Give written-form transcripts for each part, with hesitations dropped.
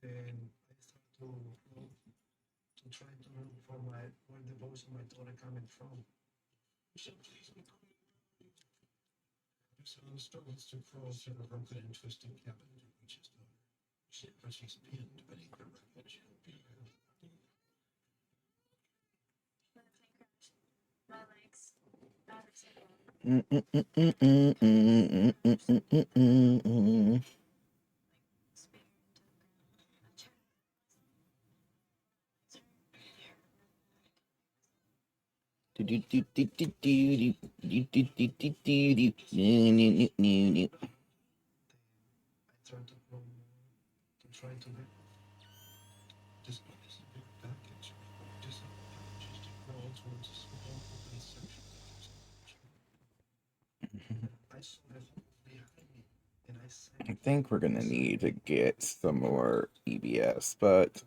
Then I start to try to look for where the voice of my daughter coming from. So please be son struggles to crawl through the broken and twisted cabin to reach his daughter. But she's pinned beneath the wreckage. My legs. I try to go to try to get this is a big package. Just to crawl towards a small open section. I saw a hole behind me, and I sank. I think we're gonna need to get some more EBS, but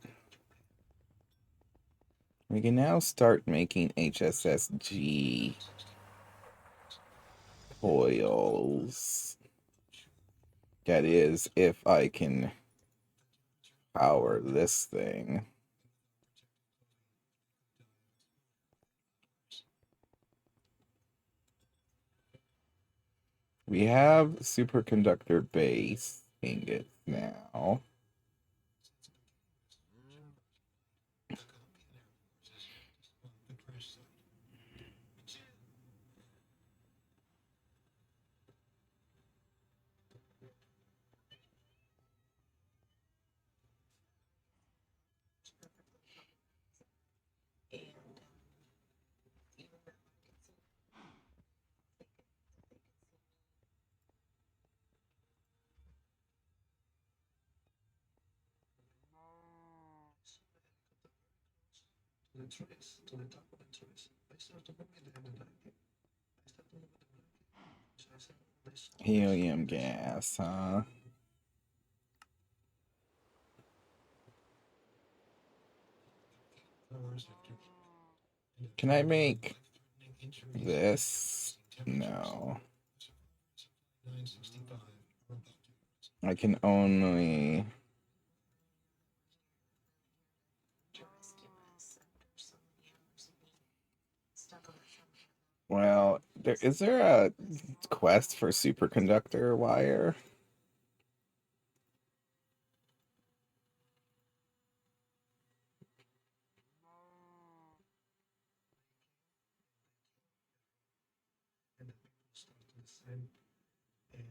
we can now start making HSSG coils. That is, if I can power this thing. We have superconductor base ingots now. To the trace, to the top of the trace. I start to look at the end of the I start to look at the so I said, Helium gas, huh? Can I make this? No. I can only... Well, is there a quest for superconductor wire? and the people start to descend, and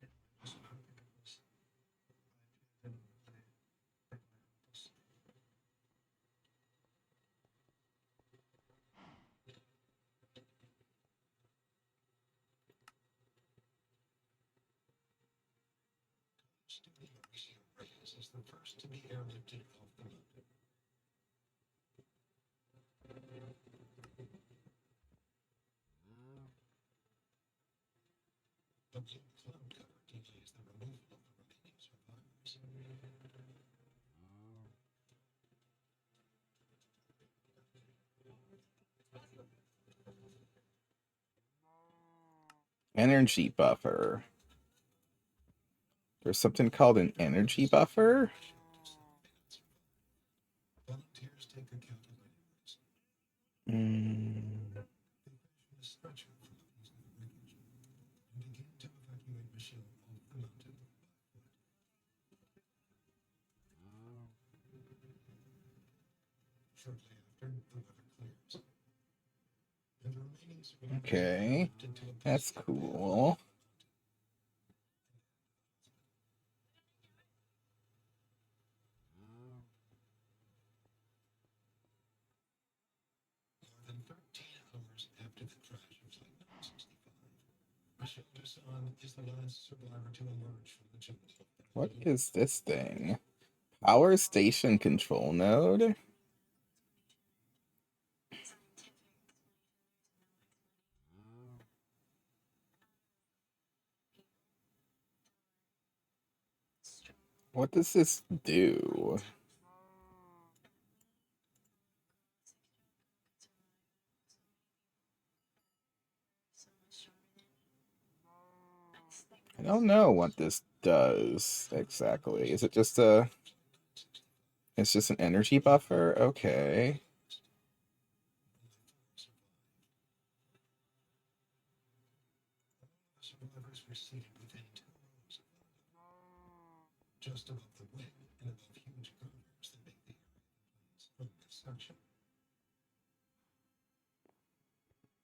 it was so happy because I feel like Reyes is the first to be airlifted off the mountain. The blue cloud cover delays the removal of the remaining survivors. Energy buffer. There's something called an energy buffer? Volunteers take a calculated risk. Stretcher from the wreckage and begin to evacuate Michelle off the mountain by foot. Shortly after, the weather clears. And the remaining survivors Okay, that's cool. More than 13 hours after the crash of Flight 965, Michelle Dusson is the last survivor to emerge from the jungle. What is this thing? Power station control node? What does this do? I don't know what this does exactly? Is it just a... It's just an energy buffer? Okay. Survivors were seated within 2 rows of just above the wing and above huge girders that make the area of this section.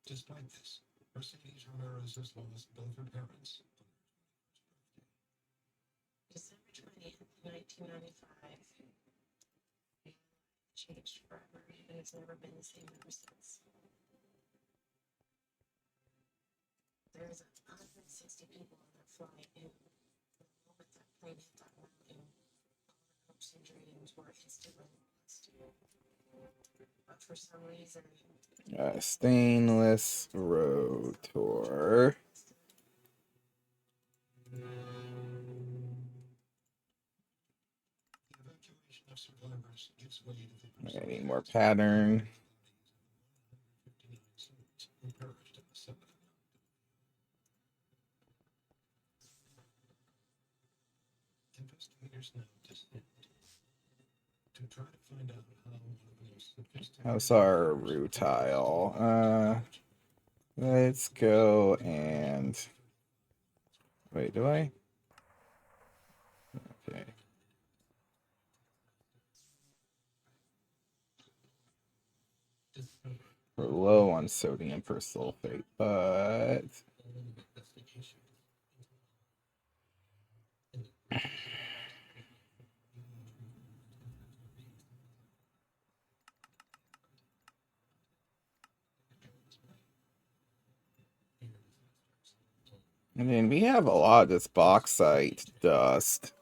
Despite this, Mercedes Ramirez's lost both her parents on her 21st birthday. December 20th, 1995. Changed forever, and it's never been the same ever since. There's 160 people on that flight, and the moment that plane hit that mountain, all the hopes and dreams were instantly lost. But for some reason, Stainless rotor. The evacuation of survivors gives way to the I need more pattern. who perished in the summit. Investigators now descend to try to find out how one of the most sophisticated... How's our rutile? Let's go and... Wait, do I? Okay. We're low on sodium persulfate, but... I mean, we have a lot of this bauxite dust.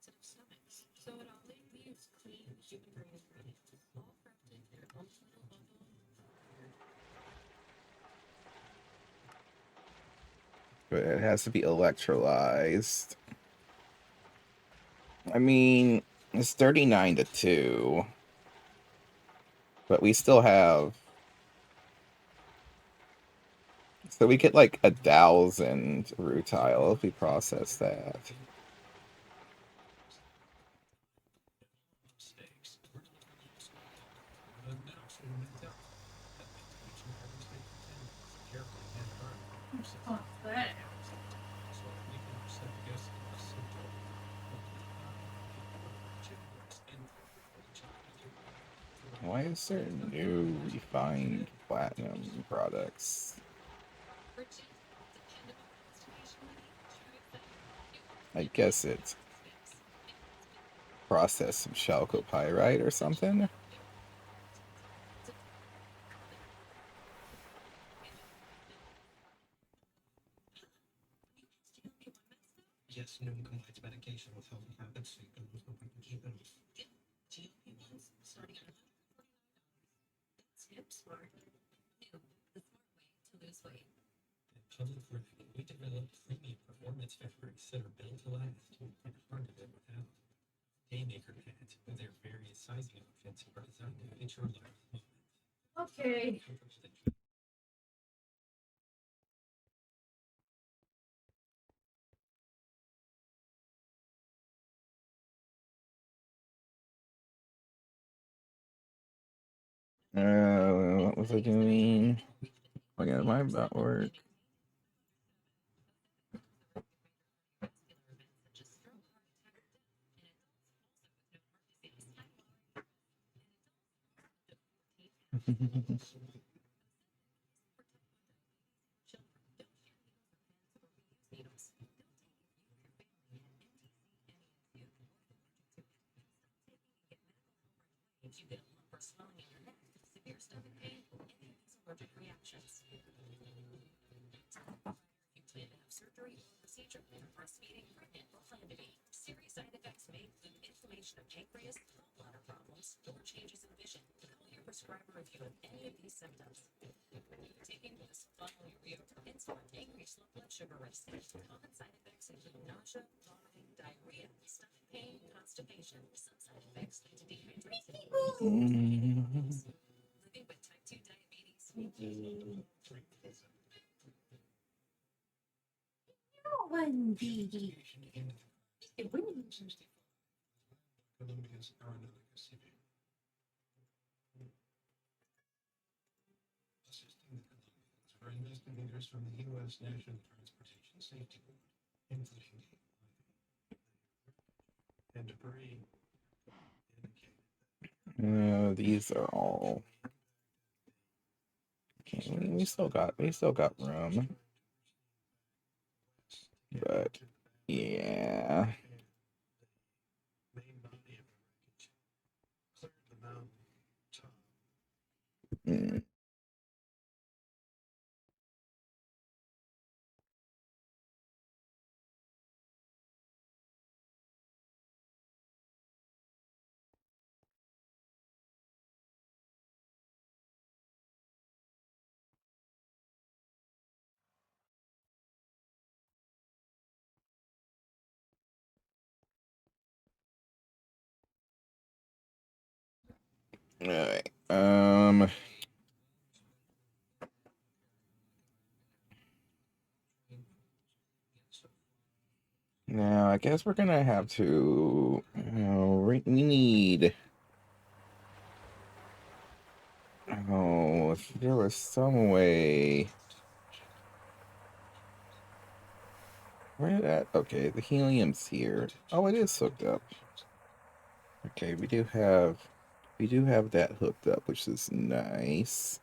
sensitive stomachs, so it only leaves clean human grade ingredients, all prepped in their own little bundle. But it has to be electrolyzed. I mean, it's 39-2. But we still have... So we get like 1,000 rutile if we process that. Why is there new refined platinum products? I guess it's processed some chalcopyrite or something. Yes, Noom combines medication with healthy habits, so you can lose the weight and keep it off. GLP-1s starting at $149. Skip smart. New, the smart way to lose weight. At Public Running, we developed premium performance fabrics that are built to last and hard to live without. Daymaker pads with their various sizing options are designed to fit your life moment. Okay. What was I doing? Oh yeah, why did that work? You get a lump or swelling in your neck, severe stomach pain, any of these allergic reactions. If you plan to have surgery or procedure, breastfeeding, pregnant, or plan to be. Serious side effects may include inflammation of pancreas, gallbladder problems, or changes in vision. Call your prescriber if you have any of these symptoms. Taking this phenylurea or insulin increase blood sugar risk. Common side effects include nausea, vomiting, diarrhea, stomach pain, constipation. Some side effects lead to dehydration. Living with type 2 diabetes. wouldn't be. It wouldn't. Colombia's Aeronautical City. Assisting the Colombians were investigators from the U.S. National Transportation Safety Board, including and debris indicated. These are all. Okay, we still got room, but yeah. Main body of the wreckage cleared the mountain top. Mm. All right. Now I guess we're gonna have to. We need. Oh, if there was some way. Where that? Okay, the helium's here. Oh, it is hooked up. Okay, we do have that hooked up, which is nice.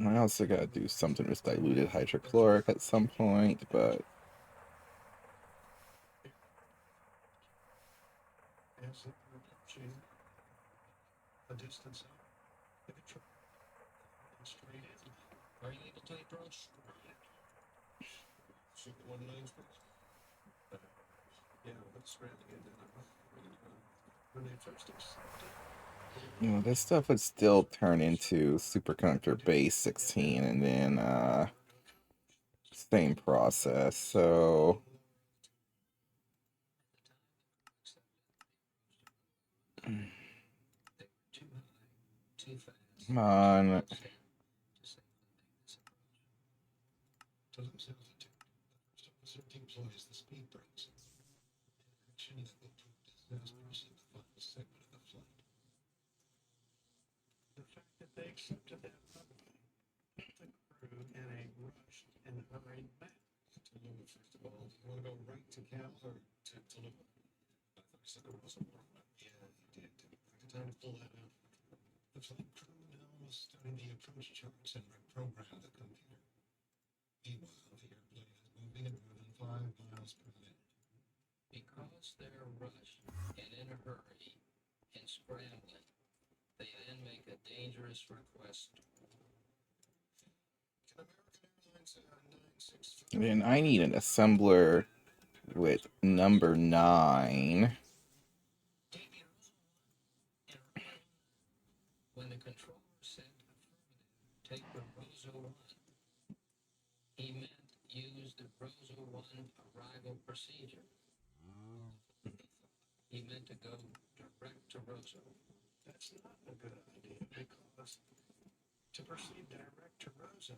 I also gotta do something with diluted hydrochloric at some point, but A distance out. Straight in. Are you able to approach? Shoot one lane's yeah, that's really good. When they first accepted. this stuff would still turn into superconductor base 16, and then same process. So come on. To lose altitude, the first officer deploys the speed brakes. Action that will prove disastrous in the final segment of the flight. The fact that they accepted that runway put the crew in a rush and hurried back to Lua. First of all, you want to go right to Cal or to Lua? I thought you said there was a runway. Yeah, you did. Took the time to pull that out. The flight crew now was studying the approach charts and reprogrammed the computer. Meanwhile, the airplane is moving at more than 5 miles per minute. Because they're rushed and in a hurry and scrambling, they then make a dangerous request. Can American Airlines 965? Then I need an assembler with number 9. When the controller said affirmative, take the Rosa 1, he meant use the Rosa 1 arrival procedure. He meant to go direct to Rosa. That's not a good idea because to proceed direct to Rosa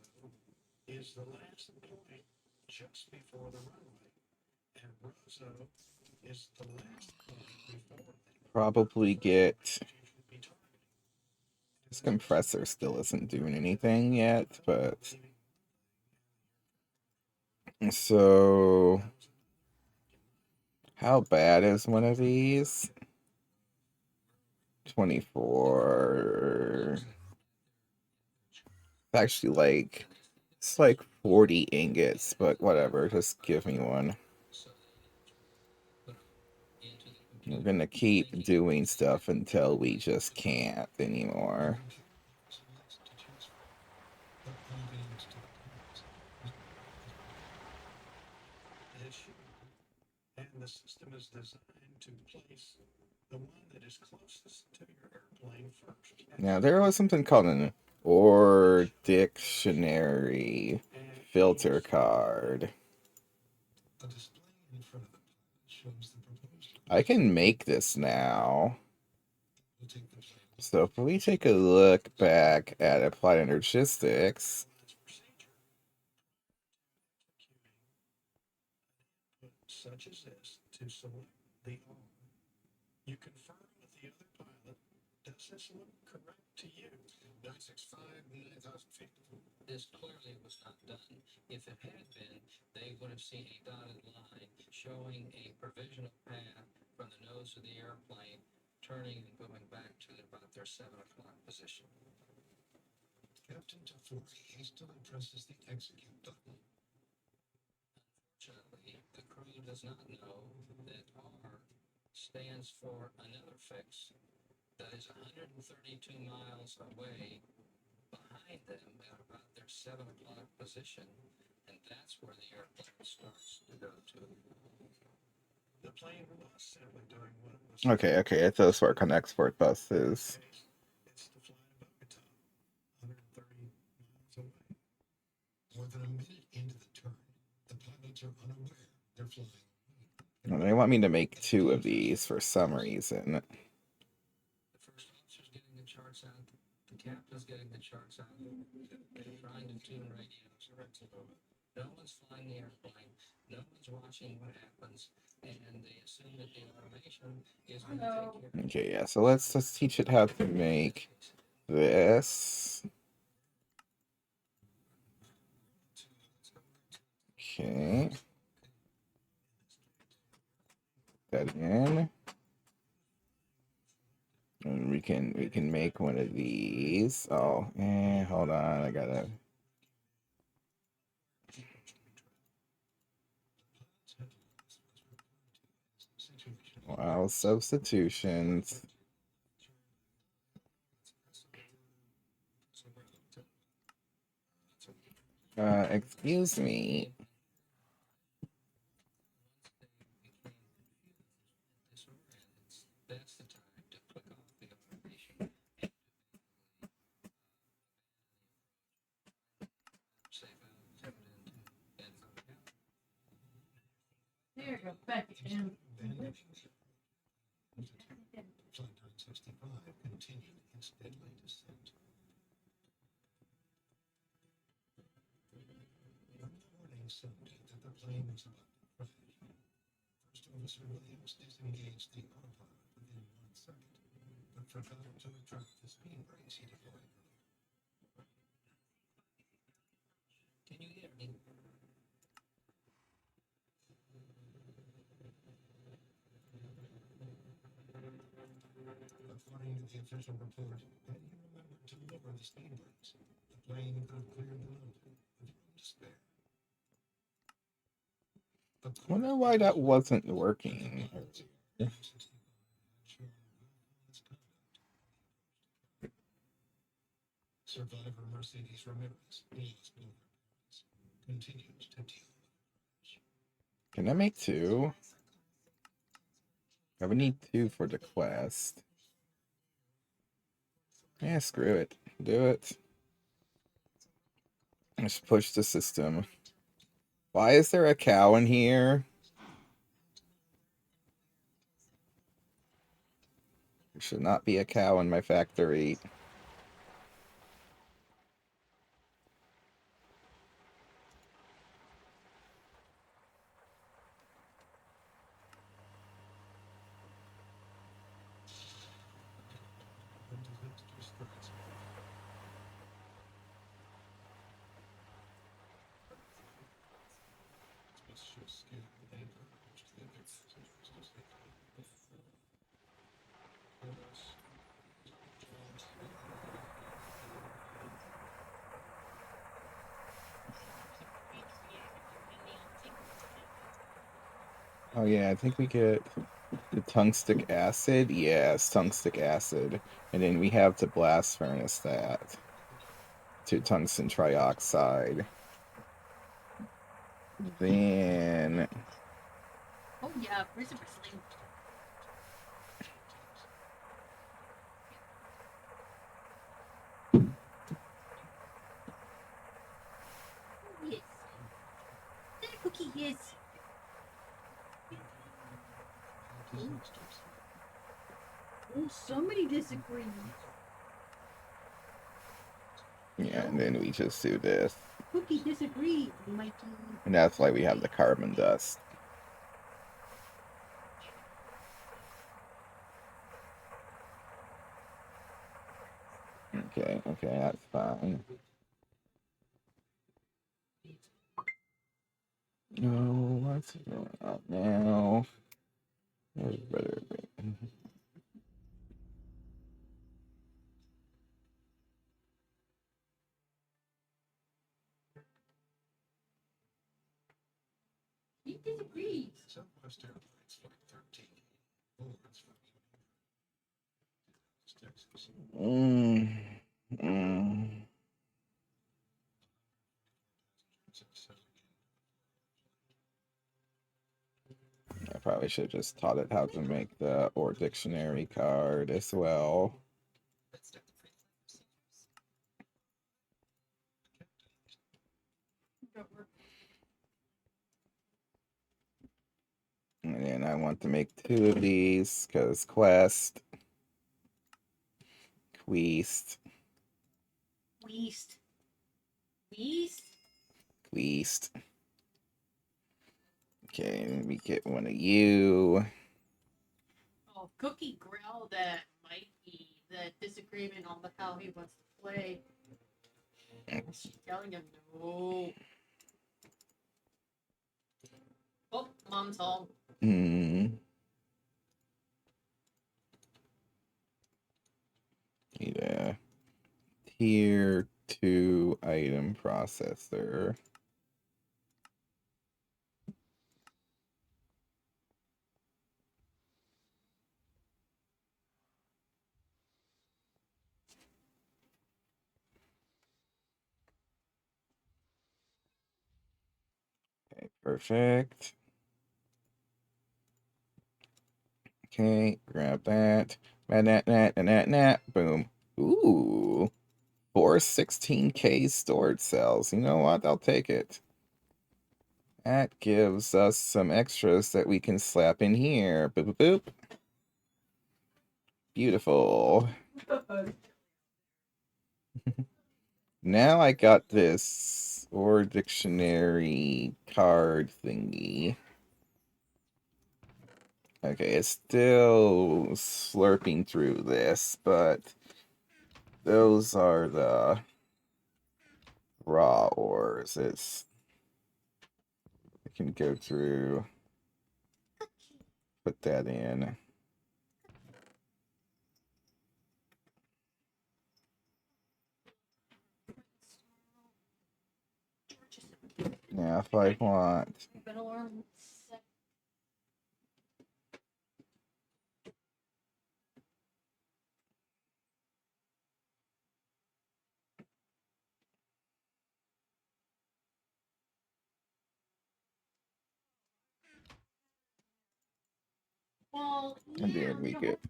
is the last point just before the runway, and Rosa is the last point before that. Probably get. This compressor still isn't doing anything yet, but so how bad is one of these? 24. It's actually it's like 40 ingots, but whatever, just give me one. We're gonna keep doing stuff until we just can't anymore. And the system is designed to place the one that is closest to your airplane first. Now, there was something called an or dictionary filter card. A display in front of the I can make this now. So if we take a look back at applied energistics, such as this to select the arm. You confirm with the other pilot, does this look correct to you? 965, 9,000 feet. This clearly was not done. If it had been, they would have seen a dotted line showing a provisional path from the nose of the airplane, turning and going back to about their 7 o'clock position. Captain Dufour hastily presses the execute button. Unfortunately, the crew does not know that R stands for another fix that is 132 miles away behind them at about their 7 o'clock position, and that's where the airplane starts to go to. The plane was simply doing what it was. okay, it does work on export buses. It's the flight above the top, 130 miles away. More than a minute into the turn, the pilots are unaware they're flying. And they want me to make 2 of these for some reason. The first officer's getting the charts out. The captain's getting the charts out. They're trying to tune radios. No one's flying the airplane. No one's watching what happens. And they assume that the automation is going to take care of it. Okay, yeah, so let's teach it how to make this. Okay. That in. And we can make one of these. Oh, hold on, I gotta. Wow, substitutions. Excuse me. That's the time to click off the automation. Save out, and vote out. There you go, back in. Flight 965 continued its deadly descent. When the warning sounded that the plane was about to crash, First Officer Williams disengaged the autopilot within 1 second, but forgot to retract the speed brakes he deployed. Can you hear me? According to the official report, had he remembered to lower the speed brakes, the plane could have cleared the mountain with room to spare. I wonder why that wasn't working. Survivor Mercedes Ramirez, Beeless continues to deal. Can I make 2? I would need 2 for the quest. Yeah, screw it. Do it. Let's push the system. Why is there a cow in here? There should not be a cow in my factory. Oh yeah, I think we get the tungstic acid. Yes, tungstic acid. And then we have to blast furnace that to tungsten trioxide. Then Oh yeah, prison wrestling. Oh yes. That cookie, yes. Oh, somebody disagrees. Yeah, and then we just do this. Cookie disagrees, Mikey. And that's why we have the carbon dust. Okay, that's fine. No, what's going on now? Better. He disagrees. Southwest Airlines Flight 13. Oh, that's Texas. I probably should have just taught it how to make the or dictionary card as well. And then I want to make 2 of these because quest, queast, queast. Okay, and we get one of you. Oh, Cookie growled at Mikey that disagreement on how he wants to play. She's telling him no. Oh, Mom's home. Need a tier 2 item processor. Okay, perfect. Okay, grab that. Boom. Ooh. 4 16K stored cells. You know what? I'll take it. That gives us some extras that we can slap in here. Boop, boop, boop. Beautiful. Now I got this or dictionary card thingy. Okay, it's still slurping through this, but those are the raw ores. I can go through, put that in. Now, if I want, Well, and then we get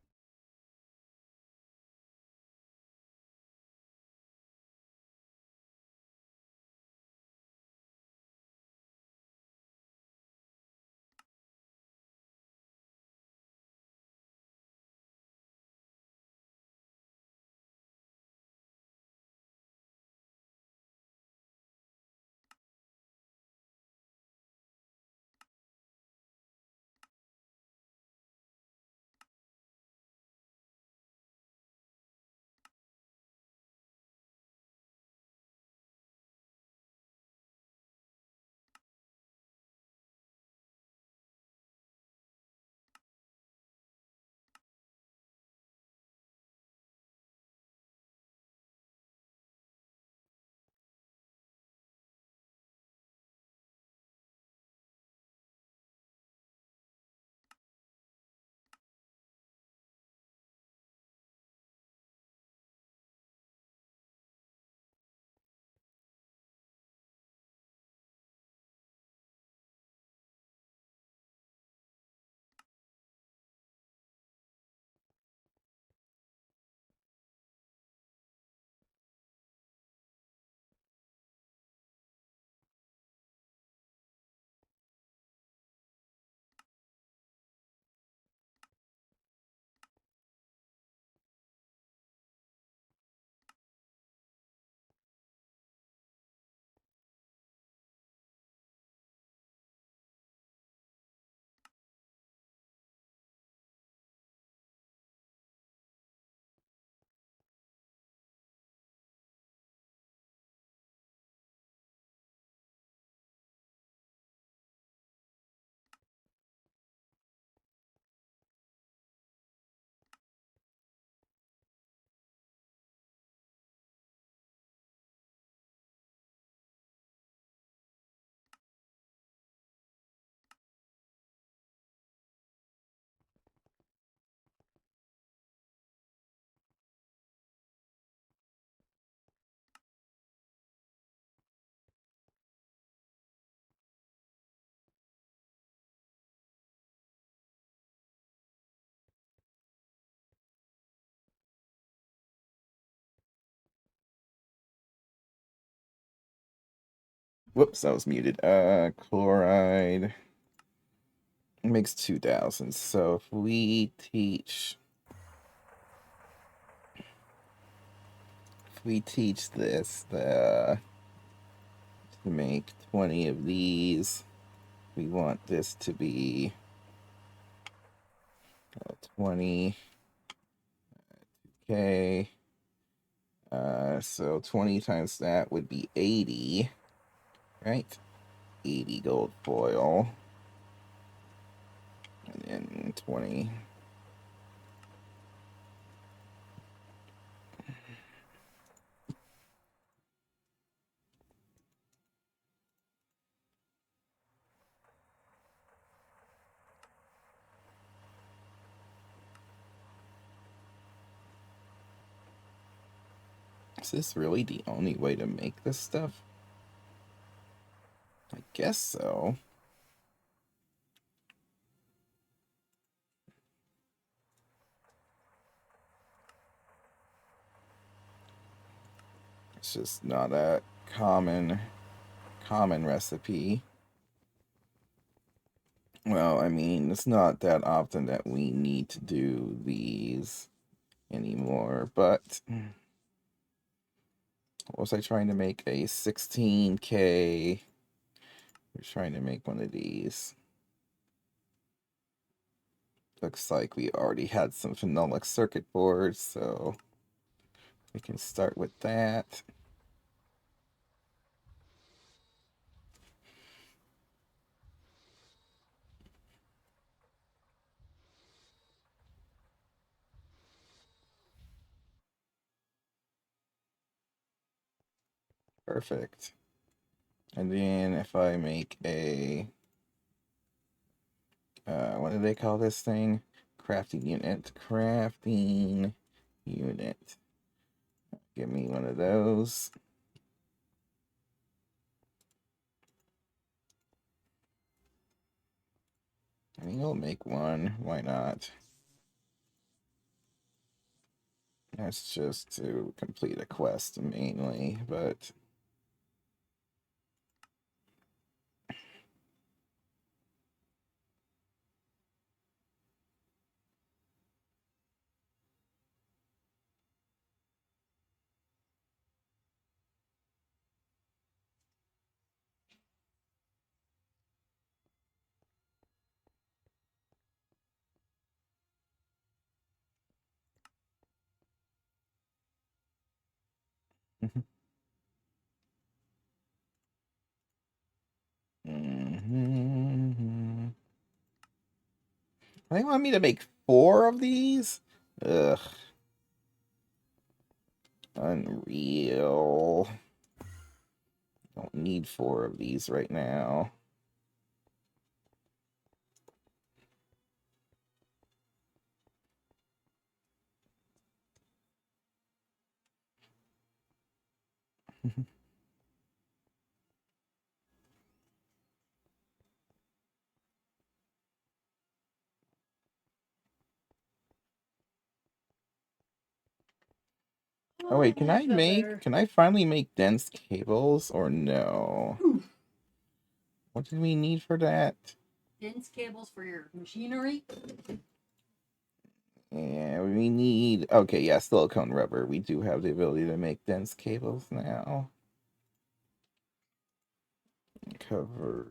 Whoops, I was muted. Chloride makes 2,000. So if we teach this to make 20 of these, we want this to be 20. Okay. So 20 times that would be 80, right? 80 gold foil. And then 20. Is this really the only way to make this stuff? I guess so. It's just not a common recipe. Well, I mean, it's not that often that we need to do these anymore, but was I trying to make a 16K? We're trying to make one of these. Looks like we already had some phenolic circuit boards, so we can start with that. Perfect. And then if I make a, what do they call this thing? Crafting unit. Crafting unit. Give me one of those. I mean, we'll make one. Why not? That's just to complete a quest mainly, but They want me to make 4 of these? Ugh. Unreal. Don't need 4 of these right now. Oh wait, can I finally make dense cables or no? What do we need for that? Dense cables for your machinery? Yeah, we need, okay, yeah, silicone rubber. We do have the ability to make dense cables now. Covered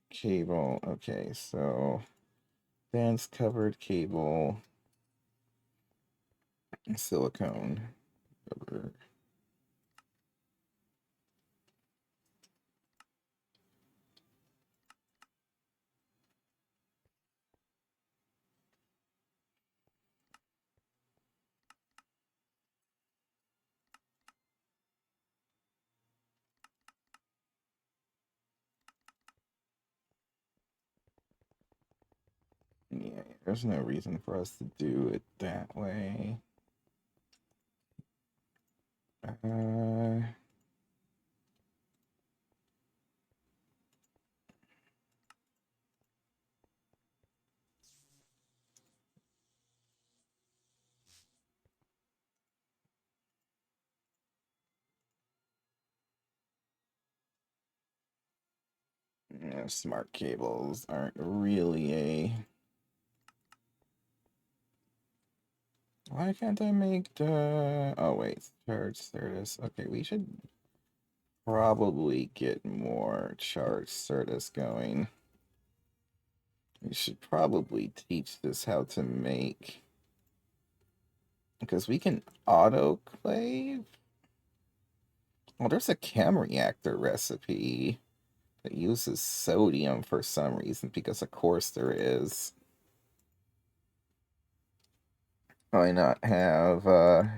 cable. Okay, so dense covered cable, silicone rubber. Yeah, there's no reason for us to do it that way. Smart cables aren't really a... Why can't I make the... Oh, wait. Charge. There it is. Okay, we should probably get more charge Certus going. We should probably teach this how to make... Because we can autoclave? Well, there's a chem reactor recipe that uses sodium for some reason, because of course there is. Why not have, I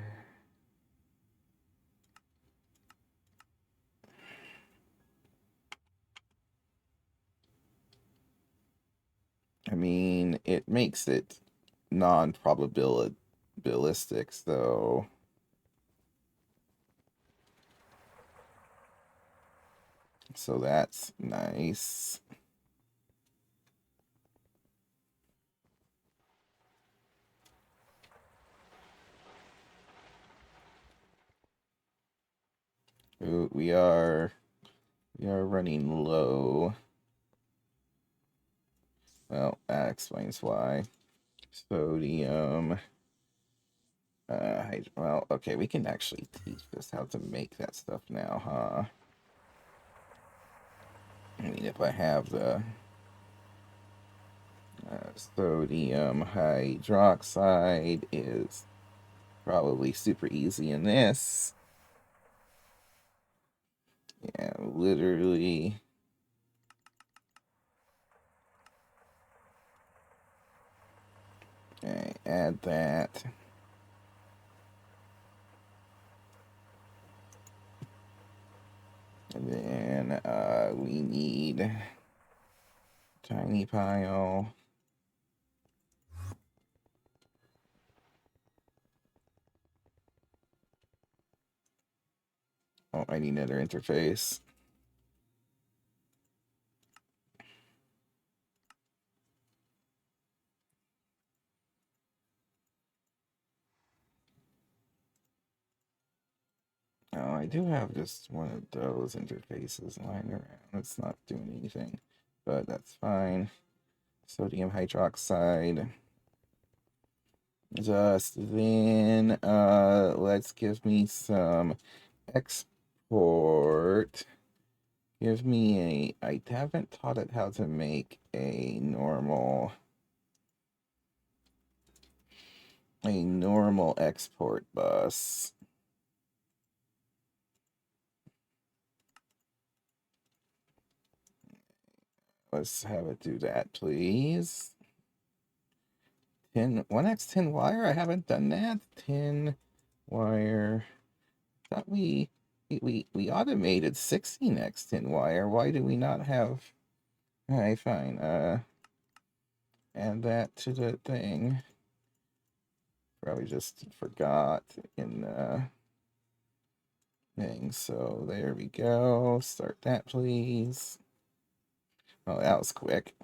mean, it makes it non-probabilistic, though. So that's nice. Ooh, we are running low. Well, that explains why. Sodium. Well, okay, we can actually teach this how to make that stuff now, huh? I mean, if I have the sodium hydroxide is probably super easy in this. Yeah, literally. Okay, add that. And then we need tiny pile. Oh, I need another interface. Oh, I do have just one of those interfaces lying around. It's not doing anything, but that's fine. Sodium hydroxide. Just then, let's give me some export. Give me I haven't taught it how to make a normal export bus. Let's have it do that, please. 1x10 wire? I haven't done that. 10 wire. Thought we automated 16x10 wire. Why do we not have... Alright, fine. Add that to the thing. Probably just forgot in the thing. So there we go. Start that, please. Oh, that was quick.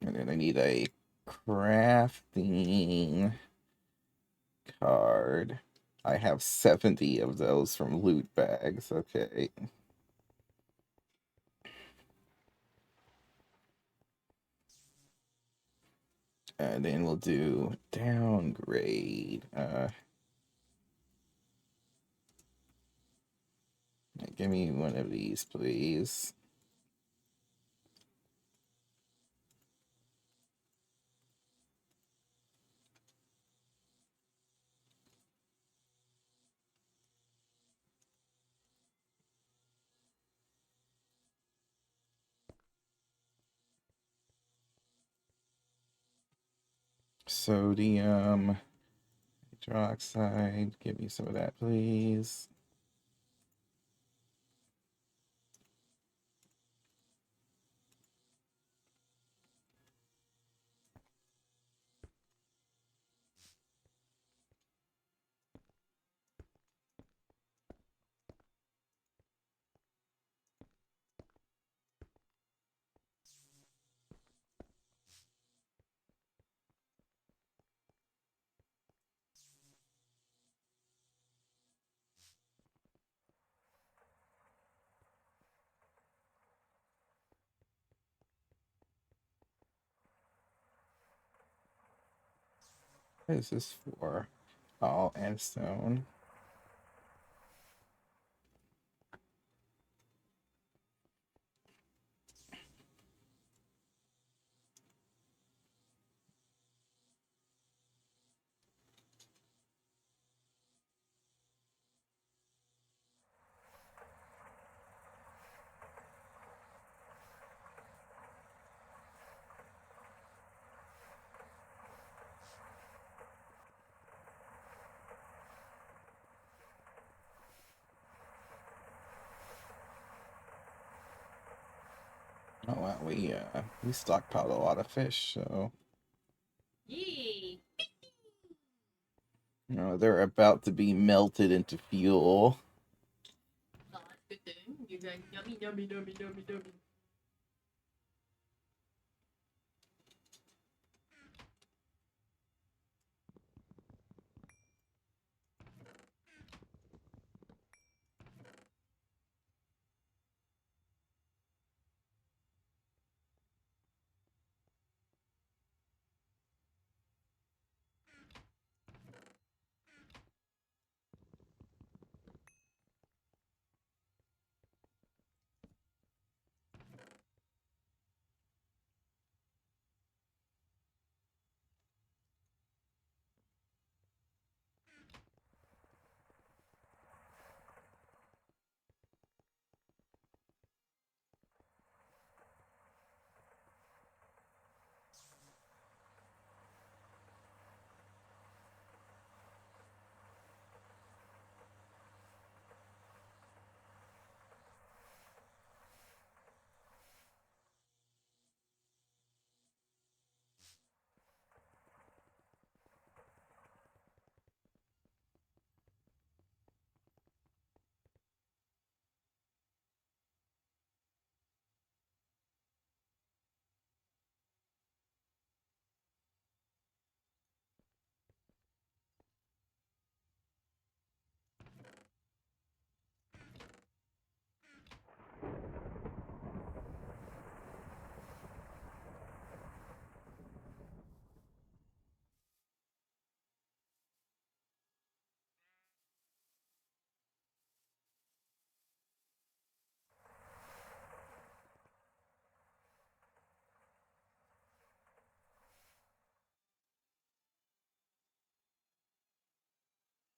And then I need a crafting card. I have 70 of those from loot bags. Okay. And then we'll do downgrade. Give me one of these, please. Sodium hydroxide. Give me some of that, please. What is this for? Oh, and stone. Oh wow, we stockpiled a lot of fish, so Yay! they're about to be melted into fuel. Oh, that's a good thing. You're going yummy, yummy, yummy, yummy, yummy.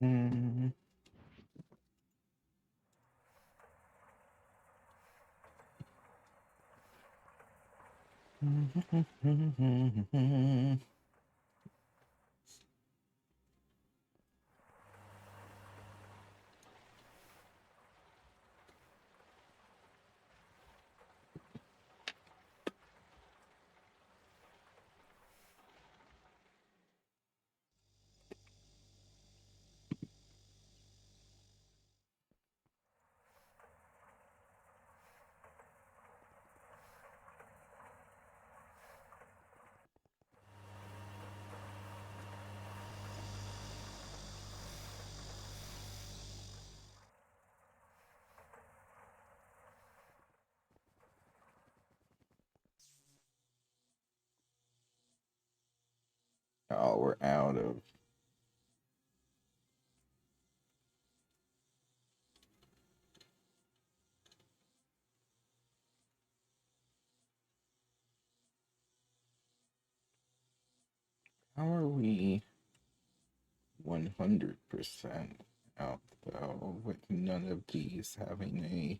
Mm. Oh, we're out of. How are we 100% out though, with none of these having a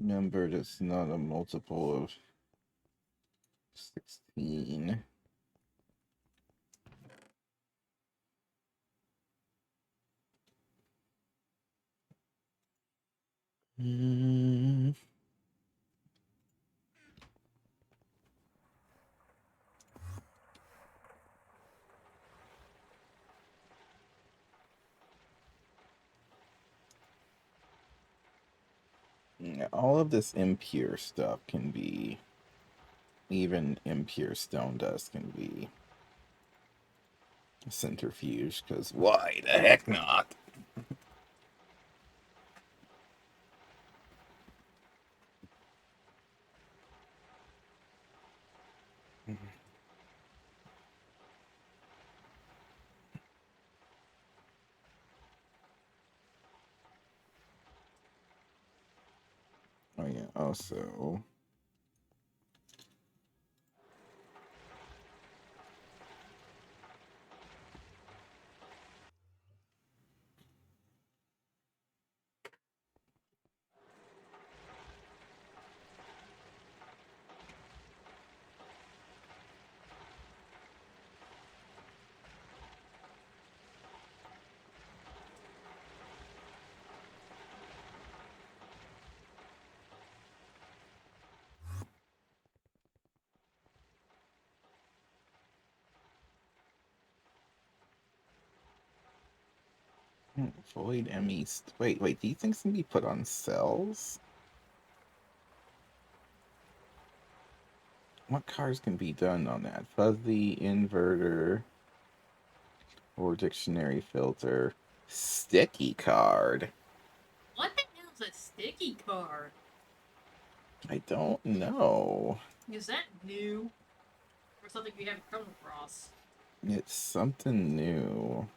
number that's not a multiple of 16? Mm. Yeah, all of this impure stuff can be, even impure stone dust can be centrifuge, because why the heck not? Also, Void ME. Wait. These things can be put on cells? What cars can be done on that? Fuzzy, inverter, or dictionary filter. Sticky card. What the hell's a sticky card? I don't know. Is that new? Or something we haven't come across? It's something new.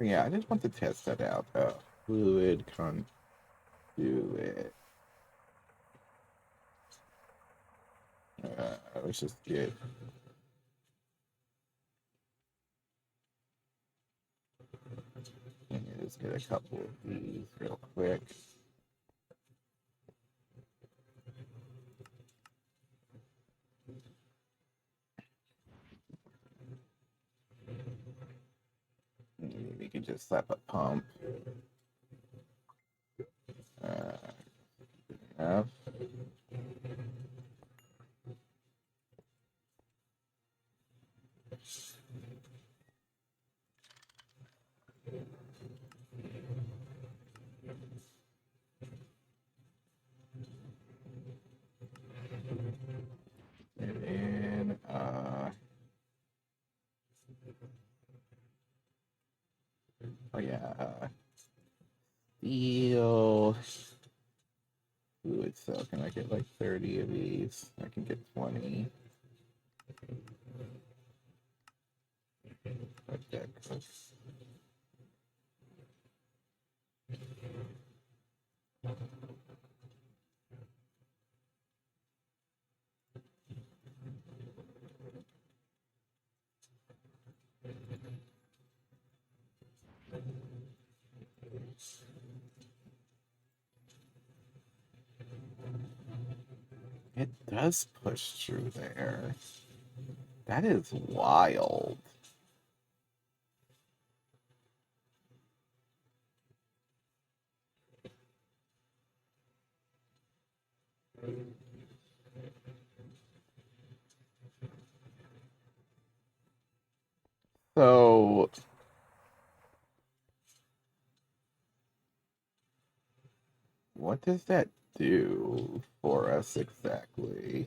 Yeah, I just want to test that out. Fluid conduit. Let's just get. Let me just get a couple of these real quick. Maybe we can just slap a pump. Enough. And then, oh yeah, steel fluid cell. Can I get like 30 of these? I can get 20. Like that. It does push through there. That is wild. So, what does that do for us exactly?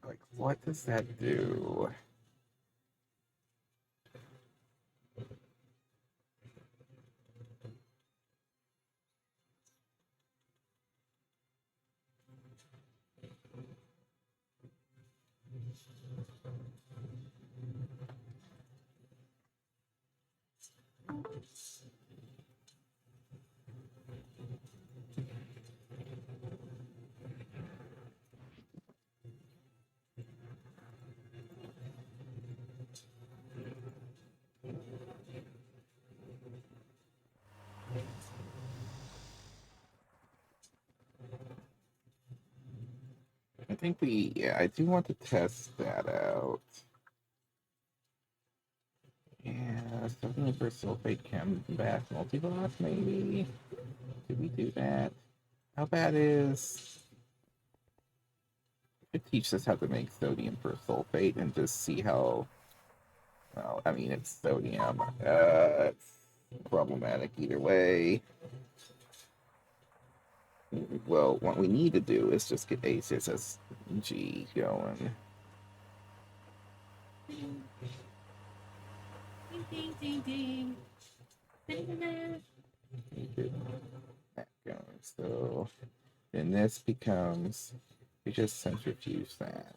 Like, what does that do? I think yeah, I do want to test that out. Yeah, something for sulfate chem bath multi-boss, maybe? Did we do that? How bad is... It teaches us how to make sodium persulfate and just see how... Well, I mean, it's sodium. It's problematic either way. Well, what we need to do is just get ACSSG going. Ding, ding, ding, ding. Ding, ding. Get that going. So then this becomes... We just centrifuge that.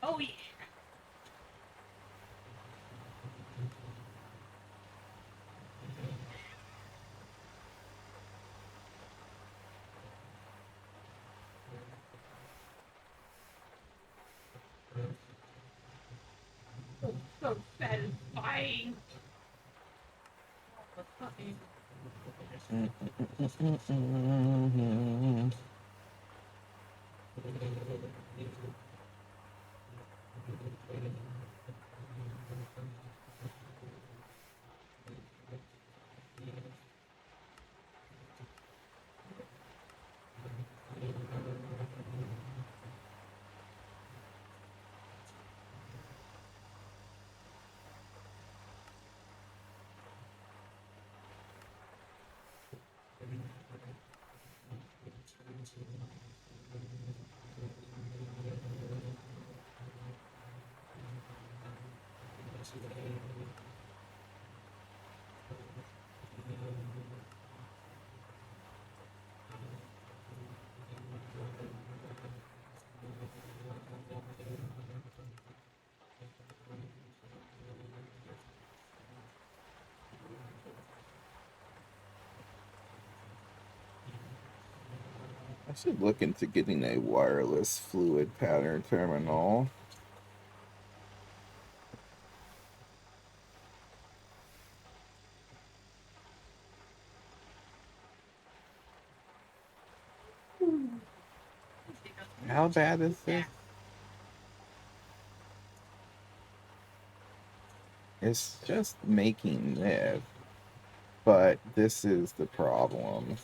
Oh yeah. So satisfying. Oh, fucking. I should look into getting a wireless fluid pattern terminal. How bad is this? It's just making this, but this is the problem.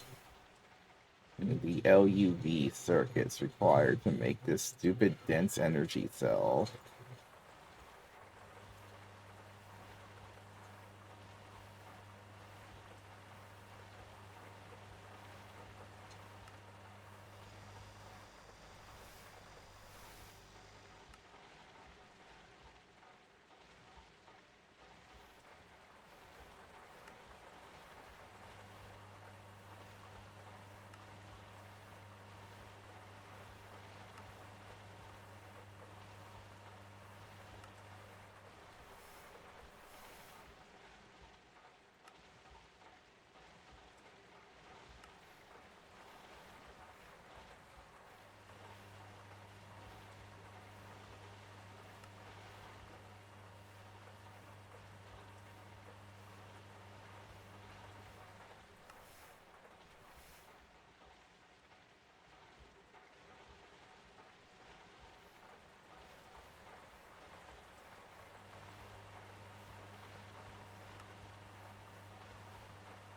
The LUV circuits required to make this stupid dense energy cell.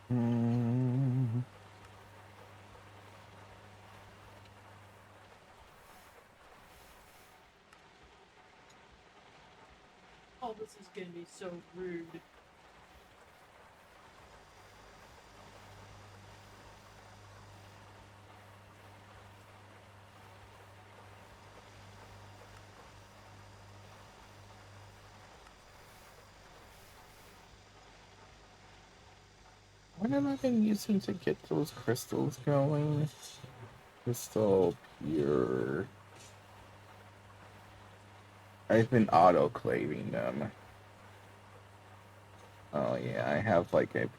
Hmm. Oh, this is gonna be so rude. What have I been using to get those crystals going? Crystal pure. I've been autoclaving them. Oh yeah, I have like a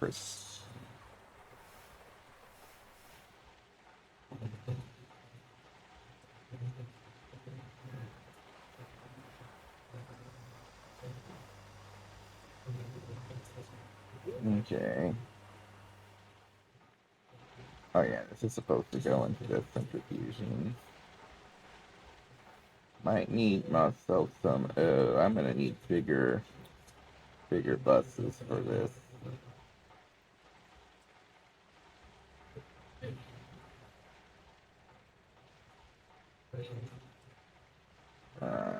Okay. Oh yeah, this is supposed to go into the centrifusion. Might need myself some. Oh, I'm gonna need bigger buses for this. Uh,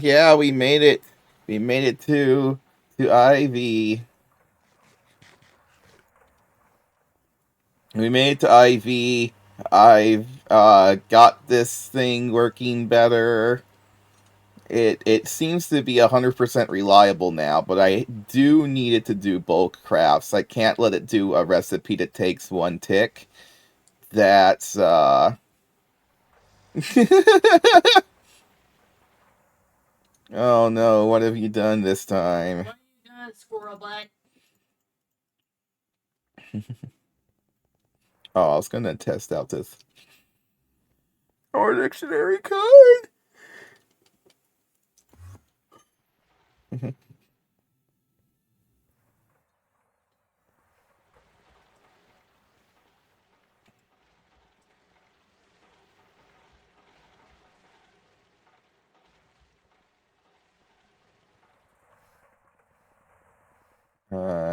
yeah, we made it. We made it to Ivy. We made it to Ivy. I've got this thing working better. It seems to be 100% reliable now, but I do need it to do bulk crafts. I can't let it do a recipe that takes one tick. That's Oh no, what have you done this time? What are you doing, squirrel butt? Oh, I was gonna test out this. Or dictionary card.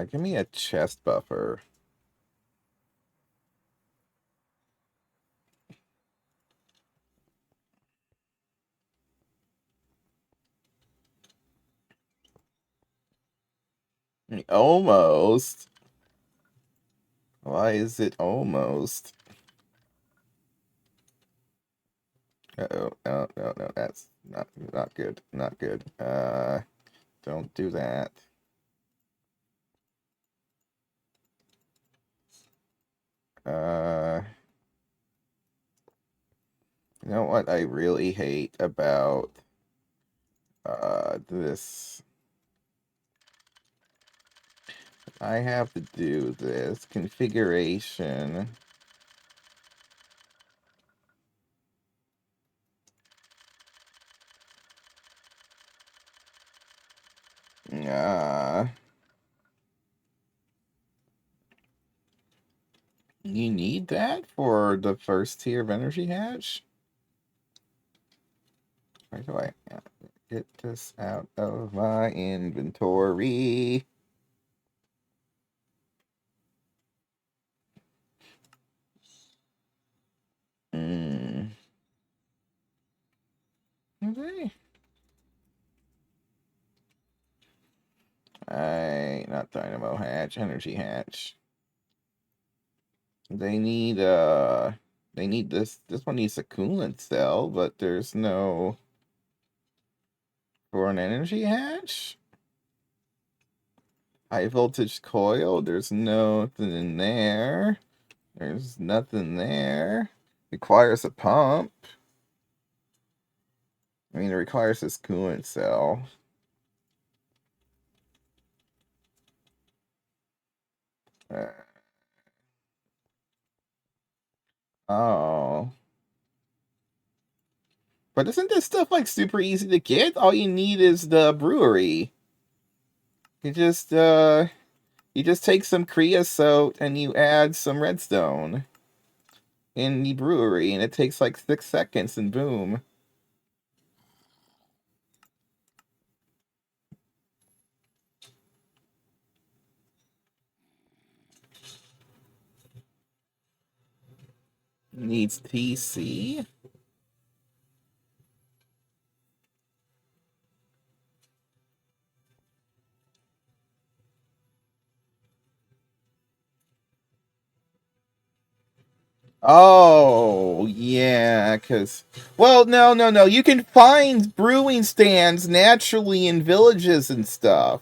Give me a chest buffer. Almost. Why is it almost? Uh-oh. No, no, no. That's not good. Not good. Don't do that. You know what I really hate about this? I have to do this configuration. You need that for the first tier of energy hatch? Where do I get this out of my inventory? Okay. Not dynamo hatch, energy hatch. They need this one needs a coolant cell, but there's no for an energy hatch. High voltage coil, there's nothing in there. There's nothing there. Requires a pump. I mean, it requires this coolant cell. Oh. But isn't this stuff like super easy to get? All you need is the brewery. You just take some creosote and you add some redstone in the brewery, and it takes like 6 seconds, and boom. Needs TC. Oh, yeah, because... Well, no. You can find brewing stands naturally in villages and stuff.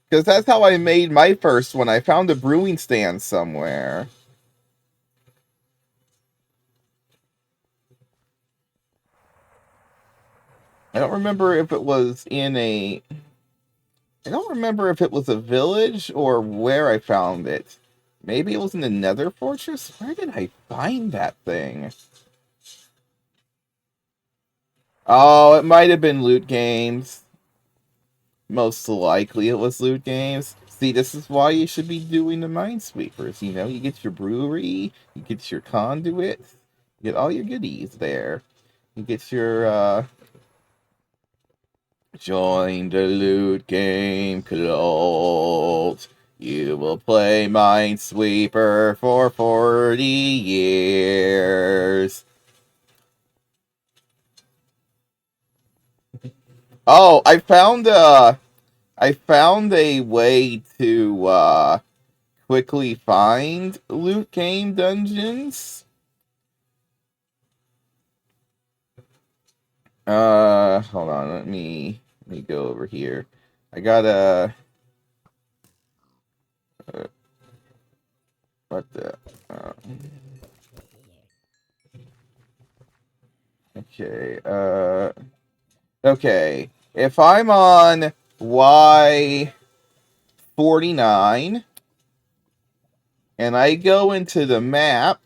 Because that's how I made my first one. I found a brewing stand somewhere. I don't remember if it was in a... I don't remember if it was a village or where I found it. Maybe it was in the Nether Fortress? Where did I find that thing? Oh, it might have been Loot Games. Most likely it was Loot Games. See, this is why you should be doing the Minesweepers. You know, you get your brewery, you get your conduit, you get all your goodies there. You get your, join the Loot Game cult. You will play Minesweeper for 40 years. Oh, I found a way to quickly find loot game dungeons. Hold on, let me go over here. I gotta what the okay, okay. If I'm on Y49 and I go into the map,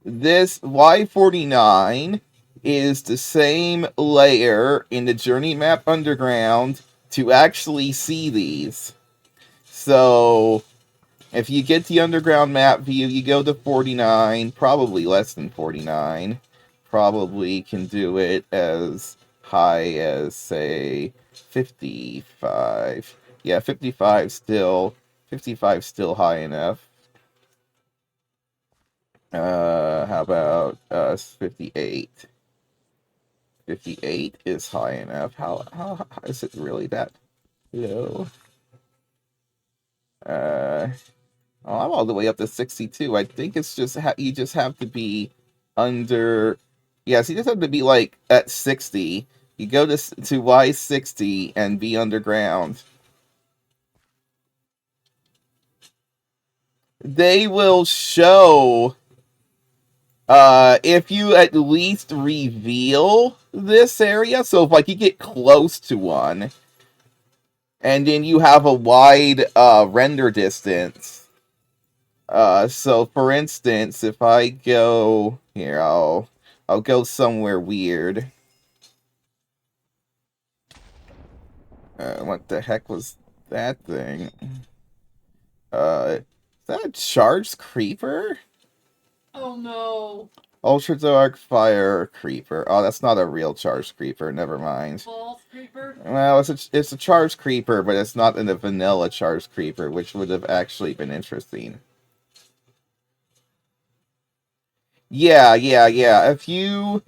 this Y49 is the same layer in the journey map underground to actually see these. So if you get the underground map view, you go to 49, probably less than 49. Probably can do it as high as, say, 55. Yeah, 55 still high enough. How about 58? 58 is high enough. How is it really that low? Oh, I'm all the way up to 62. I think it's just you just have to be under. Yes, you just have to be like at 60. You go to Y60 and be underground. They will show if you at least reveal this area. So if like you get close to one, and then you have a wide render distance. So for instance, if I go here, I'll go somewhere weird. What the heck was that thing? Is that a charged creeper? Oh no. Ultra dark fire creeper. Oh, that's not a real charged creeper. Never mind. False creeper? Well, it's a charged creeper, but it's not in a vanilla charged creeper, which would have actually been interesting. Yeah. If you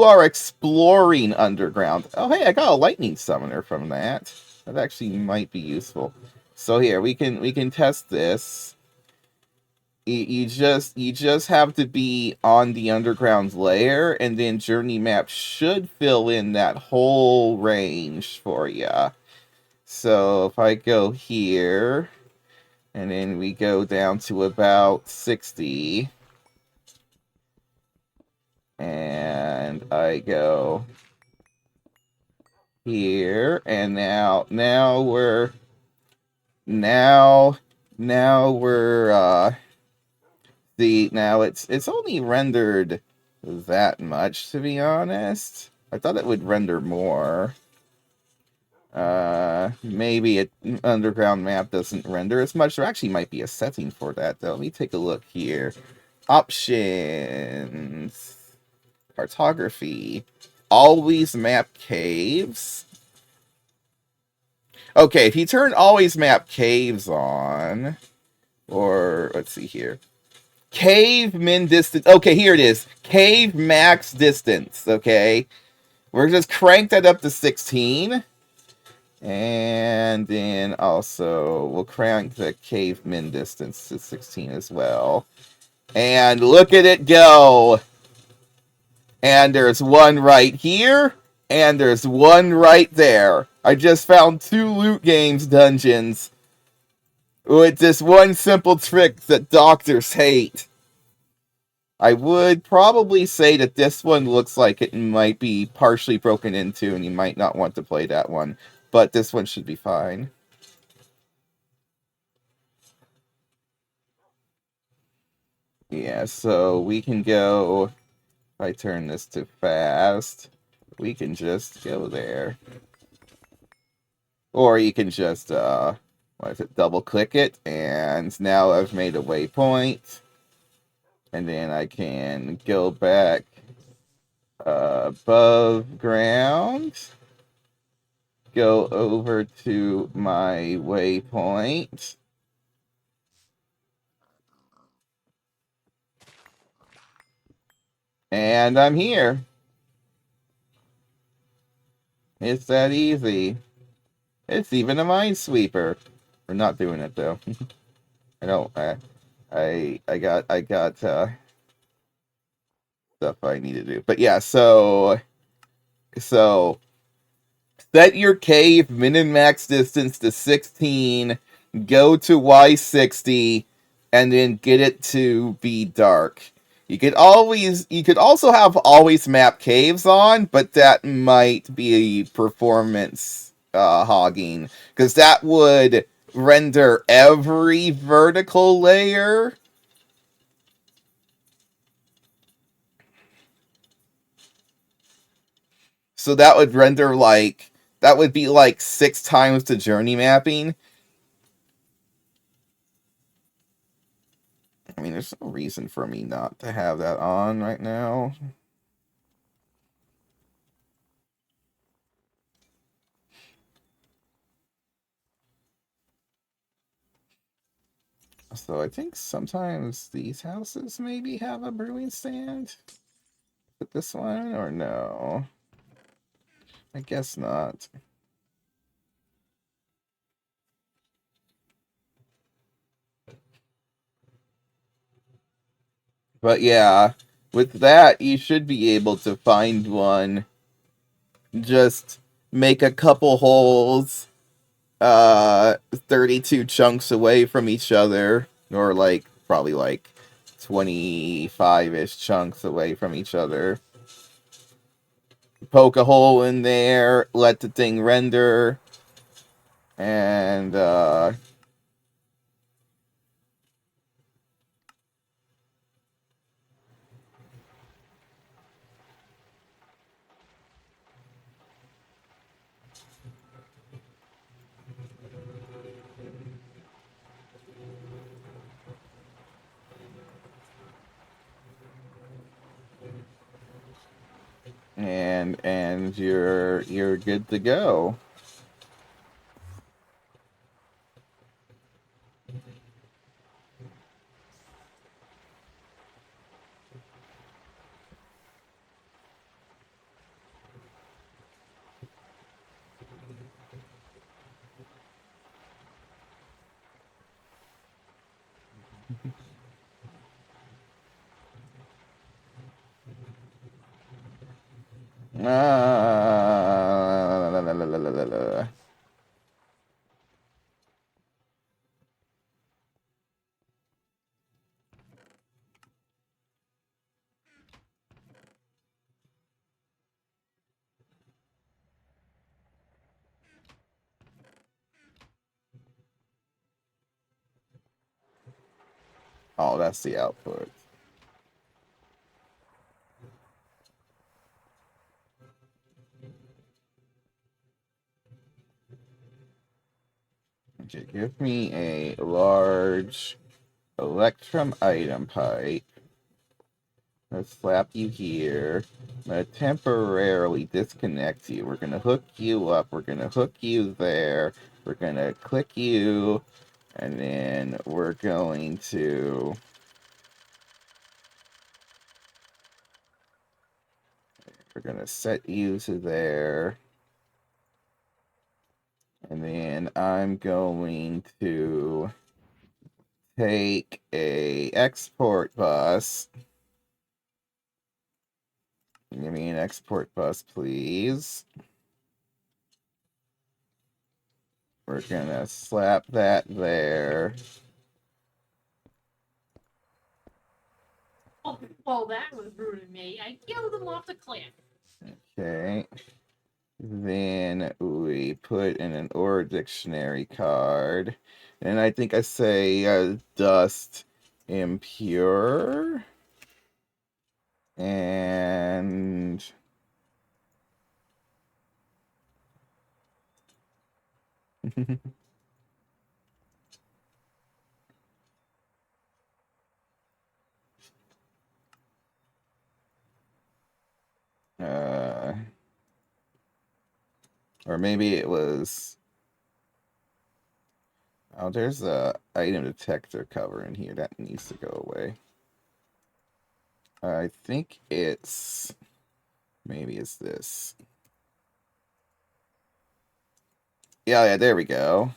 are exploring underground, oh hey, I got a lightning summoner from that. That actually might be useful. So here we can test this. You just have to be on the underground layer, and then journey map should fill in that whole range for you. So if I go here, and then we go down to about 60. And I go here, and now we're now it's only rendered that much, to be honest. I thought it would render more. Maybe it underground map doesn't render as much. There actually might be a setting for that though. Let me take a look here. Options. Cartography. Always map caves. Okay, if you turn always map caves on, or let's see here. Cave min distance. Okay, here it is. Cave max distance. Okay. We're just crank that up to 16. And then also we'll crank the cave min distance to 16 as well. And look at it go. And there's one right here, and there's one right there. I just found 2 loot games dungeons with this one simple trick that doctors hate. I would probably say that this one looks like it might be partially broken into, and you might not want to play that one. But this one should be fine. Yeah, so we can go... If I turn this to fast, we can just go there. Or you can just, double click it, and now I've made a waypoint. And then I can go back above ground, go over to my waypoint, and I'm here. It's that easy. It's even a minesweeper. We're not doing it though. I don't. I got stuff I need to do. But yeah, so set your cave min and max distance to 16. Go to Y60, and then get it to be dark. You could also have always map caves on, but that might be performance hogging, because that would render every vertical layer. So that would render like, that would be like 6 times the journey mapping. I mean, there's no reason for me not to have that on right now. So I think sometimes these houses maybe have a brewing stand. But this one, or no? I guess not. But yeah, with that, you should be able to find one. Just make a couple holes, 32 chunks away from each other, or like, probably like 25-ish chunks away from each other. Poke a hole in there, let the thing render, and, and you're good to go. Ah, oh, that's the output. Okay, give me a large Electrum item pipe. Let's slap you here. I'm gonna temporarily disconnect you. We're gonna hook you up. We're gonna hook you there. We're gonna click you. And then we're going to... We're gonna set you to there. And then I'm going to take a export bus. Give me an export bus, please. We're gonna slap that there. Oh, well, that was rude of me. I killed him off the cliff. Okay. Then we put in an Ore Dictionary card. And I think I say dust impure. And... uh, or maybe it was... Oh, there's a item detector cover in here. That needs to go away. I think it's... Maybe it's this. Yeah, there we go.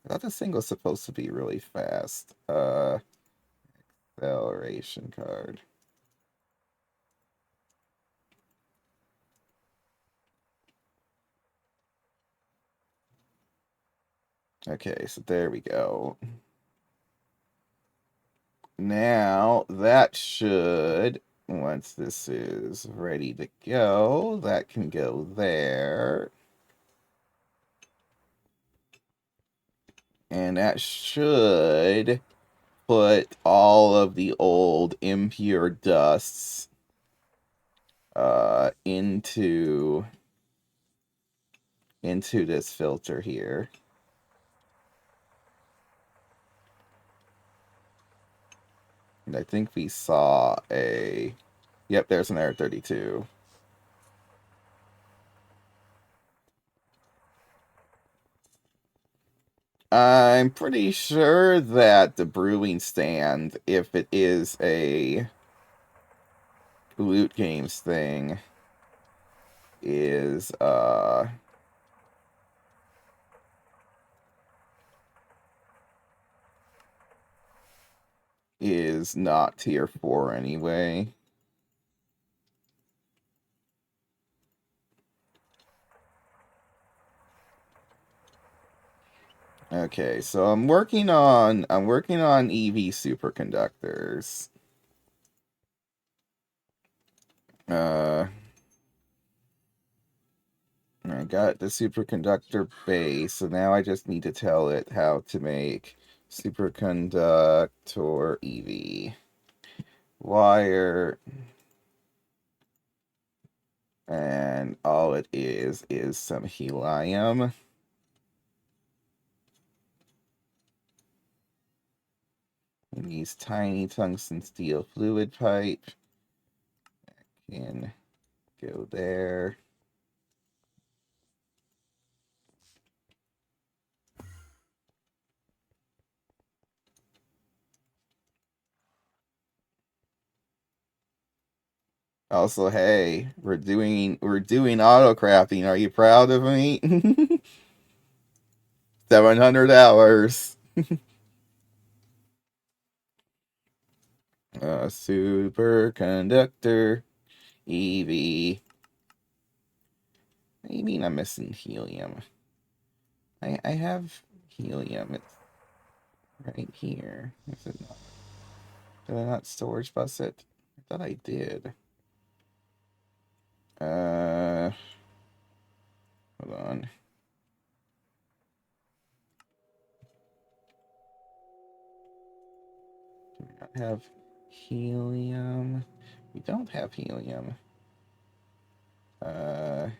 I thought this thing was supposed to be really fast. Acceleration card. Okay, so there we go. Now, that should, once this is ready to go, that can go there. And that should put all of the old impure dusts into this filter here. And I think we saw a... Yep, there's an error 32. I'm pretty sure that the brewing stand, if it is a loot games thing, is not tier 4 anyway. Okay, so I'm working on EV superconductors. I got the superconductor base, so now I just need to tell it how to make superconductor EV. Wire. And all it is some helium. And use tiny tungsten steel fluid pipe. Can go there. Also, hey, we're doing auto crafting. Are you proud of me? 700 hours. Superconductor EV. What do you mean I'm missing helium? I have helium. It's right here. Is it not? Did I not storage bus it? I thought I did. Hold on. Do we not have helium? We don't have helium. Why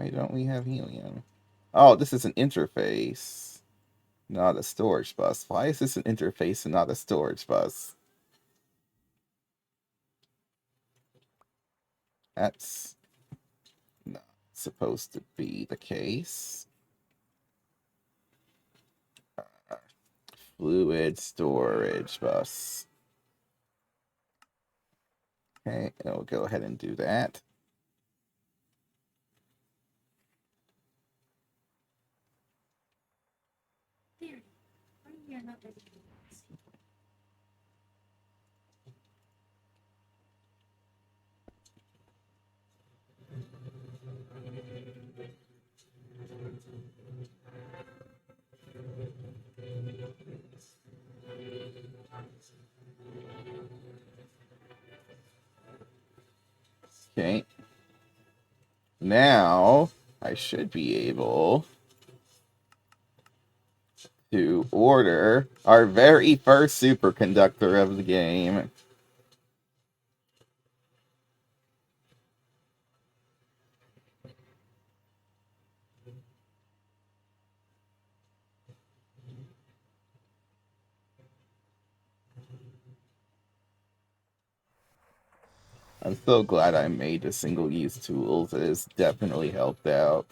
don't we have helium? Oh, this is an interface, not a storage bus. Why is this an interface and not a storage bus? That's not supposed to be the case. Fluid storage bus. Okay, I'll go ahead and do that. Okay. Now, I should be able to order our very first superconductor of the game. I'm so glad I made the single-use tools. It has definitely helped out.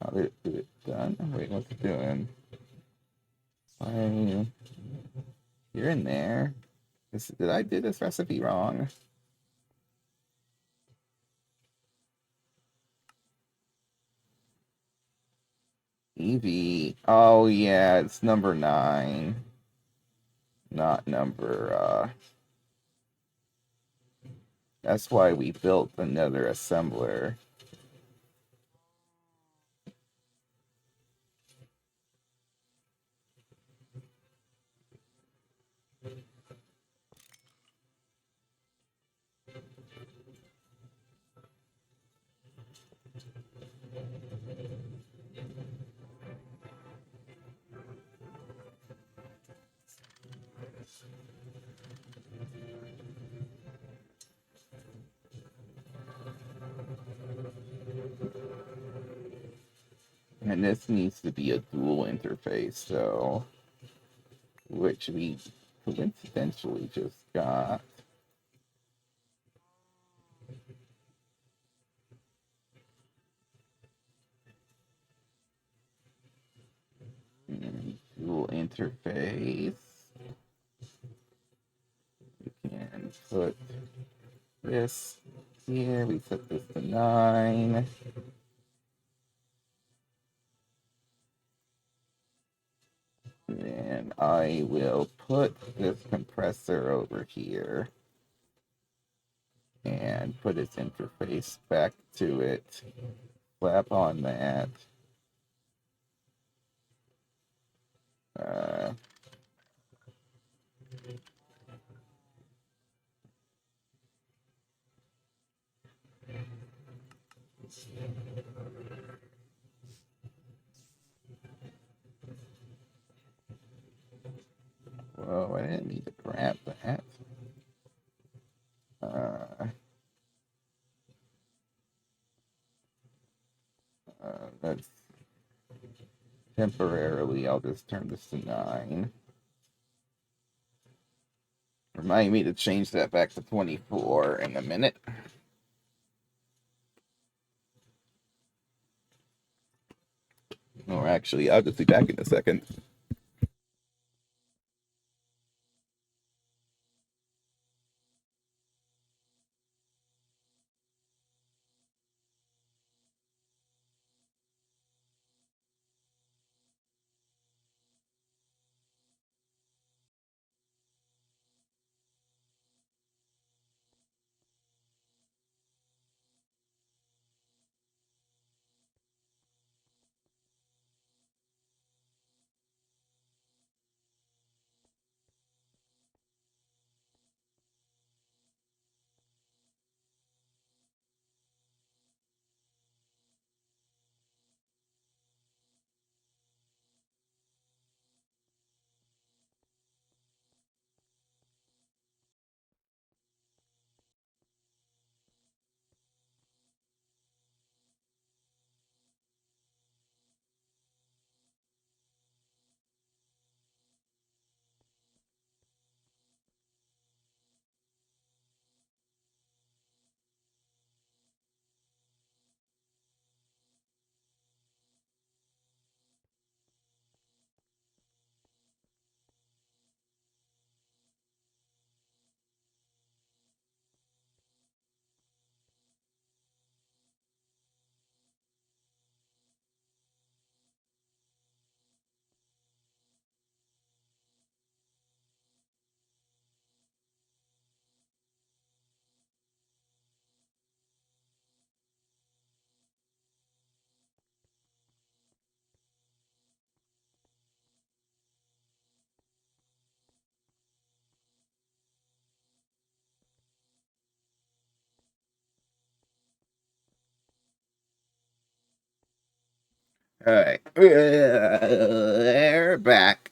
How did it done? Wait, what's it doing? You're in there. Did I do this recipe wrong? EV. Oh yeah, it's number 9. Not number that's why we built another assembler. And this needs to be a dual interface, so which we coincidentally just got. And dual interface. We can put this here. We set this to 9. And I will put this compressor over here and put its interface back to it. Slap on that. Whoa, I didn't need to grab that. That's temporarily. I'll just turn this to 9. Remind me to change that back to 24 in a minute. Or actually, I'll just be back in a second. All right, we're back.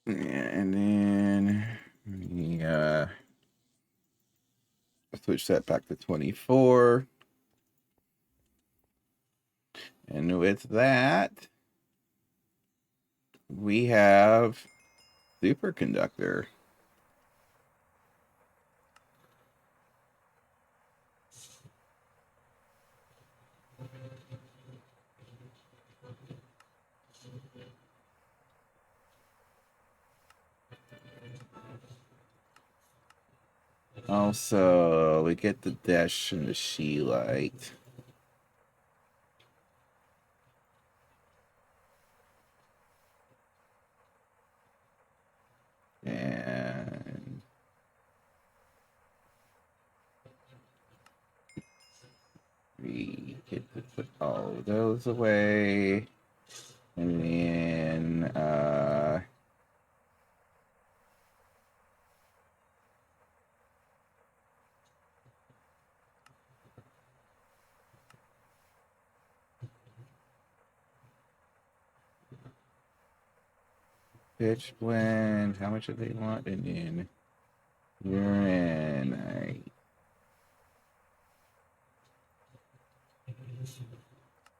And then we switch that back to 24. And with that, we have superconductor. Also, we get the dash and the she light. And we get to put all of those away. And then pitch blend. How much do they want? And then urine.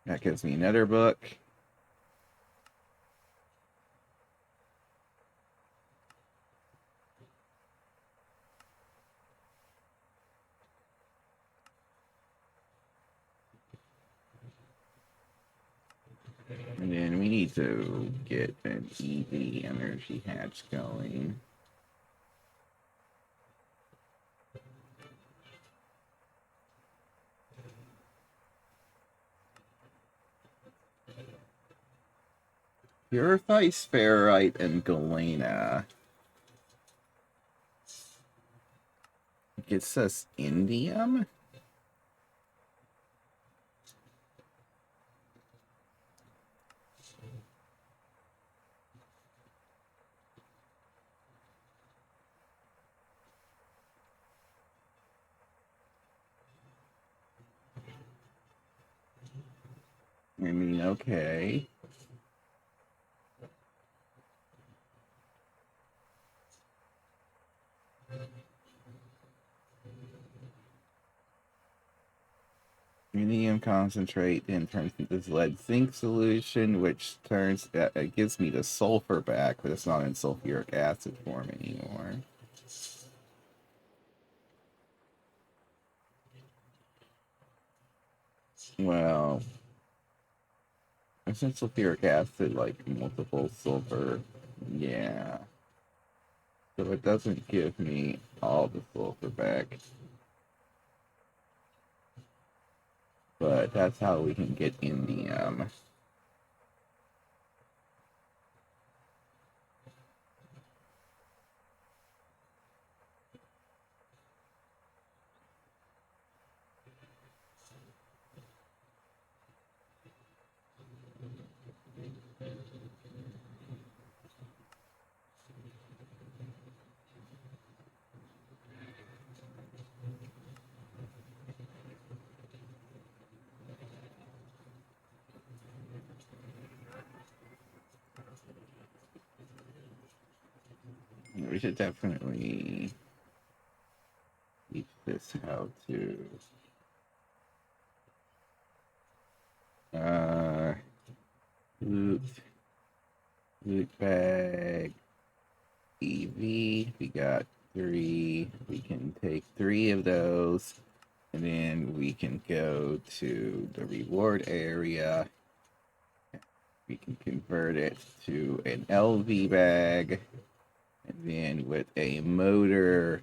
That gives me another book. And then we need to get an EV energy hatch going. Purify Spherite and Galena. Gets us indium? I mean, okay. Indium concentrate then turns into this lead zinc solution, which turns it gives me the sulfur back, but it's not in sulfuric acid form anymore. Well, isn't sulfuric acid like multiple sulfur? Yeah. So it doesn't give me all the sulfur back. But that's how we can get indium. We should definitely teach this how to loot bag EV. We got 3. We can take 3 of those, and then we can go to the reward area. We can convert it to an LV bag, and then with a motor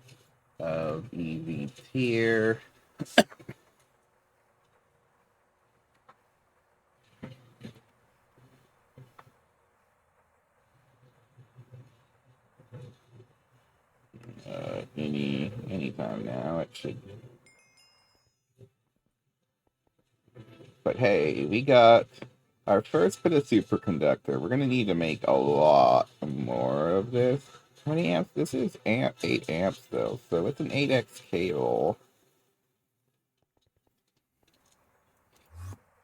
of EV tier. Anytime now it should. But hey, we got our first bit of superconductor. We're gonna need to make a lot more of this. How many amps? This is 8 amps though, so it's an 8x cable.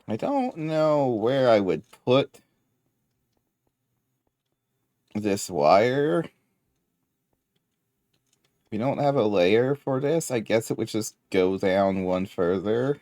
I don't know where I would put this wire. We don't have a layer for this. I guess it would just go down one further.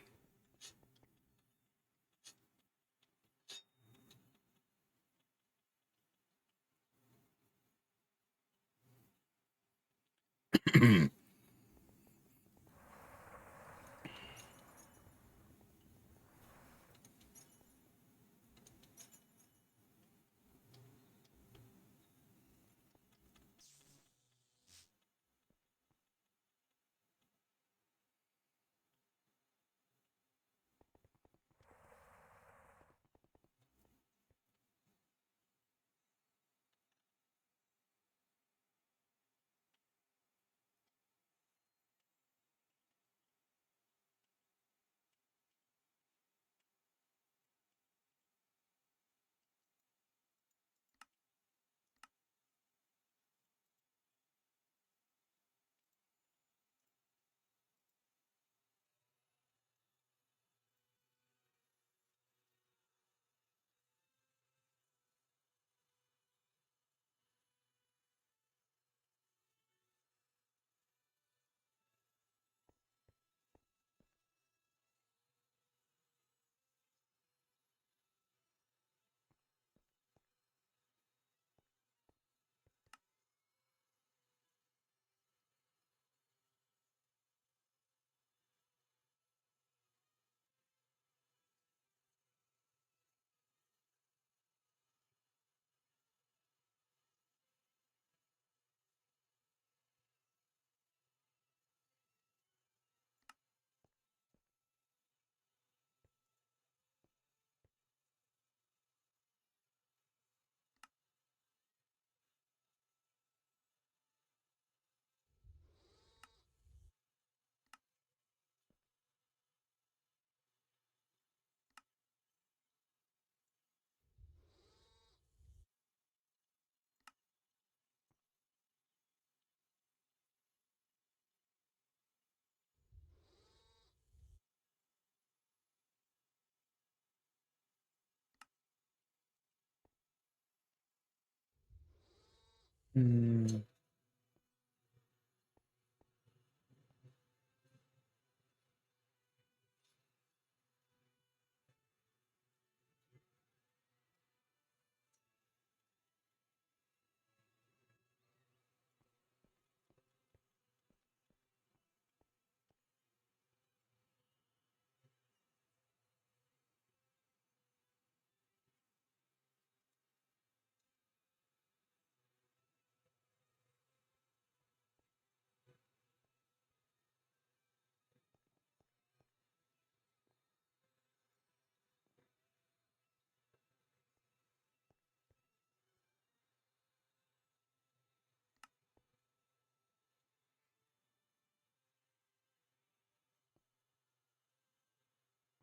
Hmm.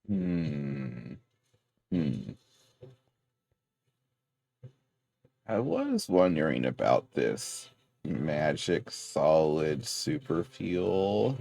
Hmm. Hmm. I was wondering about this magic solid super fuel.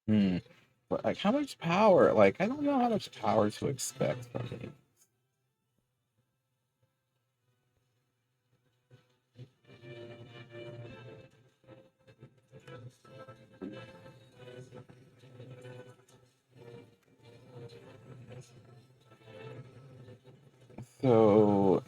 Hmm. But like, how much power? Like, I don't know how much power to expect from it. So,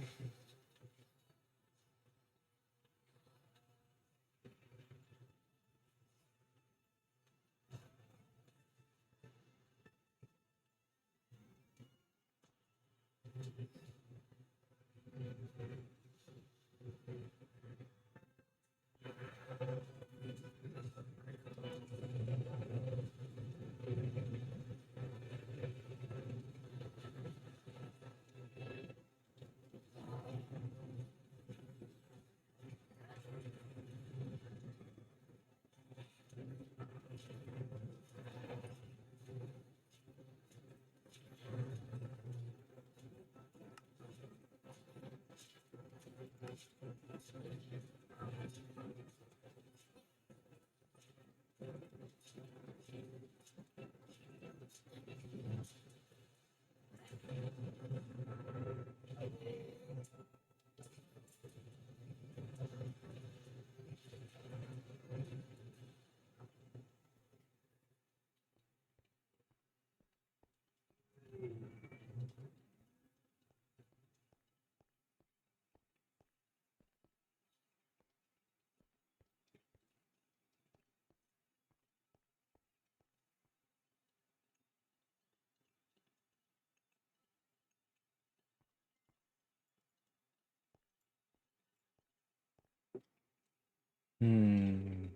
Hmm.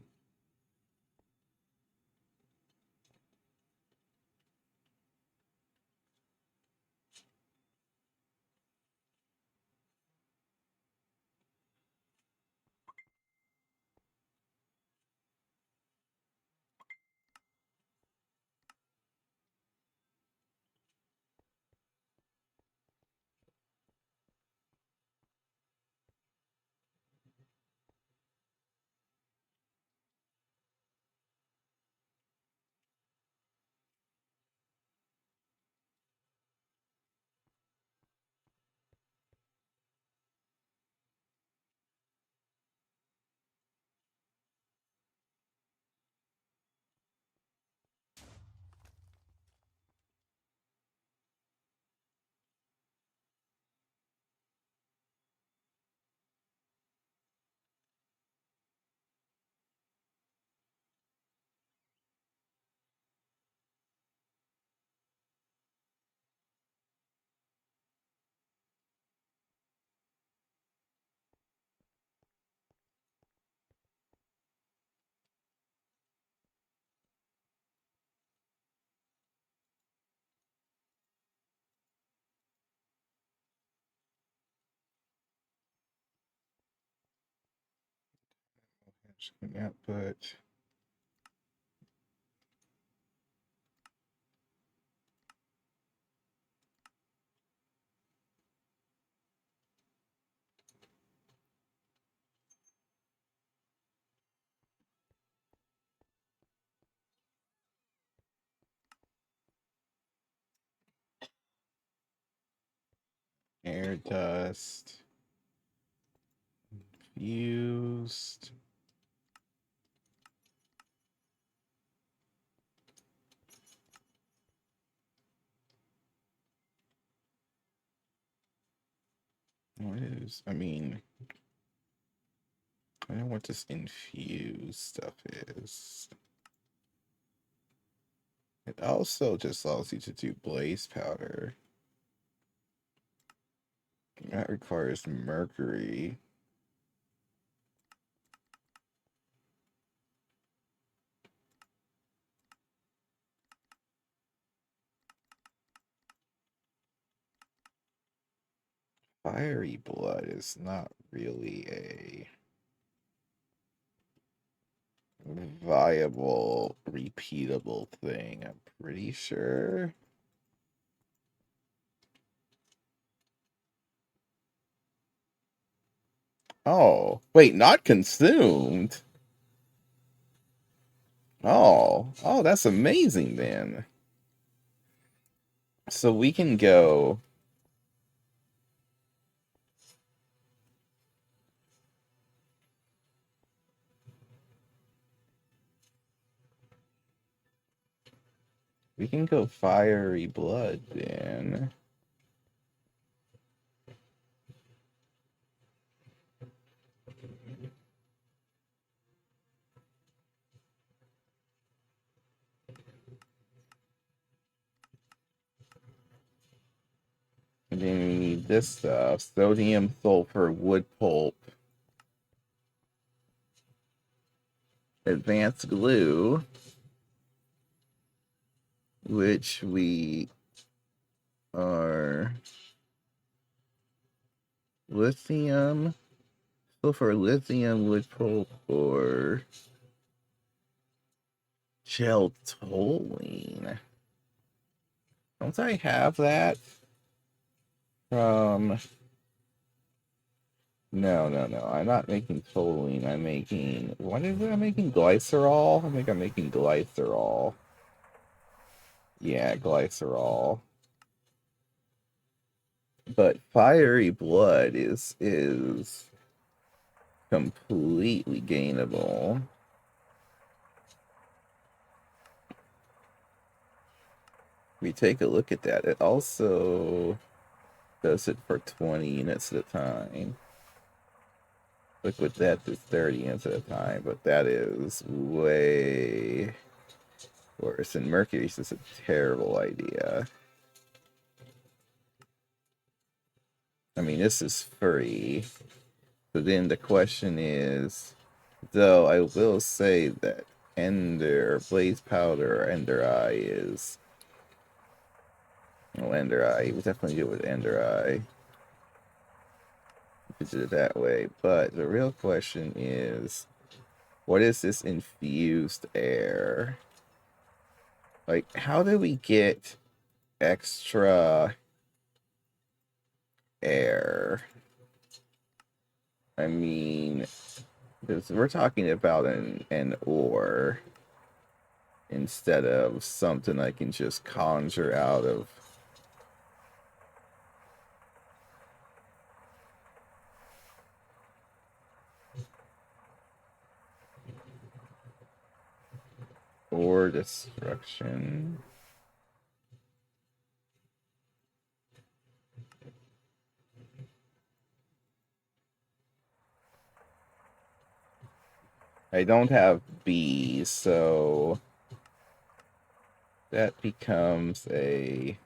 Yeah, but air dust fused. What is? I mean, I don't know what this infused stuff is. It also just allows you to do blaze powder. That requires mercury. Fiery blood is not really a viable, repeatable thing, I'm pretty sure. Oh, wait, not consumed. Oh, that's amazing then. So we can go. We can go fiery blood then. And then we need this stuff: sodium, sulfur, wood pulp, advanced glue, which we are lithium, sulfur, lithium, wood pulp, or gel toluene. Don't I have that from No, no, no. I'm not making toluene. I'm making... What is it? I'm making glycerol? I think I'm making glycerol. Yeah, glycerol. But fiery blood is completely gainable. We take a look at that. It also does it for 20 units at a time. Liquid death is 30 units at a time, but that is way worse. And Mercury's just a terrible idea. I mean, this is free. So then the question is, though I will say that Ender, Blaze Powder, or Ender Eye is... Oh, Ender Eye. We definitely do it with Ender Eye. We could do it that way. But the real question is, what is this infused air? Like, how do we get extra air? I mean, because we're talking about an ore instead of something I can just conjure out of. Ore destruction. I don't have bees, so that becomes a...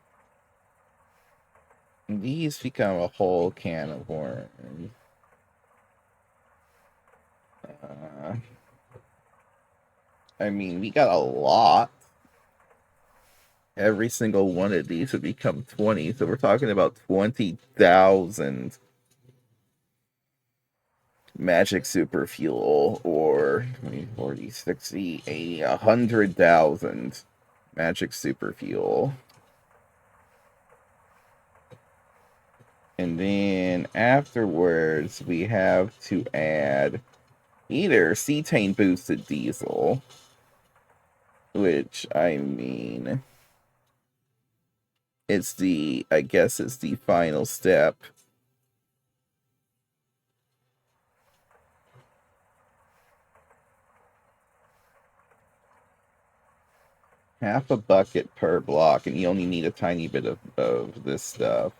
These become a whole can of worms. I mean, we got a lot. Every single one of these would become 20, so we're talking about 20,000 magic super fuel, or 20, 40, 60, 80, 100,000 magic super fuel. And then afterwards, we have to add either cetane boosted diesel, which I mean, it's the, I guess it's the final step. Half a bucket per block, and you only need a tiny bit of this stuff.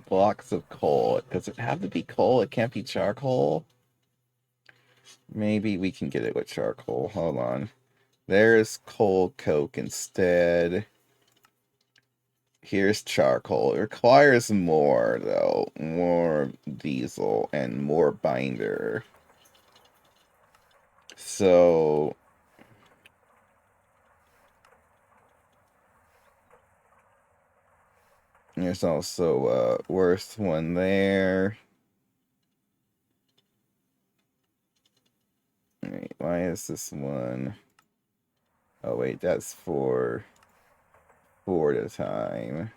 Blocks of coal. Does it have to be coal? It can't be charcoal? Maybe we can get it with charcoal. Hold on. There's coal coke instead. Here's charcoal. It requires more, though. More diesel and more binder. So... There's also a worst one there. Wait, why is this one? Oh wait, that's for 4 at a time.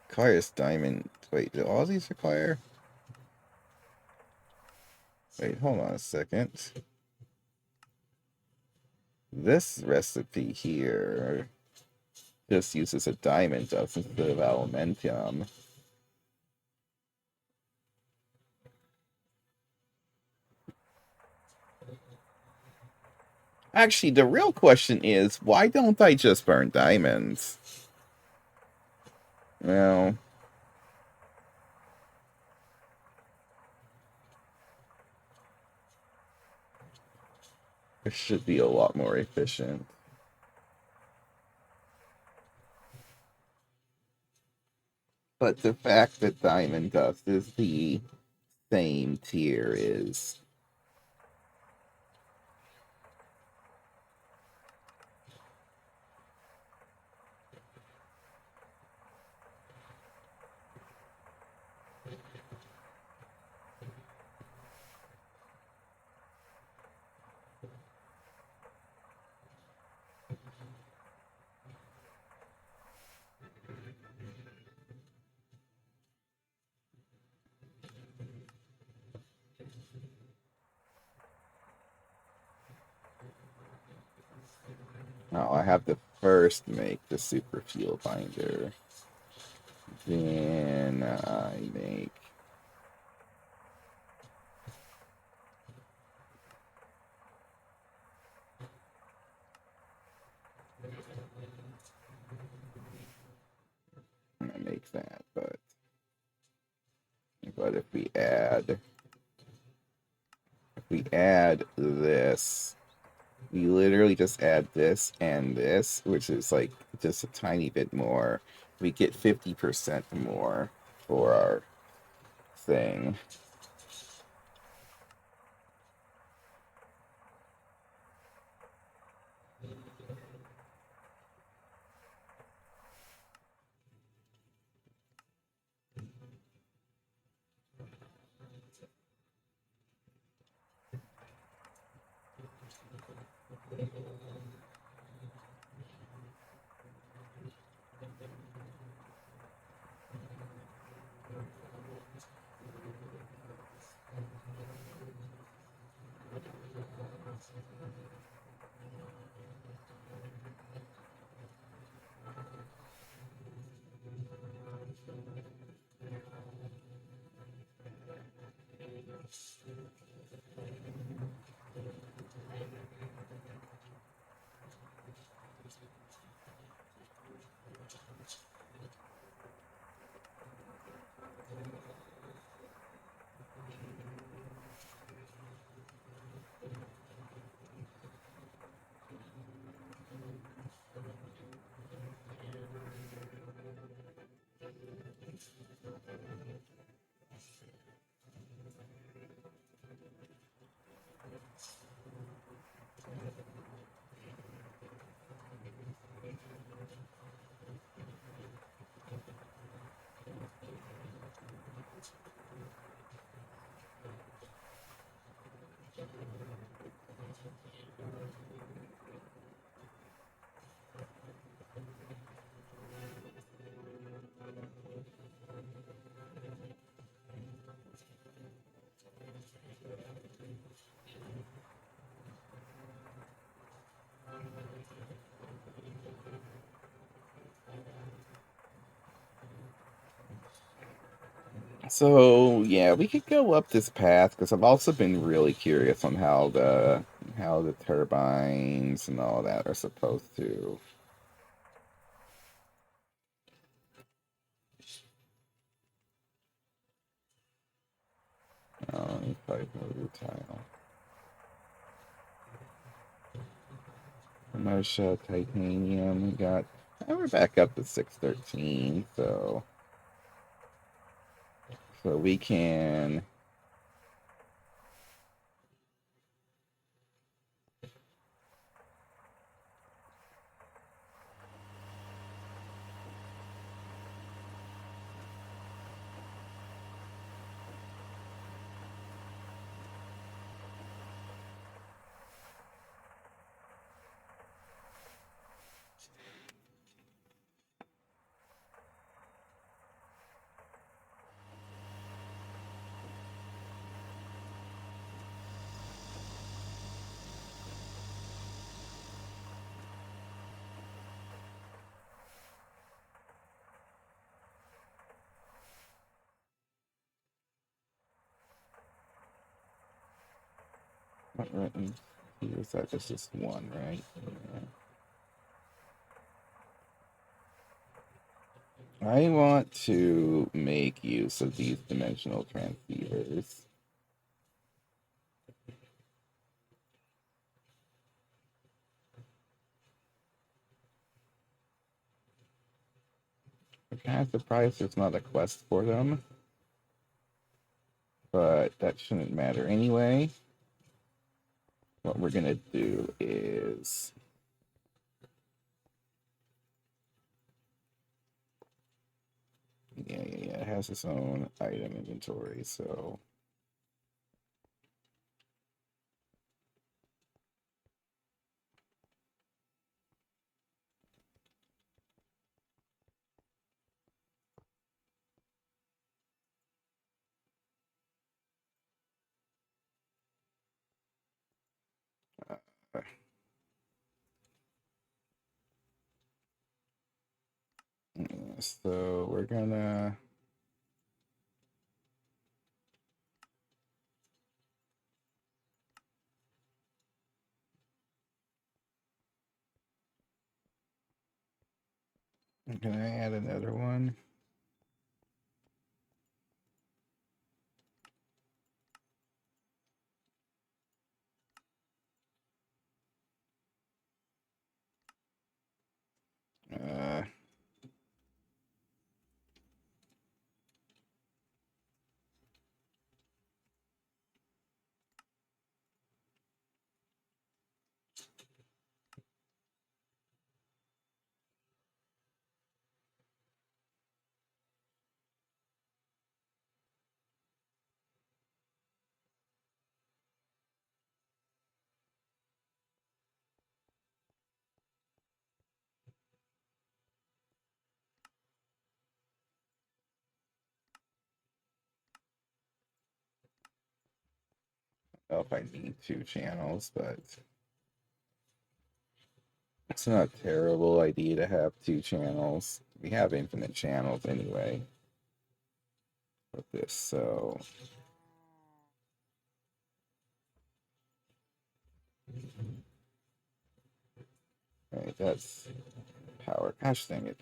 Requires diamond. Wait, do all these require? Wait, hold on a second. This recipe here just uses a diamond dust instead of aluminium. Actually, the real question is, why don't I just burn diamonds? Well, it should be a lot more efficient. But the fact that diamond dust is the same tier is... Oh, I have to first make the super fuel binder. Then I make. I make that, but if we add this, we literally just add this and this, which is like just a tiny bit more. We get 50% more for our thing. So yeah, we could go up this path because I've also been really curious on how the turbines and all that are supposed to. Oh, five motor tile. Commercial titanium. We got. We're back up to 613, so we can. What written? Here's that. That's just one, right? Yeah. I want to make use of these dimensional transceivers. I'm kind of surprised there's not a quest for them, but that shouldn't matter anyway. What we're gonna do is yeah, it has its own item inventory, so uh, So we're gonna. Can I add another one? Uh, I don't know if I need 2 channels, but it's not a terrible idea to have 2 channels. We have infinite channels anyway with this, so right, that's power. Gosh dang it.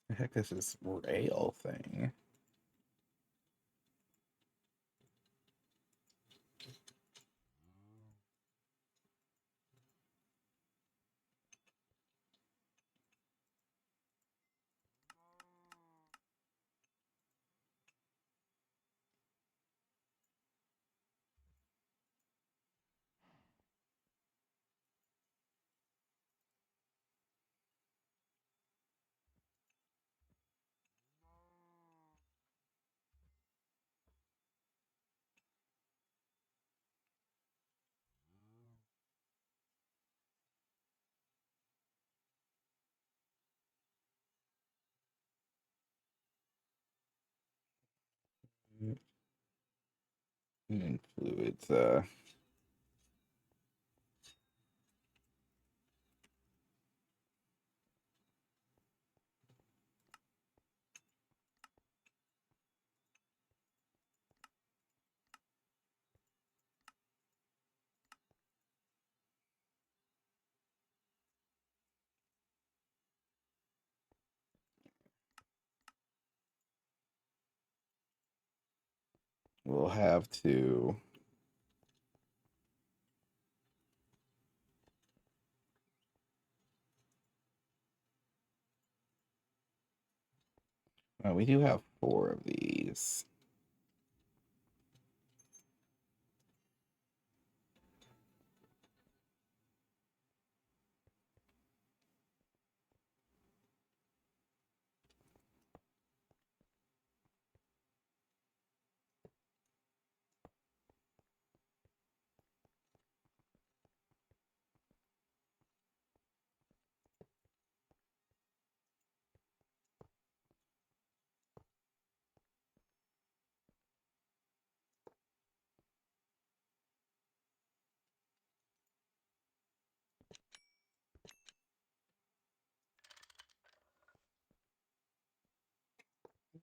The heck is this rail thing? And fluids. We'll have to. We do have 4 of these.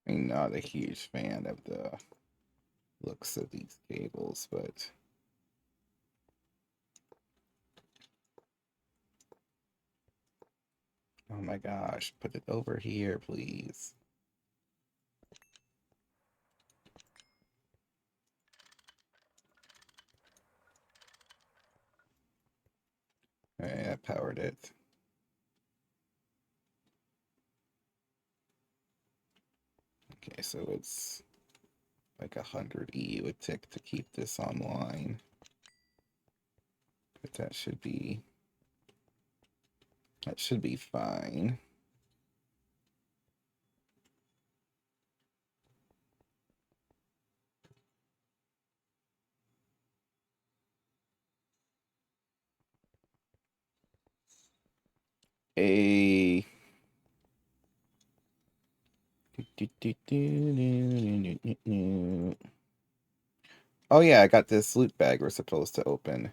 I'm not a huge fan of the looks of these cables, but oh my gosh, put it over here, please. Alright, I powered it. Okay, so it's like 100 E it would take to keep this online. But that should be fine. A oh yeah, I got this loot bag we're supposed to open.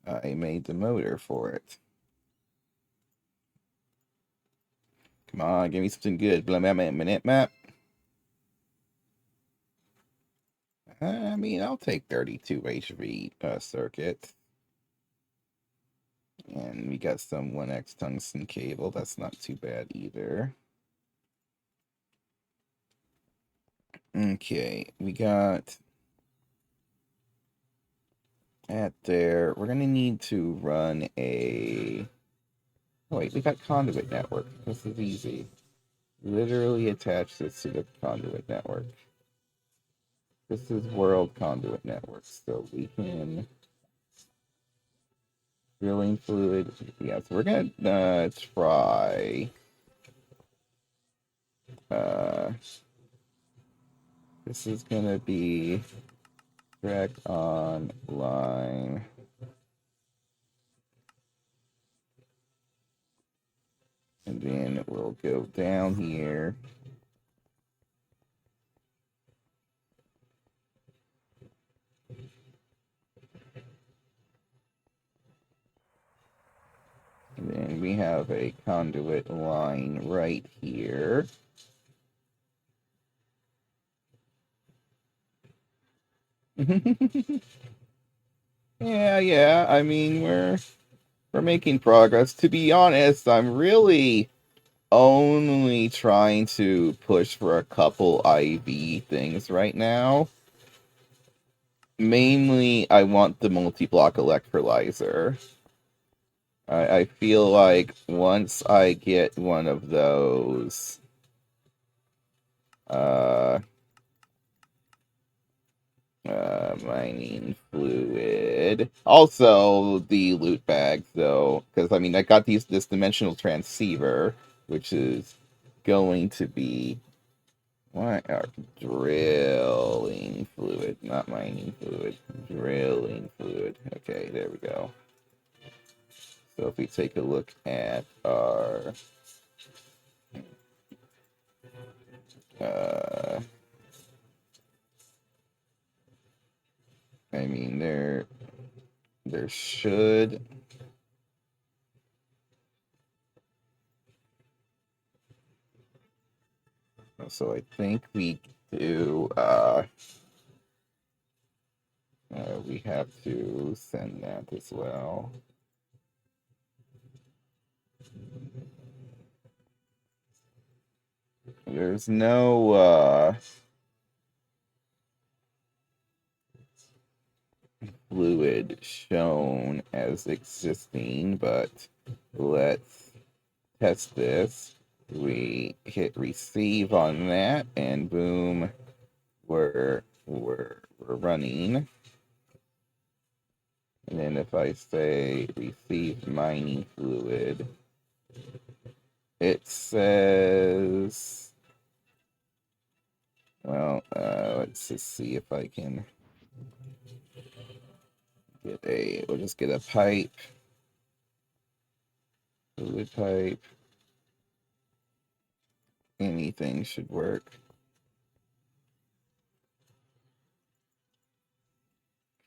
I made the motor for it. Come on, give me something good. Minute map. I mean, I'll take 32 HV circuit. And we got some 1X tungsten cable. That's not too bad either. Okay, we got at there. We're gonna need to run a. Oh, wait, we got conduit network. This is easy. Literally attach this to the conduit network. This is world conduit network, so we can drilling fluid. Yeah, so we're gonna try. This is gonna be direct online. And then we'll go down here. And then we have a conduit line right here. Yeah. I mean, we're making progress. To be honest, I'm really only trying to push for a couple IV things right now. Mainly, I want the multi-block electrolyzer. I feel like once I get one of those, mining fluid. Also, the loot bags, though, because I mean, I got this dimensional transceiver, which is going to be what are drilling fluid, not mining fluid, drilling fluid. Okay, there we go. So if we take a look at our I mean, there should. So I think we do. We have to send that as well. There's no fluid shown as existing, but let's test this. We hit receive on that, and boom, we're running. And then if I say receive mining fluid, it says, well, let's just see if I can we'll just get a pipe, fluid pipe. Anything should work.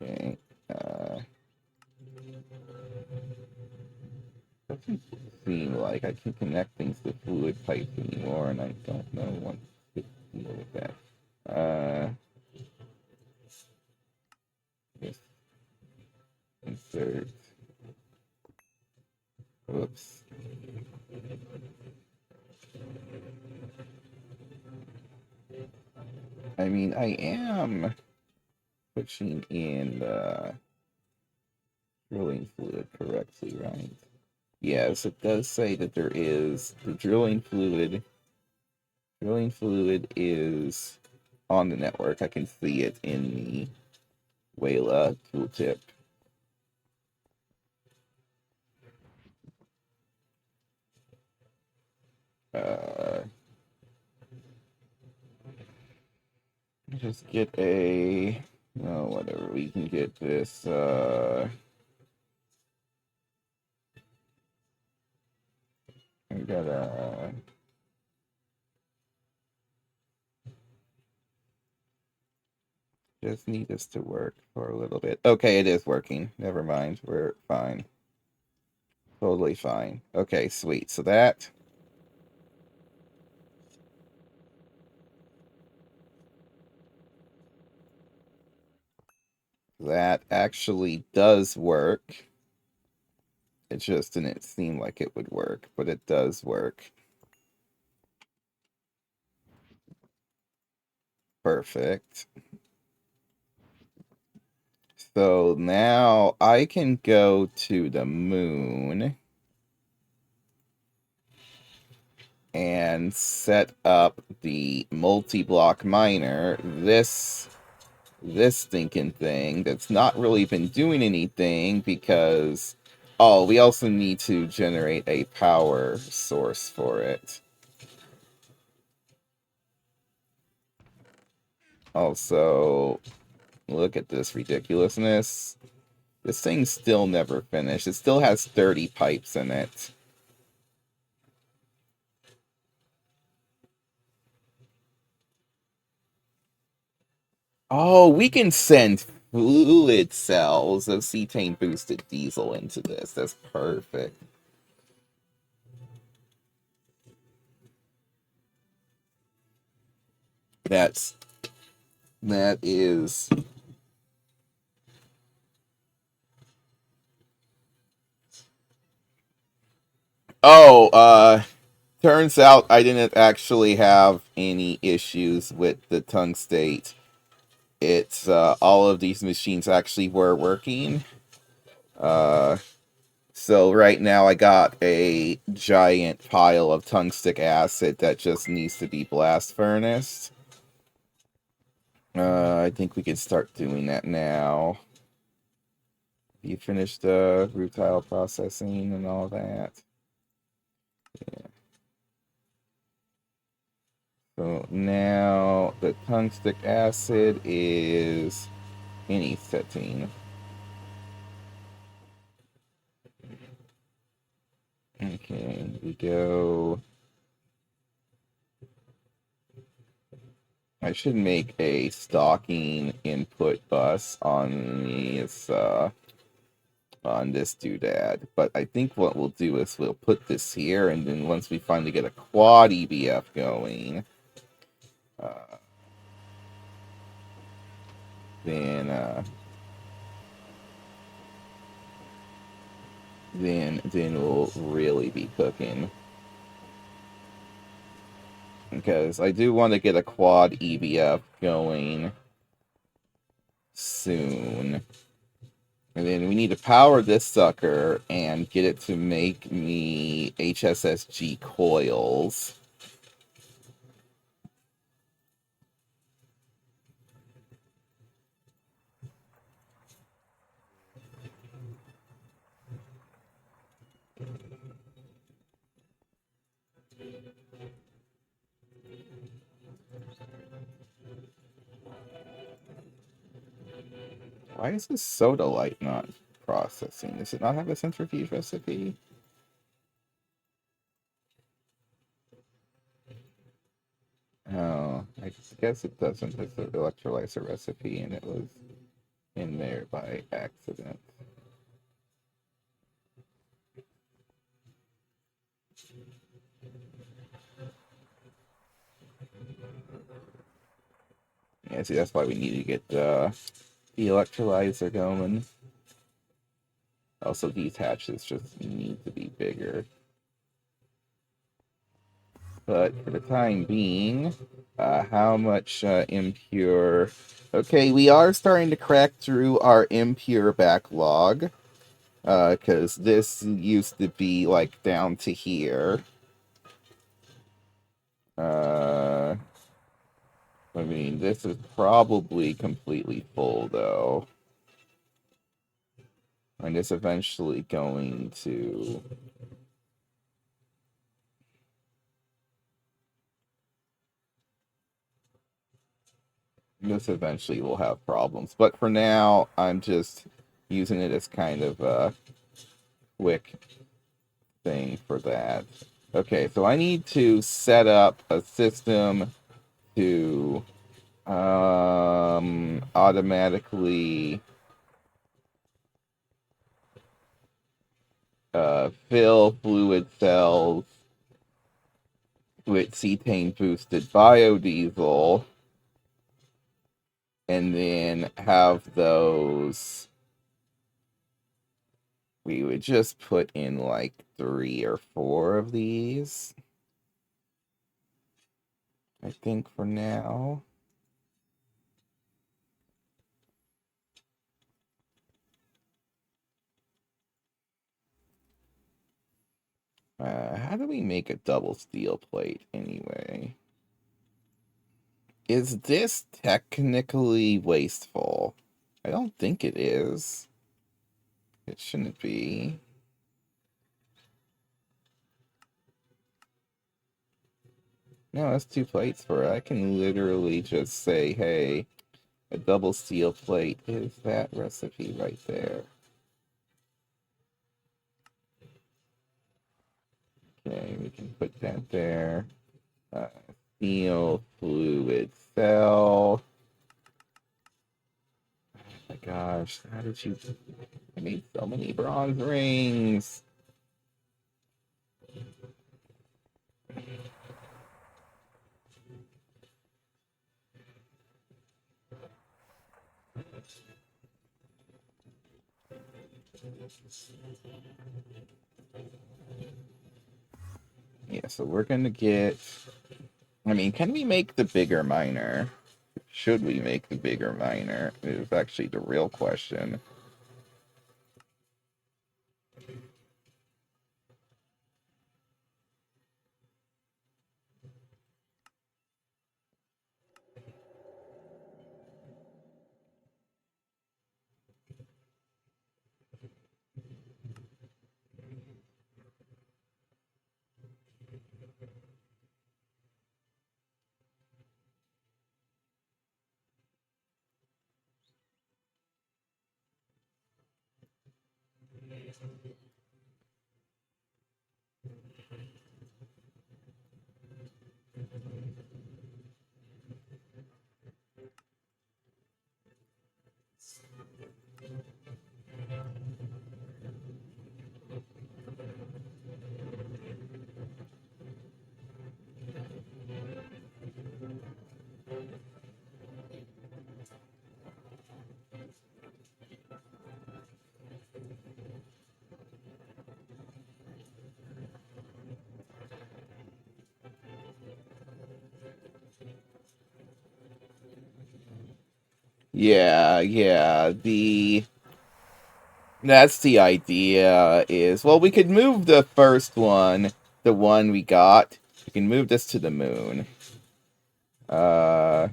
Okay. Doesn't seem like I can connect things to fluid pipes anymore, and I don't know what to do. I mean, I am pushing in the drilling fluid correctly, right? Yes, it does say that there is the drilling fluid. Drilling fluid is on the network. I can see it in the Wayla tooltip. Just get a, oh, whatever, we can get this, we gotta, just need this to work for a little bit. Okay, it is working. Never mind, we're fine. Totally fine. Okay, sweet. So that actually does work. It just didn't seem like it would work, but it does work. Perfect. So now I can go to the moon and set up the multi-block miner. This stinking thing that's not really been doing anything because, oh, we also need to generate a power source for it. Also, look at this ridiculousness. This thing's still never finished. It still has 30 pipes in it. Oh, we can send fluid cells of cetane boosted diesel into this. That's perfect. That is. Oh, turns out I didn't actually have any issues with the tungstate. It's all of these machines actually were working. So right now I got a giant pile of tungstic acid that just needs to be blast furnace. I think we can start doing that now. You finished the rutile processing and all that. Yeah. So now the tungstic acid is any setting. Okay, we go. I should make a stocking input bus on this doodad. But I think what we'll do is we'll put this here, and then once we finally get a quad EBF going, then we'll really be cooking. Because I do want to get a quad EBF going soon. And then we need to power this sucker and get it to make me HSSG coils. Why is this soda light not processing? Does it not have a centrifuge recipe? Oh, I guess it doesn't. It's an electrolyzer recipe, and it was in there by accident. Yeah, see, that's why we need to get the electrolyzer going. Also, these hatches just need to be bigger. But for the time being, how much impure... Okay, we are starting to crack through our impure backlog. Because this used to be, like, down to here. I mean, this is probably completely full, though. And it's eventually going to... This eventually will have problems. But for now, I'm just using it as kind of a quick thing for that. Okay, so I need to set up a system to automatically fill fluid cells with cetane boosted biodiesel, and then have those... We would just put in like 3 or 4 of these, I think, for now. How do we make a double steel plate anyway? Is this technically wasteful? I don't think it is. It shouldn't be. No, that's 2 plates for it. I can literally just say, hey, a double steel plate is that recipe right there. Okay, we can put that there. Steel fluid cell. Oh my gosh, how did you... I made so many bronze rings. Yeah, so we're gonna get... I mean, can we make the bigger miner? Should we make the bigger miner? Is actually the real question. Yeah, that's the idea is, well, we could move the first one, the one we got. We can move this to the moon. Once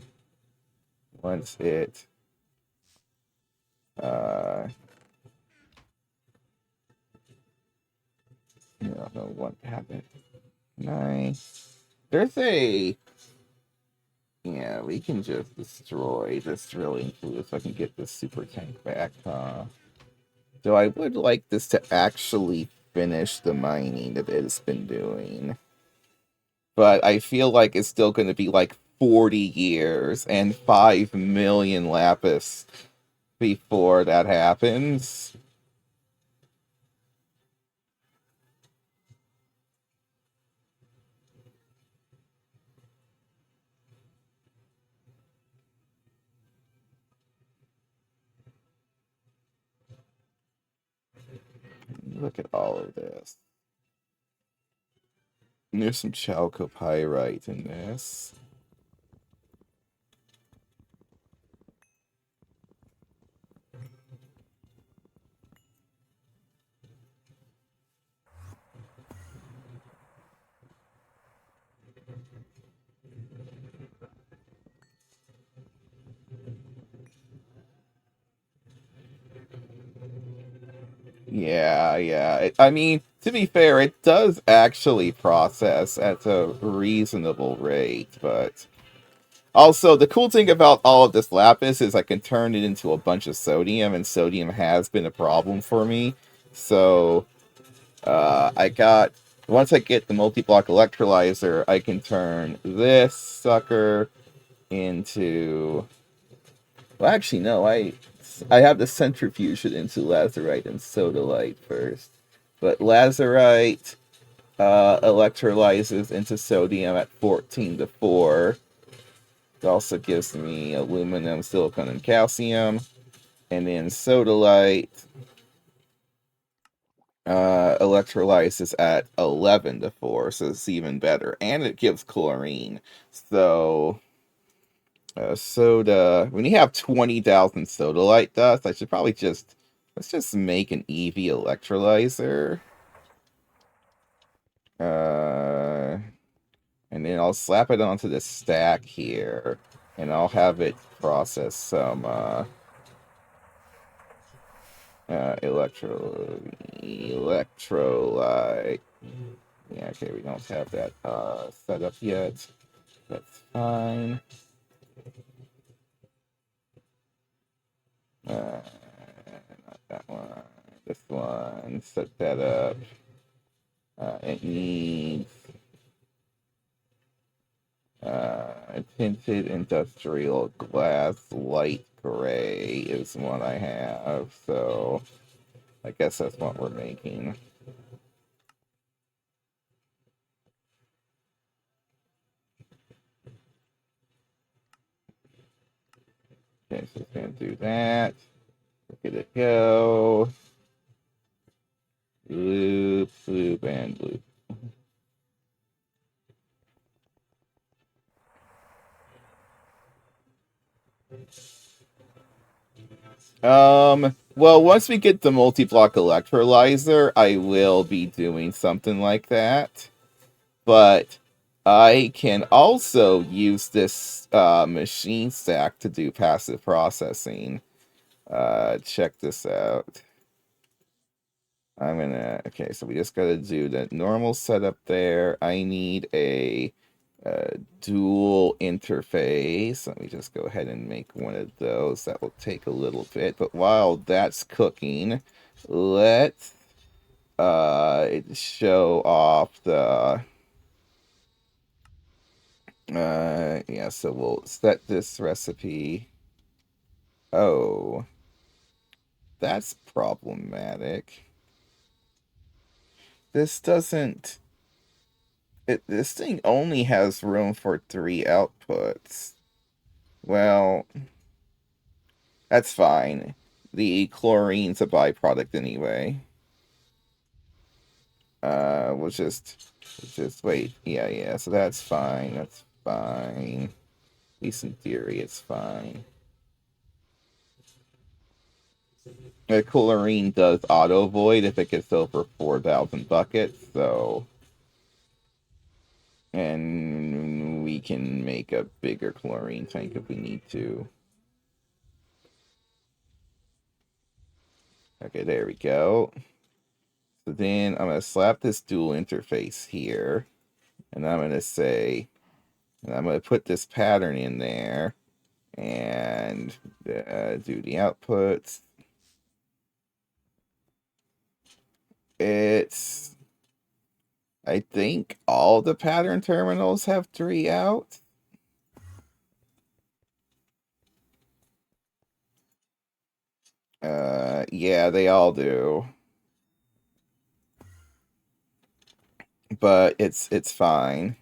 it, I don't know what happened. Nice. There's a, yeah, we can just destroy this drilling fluid so I can get this super tank back, huh? So I would like this to actually finish the mining that it's been doing. But I feel like it's still going to be like 40 years and 5 million lapis before that happens. Look at all of this. There's some chalcopyrite in this. Yeah. I mean, to be fair, it does actually process at a reasonable rate, but also the cool thing about all of this lapis is I can turn it into a bunch of sodium, and sodium has been a problem for me. So, I got once I get the multi-block electrolyzer, I can turn this sucker into. Well, actually, no. I have the centrifuge it into lazurite and sodalite first, but lazurite electrolyzes into sodium at 14 to 4. It also gives me aluminum, silicon, and calcium, and then sodalite electrolysis at 11 to 4, so it's even better, and it gives chlorine. So soda. When you have 20,000 sodalite dust, I should probably let's just make an EV electrolyzer. And then I'll slap it onto the stack here, and I'll have it process some electrolyte. Yeah, okay, we don't have that set up yet. That's fine. Not that one. This one. Set that up. It needs tinted industrial glass light gray is what I have, so I guess that's what we're making. Okay, so it's gonna do that. Look at it go. Loop, loop, and loop. Well, once we get the multi-block electrolyzer, I will be doing something like that. But I can also use this machine stack to do passive processing. Check this out. Okay, so we just gotta do the normal setup there. I need a dual interface. Let me just go ahead and make one of those. That will take a little bit, but while that's cooking, let's show off the yeah, so we'll set this recipe. Oh, that's problematic. This doesn't this thing only has room for 3 outputs. Well, that's fine. The chlorine's a byproduct anyway. We'll just wait. Yeah, so that's fine. That's fine. At least in theory, it's fine. The chlorine does auto void if it gets over 4,000 buckets, so. And we can make a bigger chlorine tank if we need to. Okay, there we go. So then I'm going to slap this dual interface here. And I'm going to say, and I'm going to put this pattern in there. And do the outputs. I think all the pattern terminals have 3 out. Yeah, they all do. But it's fine.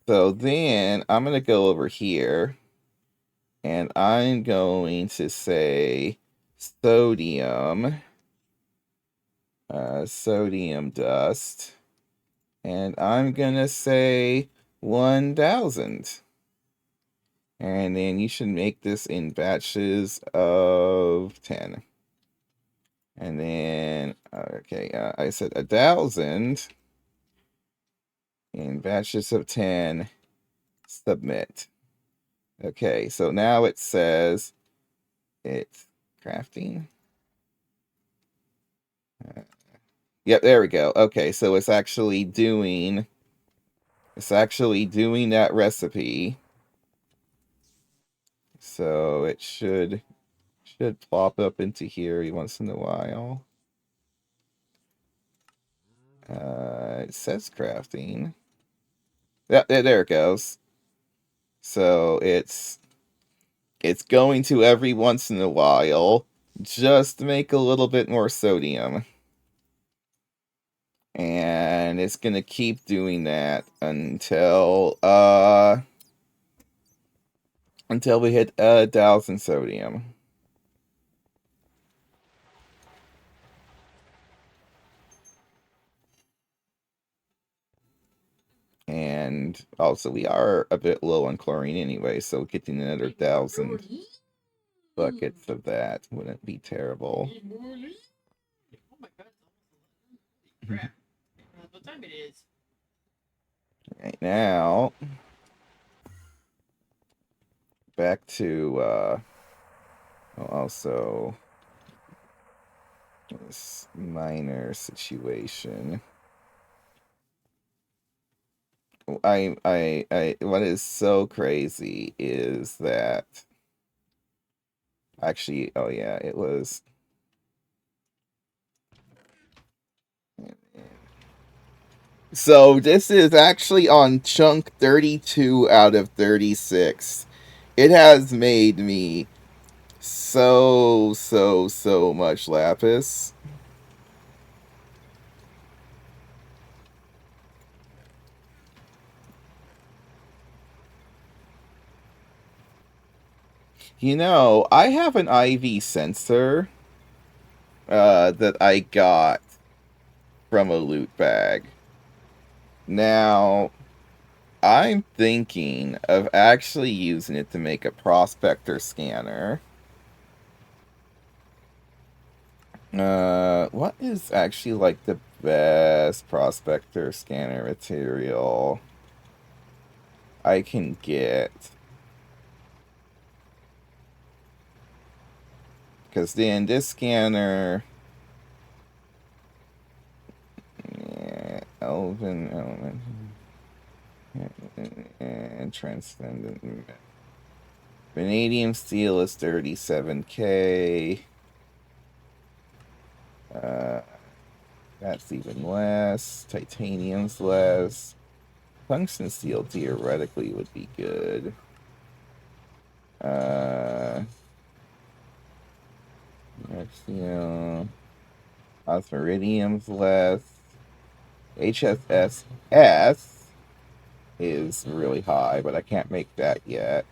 So then I'm going to go over here and I'm going to say sodium, sodium dust. And I'm gonna say 1,000. And then you should make this in batches of 10. And then, okay, I said 1,000 in batches of 10. Submit. Okay, so now it says it's crafting. Yep, there we go. Okay, so it's actually doing that recipe. So it should plop up into here every once in a while. It says crafting. Yeah, there it goes. So it's going to every once in a while just make a little bit more sodium. And it's gonna keep doing that until we hit 1,000 sodium. And also we are a bit low on chlorine anyway, so getting another 1,000 buckets of that wouldn't be terrible. Oh my god, it's almost 11. Crap. What time it is? Right now, back to also this minor situation. What is so crazy is that actually, oh yeah, it was. So this is actually on chunk 32 out of 36. It has made me so much lapis. You know, I have an IV sensor that I got from a loot bag. Now, I'm thinking of actually using it to make a prospector scanner. What is actually like the best prospector scanner material I can get? Because then this scanner, yeah, Elven element, and transcendent. Vanadium steel is 37k. That's even less. Titanium's less. Tungsten steel theoretically would be good. Steel. Osmiridium's less. HSS is really high, but I can't make that yet.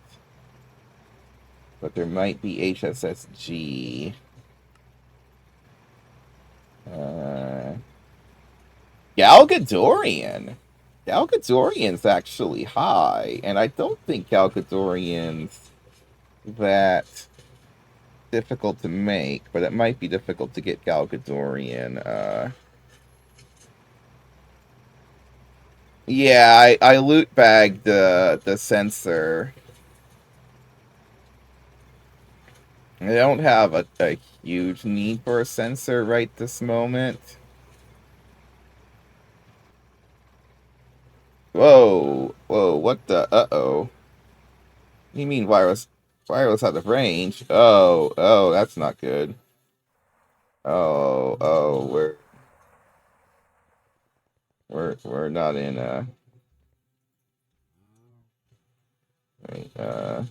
But there might be HSSG. Galgadorian. Galgadorian's actually high, and I don't think Galgadorian's that difficult to make, but it might be difficult to get Galgadorian. Yeah, I loot bagged the sensor. I don't have a huge need for a sensor right this moment. Whoa, what the? Uh-oh. You mean wireless out of range? Oh, that's not good. Oh, we're not in wait, uh,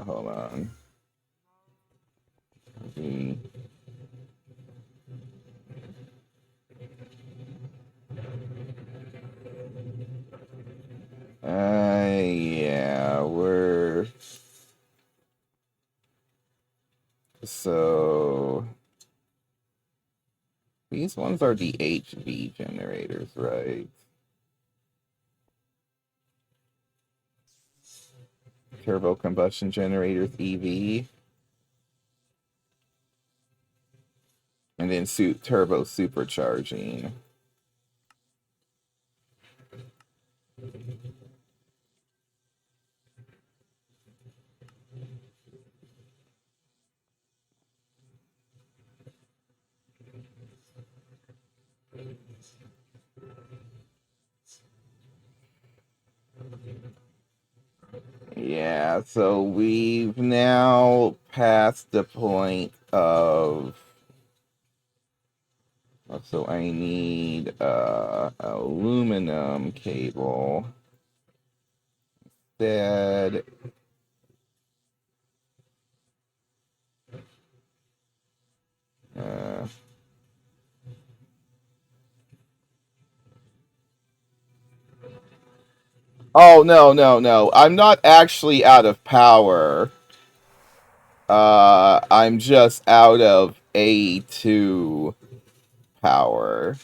hold on. So these ones are the HV generators, right? Turbo combustion generators, EV, and then turbo supercharging. Yeah, so we've now passed the point of. So I need aluminum cable. Instead, uh, oh no! I'm not actually out of power. I'm just out of A2 power.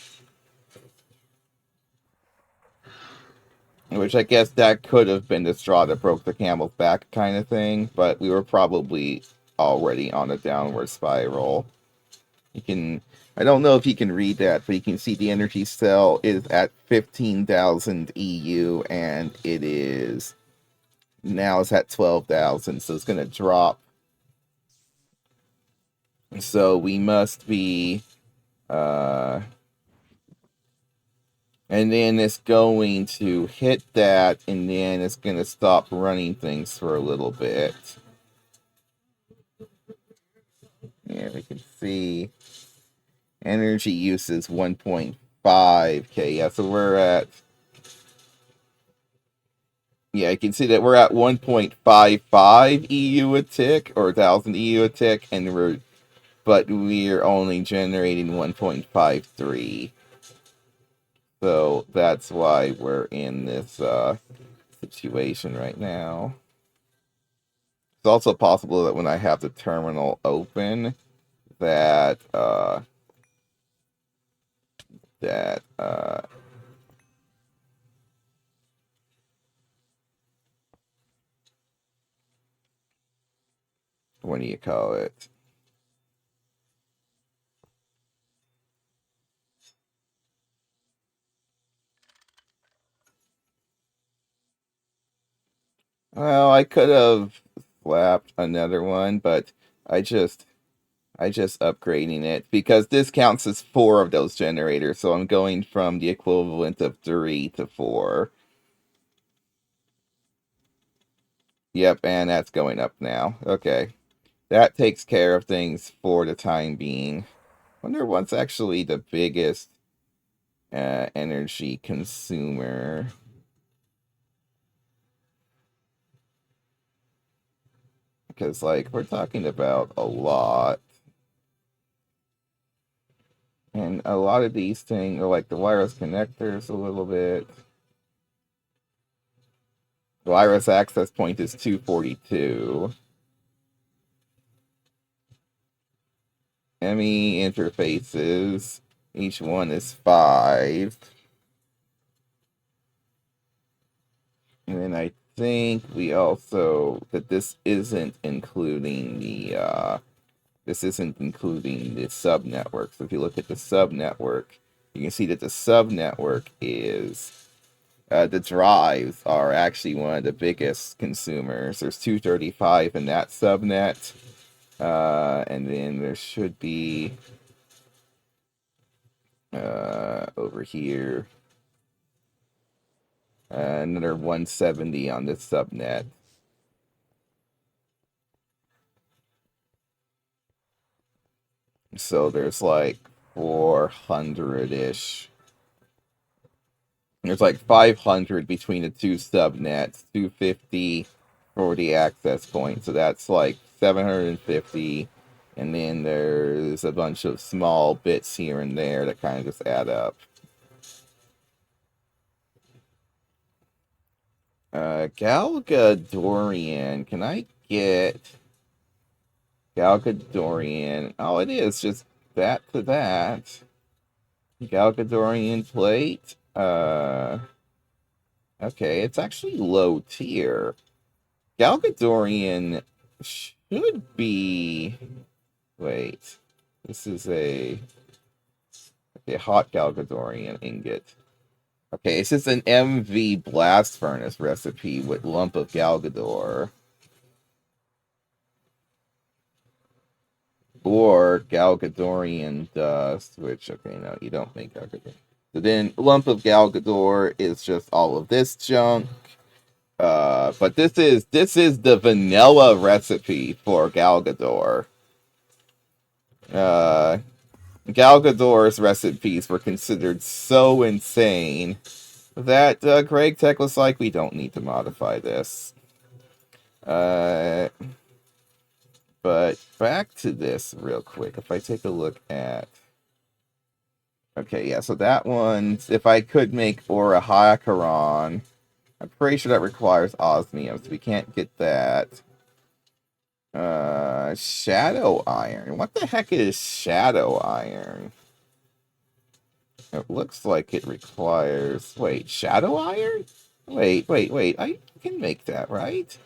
Which I guess that could have been the straw that broke the camel's back kind of thing, but we were probably already on a downward spiral. You can, I don't know if you can read that, but you can see the energy cell is at 15,000 EU, and it is, now it's at 12,000, so it's going to drop. So we must be, and then it's going to hit that, and then it's going to stop running things for a little bit. Yeah, we can see energy use is 1.5k. Yeah, so we're at, yeah, you can see that we're at 1.55 EU a tick, or 1000 EU a tick, and but we're only generating 1.53. So that's why we're in this situation right now. It's also possible that when I have the terminal open, that what do you call it? Well, I could have slapped another one, but I just upgrading it because this counts as 4 of those generators, so I'm going from the equivalent of 3 to 4. Yep, and that's going up now. Okay. That takes care of things for the time being. Wonder what's actually the biggest energy consumer. Because, like, we're talking about a lot. And a lot of these things are like the wireless connectors a little bit. The wireless access point is 242. ME interfaces. Each one is 5. And then I think we also that this isn't including the subnetwork. So if you look at the subnetwork, you can see that the subnetwork is the drives are actually one of the biggest consumers. There's 235 in that subnet, and then there should be over here another 170 on this subnet. So there's like 400-ish. There's like 500 between the two subnets, 250 for the access point. So that's like 750. And then there's a bunch of small bits here and there that kind of just add up. Galga Dorian, can I get Galgadorian. Oh, it is just that to that. Galgadorian plate. Okay, it's actually low tier. Galgadorian should be. Wait, this is a hot Galgadorian ingot. Okay, this is an MV blast furnace recipe with lump of Galgador. Or Galgadorian dust, which, okay, no, you don't make Galgador. So then lump of Galgador is just all of this junk. But this is the vanilla recipe for Galgador. Galgador's recipes were considered so insane that Gregtech was like, we don't need to modify this. But back to this real quick. If I take a look at... Okay, yeah, so that one, if I could make Aura Hyakuron, I'm pretty sure that requires osmium, so we can't get that. Shadow Iron. What the heck is Shadow Iron? It looks like it requires... Wait, Shadow Iron? Wait. I can make that, right?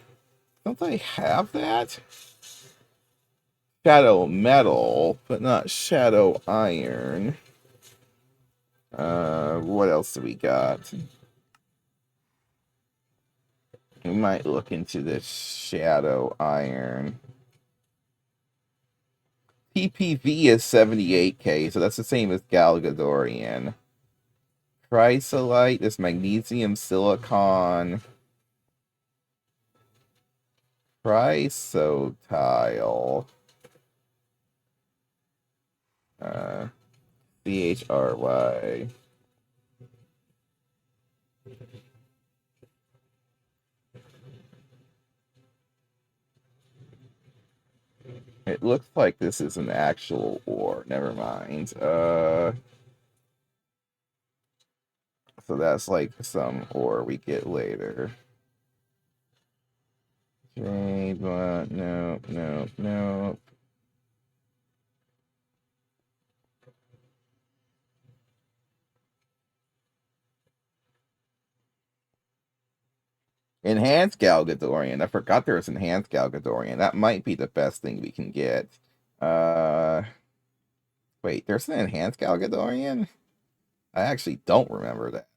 Don't I have that? Shadow Metal, but not Shadow Iron. What else do we got? We might look into this Shadow Iron. PPV is 78k, so that's the same as Galgadorian. Chrysolite is magnesium silicon. Chrysotile. CHRY. It looks like this is an actual ore. Never mind. So that's like some ore we get later. Jade, what? No. Enhanced Galgadorian. I forgot there was Enhanced Galgadorian. That might be the best thing we can get. Wait, there's an Enhanced Galgadorian? I actually don't remember that.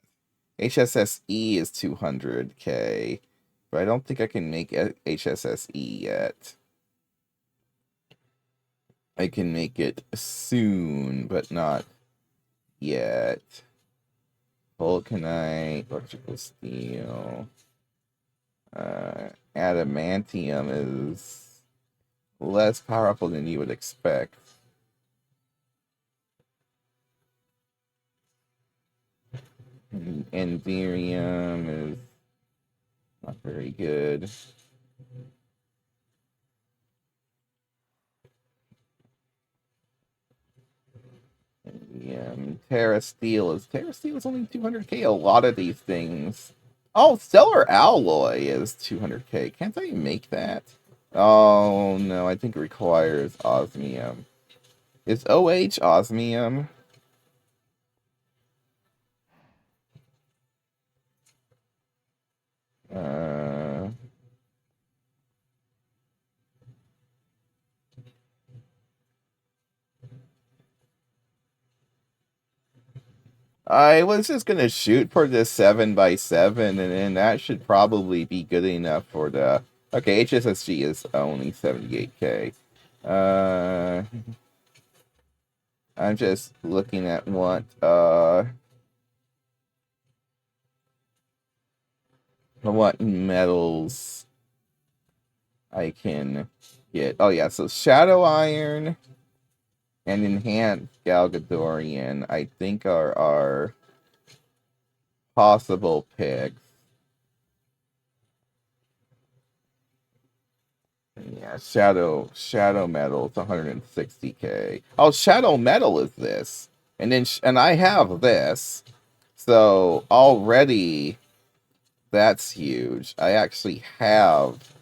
HSSE is 200k, but I don't think I can make HSSE yet. I can make it soon, but not yet. Vulcanite, electrical steel. Adamantium is less powerful than you would expect. Enderium is not very good. Terra Steel is only 200k. A lot of these things. Oh, Stellar Alloy is 200k. Can't I make that? Oh no, I think it requires osmium. Is OH osmium? I was just gonna shoot for this 7x7, and then that should probably be good enough for the... Okay, HSSG is only 78k. I'm just looking at what metals I can get. Oh yeah, so Shadow Iron and Enhanced Galgadorian, I think, are our possible picks. Yeah, Shadow Metal is 160k. Oh, Shadow Metal is this, and then and I have this, so already that's huge. I actually have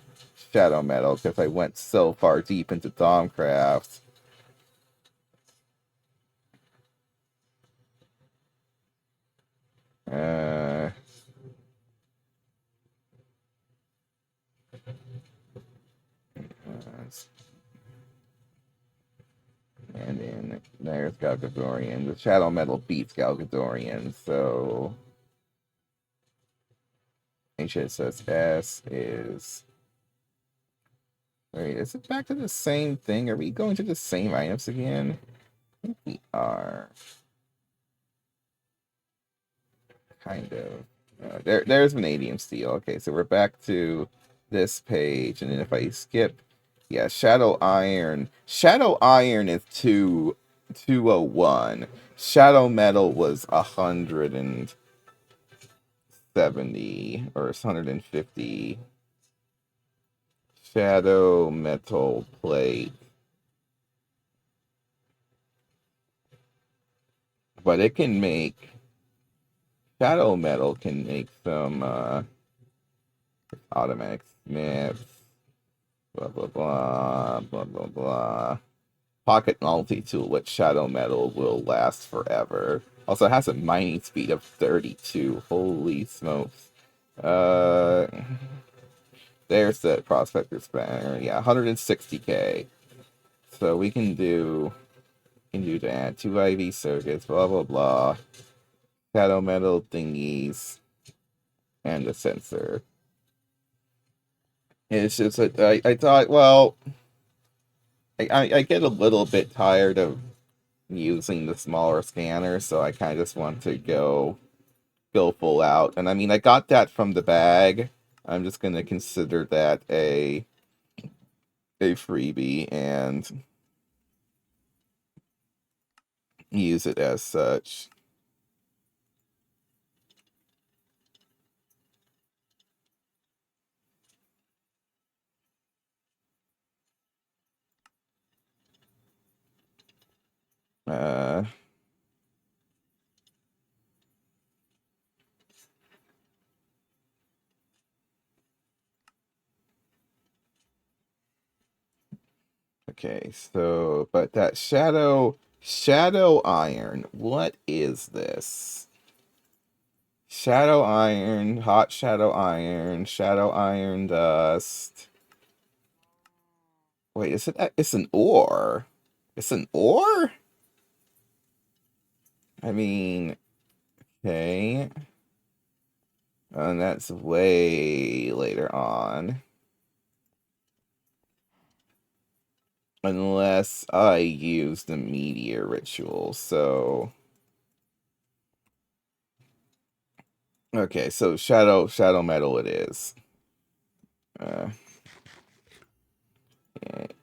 Shadow Metal because I went so far deep into Domcraft. Uh, and then there's Galgadorian. The Shadow Metal beats Galgadorian, so HSS is. Wait, is it back to the same thing? Are we going to the same items again? I think we are. Kind of. There's Vanadium Steel. Okay, so we're back to this page, and then if I skip, yeah, Shadow Iron. Shadow Iron is 201. Shadow Metal was 170 or 150. Shadow Metal Plate. But it can make Shadow Metal can make some automatic smiths. Blah blah blah blah blah blah. Pocket multi-tool with Shadow Metal will last forever. Also, it has a mining speed of 32. Holy smokes. Uh, there's the Prospector's banner. Yeah, 160k. So we can do that. 2 IV circuits, blah blah blah. Shadow Metal thingies. And the sensor. It's just that I thought, well, I get a little bit tired of using the smaller scanner, so I kind of just want to go full out. And I mean, I got that from the bag. I'm just gonna consider that a freebie and use it as such. Uh, okay, so but that shadow iron, what is this? Shadow iron, hot shadow iron dust. Wait, is it? It's an ore. It's an ore? I mean, okay. And that's way later on. Unless I use the meteor ritual, so. Okay, so shadow metal it is.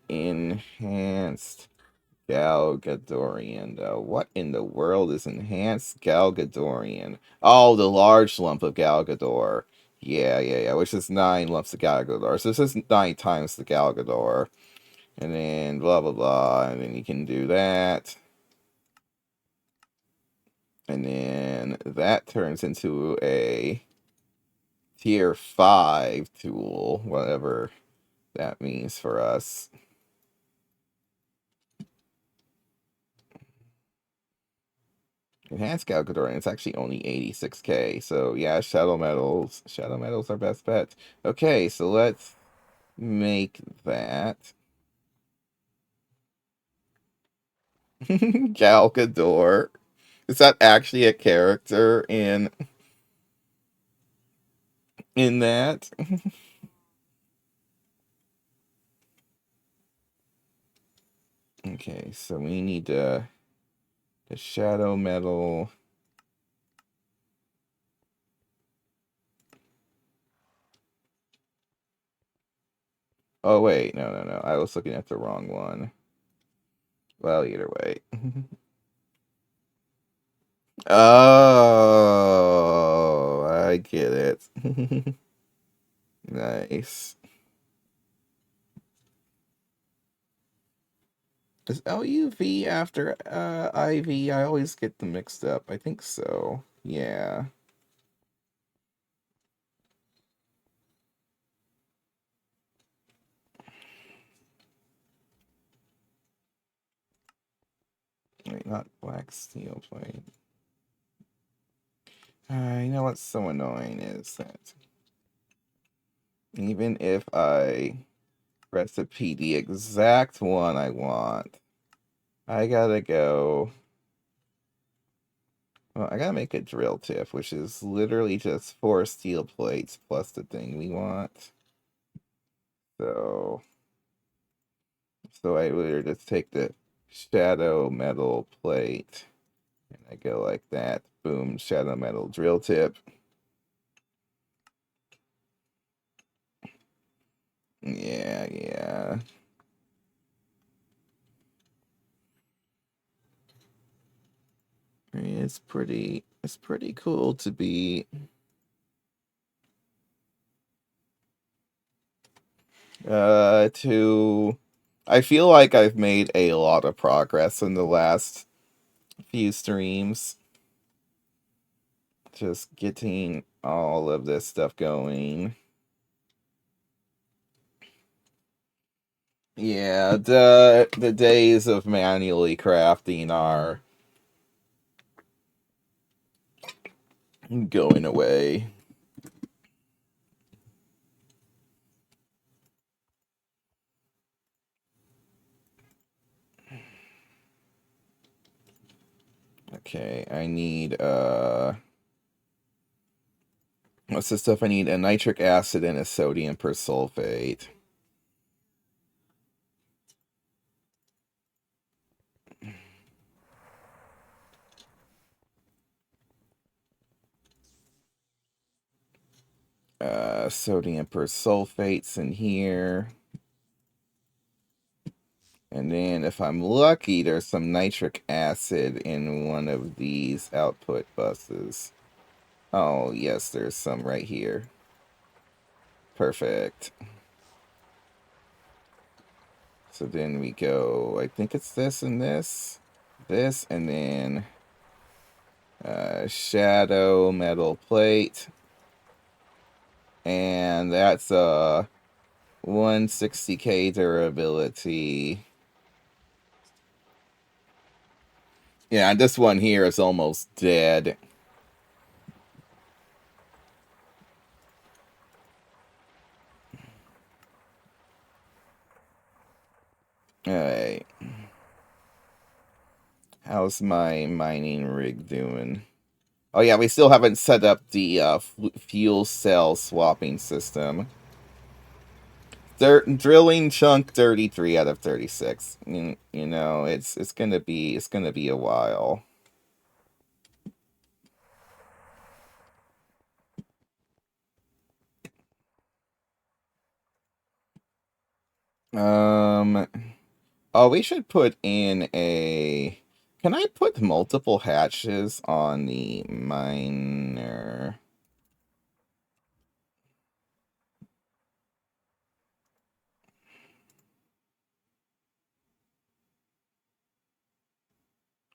Enhanced Galgadorian. What in the world is enhanced Galgadorian? Oh, the large lump of Galgador. Yeah. Which is 9 lumps of Galgador. So this is 9 times the Galgador. And then blah blah blah. And then you can do that. And then that turns into a tier 5 tool, whatever that means for us. Enhanced Calcador, and it's actually only 86k. So yeah, Shadow Metals. Shadow Metals are best bet. Okay, so let's make that. Galgador. Is that actually a character in that? Okay, so we need the Shadow Metal. Oh wait, no. I was looking at the wrong one. Well, either way. Oh, I get it. Nice. Is LUV after IV? I always get them mixed up. I think so. Yeah. not black steel plate. You know what's so annoying is that even if I recipe the exact one I want, I gotta go. Well, I gotta make a drill tip, which is literally just 4 steel plates plus the thing we want. So I would just take the shadow metal plate and I go like that. Boom, shadow metal drill tip. Yeah. It's pretty cool to be to I feel like I've made a lot of progress in the last few streams. Just getting all of this stuff going. Yeah, the days of manually crafting are going away. Okay, I need what's the stuff I need? A nitric acid and a sodium persulfate. Sodium persulfate's in here. And then if I'm lucky, there's some nitric acid in one of these output buses. Oh, yes, there's some right here. Perfect. So then we go, I think it's this and this. This, and then shadow metal plate. And that's 160k durability. Yeah, and this one here is almost dead. Alright. How's my mining rig doing? Oh yeah, we still haven't set up the fuel cell swapping system. Drilling chunk 33 out of 36. You know, it's gonna be a while. Oh, we should put in a. Can I put multiple hatches on the miner?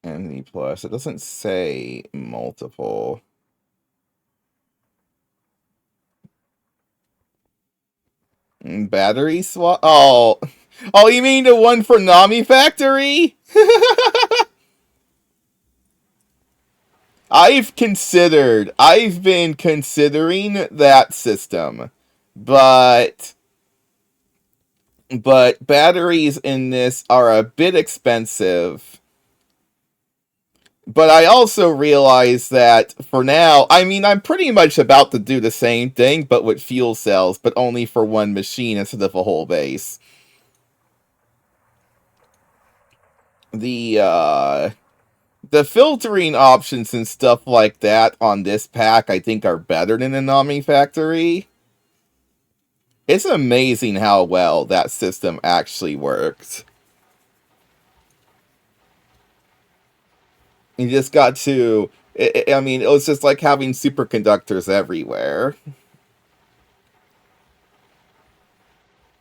MD plus. It doesn't say multiple. Battery swap. Oh, you mean the one for Nami Factory? I've been considering that system, but batteries in this are a bit expensive. But I also realize that for now, I mean, I'm pretty much about to do the same thing, but with fuel cells, but only for one machine instead of a whole base. The filtering options and stuff like that on this pack, I think, are better than the Nami Factory. It's amazing how well that system actually works. You just got to... I mean, it was just like having superconductors everywhere.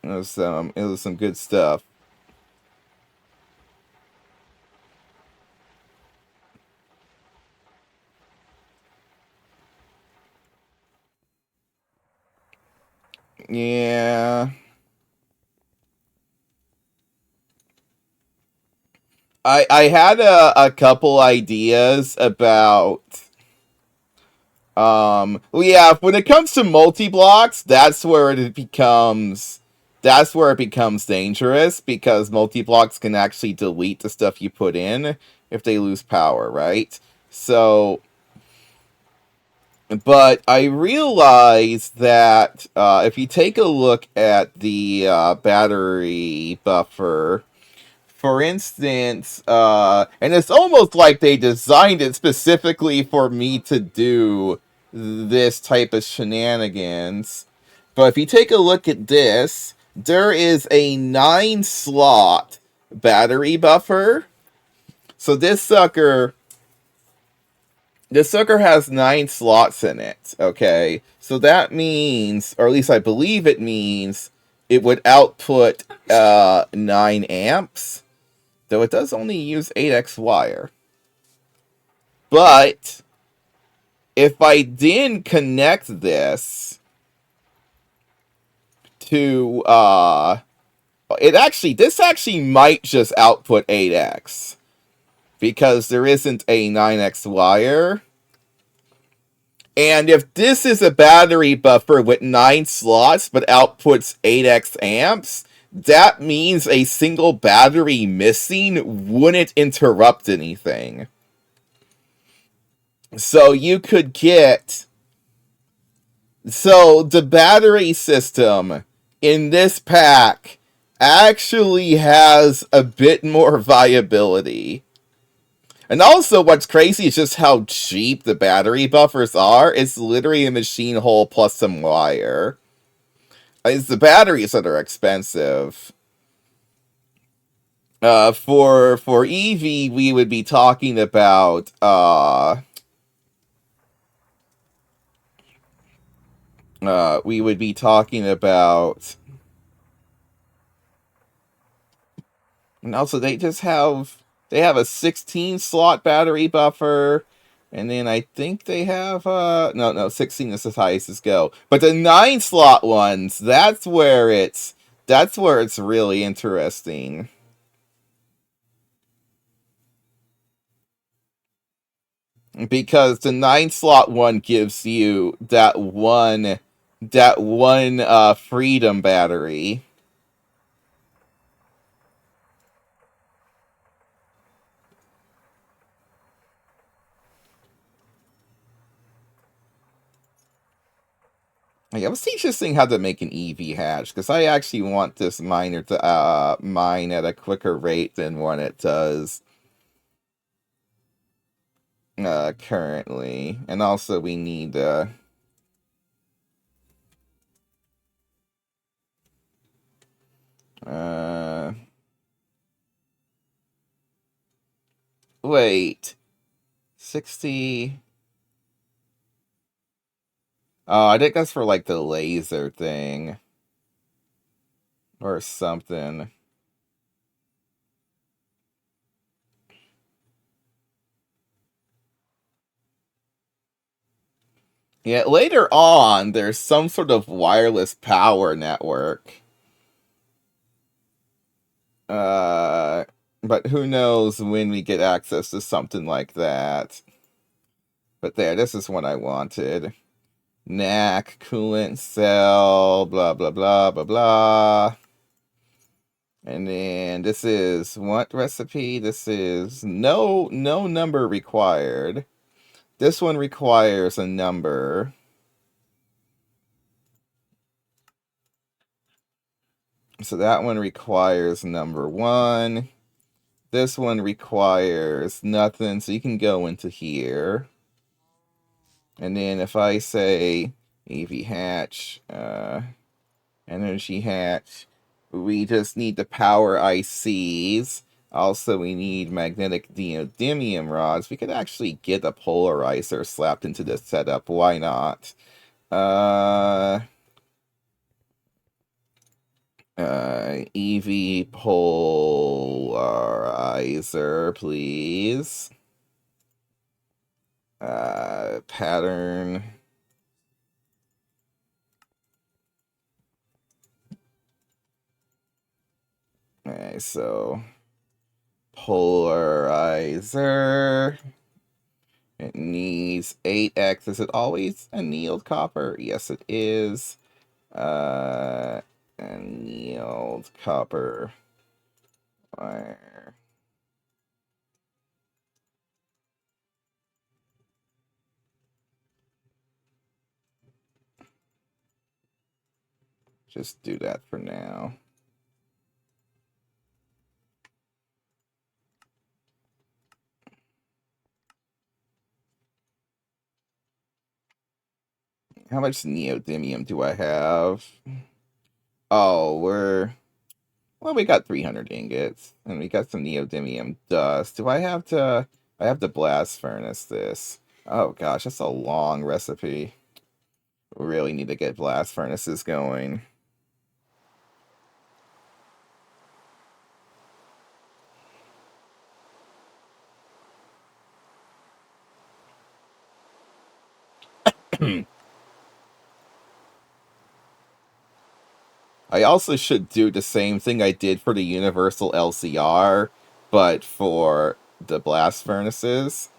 It was some good stuff. Yeah. I had a couple ideas about well, yeah, when it comes to multi-blocks, that's where it becomes dangerous, because multi-blocks can actually delete the stuff you put in if they lose power, right? So, but I realized that if you take a look at the battery buffer, for instance, and it's almost like they designed it specifically for me to do this type of shenanigans. But if you take a look at this, there is a 9-slot battery buffer. So this sucker has 9 slots in it, okay? So that means, or at least I believe it means, it would output 9 amps, though it does only use 8x wire. But if I then connect this to this actually might just output 8x, because there isn't a 9x wire. And if this is a battery buffer with 9 slots but outputs 8x amps, that means a single battery missing wouldn't interrupt anything. So you could get... So the battery system in this pack actually has a bit more viability. And also, what's crazy is just how cheap the battery buffers are. It's literally a machine hole plus some wire. It's the batteries that are expensive. For EV, we would be talking about we would be talking about, and also they have a 16-slot battery buffer, and then I think they have no 16 is as high as go. But the 9-slot ones, that's where it's really interesting. Because the 9-slot one gives you that one freedom battery. Yeah, I was teaching how to make an EV hatch, because I actually want this miner to mine at a quicker rate than what it does currently. And also we need wait, 60. Oh, I think that's for like the laser thing or something. Yeah, later on, there's some sort of wireless power network. But who knows when we get access to something like that. But there, this is what I wanted. NAC, coolant cell, blah, blah, blah, blah, blah. And then this is what recipe? This is no number required. This one requires a number. So that one requires number 1. This one requires nothing, so you can go into here. And then if I say EV hatch, energy hatch, we just need the power ICs. Also, we need magnetic neodymium rods. We could actually get a polarizer slapped into this setup. Why not? EV polarizer, please. Pattern. Okay, so polarizer. It needs 8x. Is it always annealed copper? Yes, it is. Annealed copper wire. Just do that for now. How much neodymium do I have? Oh, well, we got 300 ingots, and we got some neodymium dust. Do I have to... I have to blast furnace this. Oh gosh, that's a long recipe. Really need to get blast furnaces going. I also should do the same thing I did for the universal LCR, but for the blast furnaces.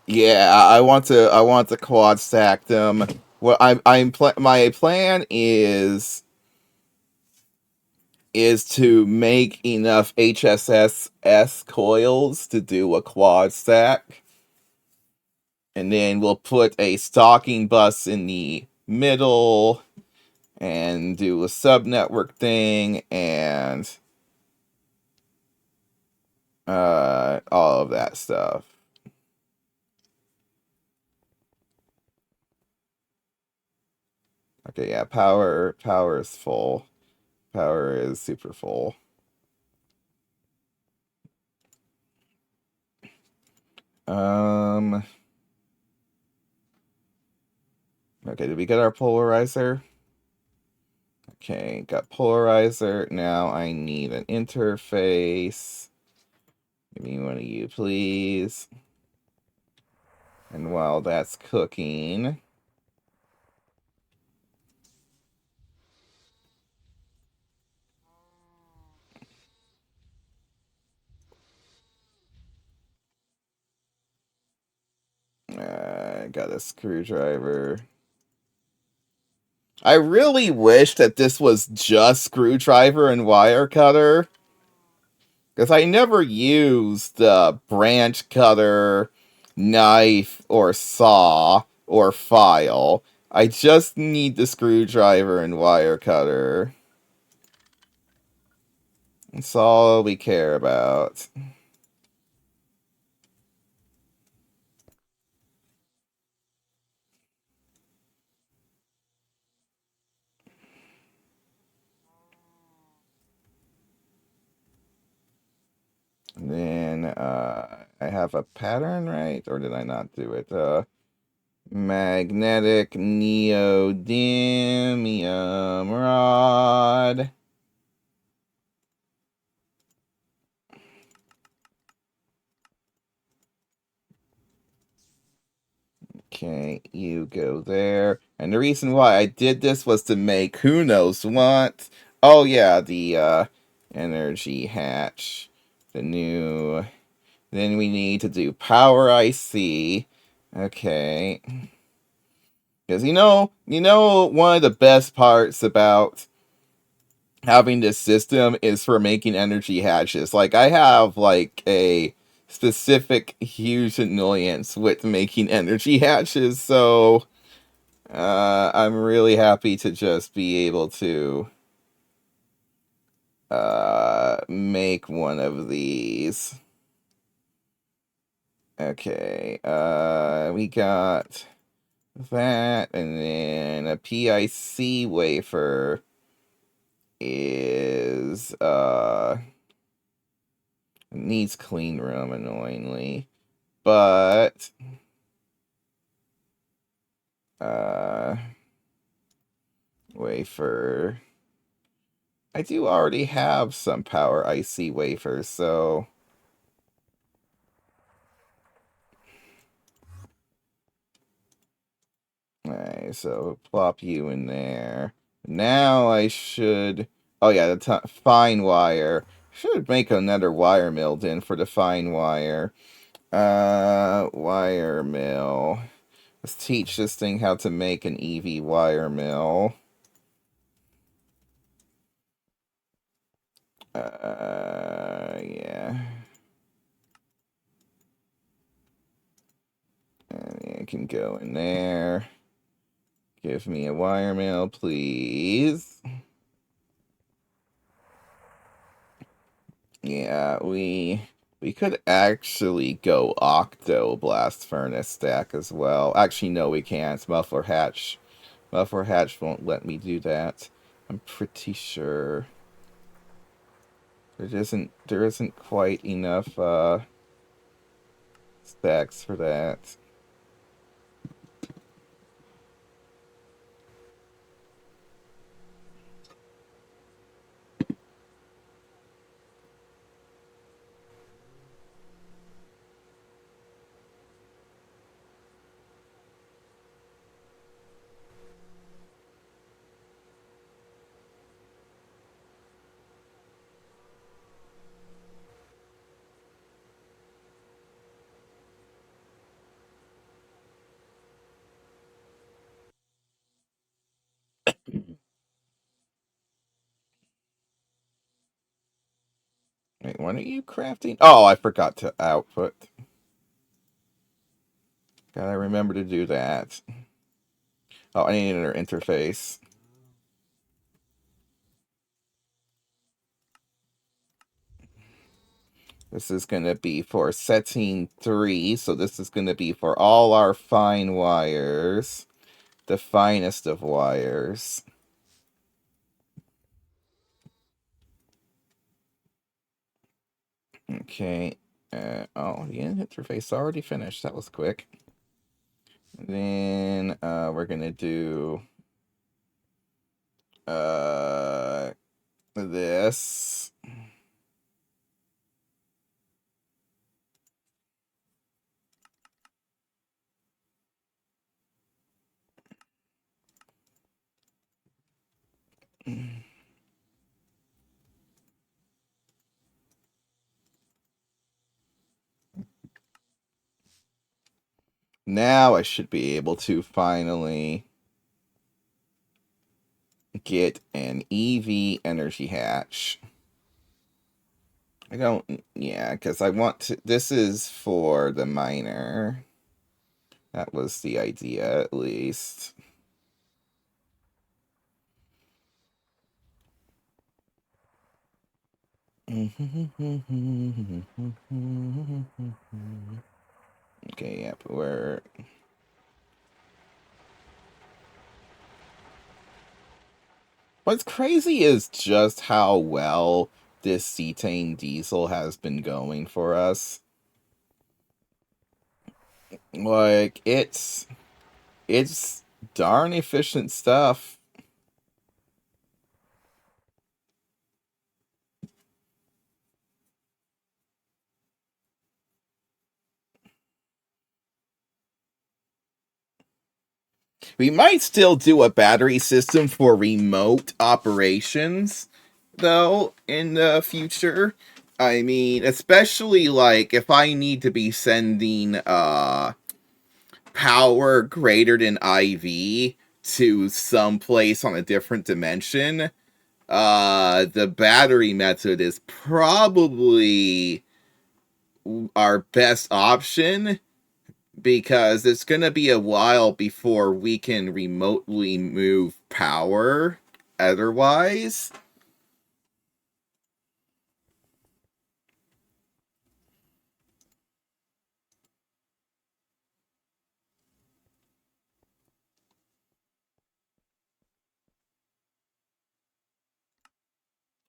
Yeah, I want to quad stack them. What my plan is to make enough HSS coils to do a quad stack. And then we'll put a stocking bus in the middle and do a subnetwork thing and all of that stuff. Okay, yeah, power is full. Power is super full. Okay, did we get our polarizer? Okay, got polarizer. Now I need an interface. Give me one of you, please. And while that's cooking, got a screwdriver. I really wish that this was just screwdriver and wire cutter. Because I never used the branch cutter, knife, or saw, or file. I just need the screwdriver and wire cutter. That's all we care about. And then, I have a pattern, right? Or did I not do it? Magnetic neodymium rod. Okay, you go there. And the reason why I did this was to make who knows what. Oh yeah, the energy hatch. The new... Then we need to do power IC. Okay. Because one of the best parts about having this system is for making energy hatches. Like, I have, like, a specific huge annoyance with making energy hatches, so I'm really happy to just be able to make one of these. Okay, we got that, and then a PIC wafer is needs clean room annoyingly, but wafer, I do already have some power IC wafers, so Okay, so plop you in there. Now I should... Oh yeah, the fine wire. Should make another wire mill then for the fine wire. Wire mill. Let's teach this thing how to make an EV wire mill. Yeah. And it can go in there. Give me a wire mill, please. Yeah, we could actually go Octo Blast Furnace stack as well. Actually, no, we can't. Muffler Hatch. Muffler Hatch won't let me do that. I'm pretty sure. There isn't quite enough stacks for that. Wait, what are you crafting? Oh, I forgot to output. Gotta remember to do that. Oh, I need another interface. This is going to be for setting 3, so this is going to be for all our fine wires. The finest of wires. Okay. Oh, the interface already finished. That was quick. Then we're going to do this. Now I should be able to finally get an EV energy hatch. I don't, yeah, because I want to, this is for the miner. That was the idea, at least. Okay, yep, we're... What's crazy is just how well this cetane diesel has been going for us. Like, it's darn efficient stuff. We might still do a battery system for remote operations, though, in the future. I mean, especially, like, if I need to be sending, power greater than IV to some place on a different dimension, the battery method is probably our best option, because it's going to be a while before we can remotely move power otherwise.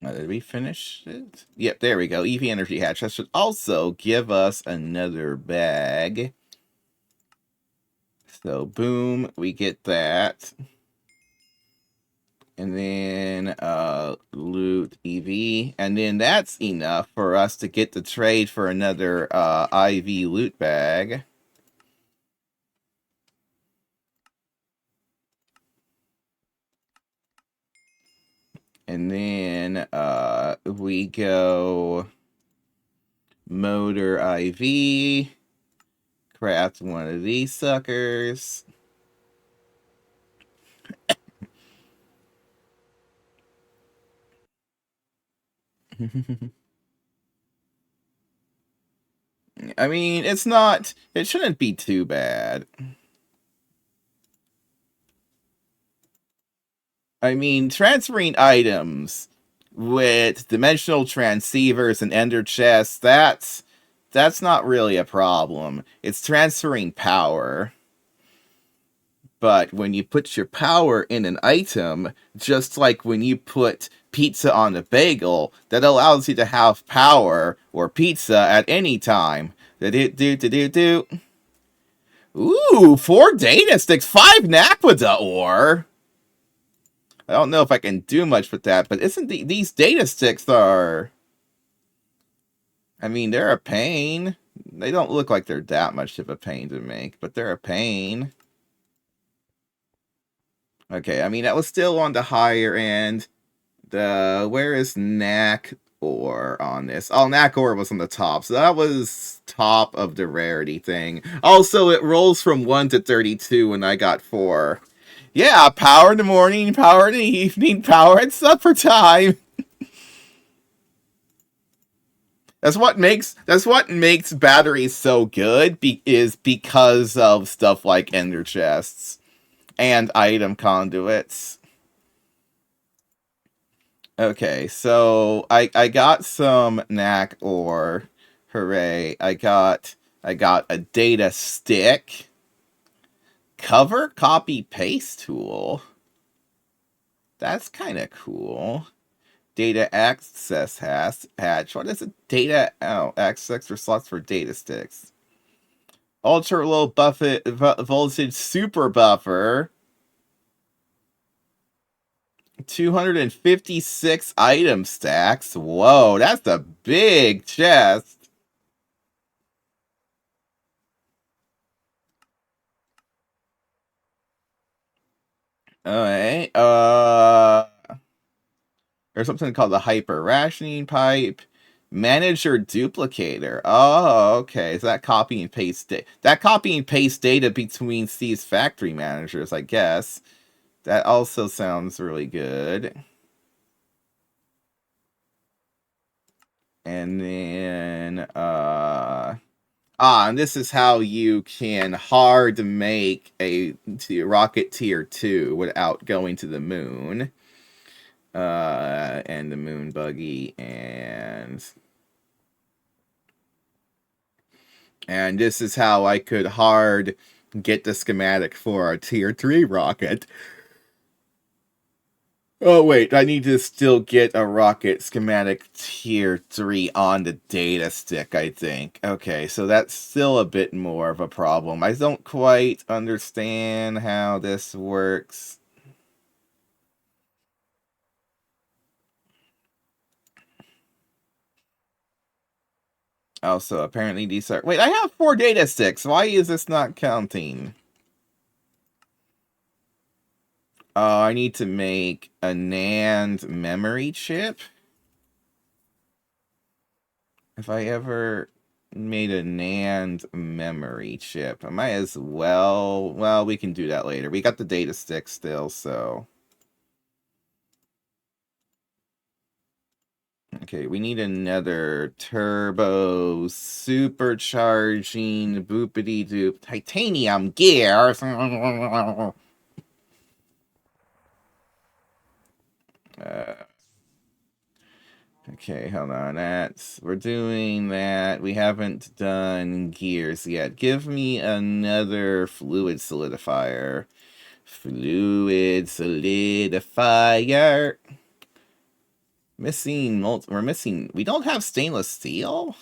Did we finish it? Yep, there we go. EV Energy Hatch. That should also give us another bag. So, boom, we get that. And then loot EV. And then that's enough for us to get the trade for another IV loot bag. And then we go motor IV, craft one of these suckers. I mean, it shouldn't be too bad. I mean, transferring items with dimensional transceivers and ender chests, that's not really a problem. It's transferring power. But when you put your power in an item, just like when you put pizza on a bagel, that allows you to have power or pizza at any time. Do. Ooh, 4 data sticks, 5 Naquita ore. I don't know if I can do much with that, but these data sticks are... I mean, they're a pain. They don't look like they're that much of a pain to make, but they're a pain. Okay, I mean, that was still on the higher end. Where is Knack Ore on this? Oh, Knack Ore was on the top, so that was top of the rarity thing. Also, it rolls from 1 to 32 when I got 4. Yeah, power in the morning, power in the evening, power at supper time. That's what makes batteries so good, is because of stuff like ender chests and item conduits. Okay, so I got some Knack ore. Hooray. I got a data stick. Cover copy paste tool. That's kind of cool. Data access hatch. What is it? Data access for slots for data sticks. Ultra low voltage super buffer. 256 item stacks. Whoa, that's a big chest. Alright, there's something called the hyper rationing pipe. Manager duplicator. Oh, okay. So that copy and paste data between these factory managers, I guess. That also sounds really good. And then and this is how you can hard make a rocket tier 2 without going to the moon. And the moon buggy, and this is how I could hard get the schematic for a tier 3 rocket. Oh wait, I need to still get a rocket schematic tier 3 on the data stick, I think. Okay, so that's still a bit more of a problem. I don't quite understand how this works. Also, apparently these are... Wait, I have 4 data sticks. Why is this not counting? I need to make a NAND memory chip. If I ever made a NAND memory chip, I might as well... Well, we can do that later. We got the data stick still, so... Okay, we need another turbo supercharging boopity doop titanium gear. Okay, hold on. We're doing that. We haven't done gears yet. Give me another fluid solidifier. Fluid solidifier. We're missing. We don't have stainless steel?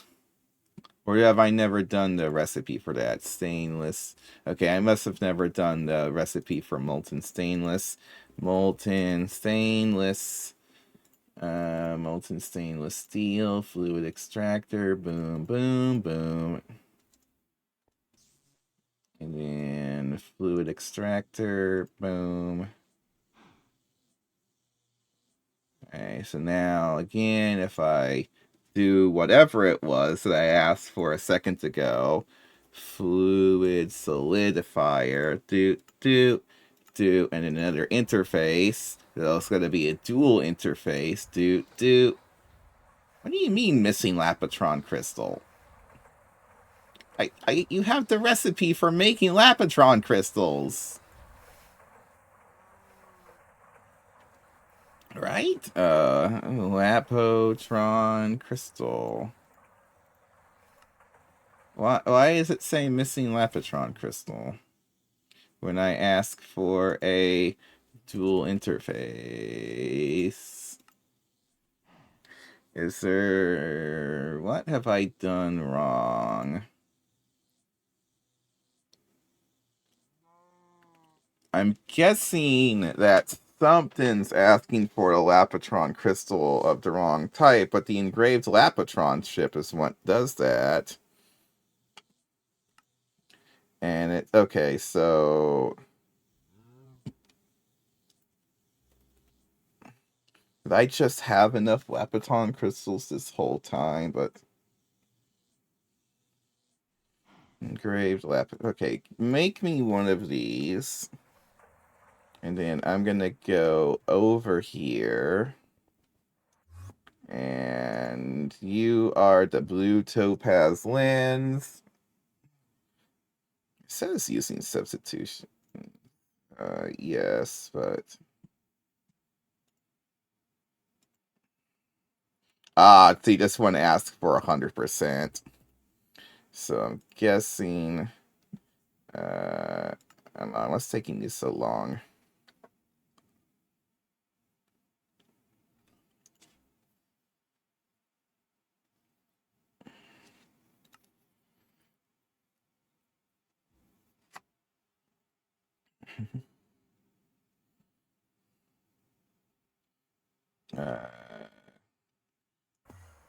Or have I never done the recipe for that? Stainless. Okay, I must have never done the recipe for molten stainless. Molten stainless. Molten stainless steel. Fluid extractor. Boom, boom, boom. And then fluid extractor. Boom. Okay, so now again, if I do whatever it was that I asked for a second ago, fluid solidifier, and another interface. There's going to be a dual interface, What do you mean missing Lapotron crystal? You have the recipe for making Lapotron crystals. Right? Lapotron crystal. Why is it saying missing Lapotron crystal when I ask for a dual interface? Is there... What have I done wrong? I'm guessing that something's asking for a Lapotron crystal of the wrong type, but the engraved Lapotron ship is what does that. And it... Okay, so... Did I just have enough Lapotron crystals this whole time, but... Engraved lapis. Okay, make me one of these. And then I'm going to go over here. And you are the blue topaz lens. It says using substitution. Yes, but... See, this one asks for 100%. So I'm guessing... I don't know, what's taking you so long?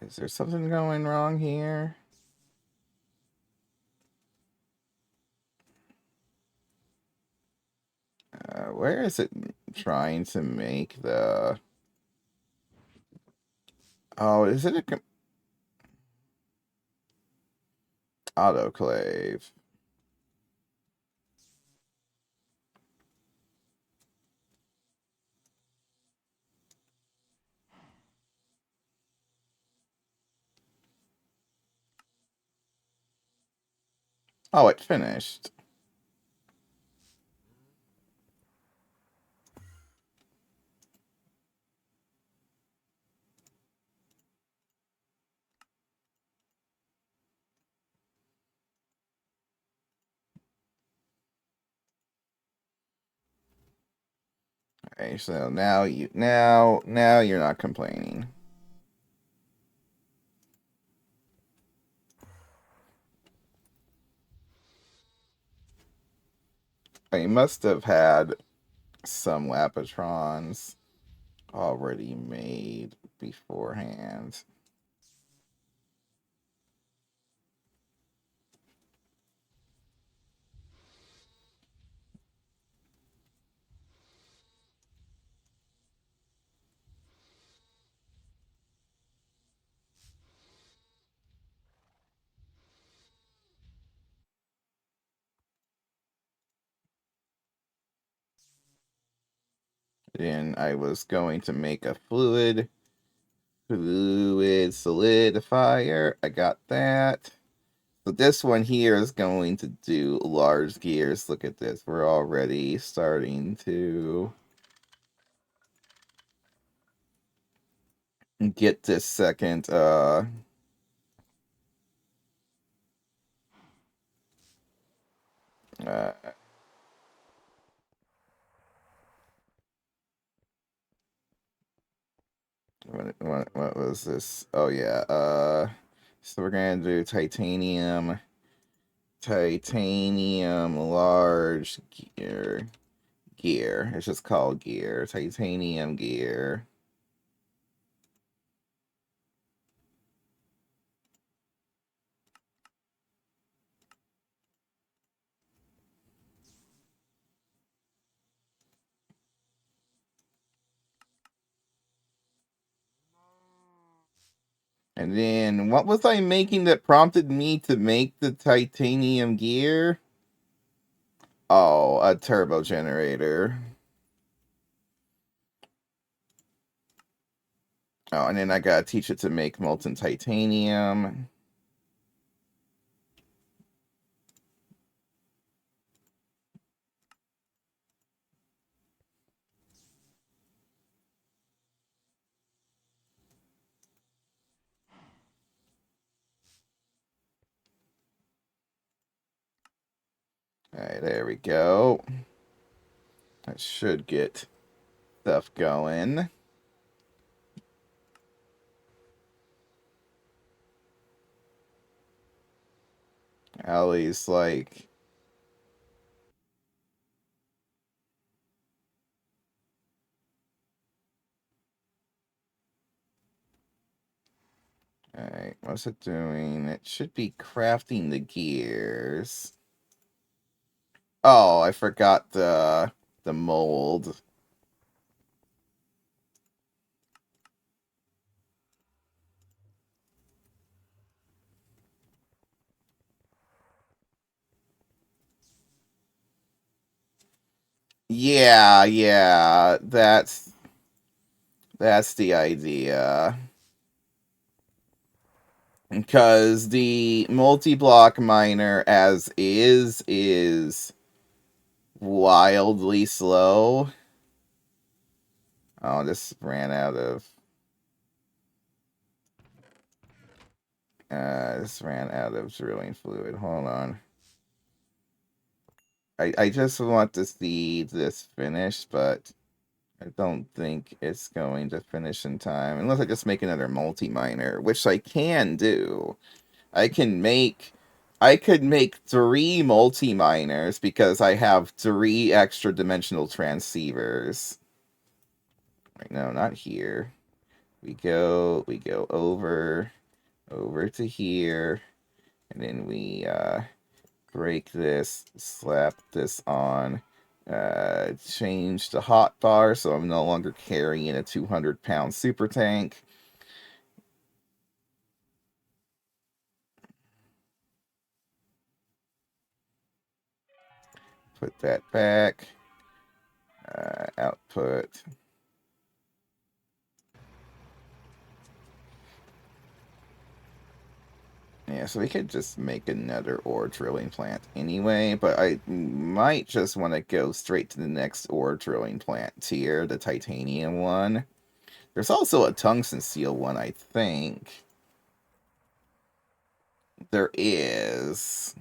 Is there something going wrong here? Where is it trying to make the... Oh, is it a... Autoclave? Oh, it finished. Okay, so now you're not complaining. I must have had some Lapotrons already made beforehand. Then I was going to make a fluid solidifier. I got that. So this one here is going to do large gears. Look at this. We're already starting to get this second uh what was this? Oh yeah. So we're gonna do titanium large gear. It's just called gear. Titanium gear. And then, what was I making that prompted me to make the titanium gear? Oh, a turbo generator. Oh, and then I gotta teach it to make molten titanium. Alright, there we go. That should get stuff going. Allie's like... Alright, what's it doing? It should be crafting the gears. Oh, I forgot the mold. Yeah, that's the idea. Because the multi-block miner as is wildly slow. Oh, this ran out of... this ran out of drilling fluid. Hold on. I just want to see this finished, but I don't think it's going to finish in time. Unless I just make another multi-miner, which I can do. I could make 3 multi-miners because I have 3 extra dimensional transceivers. Right, no, not here. We go over to here, and then we break this, slap this on, change the hotbar so I'm no longer carrying a 200-pound super tank. Put that back. Output. Yeah, so we could just make another ore drilling plant anyway, but I might just want to go straight to the next ore drilling plant tier, the titanium one. There's also a tungsten steel one, I think. There is.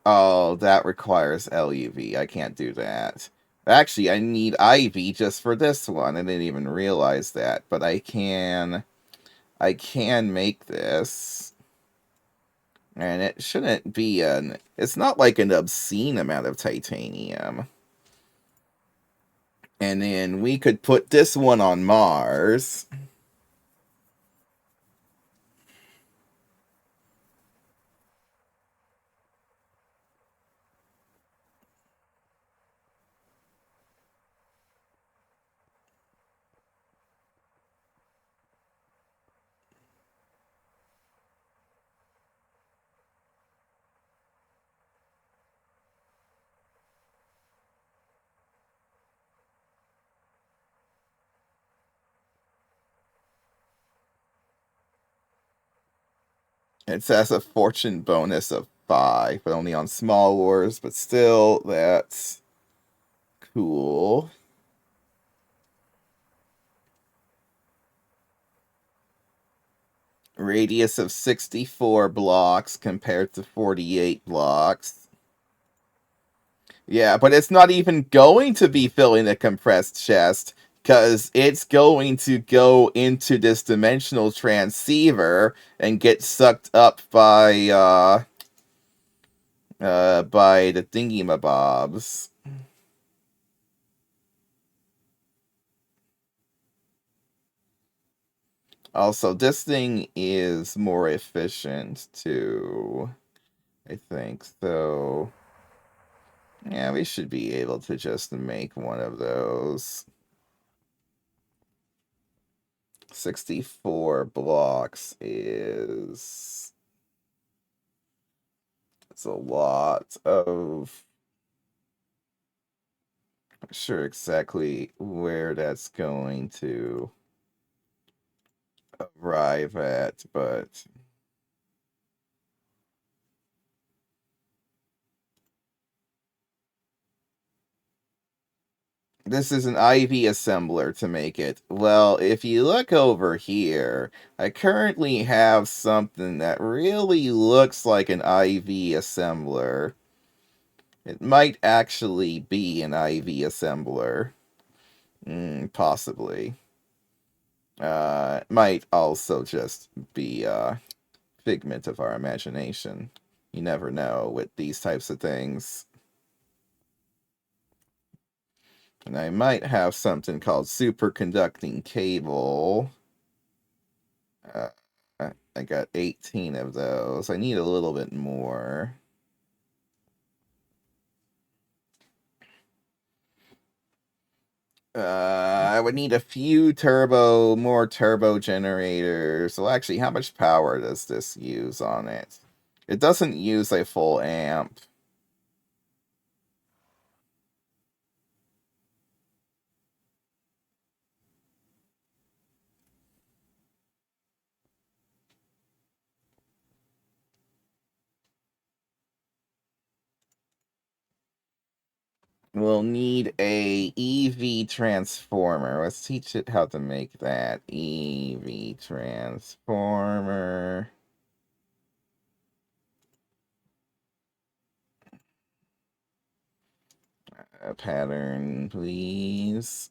Oh, that requires LUV. I can't do that. Actually, I need IV just for this one. I didn't even realize that, but I can make this. And it shouldn't be it's not like an obscene amount of titanium. And then we could put this one on Mars. It says a fortune bonus of 5, but only on small wars, but still, that's cool. Radius of 64 blocks compared to 48 blocks. Yeah, but it's not even going to be filling a compressed chest, because it's going to go into this dimensional transceiver and get sucked up by the thingy-mabobs. Also, this thing is more efficient, too, I think. So, yeah, we should be able to just make one of those. 64 blocks is... It's a lot of... I'm not sure exactly where that's going to arrive at, but... This is an IV assembler to make it. Well, if you look over here, I currently have something that really looks like an IV assembler. It might actually be an IV assembler. Possibly. It might also just be a figment of our imagination. You never know with these types of things. And I might have something called superconducting cable. I got 18 of those. I need a little bit more. I would need a few more turbo generators. Well, actually, how much power does this use on it? It doesn't use a full amp. We'll need a EV transformer. Let's teach it how to make that. EV transformer. Pattern, please.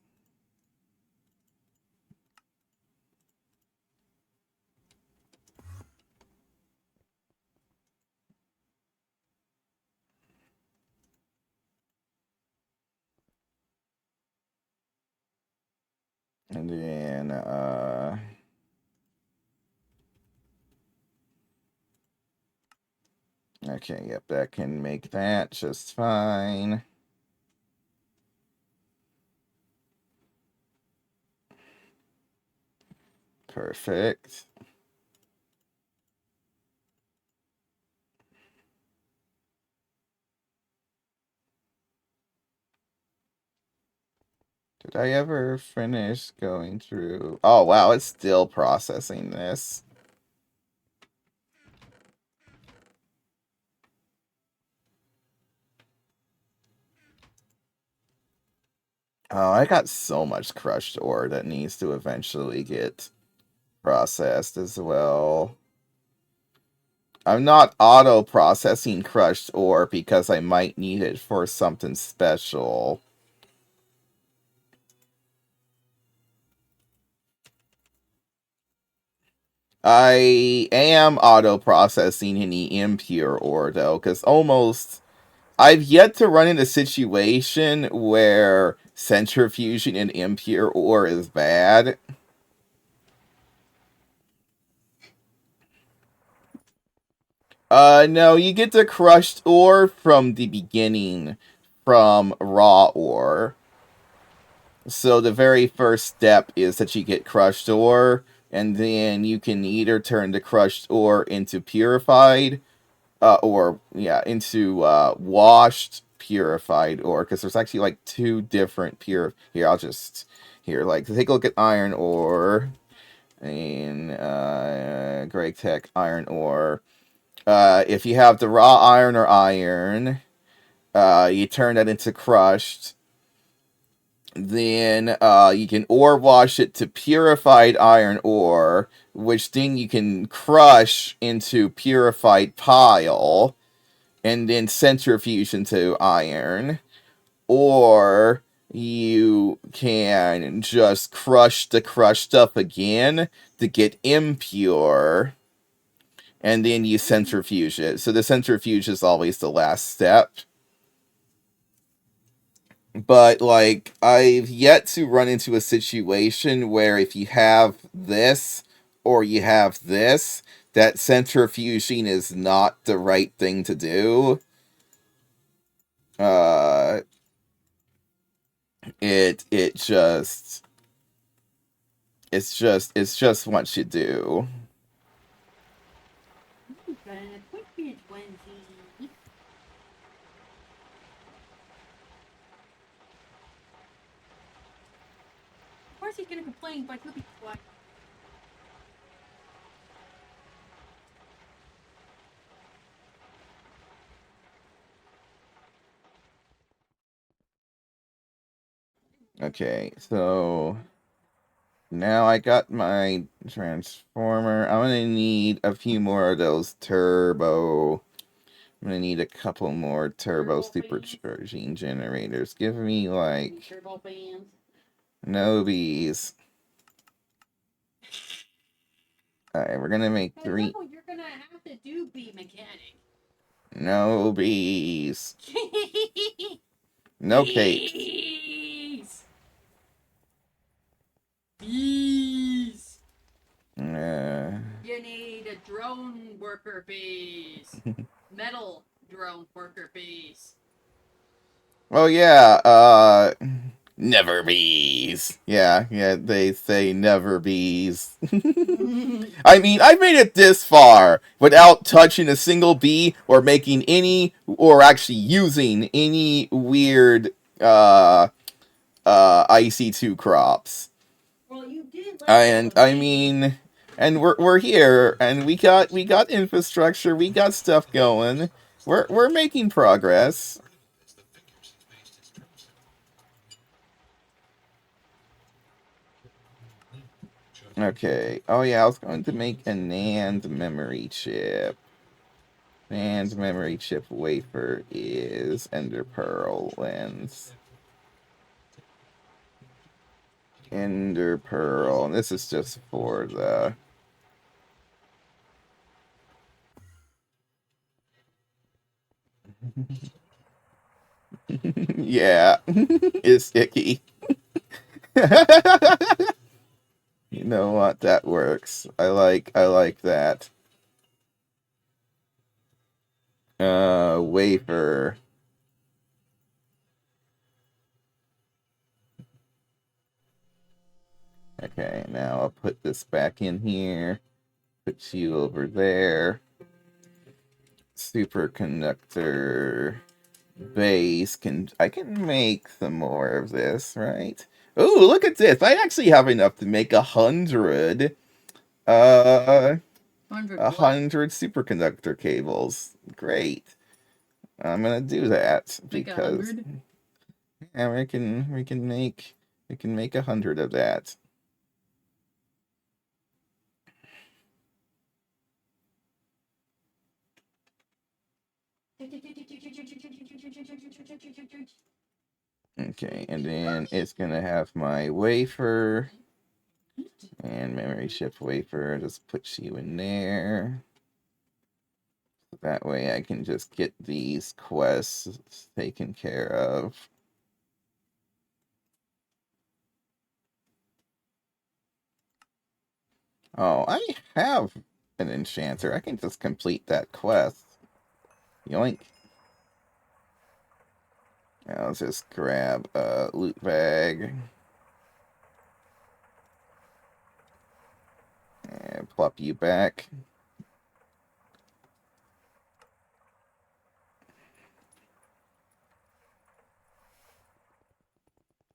And then, okay, yep, that can make that just fine. Perfect. Did I ever finish going through? Oh, wow, it's still processing this. Oh, I got so much crushed ore that needs to eventually get processed as well. I'm not auto-processing crushed ore because I might need it for something special. I am auto-processing any impure ore, though, because I've yet to run into a situation where centrifuging an impure ore is bad. No, you get the crushed ore from the beginning, from raw ore. So the very first step is that you get crushed ore, and then you can either turn the crushed ore into purified, into washed purified ore, because there's actually like two different pure. Here, like, take a look at iron ore and Gregtech iron ore. If you have the raw iron or iron, you turn that into crushed. Then you can ore wash it to purified iron ore, which then you can crush into purified pile, and then centrifuge into iron. Or you can just crush the crushed stuff again to get impure, and then you centrifuge it. So the centrifuge is always the last step. But, like, I've yet to run into a situation where if you have this or you have this, that centrifuging is not the right thing to do. Uh, it just... It's just what you do. Got an equipment onesie. Of course he's gonna complain, but he'll be quiet. Okay, so now I got my transformer. I'm gonna need a few more of those turbo. I'm gonna need a couple more turbo supercharging generators. Give me like Turbo fans. no bees. Alright, we're gonna make Hey, 3 no, you're gonna have to do bee mechanic. no bees. No capes. Bees. Bees. You need a drone worker bees. Metal drone worker bees. Oh yeah, never bees. Yeah, they say never bees. I mean, I made it this far without touching a single bee or making any, or actually using any weird, IC2 crops. Well, you did. And I mean, and we're here, and we got infrastructure, we got stuff going. We're making progress. Okay. Oh yeah, I was going to make a NAND memory chip. NAND memory chip wafer is Ender Pearl lens. Ender Pearl. And this is just for the... yeah. It's icky. You know what? That works. I like that. Wafer. Okay, now I'll put this back in here. Put you over there. Superconductor base. I can make some more of this, right? Oh, look at this. I actually have enough to make 100 100 superconductor cables. Great. I'm gonna do that because yeah, we can make 100 of that. Okay, and then it's gonna have my wafer and memory chip wafer. Just put you in there. That way I can just get these quests taken care of. Oh, I have an enchanter. I can just complete that quest. Yoink. I'll just grab a loot bag. And plop you back.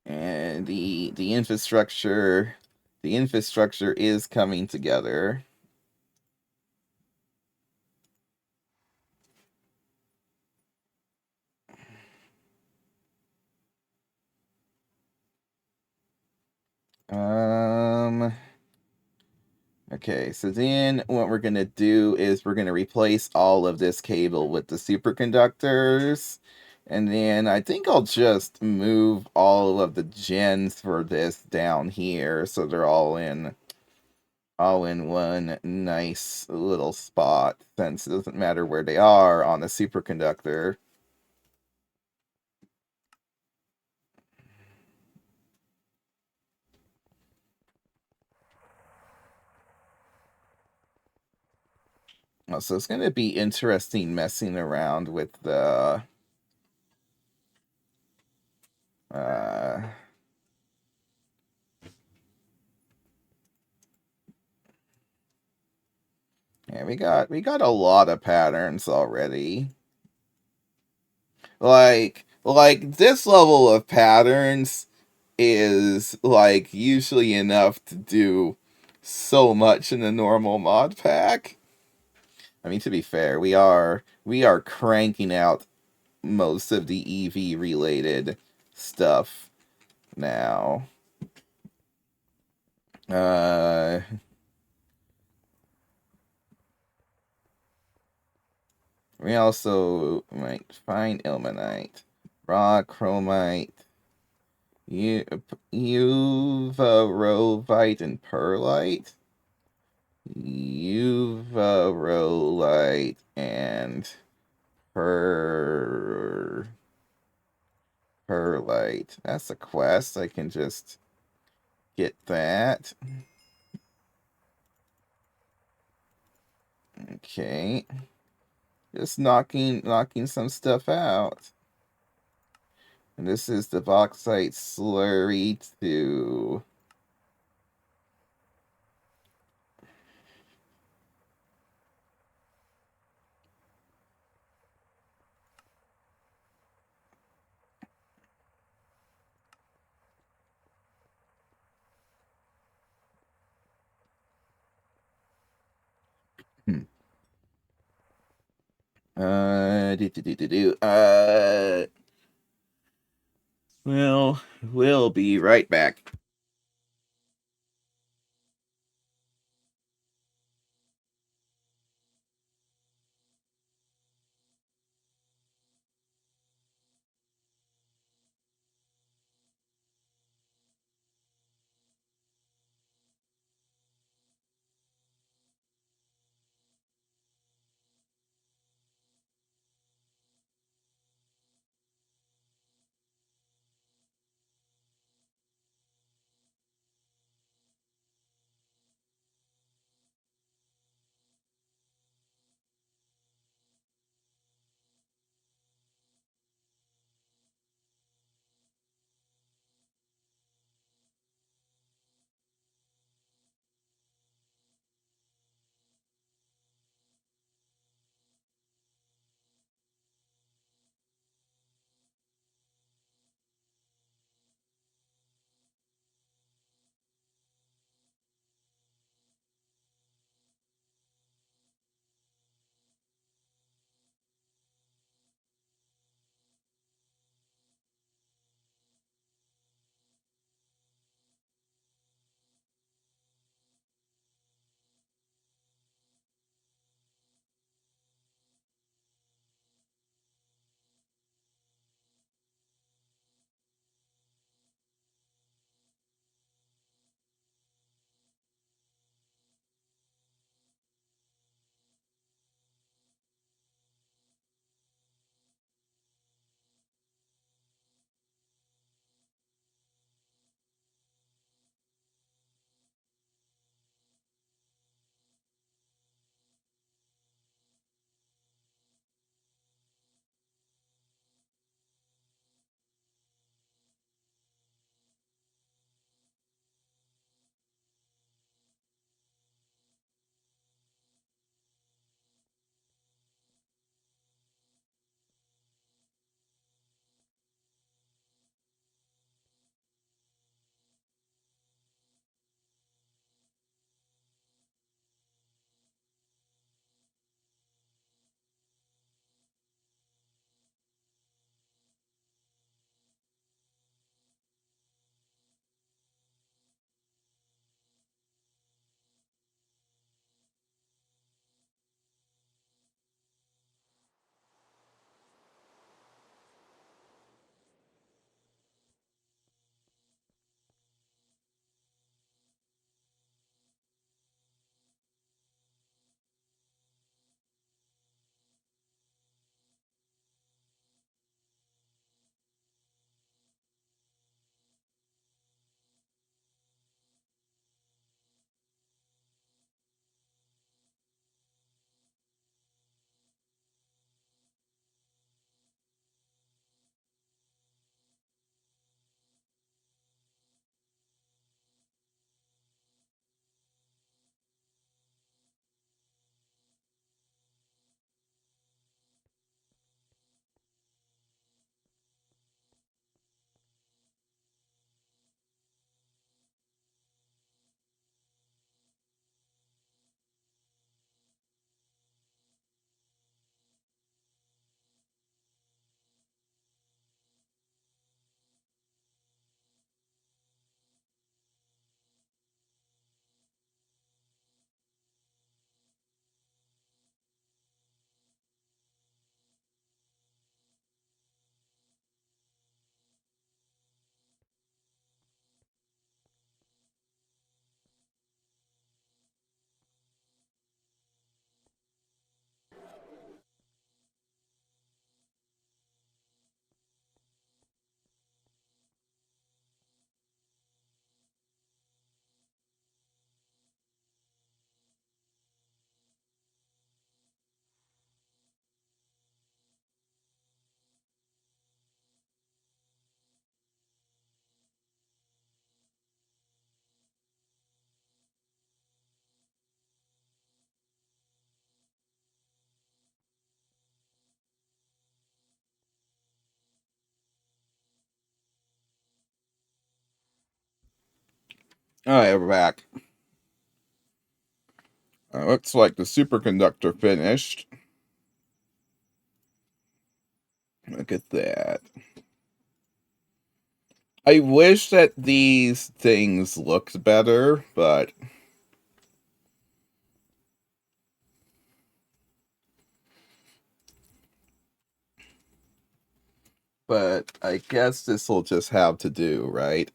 And the infrastructure is coming together. Okay, so then what we're gonna do is we're gonna replace all of this cable with the superconductors. And then I think I'll just move all of the gens for this down here so they're all in one nice little spot, since it doesn't matter where they are on the superconductor. So it's going to be interesting messing around with the Yeah, we got a lot of patterns already. Like this level of patterns is like usually enough to do so much in a normal mod pack. I mean, to be fair, we are cranking out most of the EV related stuff now. Uh, we also might find ilmenite, raw chromite, uvarovite, and perlite. Uvarolite and perlite. That's a quest. I can just get that. Okay. Just knocking some stuff out. And this is the bauxite slurry too. Hmm. Well, we'll be right back. Alright, we're back. Looks like the superconductor finished. Look at that. I wish that these things looked better, but I guess this will just have to do, right?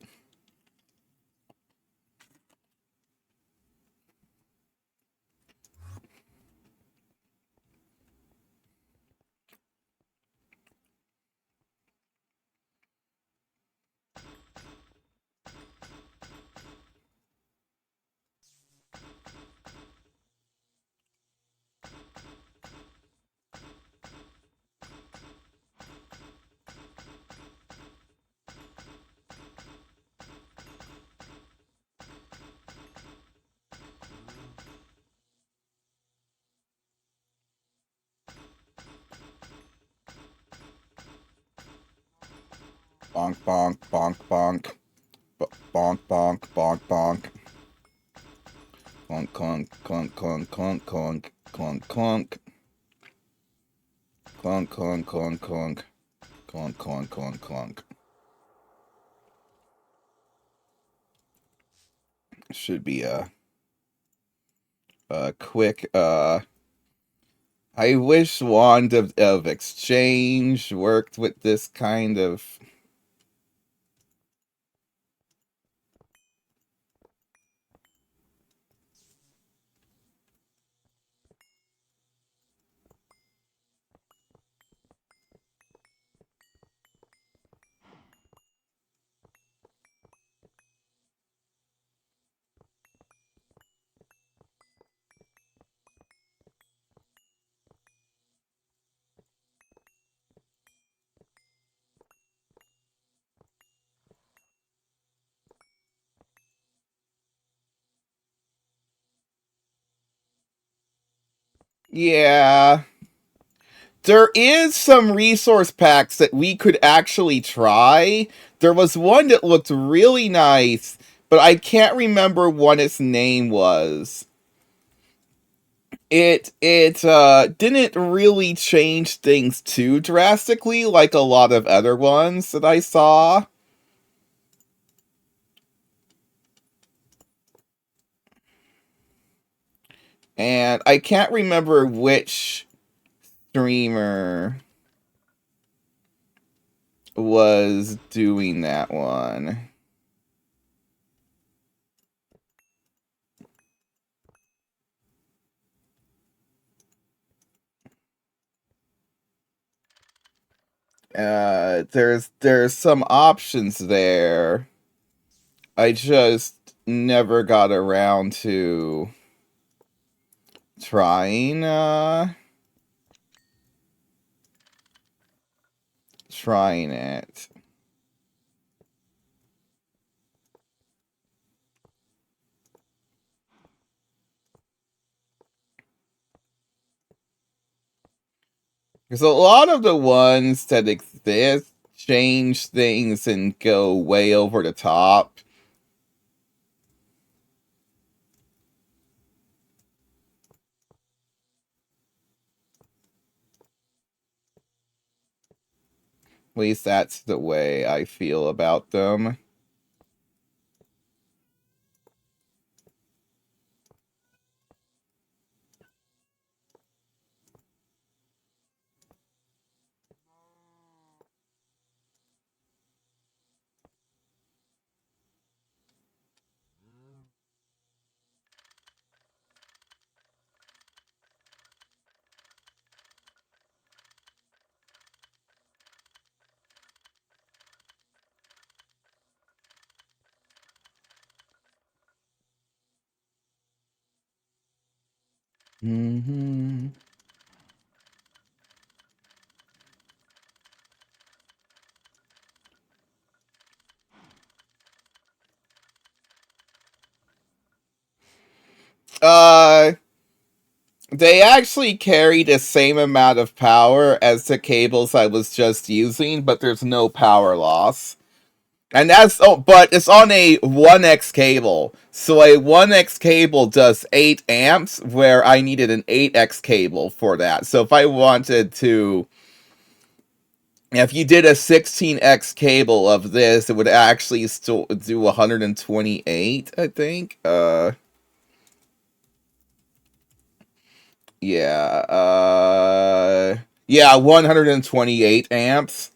Bonk, bonk, bonk, bonk. Bonk, bonk, bonk, bonk. Clunk, clunk, clunk, clunk, clunk, clunk, clunk, clunk. Clunk, clunk, clunk, clunk. Clunk, clunk, clunk, clunk. Should be a quick, I wish Wand of Exchange worked with this kind of... Yeah. There is some resource packs that we could actually try. There was one that looked really nice, but I can't remember what its name was. It didn't really change things too drastically like a lot of other ones that I saw. And I can't remember which streamer was doing that one. There's some options there. I just never got around to trying trying it. Because a lot of the ones that exist change things and go way over the top. At least that's the way I feel about them. Mm-hmm. They actually carry the same amount of power as the cables I was just using, but there's no power loss. And that's but it's on a 1x cable. So a 1x cable does 8 amps, where I needed an 8x cable for that. So if I wanted to, if you did a 16x cable of this, it would actually still do 128, I think. Yeah, yeah, 128 amps.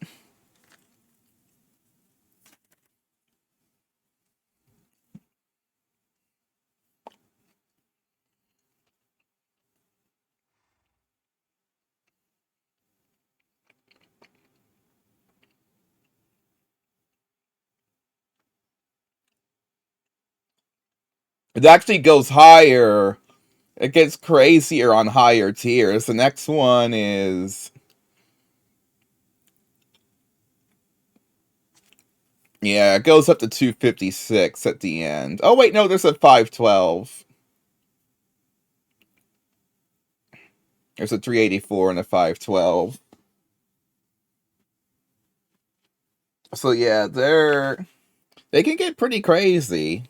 It actually goes higher. It gets crazier on higher tiers. The next one is, yeah, it goes up to 256 at the end. Oh wait, no, there's a 512. There's a 384 and a 512. So yeah, they can get pretty crazy.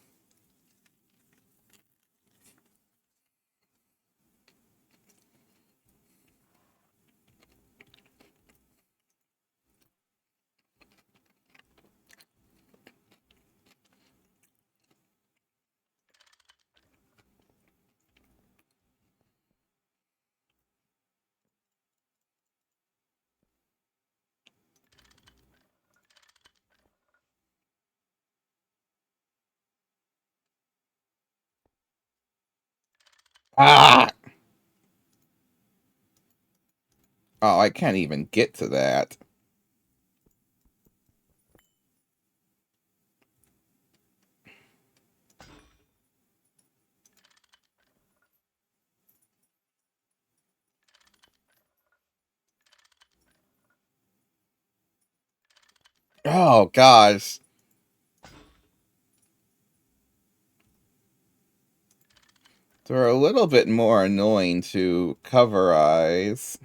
Ah! Oh, I can't even get to that. Oh gosh. They're a little bit more annoying to coverize.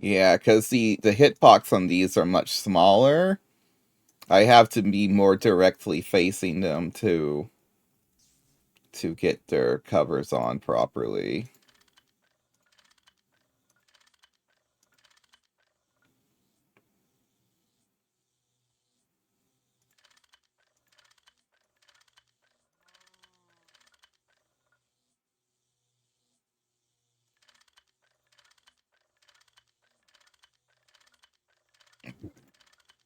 Yeah, because the hitbox on these are much smaller. I have to be more directly facing them to get their covers on properly.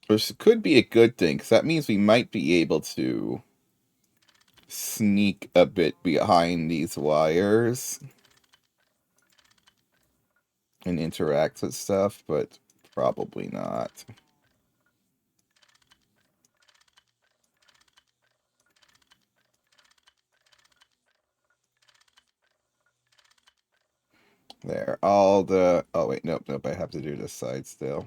Which could be a good thing, because that means we might be able to sneak a bit behind these wires and interact with stuff, but probably not. There, all the... Oh, wait, nope, nope, I have to do this side still.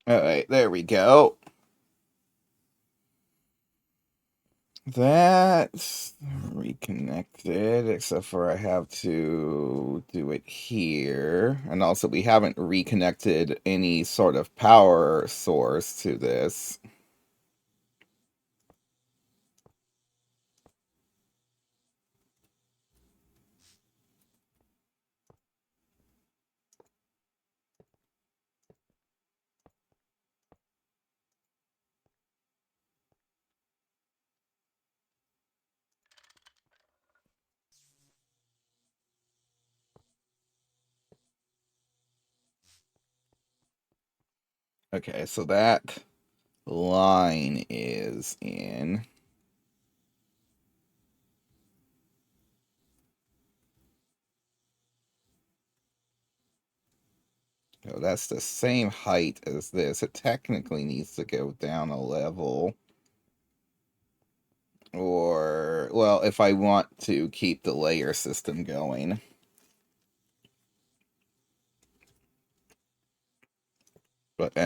Alright, there we go. That's reconnected, except for I have to do it here. And also, we haven't reconnected any sort of power source to this. Okay, so that line is in. Oh, that's the same height as this. It technically needs to go down a level. Or, well, if I want to keep the layer system going. But,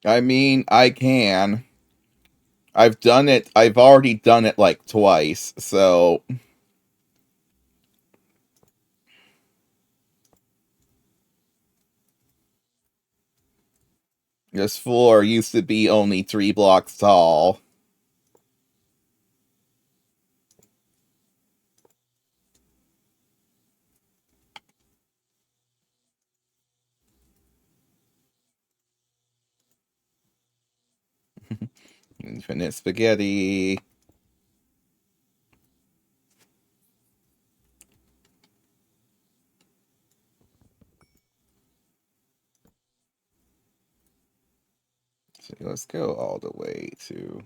I mean, I can. I've done it. I've already done it like twice, so. This floor used to be only 3 blocks tall. Infinite spaghetti. So let's go all the way to.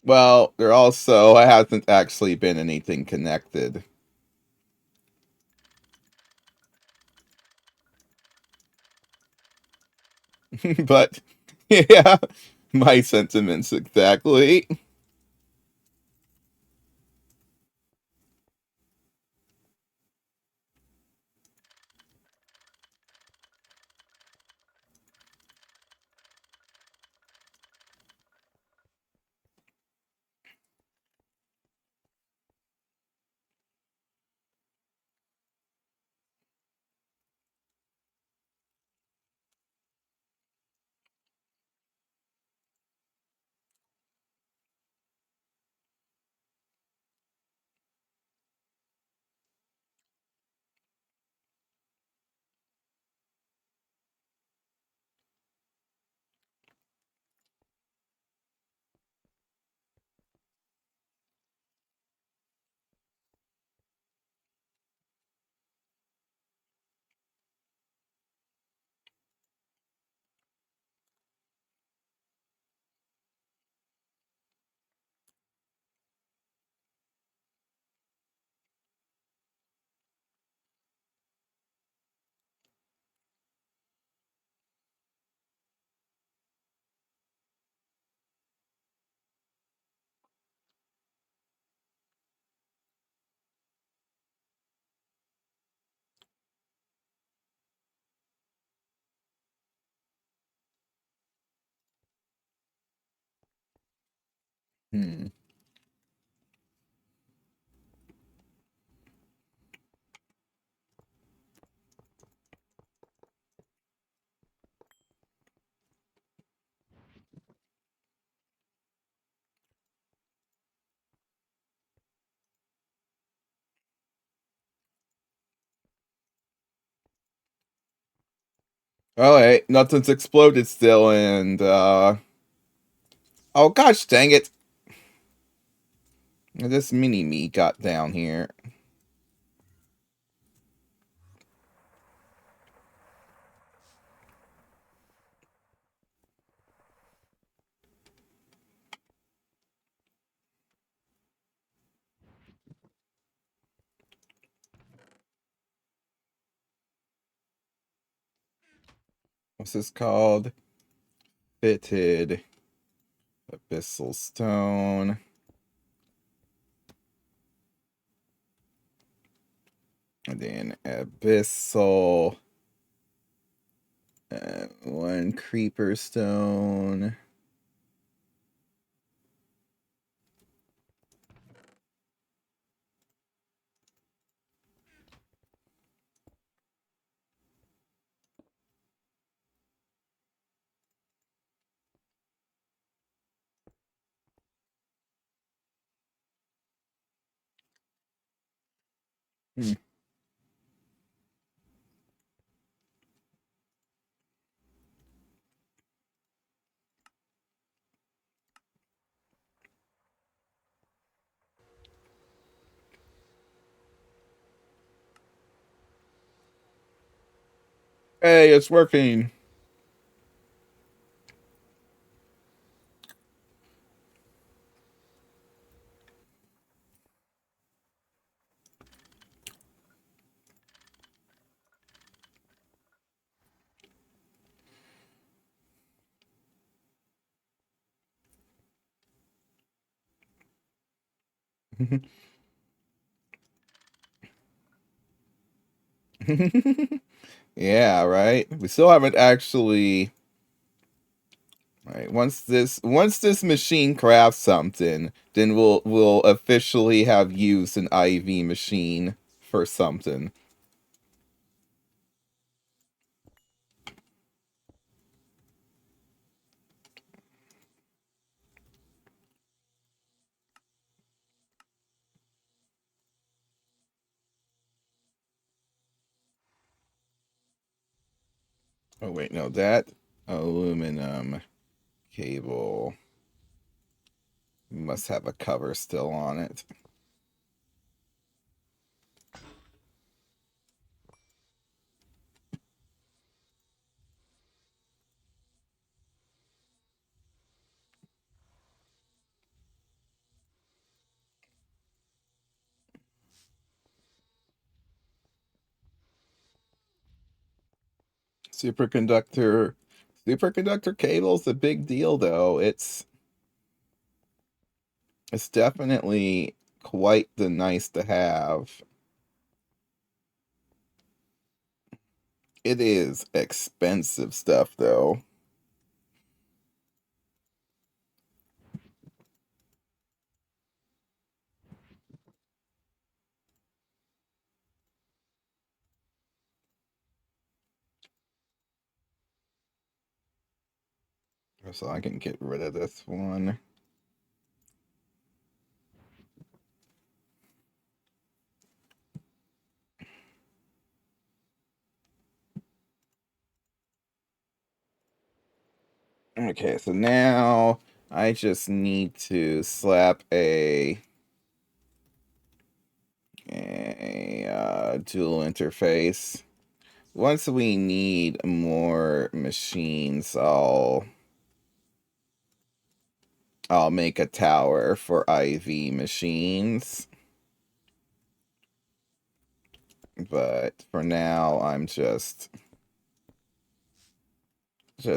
Well, there also hasn't actually been anything connected. But, yeah, my sentiments exactly. Hmm. Oh, hey, nothing's exploded still, and, oh, gosh, dang it. This mini-me got down here. What's this called? Fitted Abyssal Stone. And then Abyssal. One Creeper Stone. Hmm. Hey, it's working. Yeah, right. We still haven't actually. Right. Once this machine crafts something, then we'll officially have used an IV machine for something. Oh wait, no, that aluminum cable must have a cover still on it. Superconductor superconductor cable's a big deal though. It's definitely quite the nice to have. It is expensive stuff though. So I can get rid of this one. Okay, so now I just need to slap a dual interface. Once we need more machines, I'll make a tower for IV machines. But for now, I'm just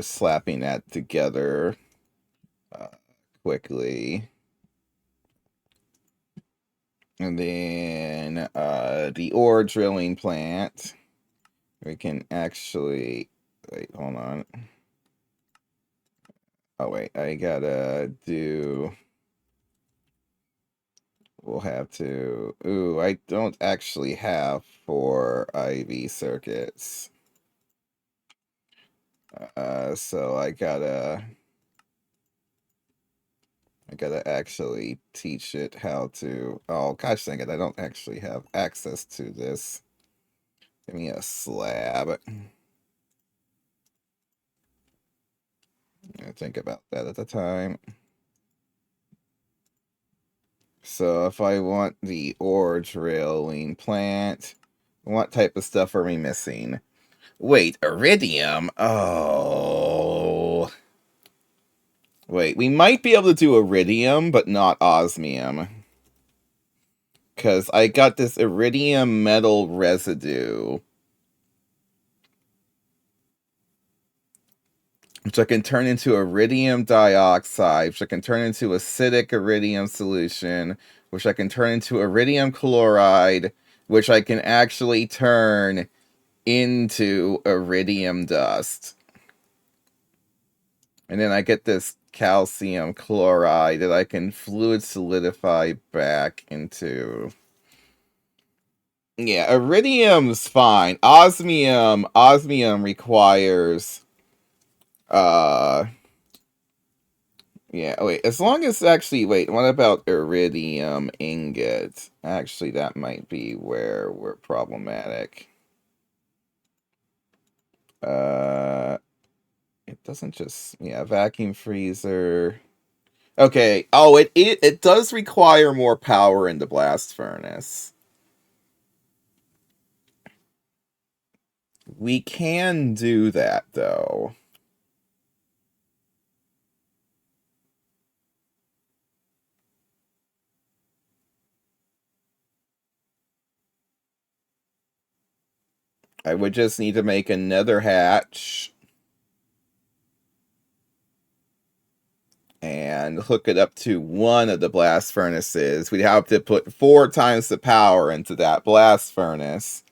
slapping that together uh, quickly. And then the ore drilling plant. We can actually wait, hold on. Oh wait, I gotta do. We'll have to. Ooh, I don't actually have 4 IV circuits. So I gotta actually teach it how to. Oh gosh, dang it! I don't actually have access to this. Give me a slab. didn't think about that at the time. So if I want the ore drilling plant, what type of stuff are we missing? Wait, iridium? Oh. Wait, we might be able to do iridium, but not osmium. Because I got this iridium metal residue, which I can turn into iridium dioxide, which I can turn into acidic iridium solution, which I can turn into iridium chloride, which I can actually turn into iridium dust. And then I get this calcium chloride that I can fluid solidify back into... Yeah, iridium's fine. Osmium requires... Yeah, wait, as long as actually... Wait, what about iridium ingot? Actually, that might be where we're problematic. It doesn't just... Yeah, vacuum freezer... Okay. Oh, it does require more power in the blast furnace. We can do that, though. I would just need to make another hatch and hook it up to one of the blast furnaces. We'd have to put 4 times the power into that blast furnace.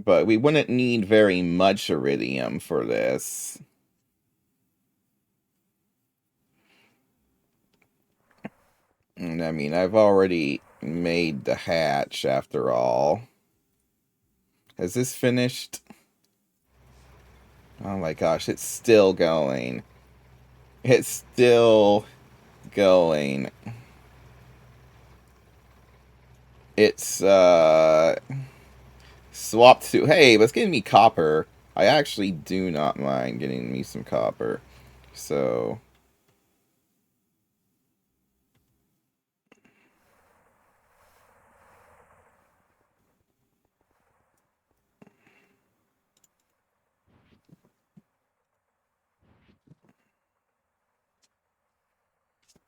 But we wouldn't need very much iridium for this. And I mean, I've already made the hatch after all. Has this finished? Oh my gosh, it's still going. It's still going. It's, swapped to... Hey, but it's getting me copper. I actually do not mind getting me some copper. So...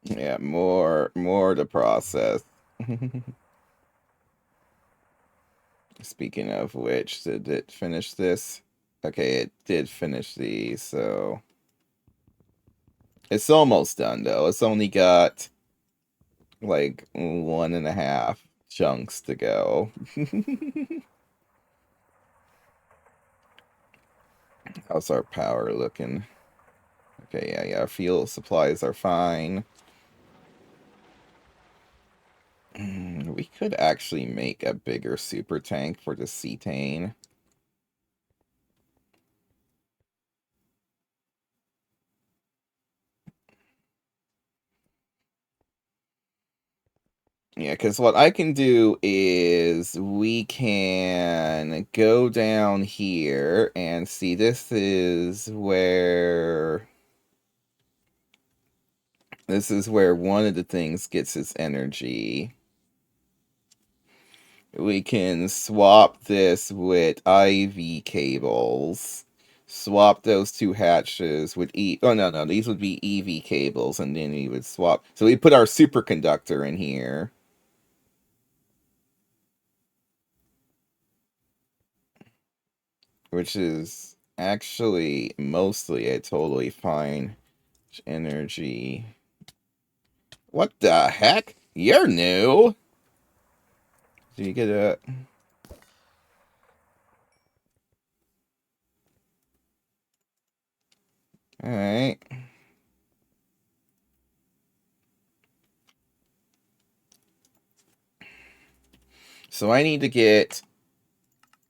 Yeah, more to process. Speaking of which, did it finish this? Okay, it did finish these, so... It's almost done, though. It's only got, like, 1.5 chunks to go. How's our power looking? Okay, yeah, fuel supplies are fine. We could actually make a bigger super tank for the cetane. Yeah, because what I can do is we can go down here and see this is where one of the things gets its energy. We can swap this with IV cables. Swap those 2 hatches with Oh, no, these would be EV cables, and then we would swap. So we put our superconductor in here. Which is actually mostly a totally fine energy. What the heck? You're new! Do you get a... Alright. So I need to get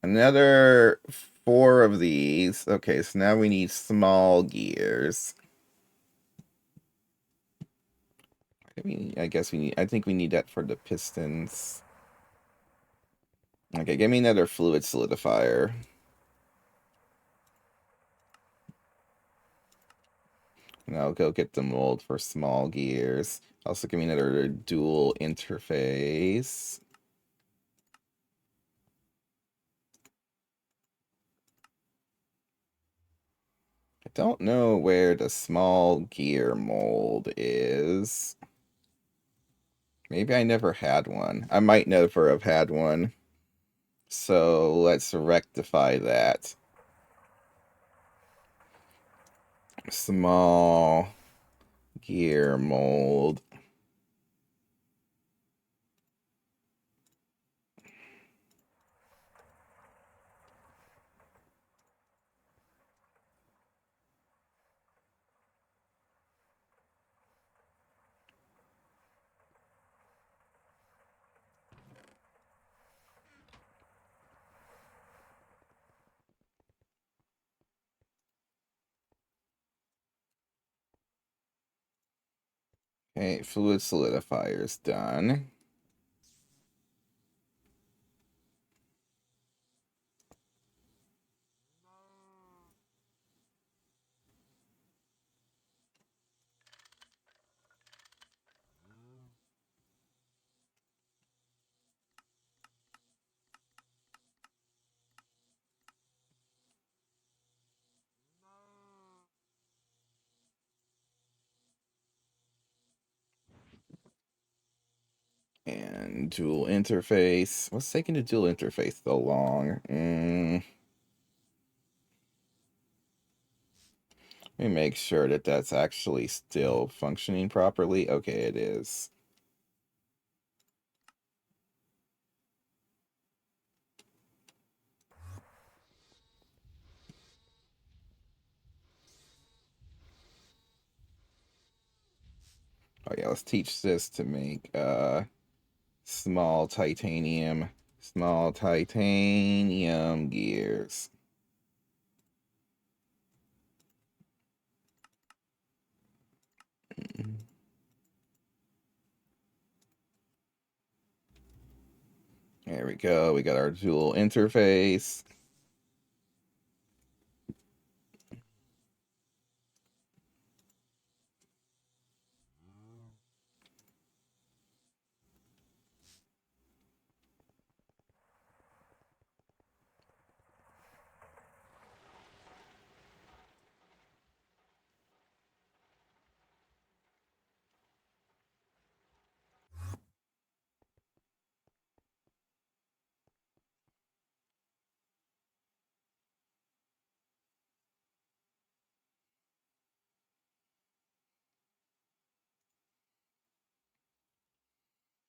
another 4 of these. Okay, so now we need small gears. I guess we need. I think we need that for the pistons. Okay, give me another fluid solidifier. And I'll go get the mold for small gears. Also, give me another dual interface. I don't know where the small gear mold is. Maybe I never had one. I might never have had one. So let's rectify that. Small gear mold. Okay, fluid solidifier's done. And dual interface. What's taking the dual interface so long? Let me make sure that that's actually still functioning properly. Okay, it is. Oh yeah, let's teach this to make small titanium gears. There we go. We got our dual interface.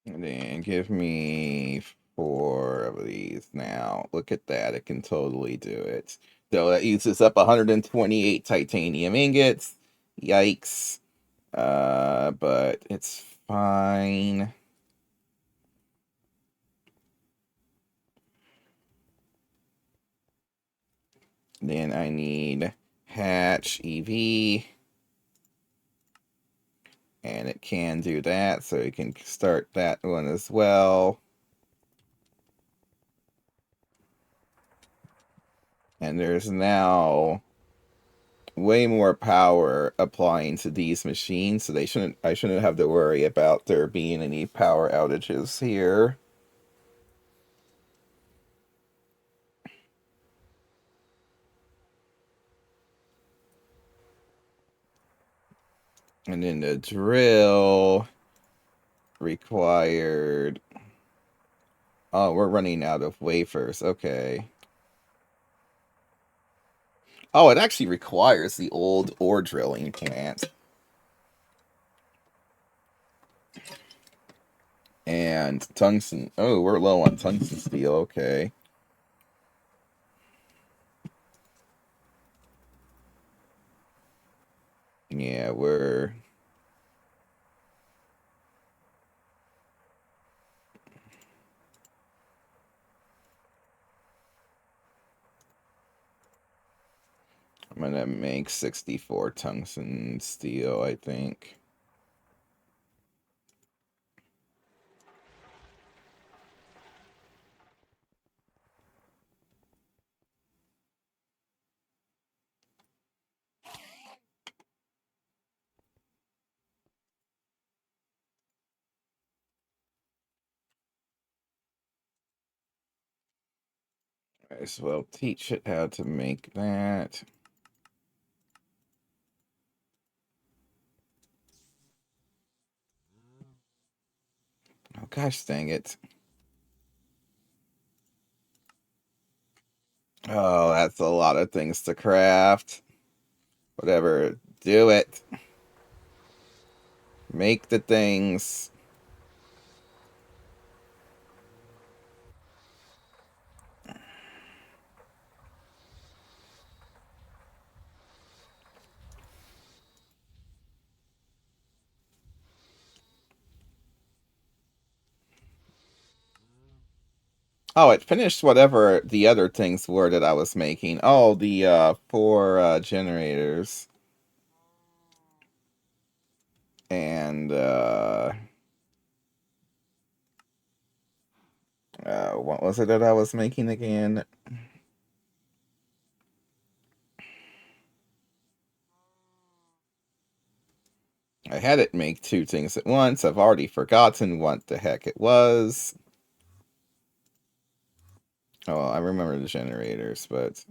And then give me 4 of these now. Look at that. It can totally do it. So that uses up 128 titanium ingots. Yikes. But it's fine. Then I need hatch EV. And it can do that, so you can start that one as well. And there's now way more power applying to these machines, so I shouldn't have to worry about there being any power outages here. And then the drill required. Oh, we're running out of wafers. Okay. Oh, it actually requires the old ore drilling plant. And tungsten. Oh, we're low on tungsten steel. Okay. Yeah, we're. I'm gonna make 64 tungsten steel, I think. Might as well teach it how to make that. Oh gosh dang it. Oh, that's a lot of things to craft. Whatever, do it. Make the things. Oh, it finished whatever the other things were that I was making. Oh, the 4 generators. And what was it that I was making again? I had it make 2 things at once. I've already forgotten what the heck it was. Oh, I remember the generators, but...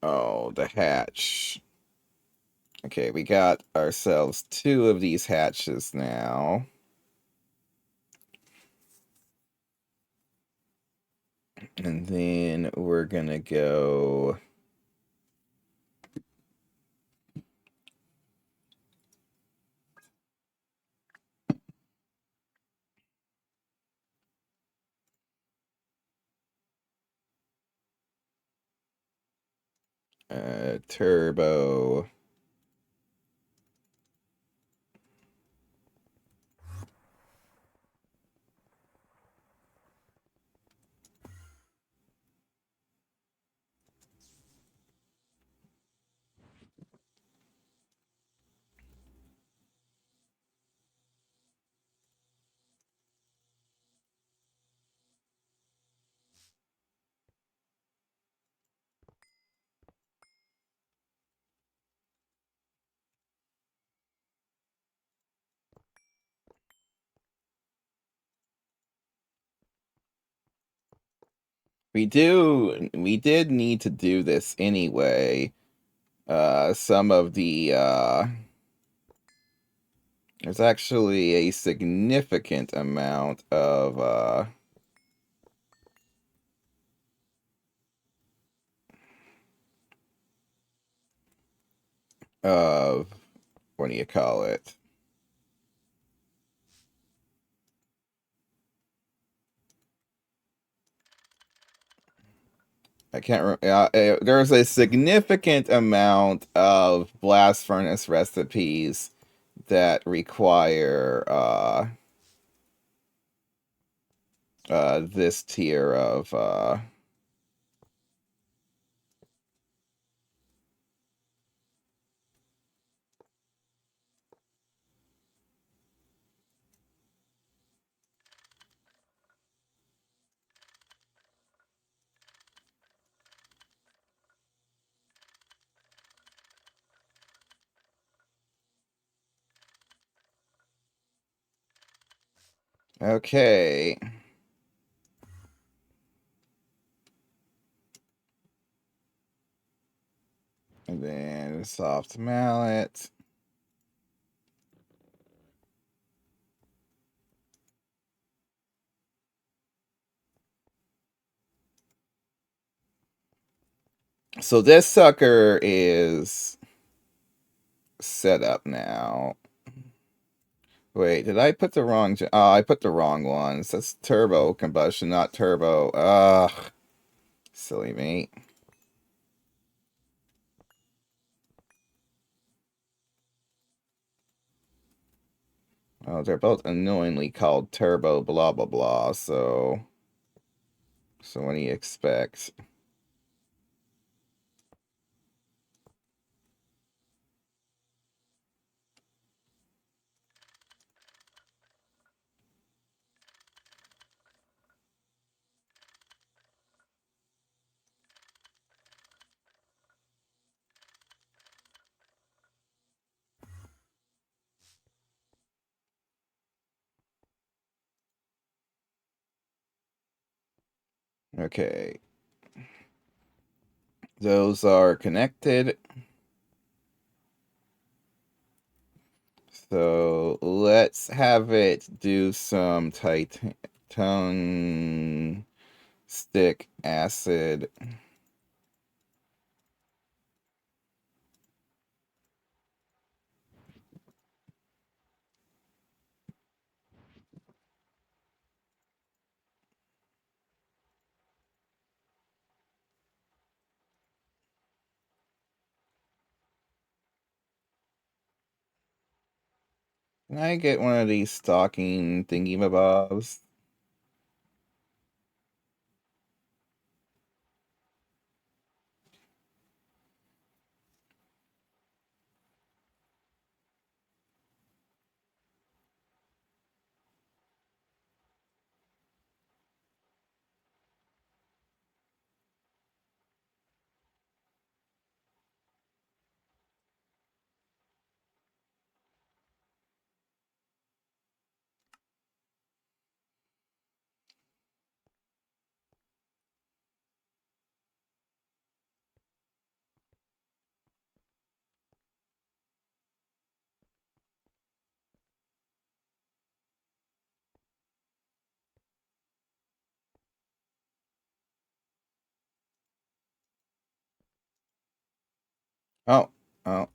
Oh, the hatch. Okay, we got ourselves 2 of these hatches now. And then we're gonna go... turbo. We did need to do this anyway. Some of the, there's actually a significant amount of, what do you call it? I can't remember. There's a significant amount of blast furnace recipes that require this tier of okay. And then soft mallet. So this sucker is set up now. Wait, did I put the wrong... Oh, I put the wrong ones. That's turbo combustion, not turbo. Ugh. Silly me. Oh, they're both annoyingly called turbo blah blah blah, so... So what do you expect? Okay. Those are connected. So let's have it do some tungstick acid. Can I get one of these stocking thingy-mabobs? Oh, oh,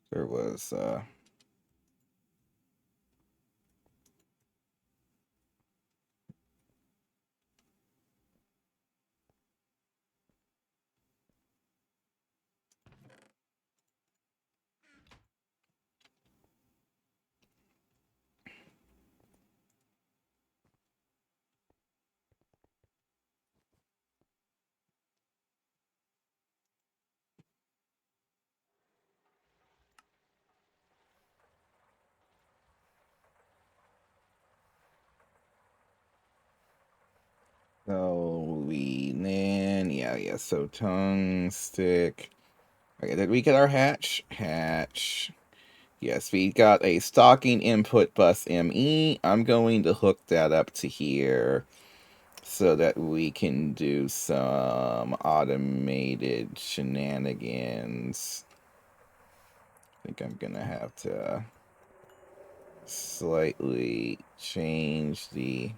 there was, so yeah, so tungstick. Okay, did we get our hatch? Hatch. Yes, we got a stocking input bus ME. I'm going to hook that up to here so that we can do some automated shenanigans. I think I'm gonna have to slightly change the...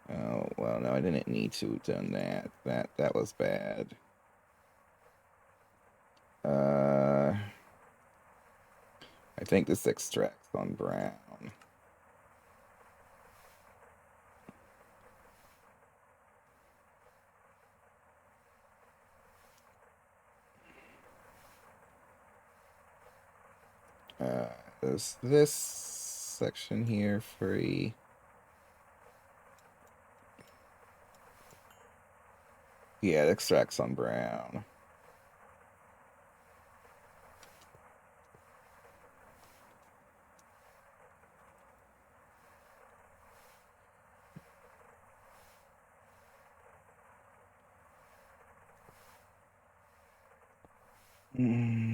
Oh, well, no, I didn't need to have done that. That was bad. I think this extracts on brown. Is this section here free? Yeah, it extracts on brown. Mhm.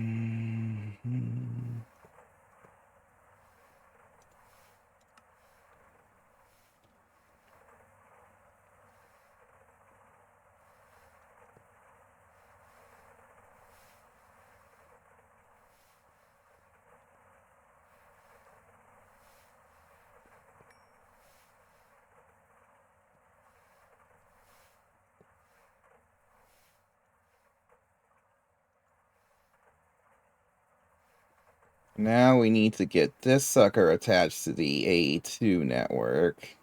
Now we need to get this sucker attached to the A2 network.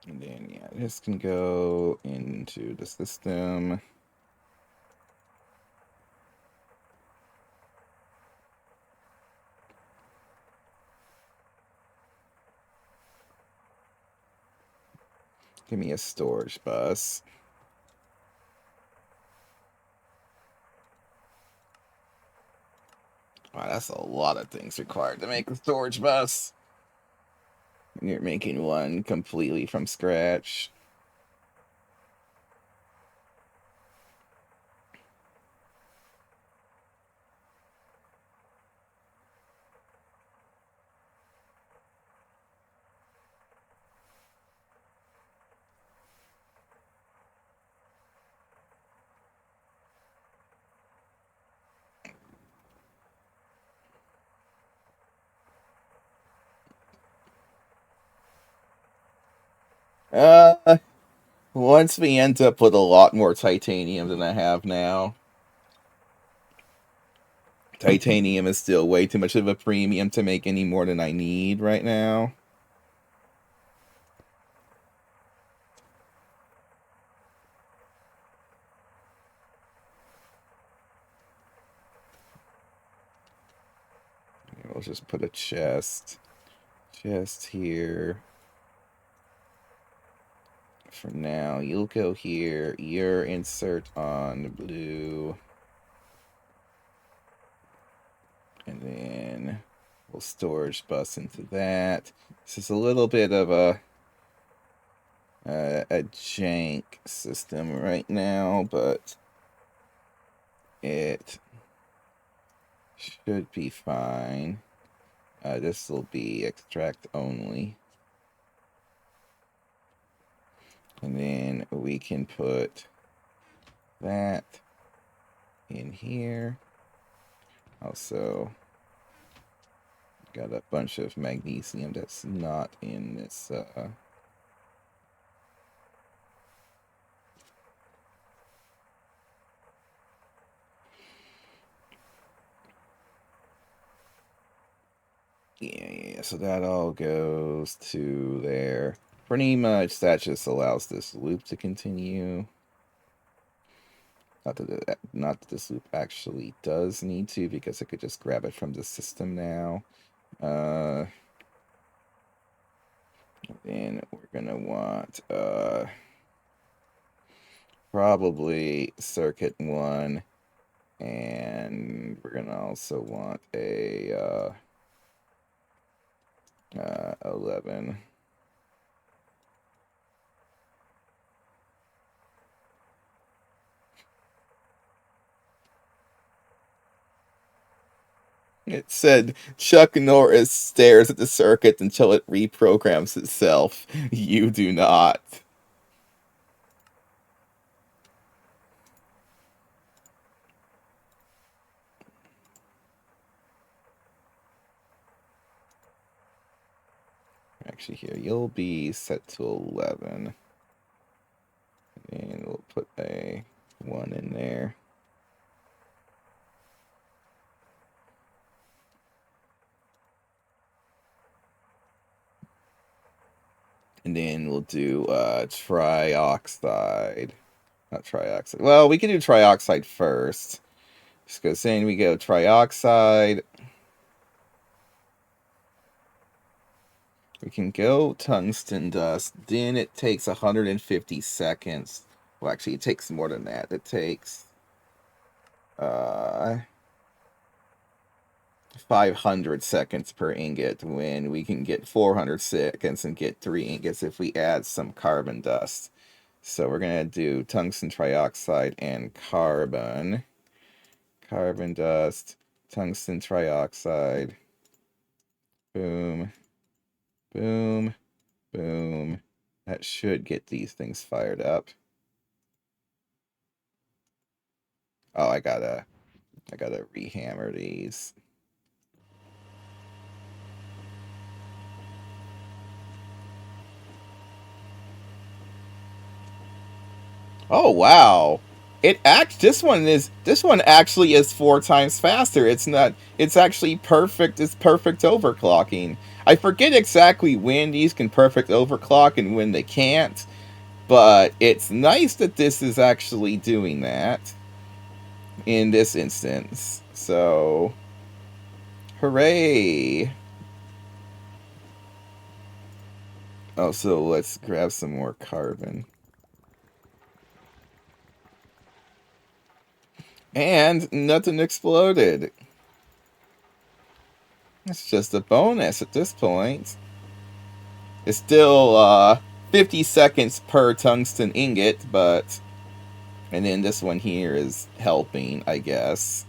And then, yeah, this can go into the system. Give me a storage bus. Wow, that's a lot of things required to make a storage bus. And you're making one completely from scratch. Once we end up with a lot more titanium than I have now. Titanium is still way too much of a premium to make any more than I need right now. We'll just put a chest here. For now, you'll go here. Your insert on the blue. And then we'll storage bus into that. This is a little bit of a jank system right now, but it should be fine. This will be extract only. And then we can put that in here. Also, got a bunch of magnesium that's not in this. Yeah, so that all goes to there. Pretty much that just allows this loop to continue. Not that this loop actually does need to, because I could just grab it from the system now. Then we're gonna want probably circuit 1, and we're gonna also want a 11. It said Chuck Norris stares at the circuit until it reprograms itself. You do not. Actually, here, you'll be set to 11. And we'll put a 1 in there. And then we'll do trioxide. Not trioxide. Well, we can do trioxide first. Just go saying we go trioxide. We can go tungsten dust. Then it takes 150 seconds. Well, actually, it takes more than that. It takes 500 seconds per ingot, when we can get 400 seconds and get 3 ingots if we add some carbon dust. So we're going to do tungsten trioxide and carbon. Carbon dust, tungsten trioxide. Boom. Boom. Boom. That should get these things fired up. Oh, I gotta rehammer these. Oh, wow. This one actually is 4 times faster. It's not. It's actually perfect. It's perfect overclocking. I forget exactly when these can perfect overclock and when they can't, but it's nice that this is actually doing that in this instance. So, hooray! Oh, so let's grab some more carbon. And nothing exploded. It's just a bonus at this point. It's still 50 seconds per tungsten ingot, but... And then this one here is helping, I guess.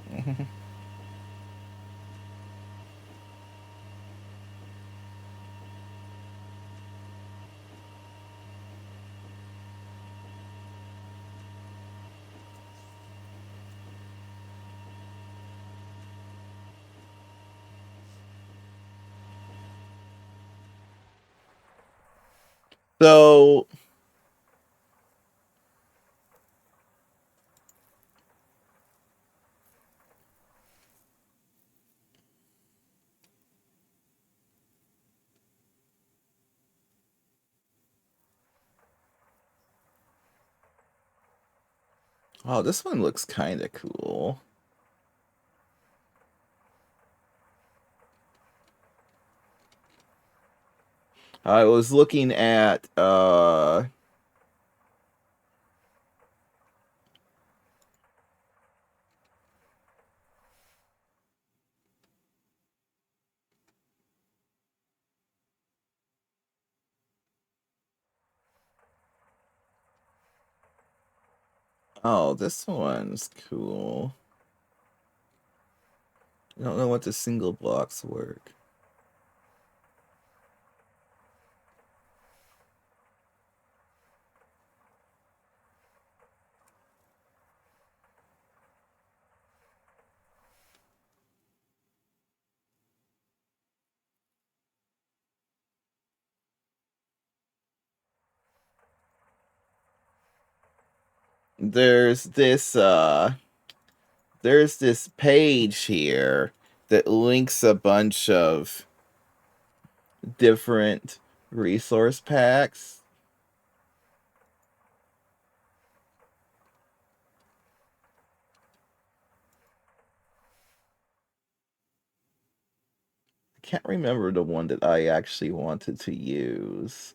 So... Oh, this one looks kind of cool. I was looking at... Oh, this one's cool. I don't know what the single blocks work. There's this page here that links a bunch of different resource packs. I can't remember the one that I actually wanted to use.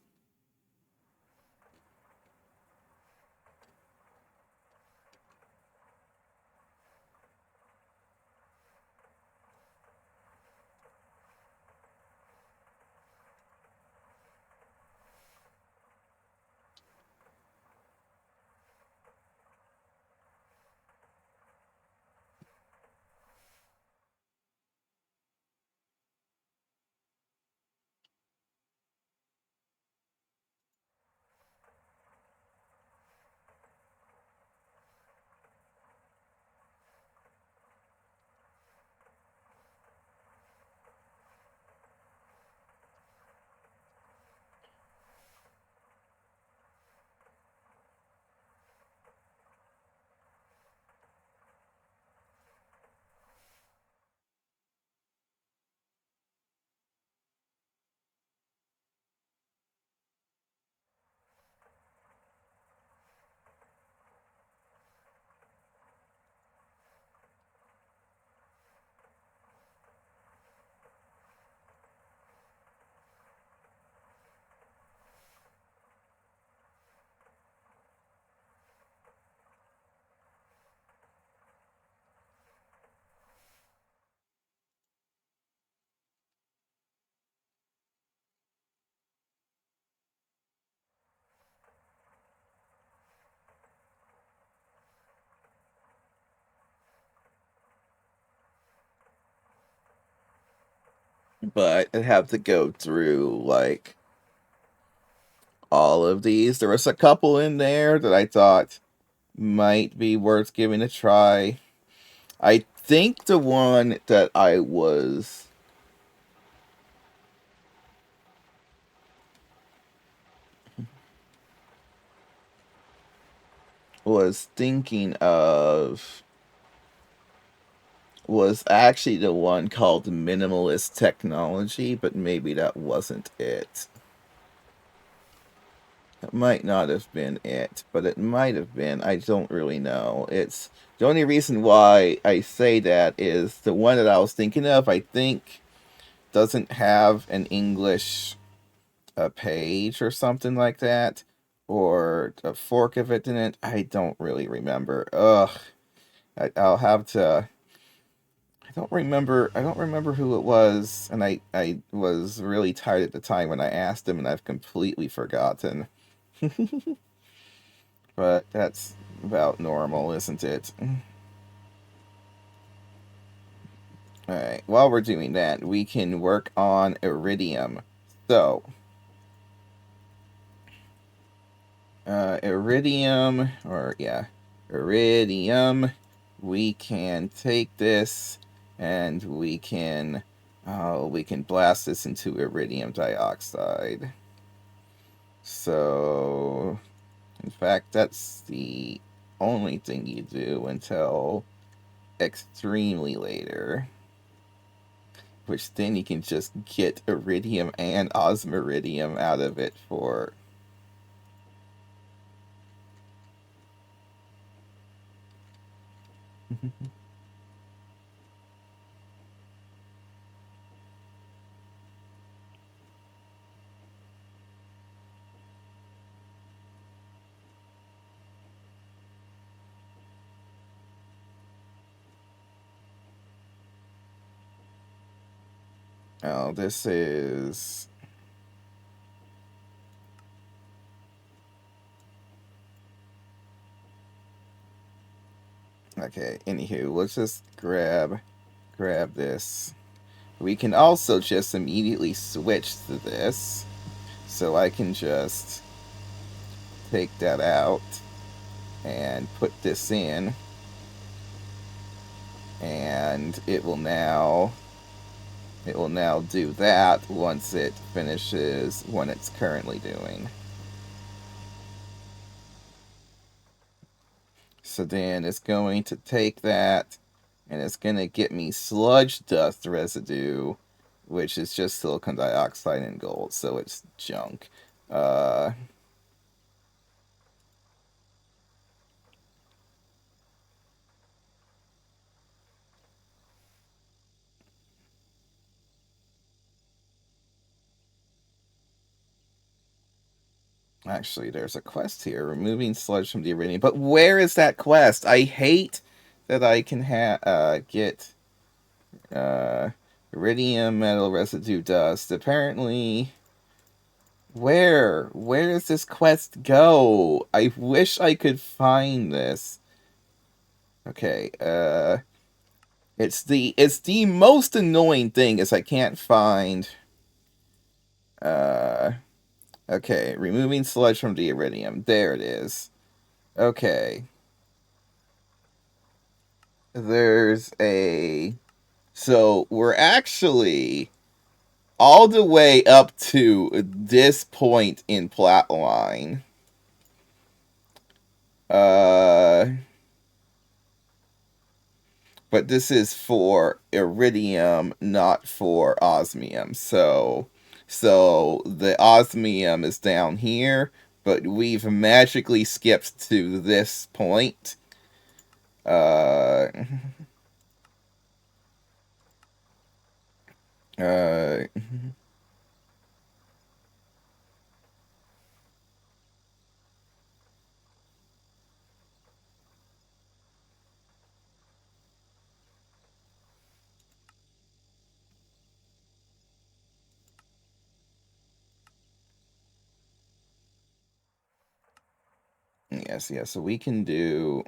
But I'd have to go through, like, all of these. There was a couple in there that I thought might be worth giving a try. I think the one that I was... was thinking of was actually the one called Minimalist Technology, but maybe that wasn't it. It might not have been it, but it might have been. I don't really know. It's the only reason why I say that is the one that I was thinking of, I think, doesn't have an English page or something like that, or a fork of it in it. I don't really remember. Ugh. I'll have to. I don't remember. I don't remember who it was, and I was really tired at the time when I asked him, and I've completely forgotten. But that's about normal, isn't it? Alright, while we're doing that, we can work on iridium. So, iridium, we can take this and we can blast this into iridium dioxide. So, in fact, that's the only thing you do until extremely later. Which then you can just get iridium and osmiridium out of it for... Oh, this is... Okay, anywho, let's just grab this. We can also just immediately switch to this. So I can just take that out and put this in. And it will now do that once it finishes what it's currently doing. So then it's going to take that, and it's going to get me sludge dust residue, which is just silicon dioxide and gold, so it's junk. Actually, there's a quest here, removing sludge from the iridium. But where is that quest? I hate that I can get iridium metal residue dust. Apparently, where does this quest go? I wish I could find this. Okay, it's the most annoying thing is I can't find okay, removing sludge from the iridium. There it is. Okay. There's a So we're actually all the way up to this point in Plotline. Uh but this is for iridium, not for osmium. So the osmium is down here, but we've magically skipped to this point. Uh, uh, yes, yes. So we can do.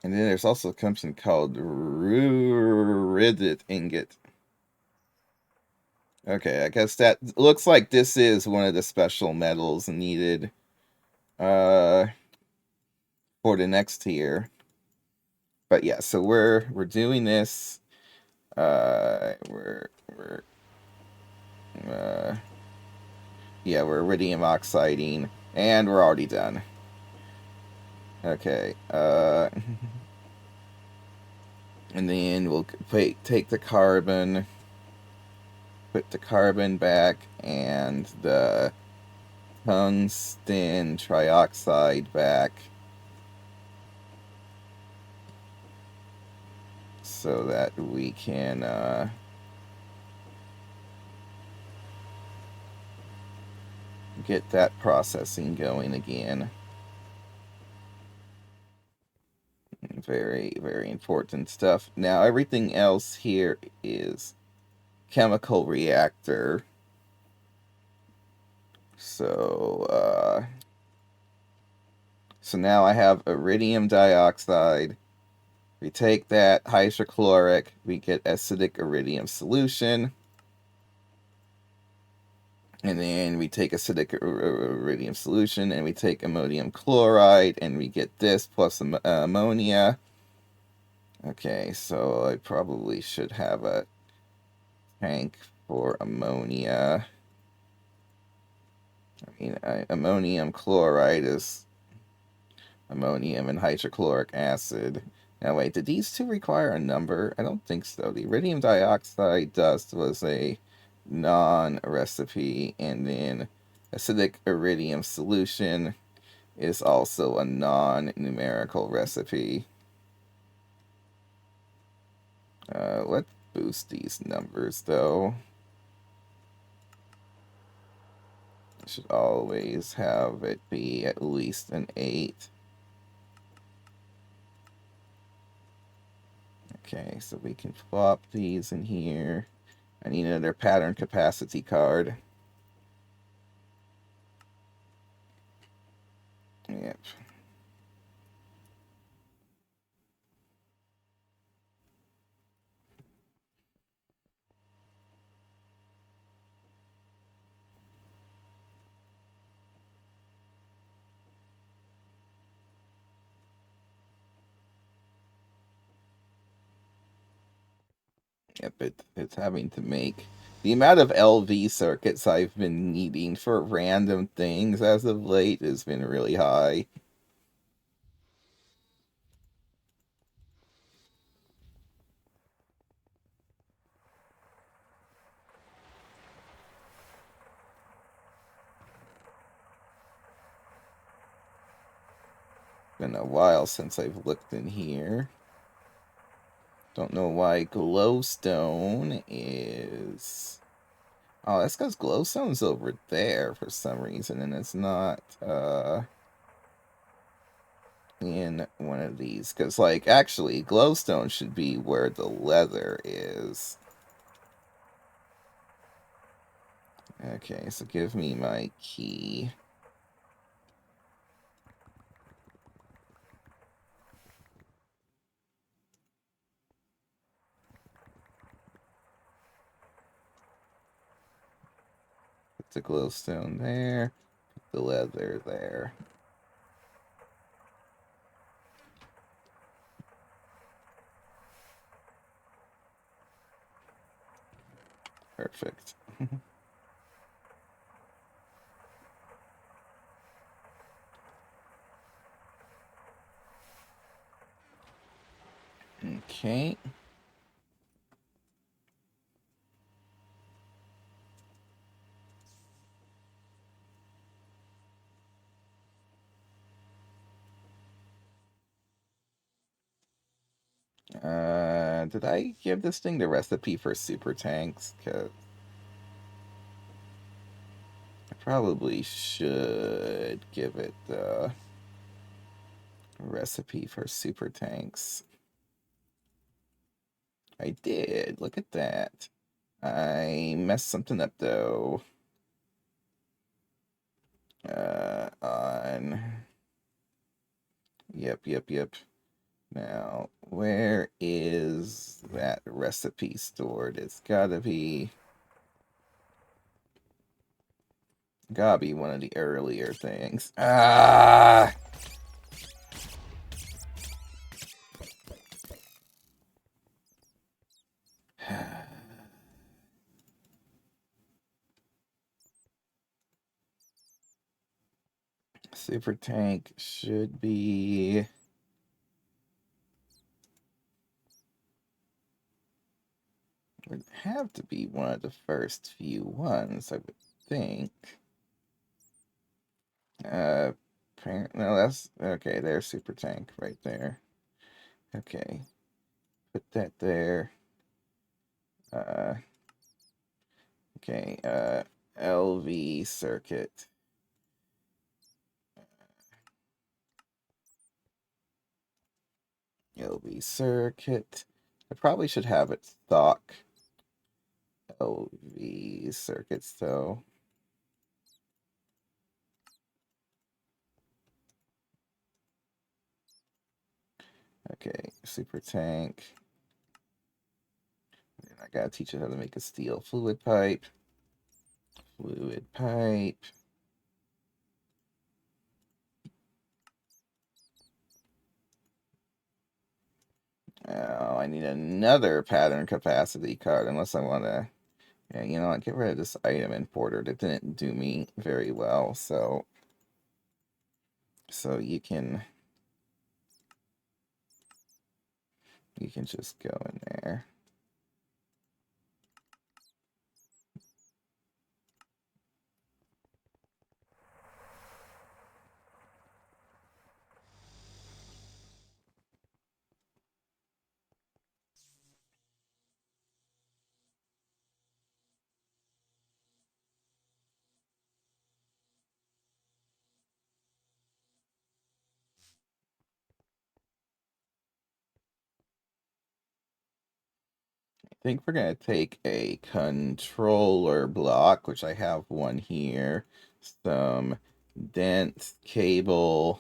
And then there's also something called ruridit ingot. Okay, I guess that looks like this is one of the special metals needed uh for the next tier. But yeah, so we're doing this. We're Yeah, we're iridium oxiding, and we're already done. Okay, and then we'll take the carbon, put the carbon back, and the tungsten trioxide back, so that we can get that processing going again. Very, very important stuff. Now, everything else here is chemical reactor. So now I have iridium dioxide. We take that hydrochloric, we get acidic iridium solution. And then we take acidic iridium solution and we take ammonium chloride and we get this plus ammonia. Okay, so I probably should have a tank for ammonia. I mean, ammonium chloride is ammonium and hydrochloric acid. Now wait, did these two require a number? I don't think so. The iridium dioxide dust was a non-recipe, and then acidic iridium solution is also a non-numerical recipe. Let's boost these numbers though. Should always have it be at least an 8. Okay, so we can plop these in here. I need another pattern capacity card. Yep. Yep, it's having to make... The amount of LV circuits I've been needing for random things as of late has been really high. Been a while since I've looked in here. Don't know why glowstone is... Oh, that's because glowstone's over there for some reason, and it's not in one of these. Because, like, actually, glowstone should be where the leather is. Okay, so give me my key. Put the glowstone there. Put the leather there. Perfect. Okay. Did I give this thing the recipe for super tanks? Because I probably should give it the recipe for super tanks. I did. Look at that. I messed something up though. On. Yep. Now, where is that recipe stored? It's gotta be one of the earlier things. Ah! Super tank should be... would have to be one of the first few ones, I would think. No, that's... okay, there's super tank right there. Okay. Put that there. Okay, LV circuit. LV circuit. I probably should have it stock LV circuits though. Okay, super tank. And I gotta teach it how to make a steel fluid pipe. Fluid pipe. Oh, I need another pattern capacity card unless I want to... yeah, you know what? Get rid of this item importer. That didn't do me very well, so you can just go in there. I think we're going to take a controller block, which I have one here, some dense cable,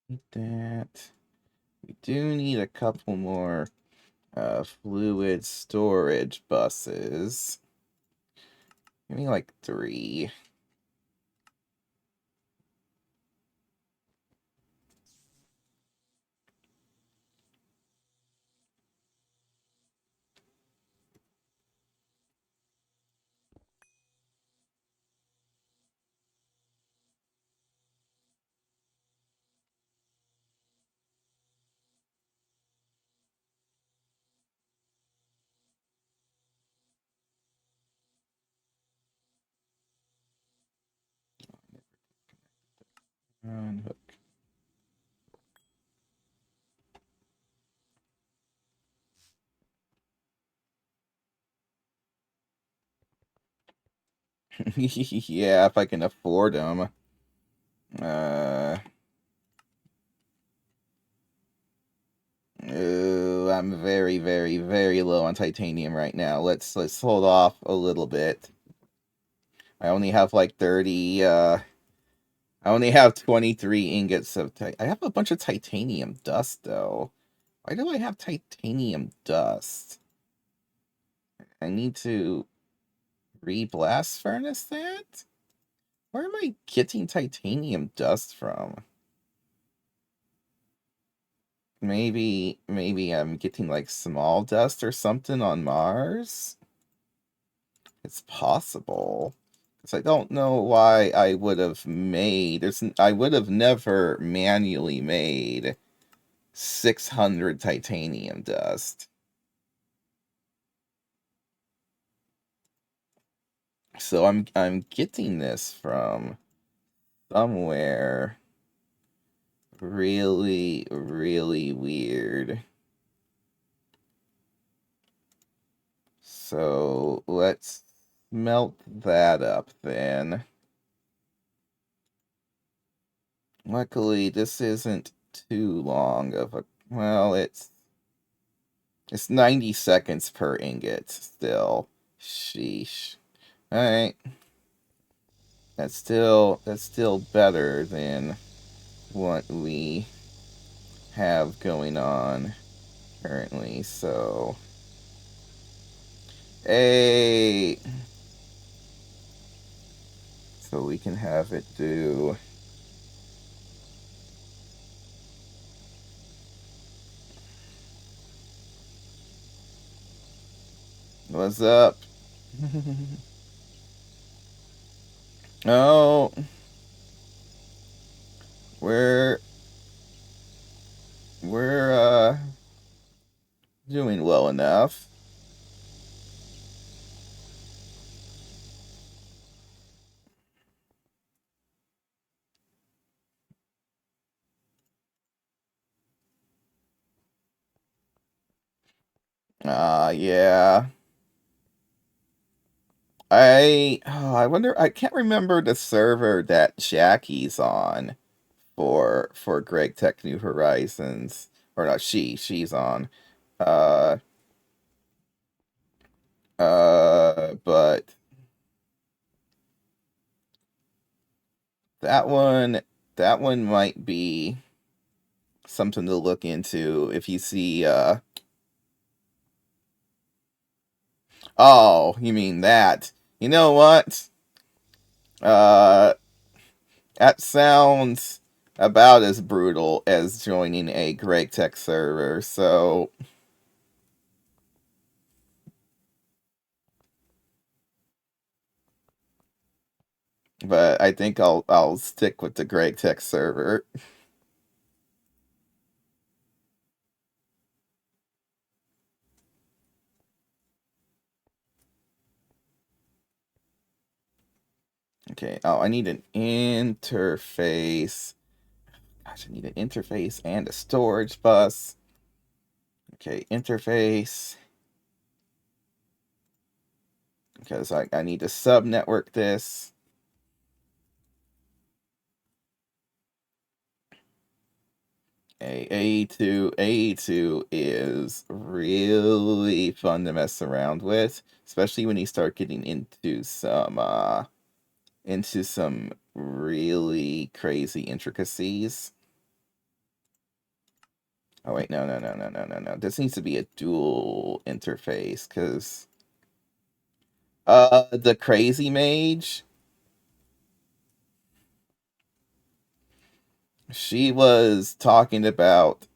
like that. We do need a couple more fluid storage buses. Give me like 3. Unhook. Yeah, if I can afford them. I'm very, very, very low on titanium right now. Let's hold off a little bit. I only have like 30. I only have 23 ingots of. I have a bunch of titanium dust though. Why do I have titanium dust? I need to re-blast furnace that. Where am I getting titanium dust from? Maybe I'm getting like small dust or something on Mars. It's possible. Because I don't know why I would have made... I would have never manually made 600 titanium dust. So I'm getting this from somewhere really, really weird. So let's melt that up then. Luckily, this isn't too long of a... Well, it's 90 seconds per ingot still. Sheesh. Alright. That's still better than what we have going on currently, so... Hey! So we can have it do... What's up? Oh, we're doing well enough. Yeah. I wonder, I can't remember the server that Jackie's on for Gregtech New Horizons. Or not, she's on. Uh, but that one might be something to look into if you see, oh, you mean that. You know what? Uh, that sounds about as brutal as joining a Gregtech server, so... But I think I'll stick with the Gregtech server. Okay, oh, I need an interface. Gosh, I need an interface and a storage bus. Okay, interface. Because I need to sub-network this. A2 is really fun to mess around with, especially when you start getting into some really crazy intricacies. Oh wait, no. This needs to be a dual interface, because the crazy mage, she was talking about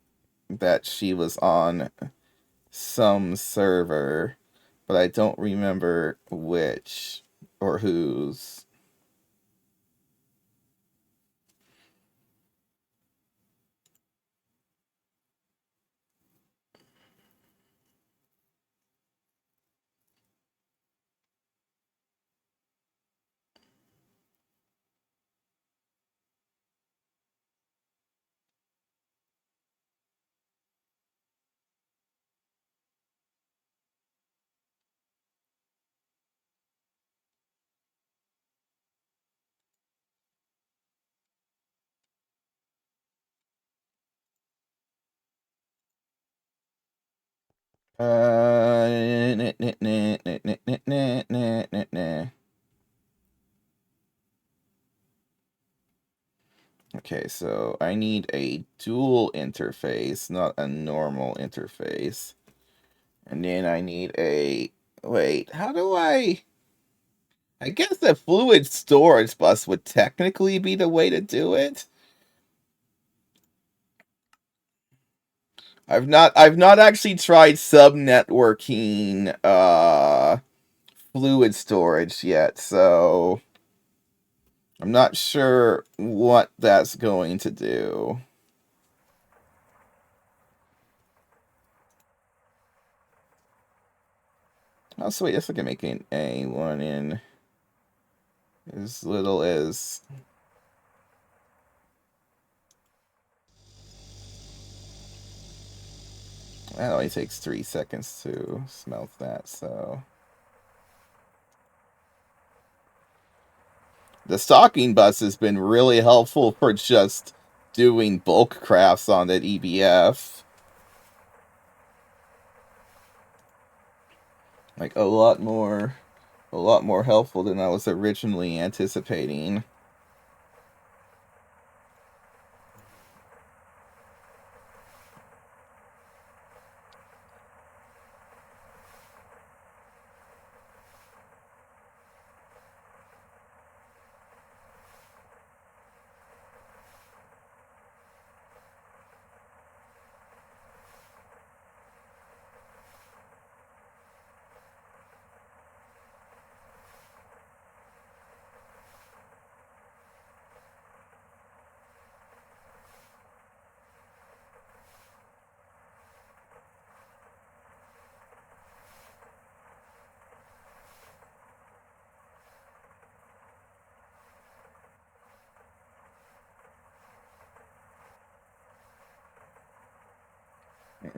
that she was on some server, but I don't remember which or whose. Nah, nah, nah. Okay, so I need a dual interface, not a normal interface. And then I need a... Wait, how do I... I guess the fluid storage bus would technically be the way to do it. I've not actually tried sub-networking fluid storage yet, so I'm not sure what that's going to do. Oh, sweet, this I can make an A1 in as little as... That only takes 3 seconds to smelt that, so... The stocking bus has been really helpful for just doing bulk crafts on that EBF. Like a lot more helpful than I was originally anticipating.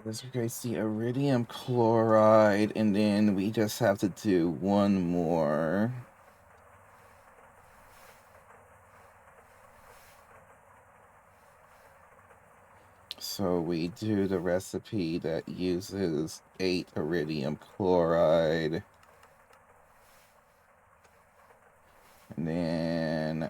This creates the iridium chloride, and then we just have to do one more. So we do the recipe that uses 8 iridium chloride. And then,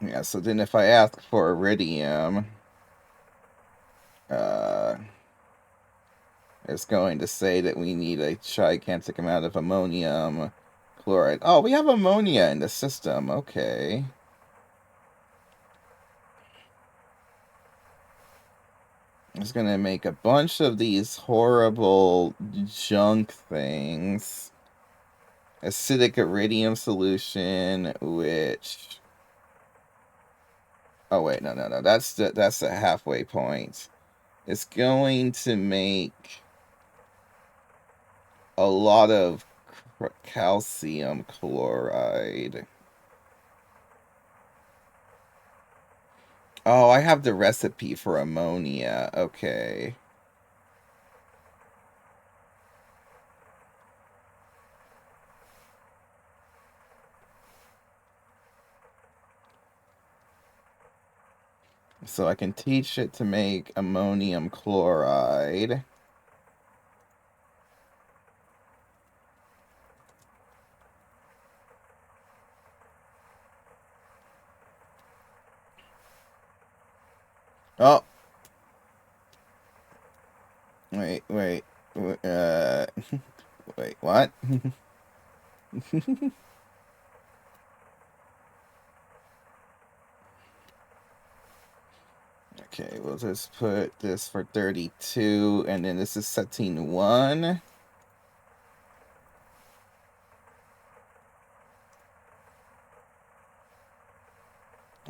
yeah, so then if I ask for iridium, it's going to say that we need a gigantic amount of ammonium chloride. Oh, we have ammonia in the system. Okay. It's going to make a bunch of these horrible junk things. Acidic iridium solution, which... Oh, wait, no. That's the halfway point. It's going to make a lot of calcium chloride. Oh, I have the recipe for ammonia. Okay. So I can teach it to make ammonium chloride. Oh. Wait. Wait, what? Okay, we'll just put this for 32, and then this is setting 1.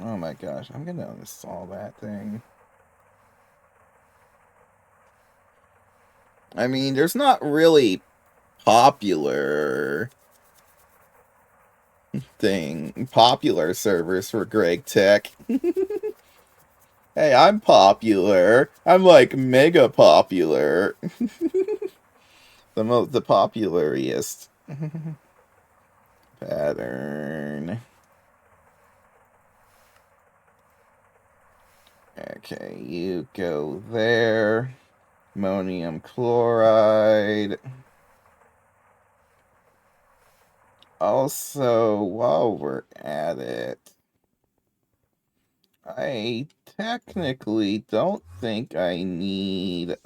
Oh my gosh, I'm gonna uninstall that thing. I mean, there's not really popular servers for Gregtech. Hey, I'm popular. I'm like mega popular. The populariest. Pattern. Okay, you go there. Ammonium chloride. Also, while we're at it, I technically don't think I need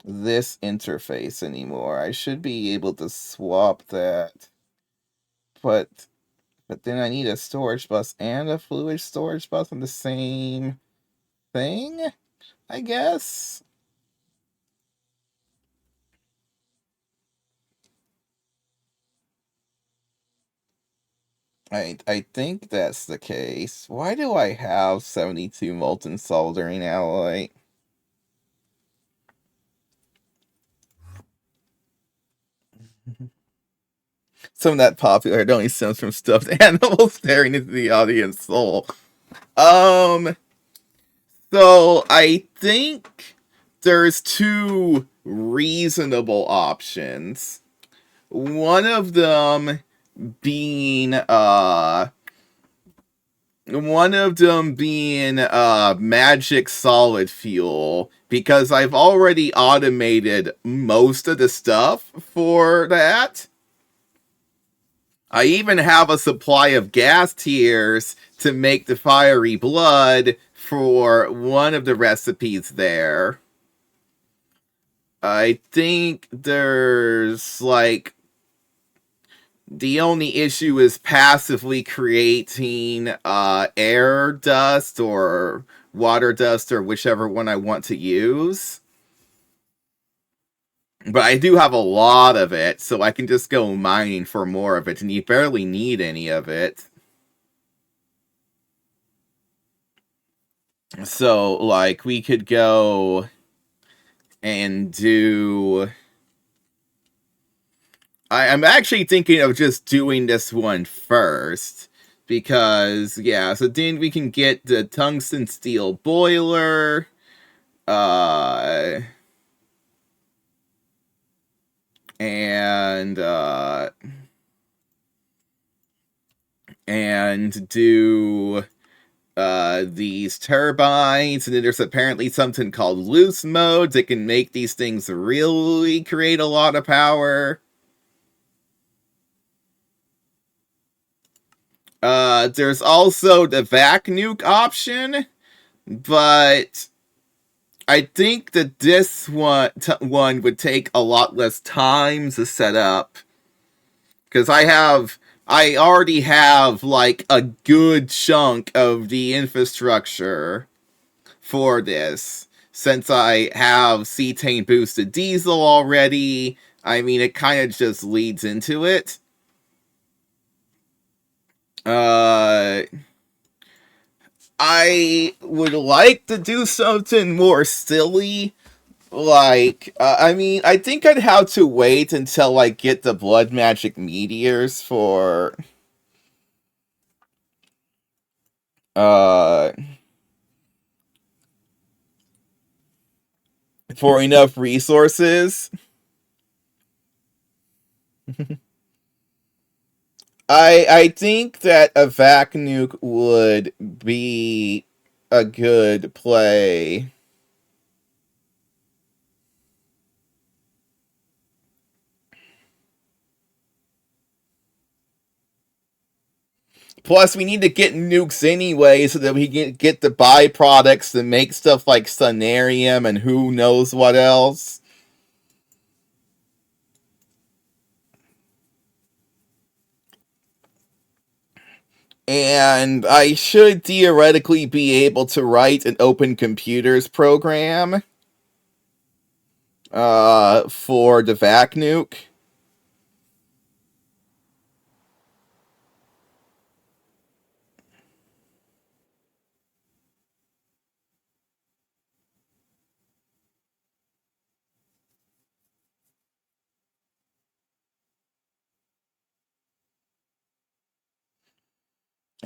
this interface anymore. I should be able to swap that, but then I need a storage bus and a fluid storage bus on the same thing, I guess. I think that's the case. Why do I have 72 molten soldering alloy? Some of that popularity only stems from stuffed animals staring into the audience soul. So I think there's two reasonable options. One of them being magic solid fuel, because I've already automated most of the stuff for that. I even have a supply of gas tears to make the fiery blood for one of the recipes there. I think there's like the only issue is passively creating air dust or water dust or whichever one I want to use. But I do have a lot of it, so I can just go mining for more of it, and you barely need any of it. So, like, we could go and do... I'm actually thinking of just doing this one first. Because, yeah, so then we can get the tungsten steel boiler. And do these turbines, and then there's apparently something called loose mode that can make these things really create a lot of power. There's also the vac nuke option, but I think that this one would take a lot less time to set up, because I already have like a good chunk of the infrastructure for this. Since I have cetane boosted diesel already, I mean, it kind of just leads into it. I would like to do something more silly. Like, I mean, I think I'd have to wait until I get the blood magic meteors for enough resources. I think that a vac nuke would be a good play. Plus, we need to get nukes anyway so that we can get the byproducts to make stuff like Sunarium and who knows what else. And I should theoretically be able to write an Open Computers program for the vac nuke.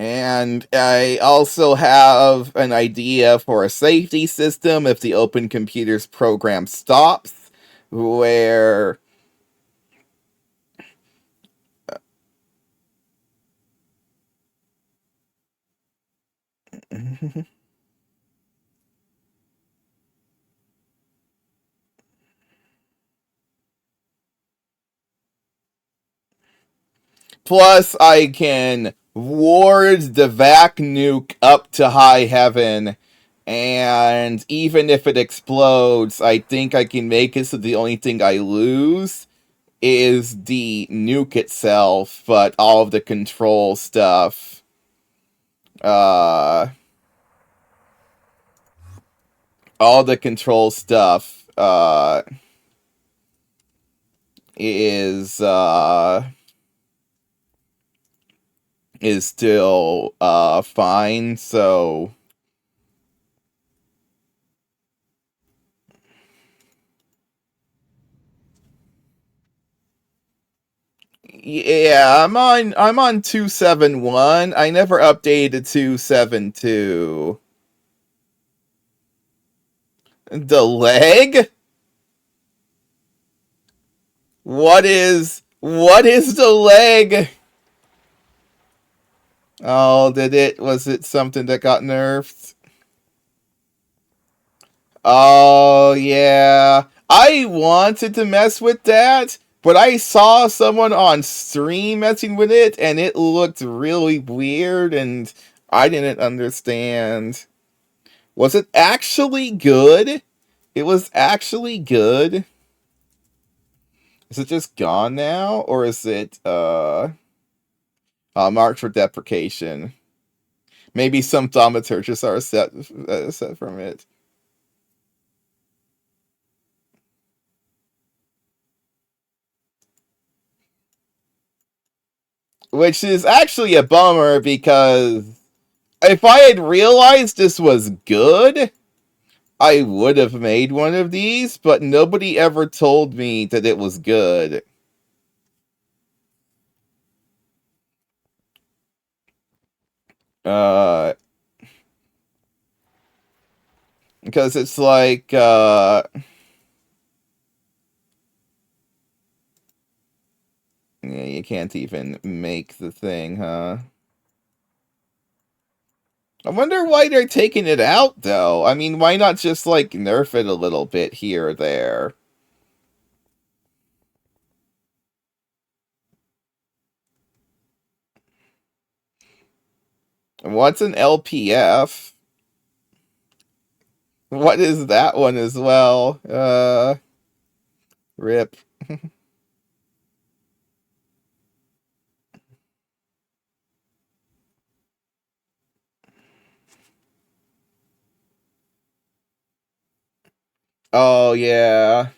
And I also have an idea for a safety system if the Open Computers program stops, where... Plus, I can ward the vac nuke up to high heaven, and even if it explodes, I think I can make it so the only thing I lose is the nuke itself, but all of the control stuff. All the control stuff, is still, fine, so... Yeah, I'm on 271. I never updated 272. The leg? What is the leg? Oh, was it something that got nerfed? Oh, yeah. I wanted to mess with that, but I saw someone on stream messing with it, and it looked really weird, and I didn't understand. Was it actually good? It was actually good? Is it just gone now, or is it, marked for deprecation? Maybe some thaumaturges are set from it. Which is actually a bummer, because if I had realized this was good, I would have made one of these, but nobody ever told me that it was good. Because it's like, yeah, you can't even make the thing, huh? I wonder why they're taking it out, though. I mean, why not just, like, nerf it a little bit here or there? What's an LPF? What is that one as well? Rip. Oh, yeah.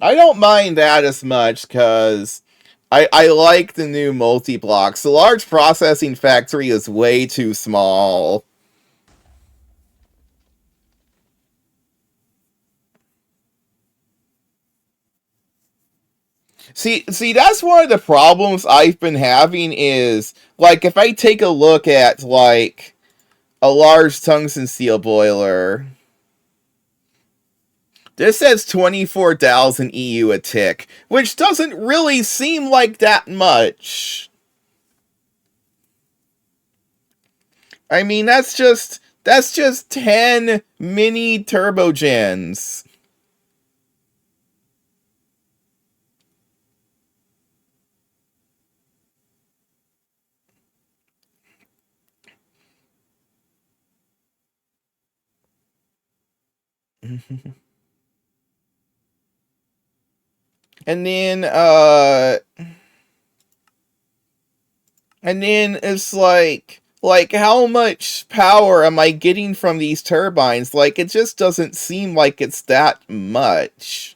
I don't mind that as much, because I like the new multi-blocks. The large processing factory is way too small. See, that's one of the problems I've been having is, like, if I take a look at, like, a large tungsten steel boiler, this says 24,000 EU a tick, which doesn't really seem like that much. I mean, that's just 10 mini turbogens. And then, it's like, how much power am I getting from these turbines? Like, it just doesn't seem like it's that much.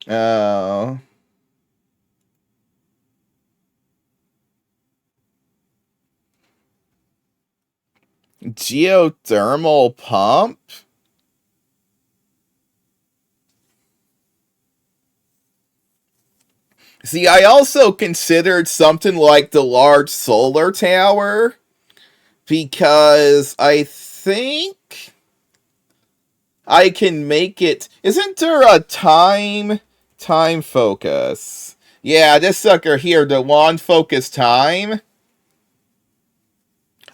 Oh. Geothermal pump? See, I also considered something like the large solar tower, because I think I can make it. Isn't there a time focus? Yeah, this sucker here, the wand focus time.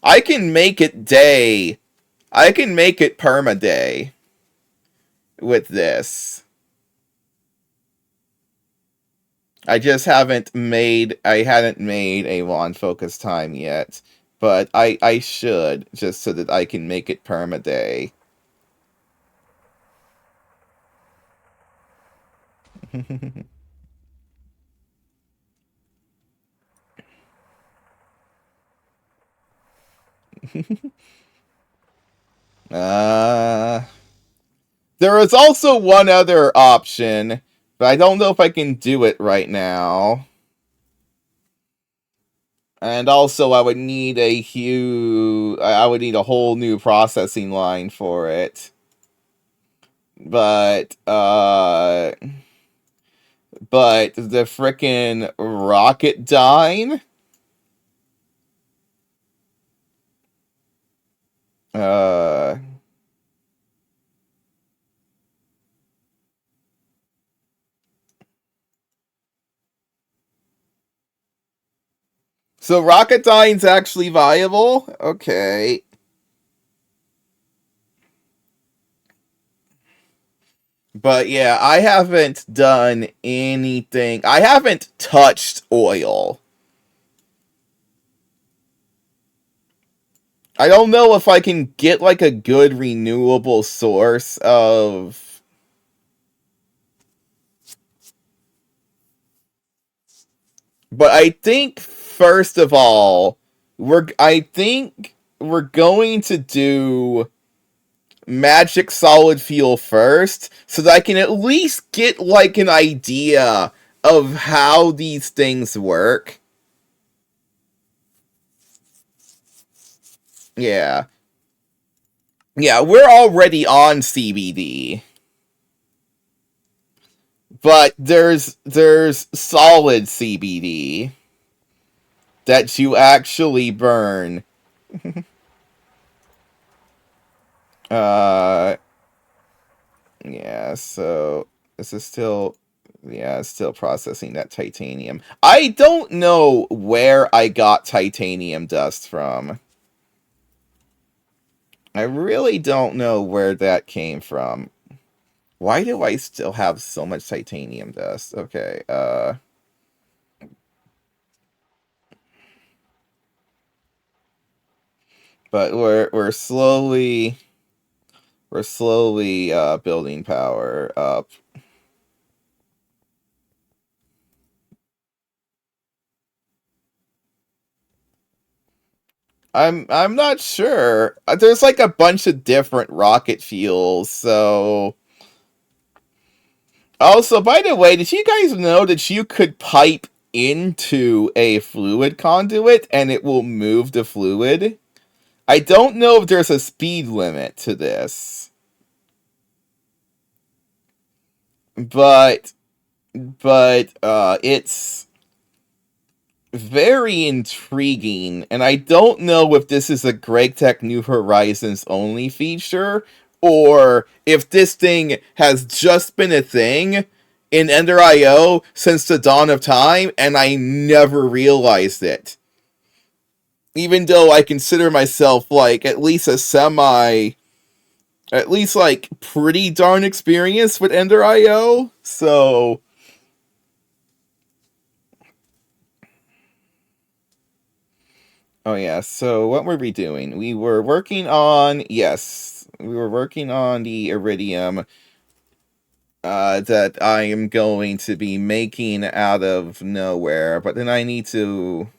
I can make it day. I can make it perma-day with this. I just haven't made a wand focus time yet. But I should, just so that I can make it perma-day. There is also one other option, but I don't know if I can do it right now. And also, I would need I would need a whole new processing line for it. But the frickin' Rocketdyne, uh, so Rocketdyne's actually viable? Okay. But yeah, I haven't done anything. I haven't touched oil. I don't know if I can get like a good renewable source of. But I think first of all, I think we're going to do magic solid fuel first, so that I can at least get like an idea of how these things work. Yeah. Yeah, we're already on CBD. But there's solid CBD that you actually burn. Uh yeah, so this is still it's still processing that titanium. I don't know where I got titanium dust from. I really don't know where that came from. Why do I still have so much titanium dust? Okay, but we're slowly building power up. I'm not sure. There's like a bunch of different rocket fuels, so also, by the way, did you guys know that you could pipe into a fluid conduit and it will move the fluid? I don't know if there's a speed limit to this. But it's very intriguing, and I don't know if this is a Gregtech New Horizons only feature, or if this thing has just been a thing in Ender.io since the dawn of time, and I never realized it. Even though I consider myself, like, at least like, pretty darn experienced with Ender.io, so. Oh yeah, so what were we doing? We were working on the iridium that I am going to be making out of nowhere, but then I need to.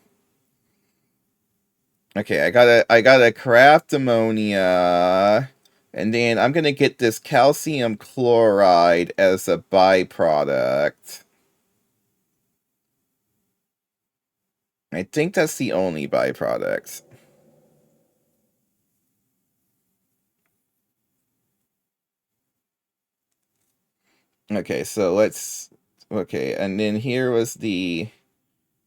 Okay, I gotta craft ammonia, and then I'm gonna get this calcium chloride as a byproduct. I think that's the only byproduct. Okay, so let's. Okay, and then here was the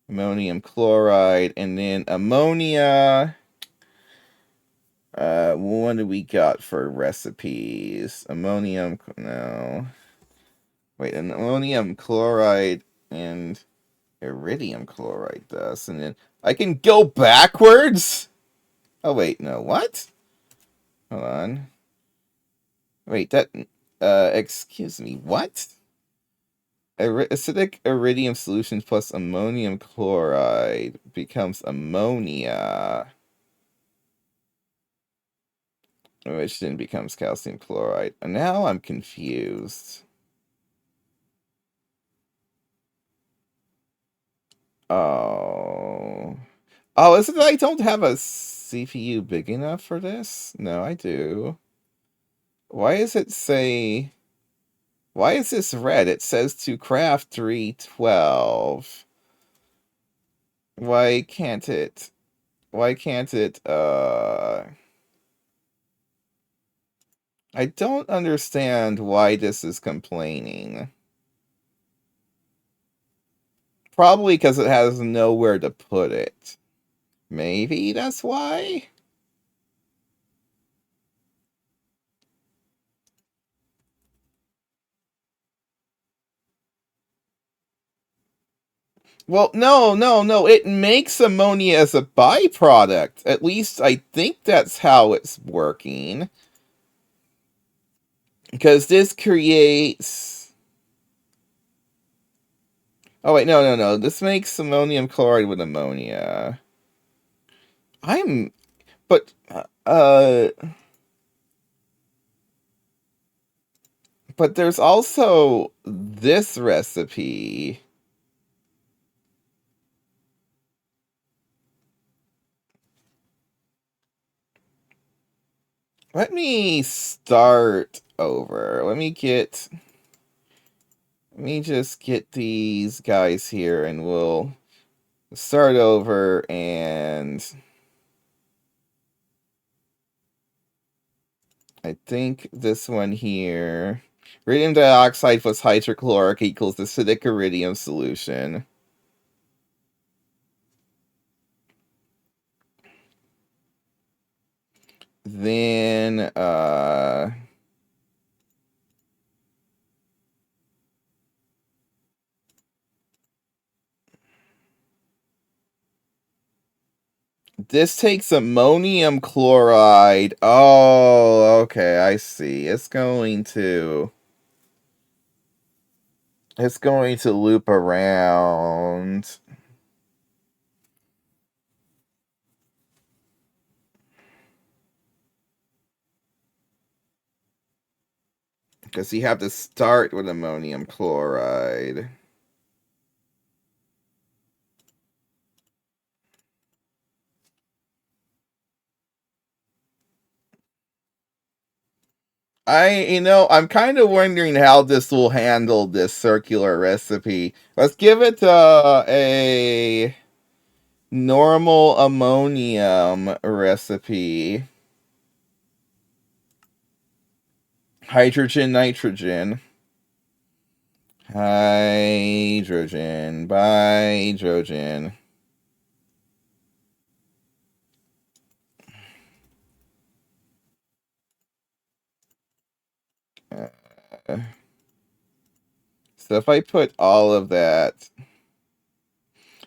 ammonium chloride, and then ammonia. What do we got for recipes? Ammonium, no. Wait, an ammonium chloride and iridium chloride dust, and then I can go backwards? Oh, wait, no, what? Hold on. Wait, excuse me, what? Acidic iridium solution plus ammonium chloride becomes ammonia, which then becomes calcium chloride. And now I'm confused. Oh. Oh, is it that I don't have a CPU big enough for this? No, I do. Why does it say... Why is this red? It says to craft 312. Why can't it... Why can't it, I don't understand why this is complaining. Probably because it has nowhere to put it. Maybe that's why? Well, no. It makes ammonia as a byproduct. At least I think that's how it's working. Because this creates... Oh, wait, no. This makes ammonium chloride with ammonia. But, but there's also this recipe. Let me start over. Let me just get these guys here and we'll start over. And I think this one here, radium dioxide plus hydrochloric equals acidic iridium solution. Then this takes ammonium chloride. Oh, okay, I see. It's going to loop around. Because you have to start with ammonium chloride. I'm kind of wondering how this will handle this circular recipe. Let's give it a normal ammonium recipe. Hydrogen, nitrogen. Hydrogen, bihydrogen. So if I put all of that...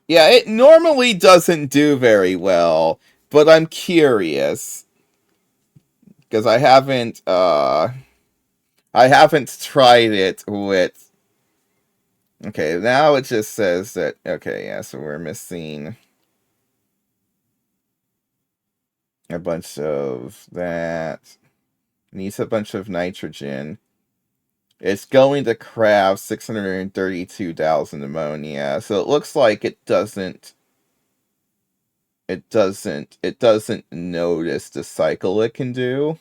Yeah, it normally doesn't do very well, but I'm curious. Because I haven't tried it with... Okay, now it just says that... Okay, yeah, so we're missing a bunch of that. Needs a bunch of nitrogen. It's going to craft 632,000 ammonia, so it looks like it doesn't notice the cycle it can do.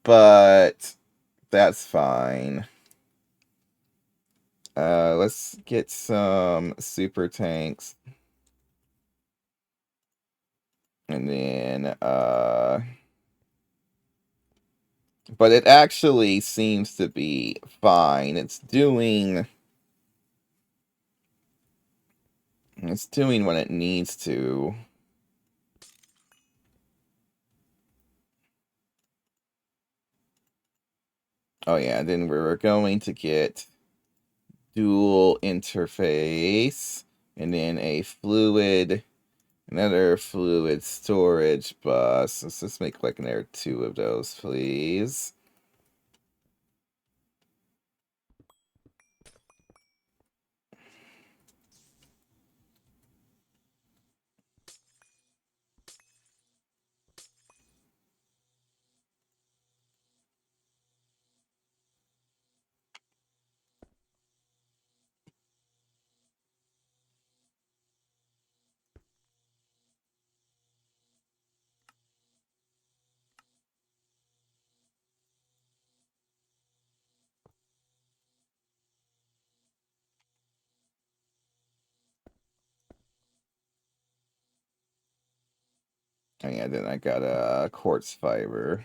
But that's fine. Let's get some super tanks. And then, but it actually seems to be fine. It's doing what it needs to. Oh yeah, then we're going to get dual interface, and then another fluid storage bus. Let's just make like another 2 of those, please. Oh yeah, then I got a quartz fiber.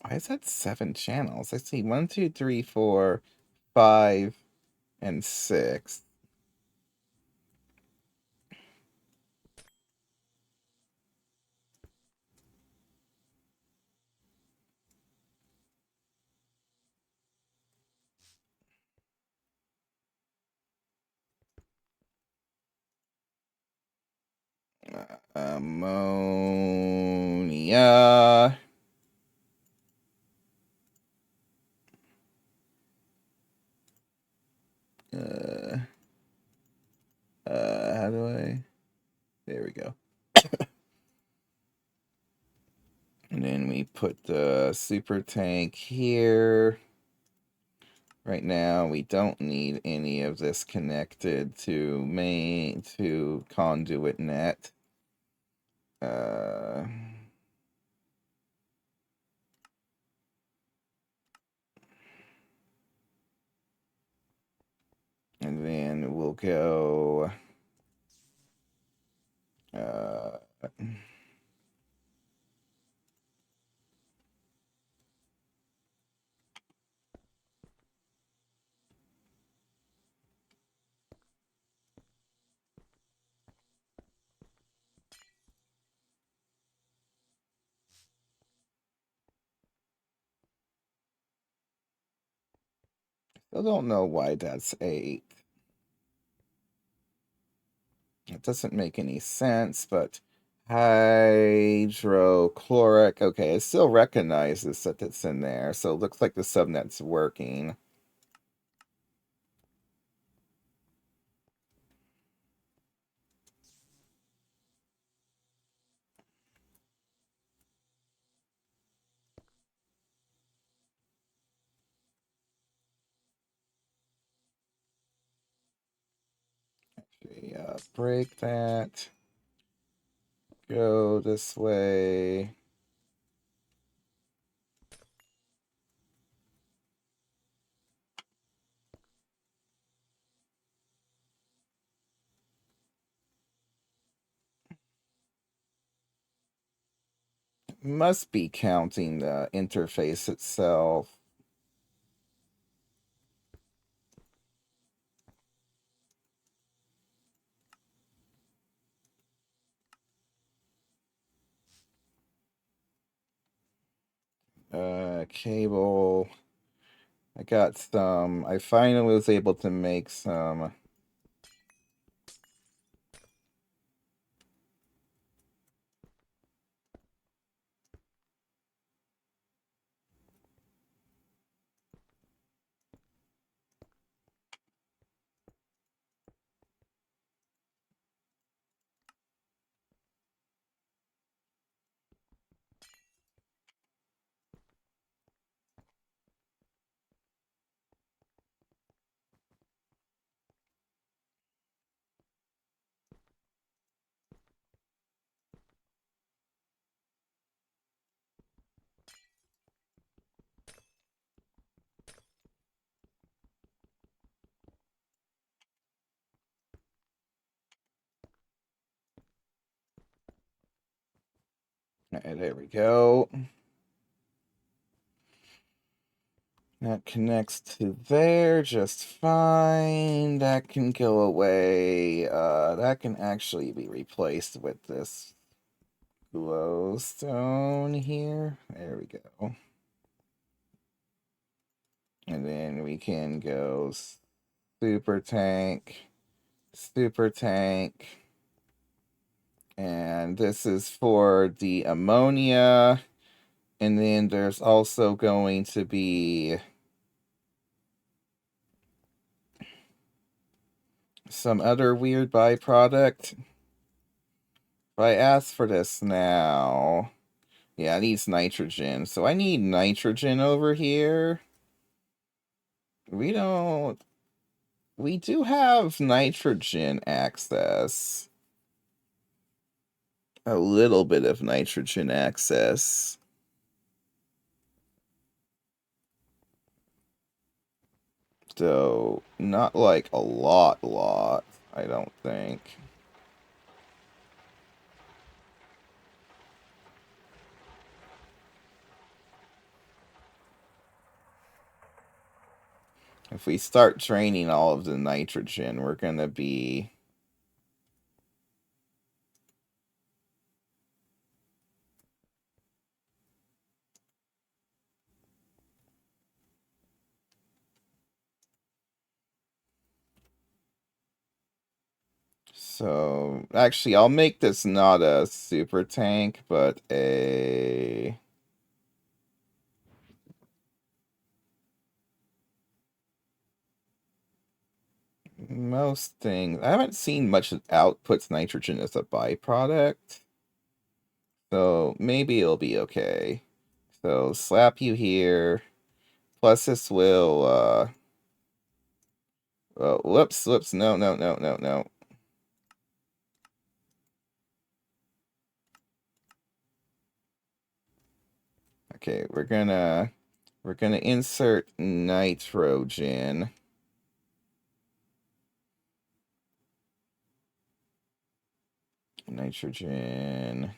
Why is that 7 channels? I see 1, 2, 3, 4, 5, and 6. Ammonia. How do I? There we go. And then we put the super tank here. Right now, we don't need any of this connected to conduit net. And then we'll go. Still don't know why that's 8. It doesn't make any sense, but hydrochloric. Okay, it still recognizes that it's in there, so it looks like the subnet's working. Okay, break that. Go this way. Must be counting the interface itself. Cable. I got some. I finally was able to make some. There we go. That connects to there just fine. That can go away. That can actually be replaced with this glowstone here. There we go. And then we can go super tank, super tank. And this is for the ammonia. And then there's also going to be some other weird byproduct. If I ask for this now, yeah, it needs nitrogen. So I need nitrogen over here. We do have nitrogen access. A little bit of nitrogen access. So, not like a lot, I don't think. If we start draining all of the nitrogen, we're gonna be... So, actually, I'll make this not a super tank, but a... Most things... I haven't seen much that outputs nitrogen as a byproduct. So, maybe it'll be okay. So, slap you here. Plus this will, oh, whoops, no. Okay, we're gonna insert nitrogen. Nitrogen.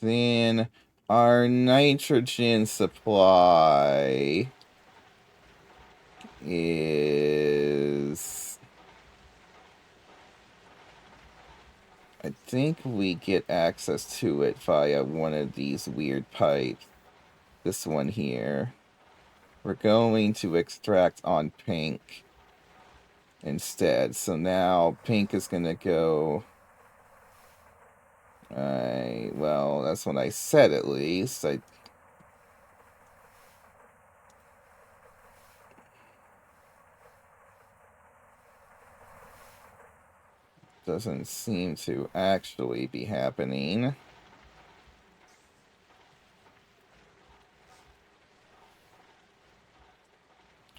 Then our nitrogen supply is... I think we get access to it via one of these weird pipes. This one here. We're going to extract on pink instead. So now pink is going to go... well, that's what I said at least. Doesn't seem to actually be happening.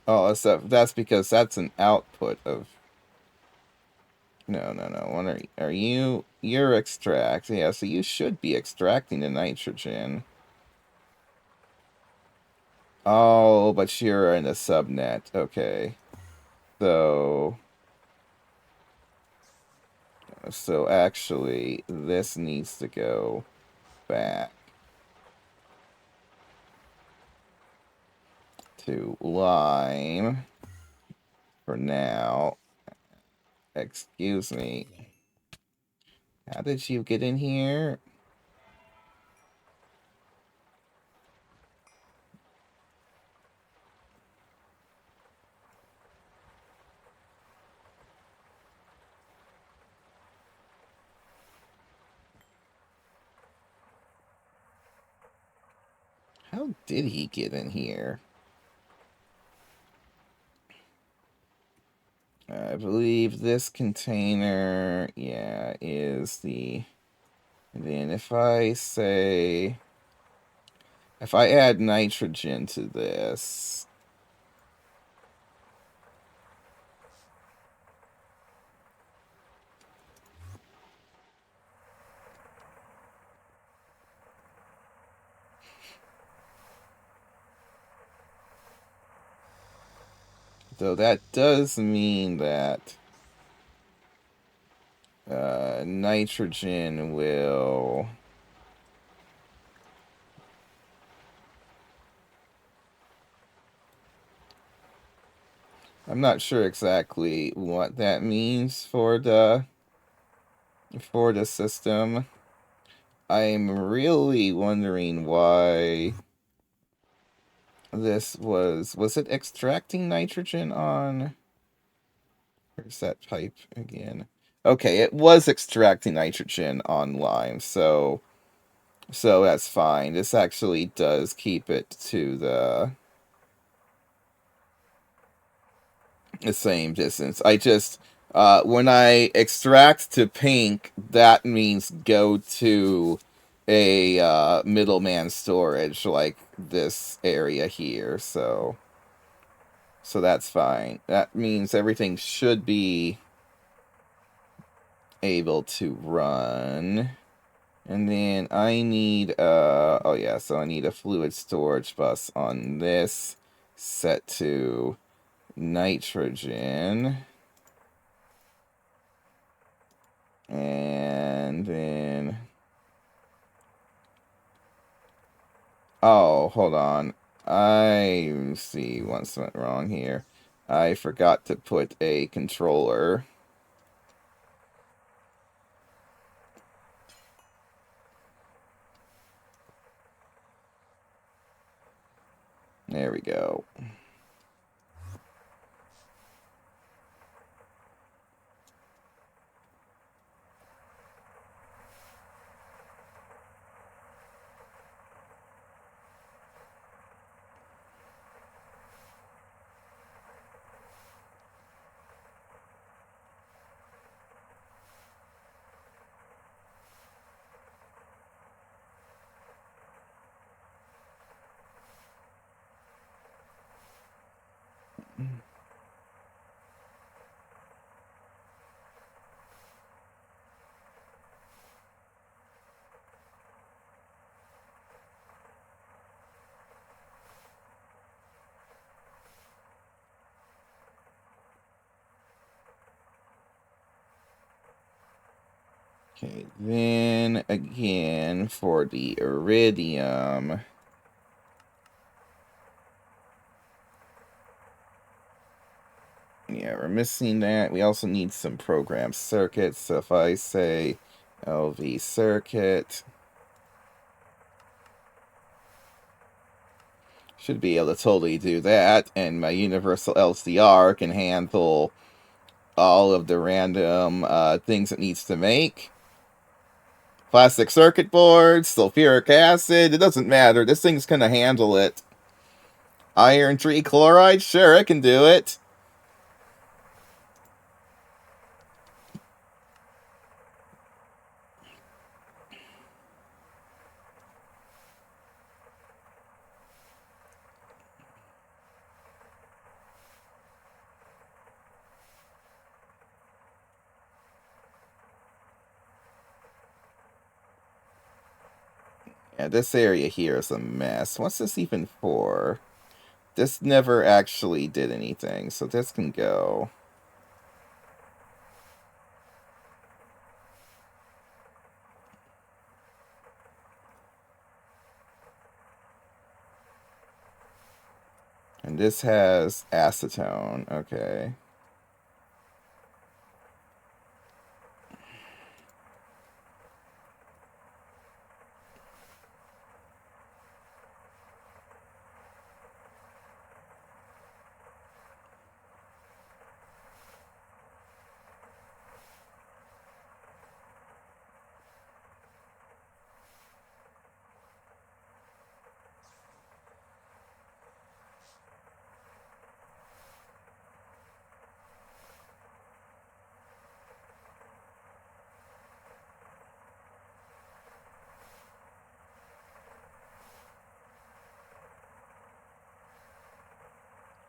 Oh, that's because that's an output of... No. Are you... You're extract. Yeah, so you should be extracting the nitrogen. Oh, but you're in a subnet. Okay. So actually, this needs to go back to Lime for now. Excuse me. How did you get in here? How did he get in here? I believe this container, yeah, is the... And then if I say... If I add nitrogen to this... So that does mean that nitrogen will... I'm not sure exactly what that means for the system. I'm really wondering why this was it extracting nitrogen on... Where's that pipe again? Okay, it was extracting nitrogen on lime, so that's fine. This actually does keep it to the same distance. I just when I extract to pink, that means go to a middleman storage like this area here. So that's fine. That means everything should be able to run. And then I need oh yeah, so I need a fluid storage bus on this set to nitrogen. And then oh, hold on. See, once went wrong here. I forgot to put a controller. There we go. Okay, then again for the iridium. Yeah, we're missing that. We also need some program circuits. So if I say LV circuit, should be able to totally do that. And my universal LCR can handle all of the random things it needs to make. Plastic circuit boards, sulfuric acid, it doesn't matter. This thing's going to handle it. Iron trichloride, sure, it can do it. Yeah, this area here is a mess. What's this even for? This never actually did anything, so this can go. And this has acetone, okay.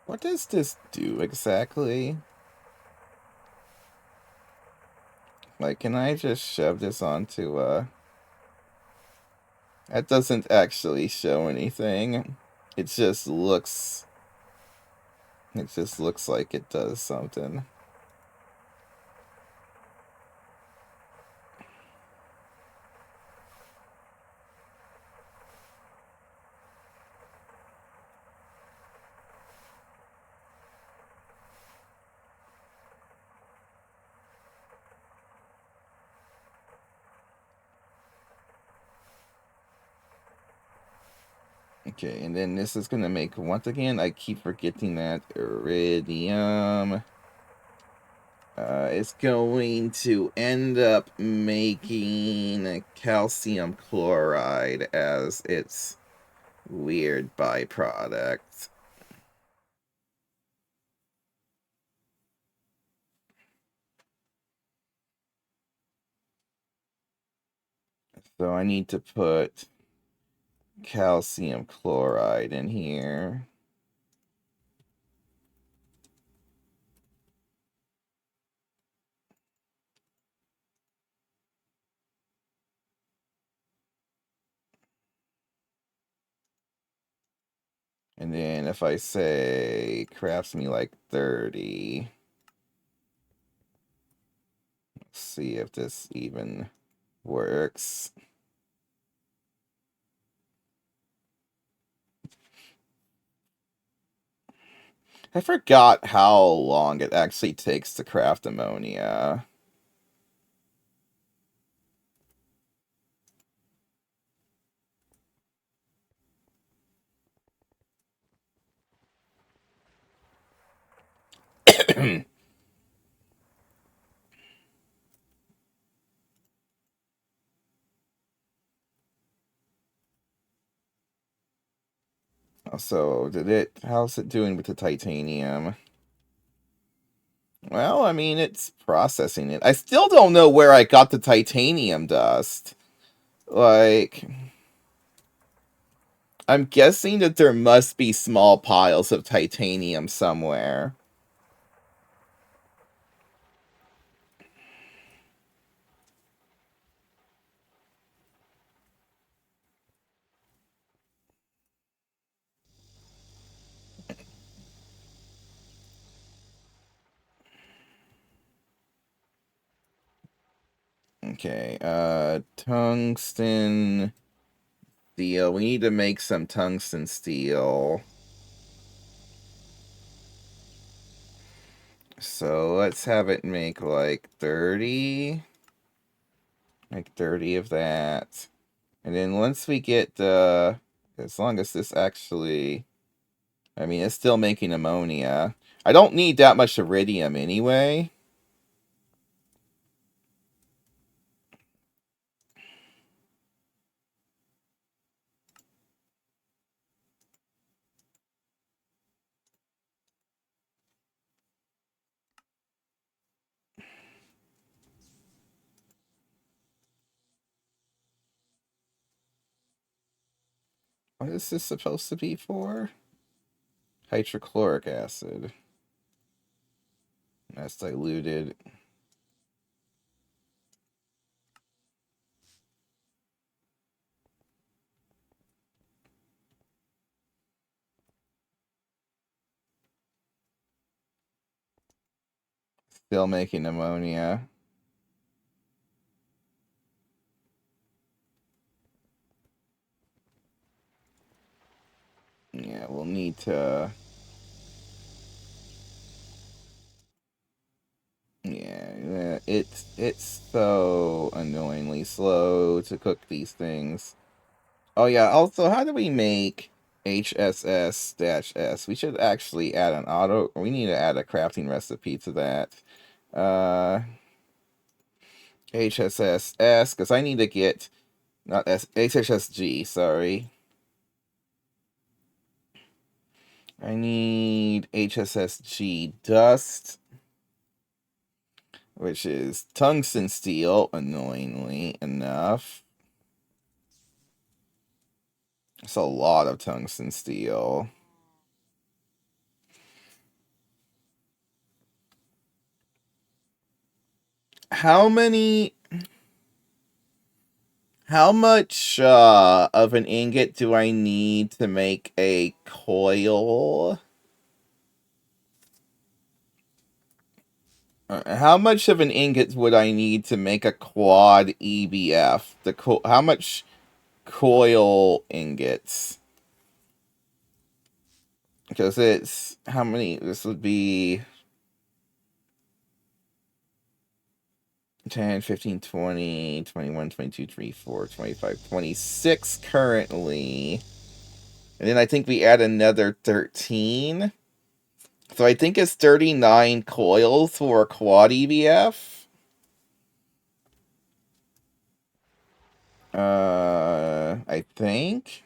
What does this do exactly? Like, can I just shove this onto, That doesn't actually show anything. It just looks... It just looks like it does something. Okay, and then this is going to make, once again, I keep forgetting that iridium. is going to end up making calcium chloride as its weird byproduct. So I need to put calcium chloride in here. And then if I say crafts me like 30, let's see if this even works. I forgot how long it actually takes to craft ammonia. So, how's it doing with the titanium? Well, I mean, it's processing it. I still don't know where I got the titanium dust. Like, I'm guessing that there must be small piles of titanium somewhere. Okay, tungsten steel. We need to make some tungsten steel. So let's have it make like 30. Like 30 of that. And then once we get as long as this actually, I mean, it's still making ammonia. I don't need that much iridium anyway. What is this supposed to be for? Hydrochloric acid. That's diluted. Still making ammonia. Yeah, we'll need to... Yeah, it's so annoyingly slow to cook these things. Oh yeah, also, how do we make HSS-S? We should actually add an auto... We need to add a crafting recipe to that. HSS-S, because I need to get... Not S... HSSG, sorry. I need HSSG dust, which is tungsten steel, annoyingly enough. It's a lot of tungsten steel. How many... How much of an ingot do I need to make a coil? How much of an ingot would I need to make a quad EBF? How much coil ingots? Because it's... How many? This would be... 10, 15, 20, 21, 22, 24, 25, 26 currently. And then I think we add another 13. So I think it's 39 coils for a quad EVF. I think.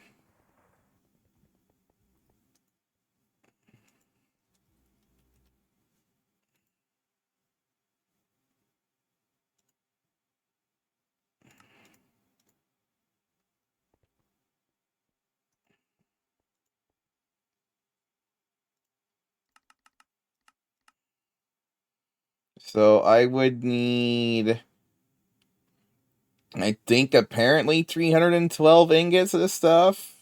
So I would need, I think, apparently 312 ingots of this stuff.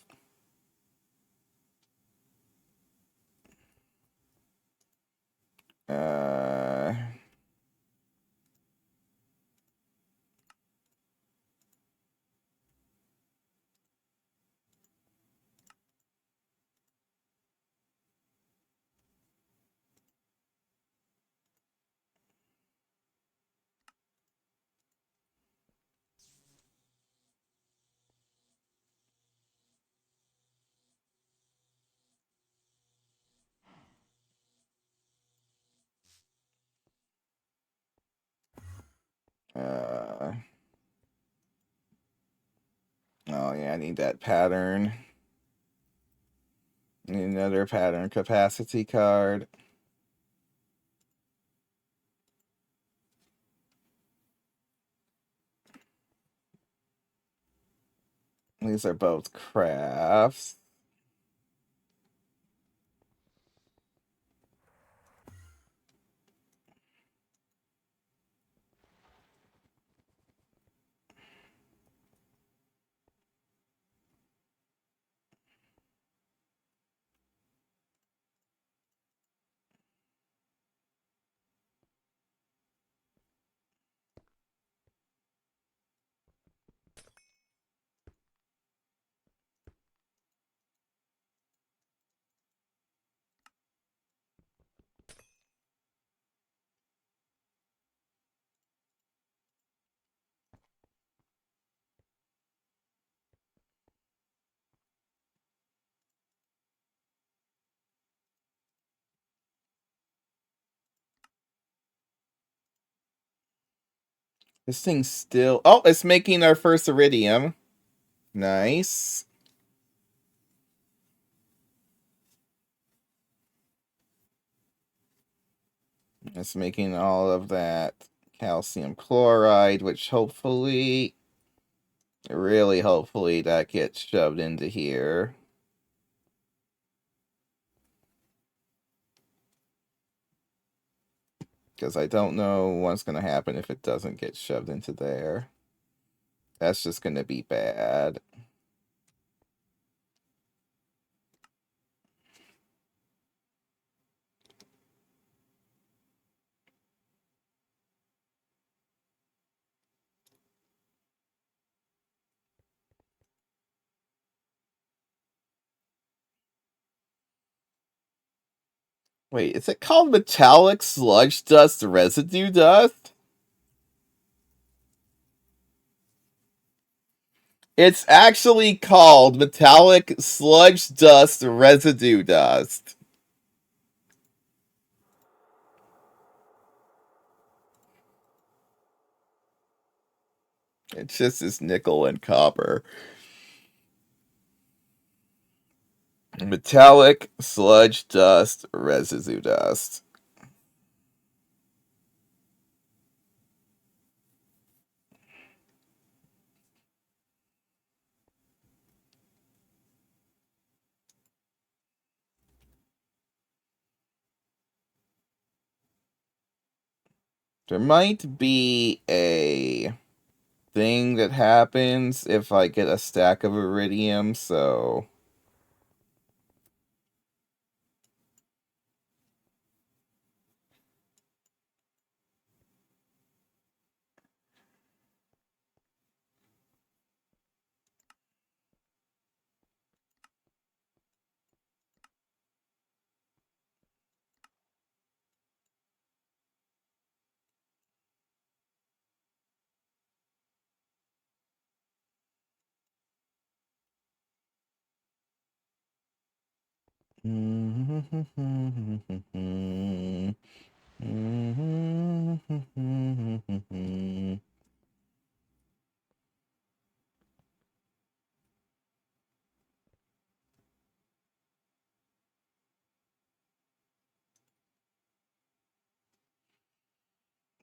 Uh, oh yeah, I need that pattern. Need another pattern capacity card. These are both crafts. This thing's still... Oh, it's making our first iridium. Nice. It's making all of that calcium chloride, which hopefully, really hopefully, that gets shoved into here. Because I don't know what's going to happen if it doesn't get shoved into there. That's just going to be bad. Wait, is it called metallic sludge dust residue dust? It's actually called metallic sludge dust residue dust. It's just this nickel and copper. Metallic sludge dust residue dust. There might be a thing that happens if I get a stack of iridium, so...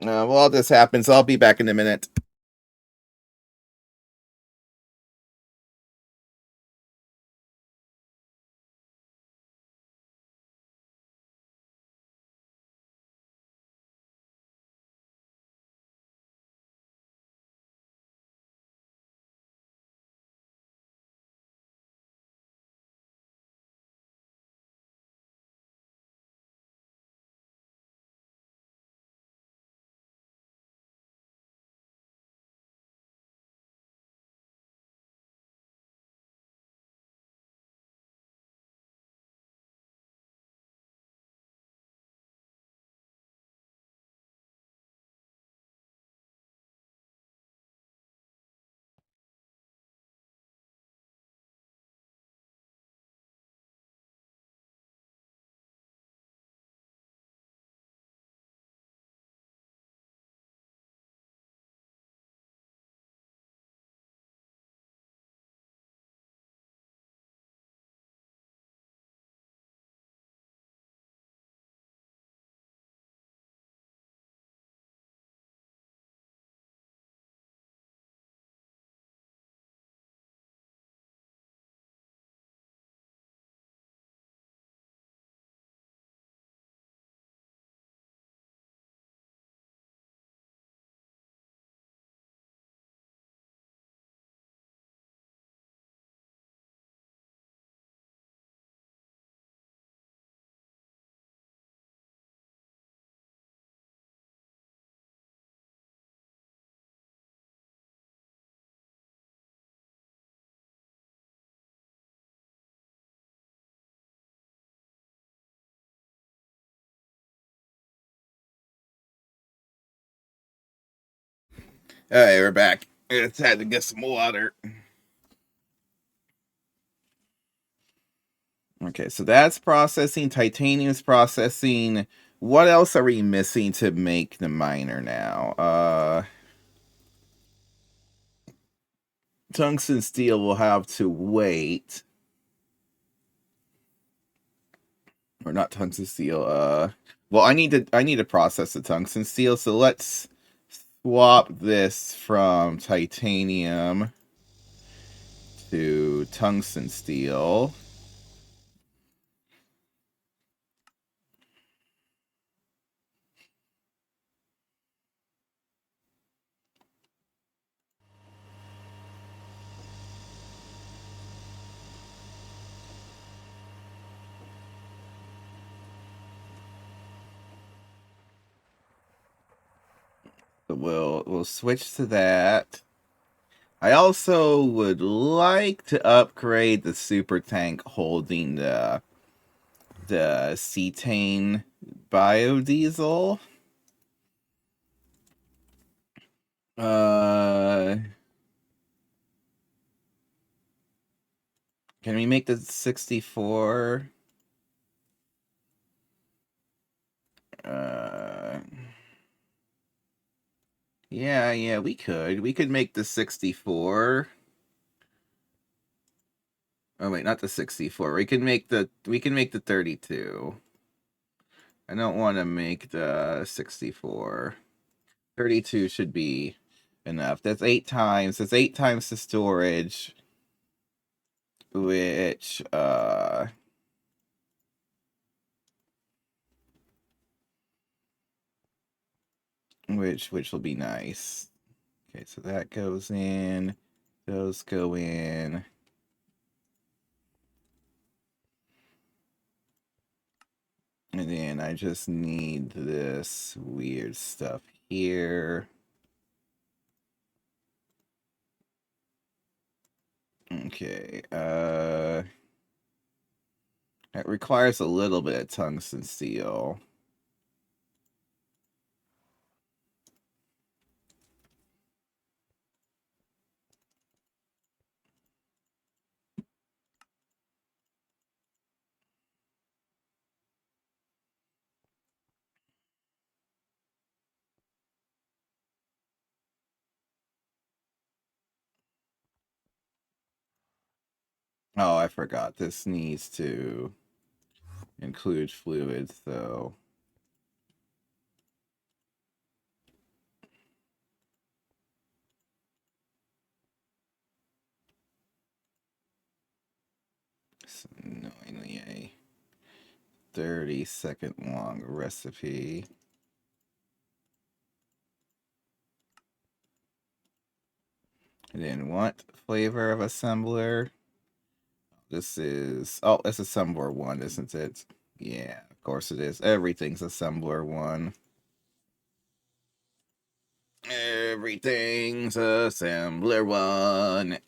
Well, all this happens. I'll be back in a minute. All right, we're back. I just had to get some water. Okay, so that's processing. Titanium's processing. What else are we missing to make the miner now? Tungsten steel will have to wait. Or not tungsten steel. Well, I need to process the tungsten steel. So let's swap this from titanium to tungsten steel. So we'll switch to that. I also would like to upgrade the super tank holding the cetane biodiesel. Can we make the 64? Yeah, we could. We could make the 64. Oh wait, not the 64. We can make the 32. I don't want to make the 64. 32 should be enough. That's 8 times. That's 8 times the storage, which which will be nice. Okay, so that goes in. Those go in. And then I just need this weird stuff here. Okay, it requires a little bit of tungsten steel. Oh, I forgot. This needs to include fluids, though. It's annoyingly a 30-second long recipe. And then what flavor of assembler? This is, oh, it's assembler 1, isn't it? Yeah, of course it is. Everything's assembler 1. Everything's assembler 1.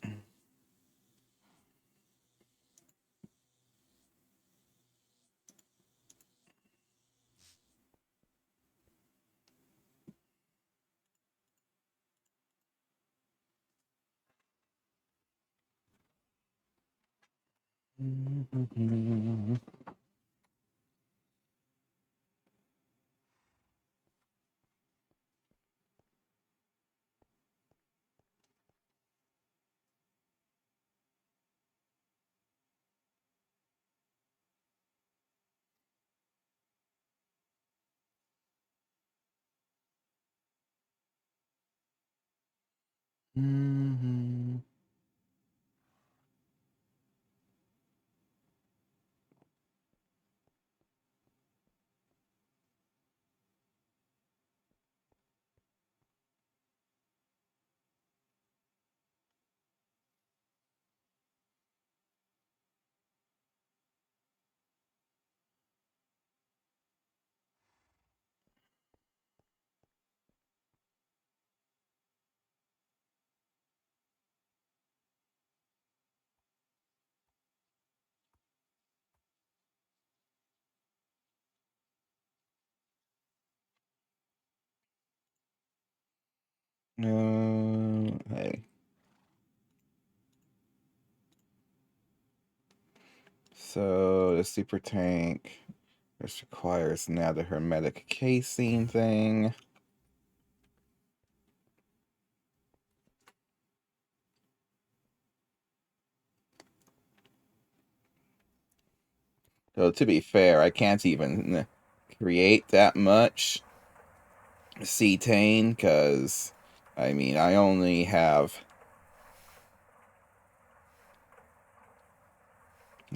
Hey. So the super tank. This requires now the hermetic casing thing. So to be fair, I can't even create that much cetane because, I mean, I only have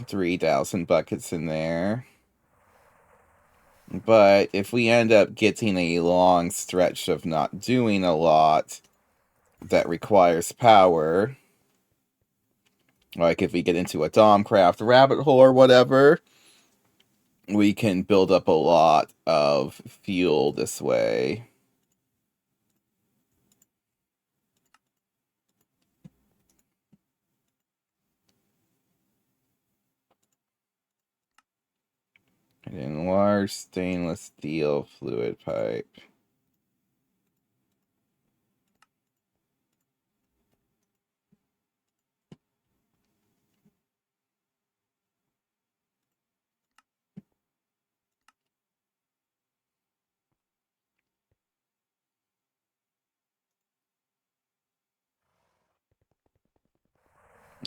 3,000 buckets in there. But if we end up getting a long stretch of not doing a lot that requires power, like if we get into a Domcraft rabbit hole or whatever, we can build up a lot of fuel this way. And then large stainless steel fluid pipe.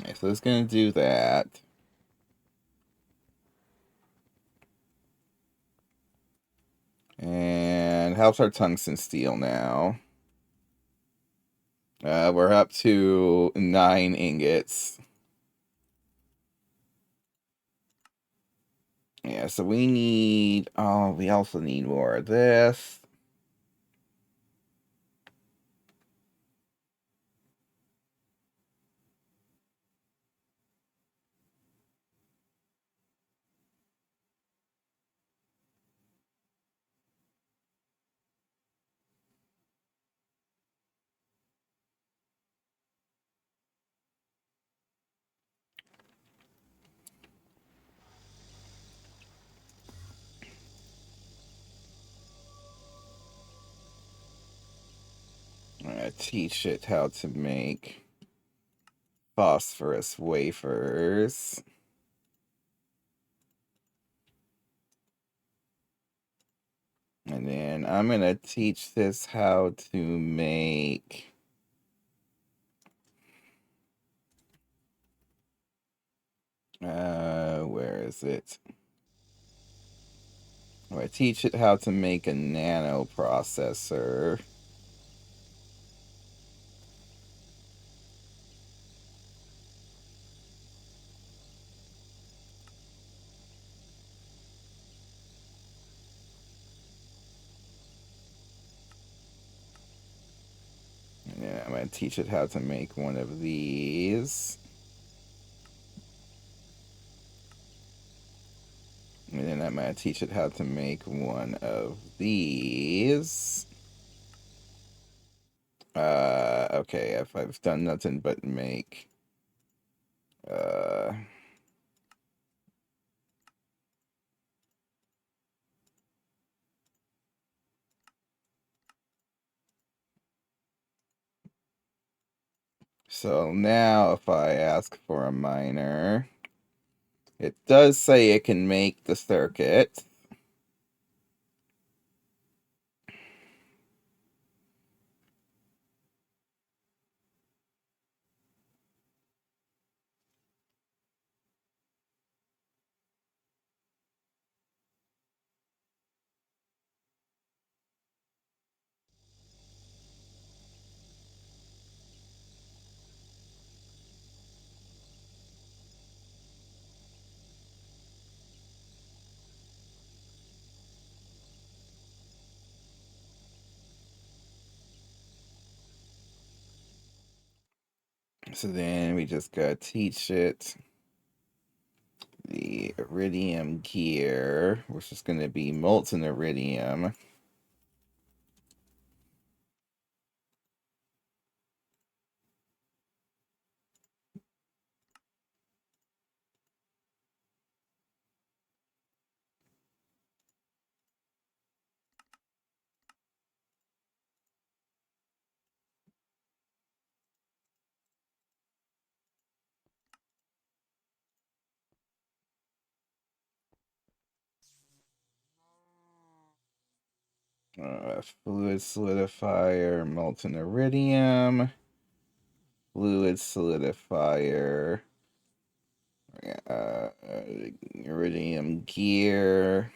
Okay, so it's going to do that. And how's our tungsten steel now? We're up to 9 ingots. Yeah, so we need... Oh, we also need more of this. I'm going to teach it how to make phosphorus wafers. And then I'm going to teach this how to make... where is it? I teach it how to make a nano processor. teach it how to make one of these. And then I'm going to teach it how to make one of these. Okay, if I've done nothing but make... So now if I ask for a miner, it does say it can make the circuit. So then we just gotta teach it the iridium gear, which is gonna be molten iridium. Fluid solidifier, molten iridium, fluid solidifier, iridium gear.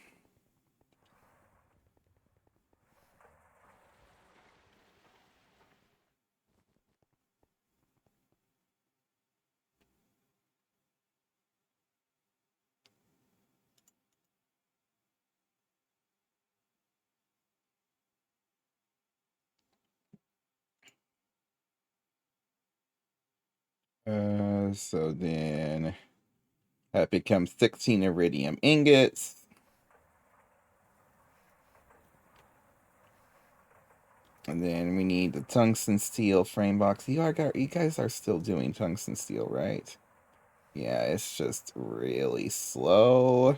So then that becomes 16 iridium ingots. And then we need the tungsten steel frame box. You guys are still doing tungsten steel, right? Yeah, it's just really slow.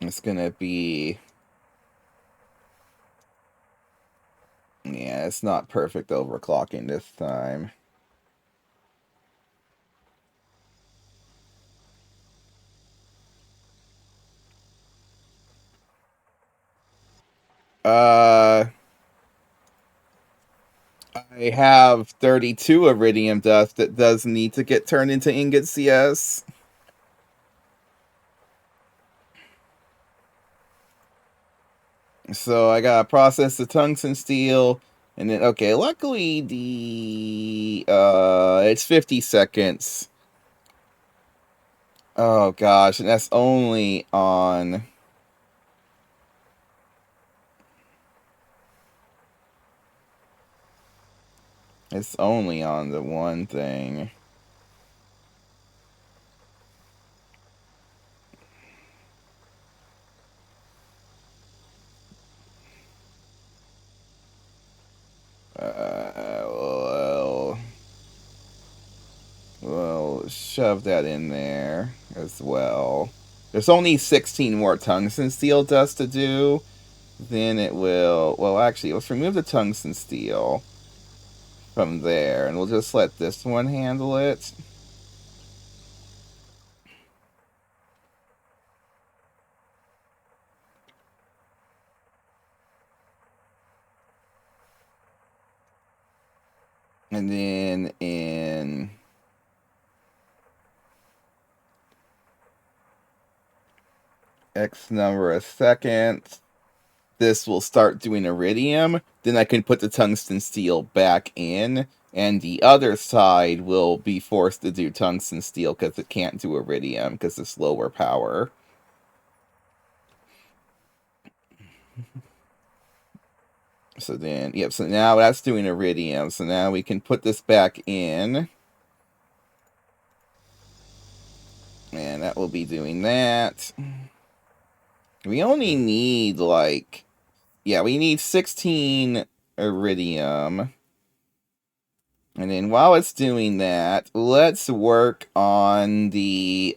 It's gonna be... Yeah, it's not perfect overclocking this time. I have 32 iridium dust that does need to get turned into ingots, yes. So I gotta process the tungsten steel, and then, okay, luckily it's 50 seconds. Oh gosh, and that's only on... It's only on the one thing. Well, shove that in there as well. There's only 16 more tungsten steel dust to do. Then it will... Well, actually, let's remove the tungsten steel from there, and we'll just let this one handle it. And then in... X number of seconds, this will start doing iridium. Then I can put the tungsten steel back in, and the other side will be forced to do tungsten steel because it can't do iridium because it's lower power. So then, yep, so now that's doing iridium. So now we can put this back in. And that will be doing that. We only need, like... Yeah, we need 16 iridium. And then while it's doing that, let's work on the,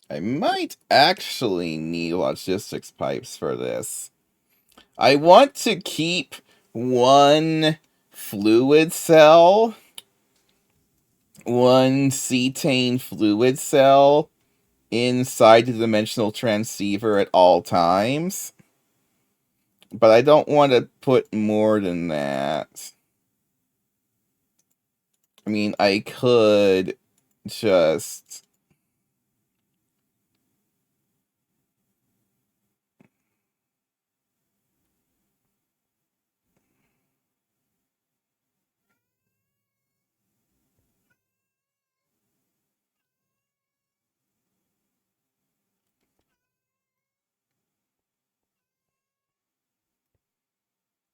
I might actually need logistics pipes for this. I want to keep one fluid cell, one cetane fluid cell inside the dimensional transceiver at all times. But I don't want to put more than that. I mean, I could just...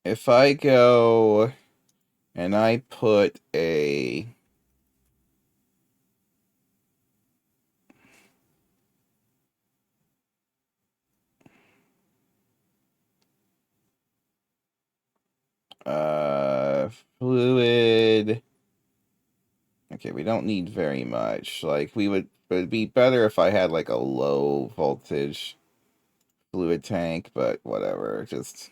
If I go and I put a... fluid... Okay, we don't need very much. Like, it would be better if I had, like, a low voltage fluid tank, but whatever. Just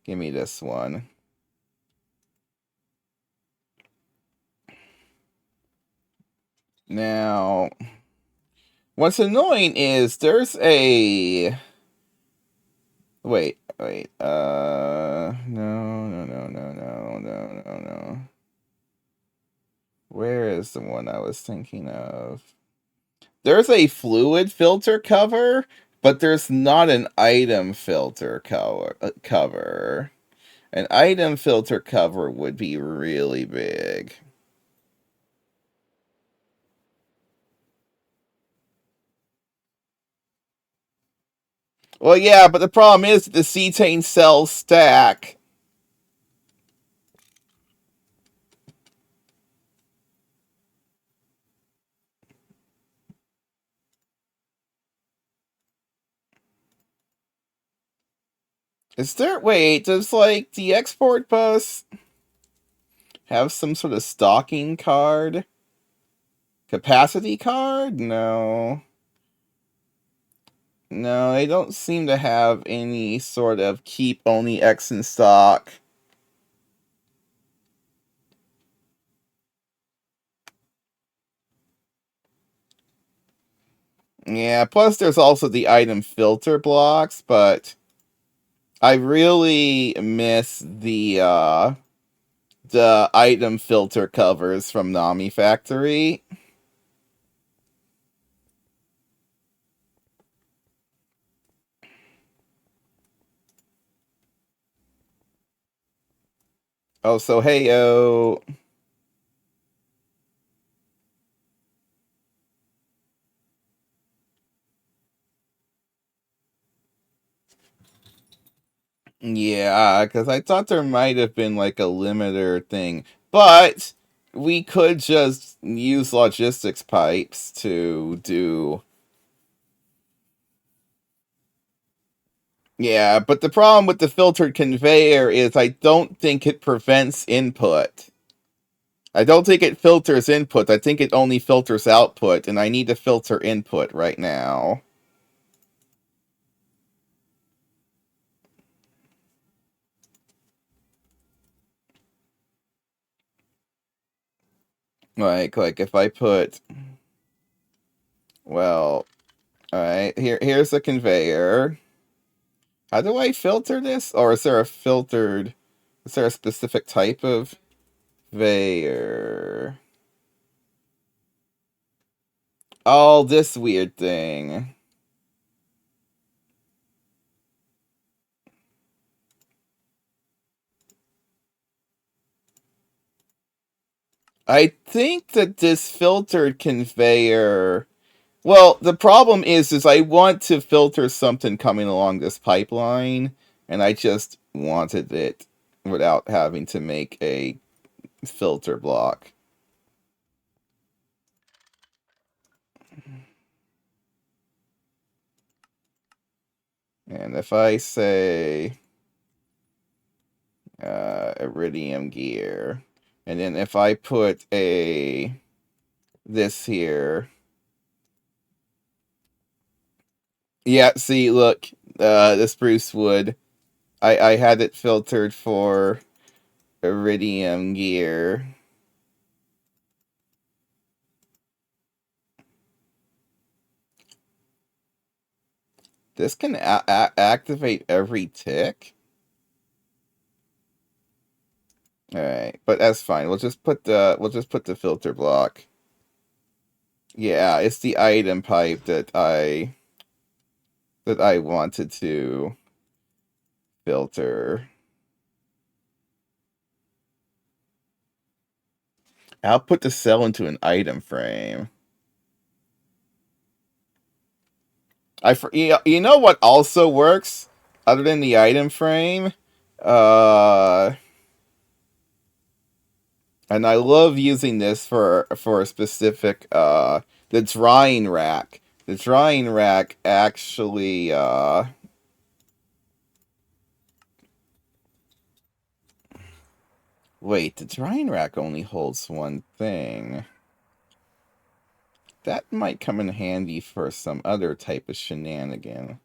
give me this one. Now, what's annoying is there's a... Wait. No. Where is the one I was thinking of? There's a fluid filter cover, but there's not an item filter cover. An item filter cover would be really big. Well, yeah, but the problem is that the cetane cells stack. Is there... Wait, does, like, the export bus have some sort of stocking card? Capacity card? No. No, they don't seem to have any sort of keep only X in stock. Yeah, plus there's also the item filter blocks, but I really miss the item filter covers from Nami Factory. Oh, so hey-oh. Yeah, because I thought there might have been like a limiter thing. But we could just use logistics pipes to do... Yeah, but the problem with the filtered conveyor is I don't think it prevents input. I don't think it filters input. I think it only filters output, and I need to filter input right now. Like if I put... Well, alright, here's the conveyor. How do I filter this? Or is there a filtered... Is there a specific type of conveyor? Oh, this weird thing. I think that this filtered conveyor. Well, the problem is I want to filter something coming along this pipeline, and I just wanted it without having to make a filter block. And if I say iridium gear, and then if I put this here, yeah, see, look, the spruce wood, I had it filtered for iridium gear. This can activate every tick. All right, but that's fine. We'll just put the filter block. Yeah, it's the item pipe that I wanted to filter. I'll put the cell into an item frame. You know what also works other than the item frame? Uh, and I love using this for a specific the drying rack. The drying rack actually wait, the drying rack only holds one thing. That might come in handy for some other type of shenanigan.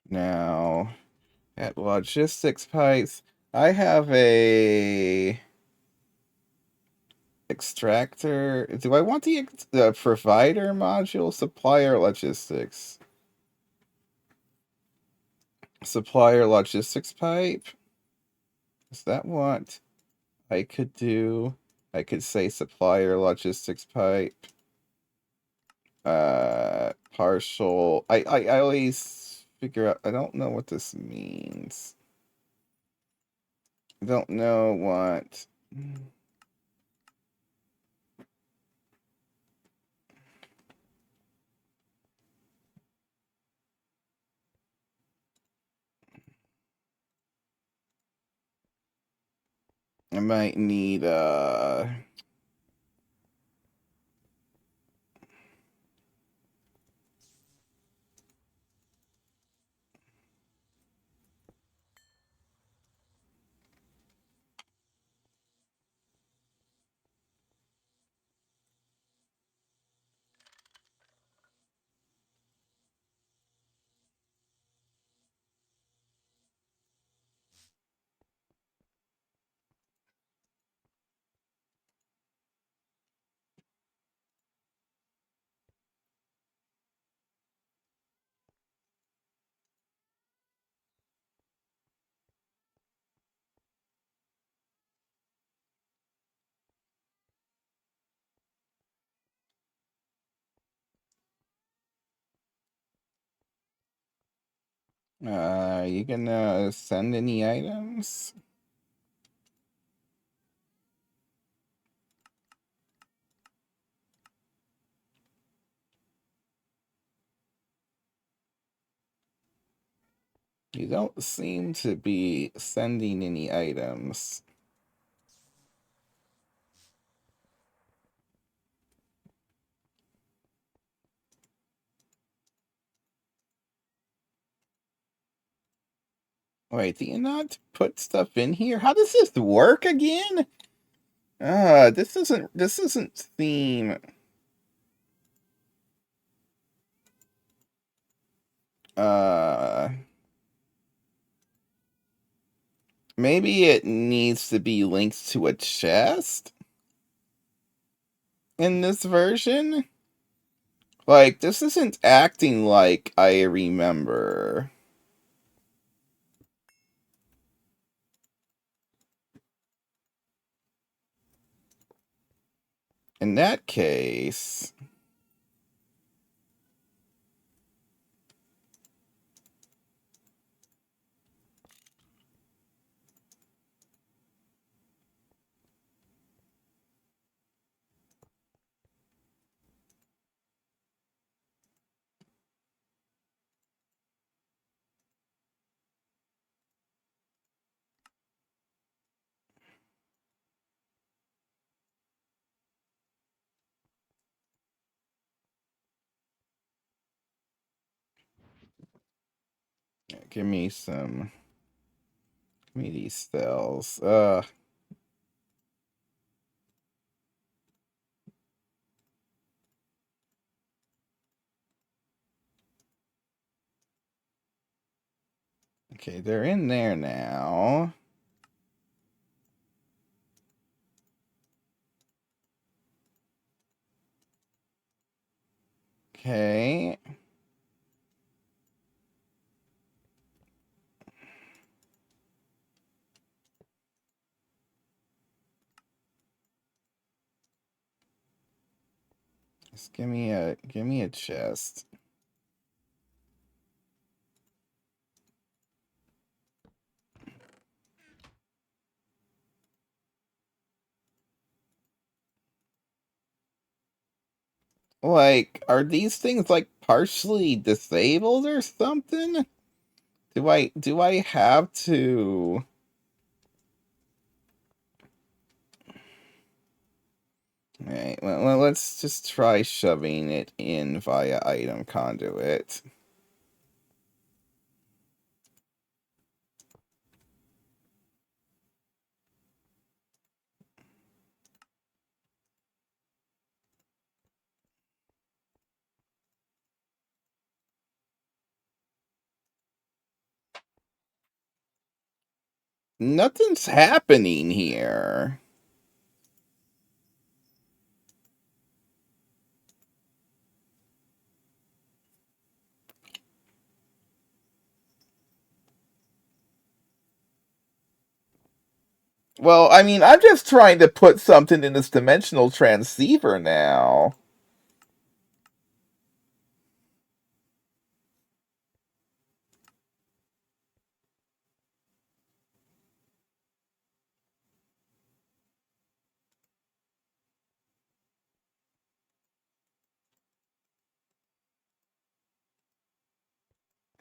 Now, at logistics pipes, I have a extractor. Do I want the provider module, supplier logistics? Supplier logistics pipe? Is that what I could do? I could say supplier logistics pipe. Partial. I always figure out. I don't know what this means. I don't know what. I might need you gonna send any items? You don't seem to be sending any items. Wait, do you not put stuff in here? How does this work again? This isn't theme. Uh, Maybe it needs to be linked to a chest in this version? Like, this isn't acting like I remember. in that case, give me these cells. Okay, they're in there now. Okay. Just give me a chest. Like, are these things like partially disabled or something? Do I have to? Alright, well, let's just try shoving it in via item conduit. Nothing's happening here. Well, I mean, I'm just trying to put something in this dimensional transceiver now.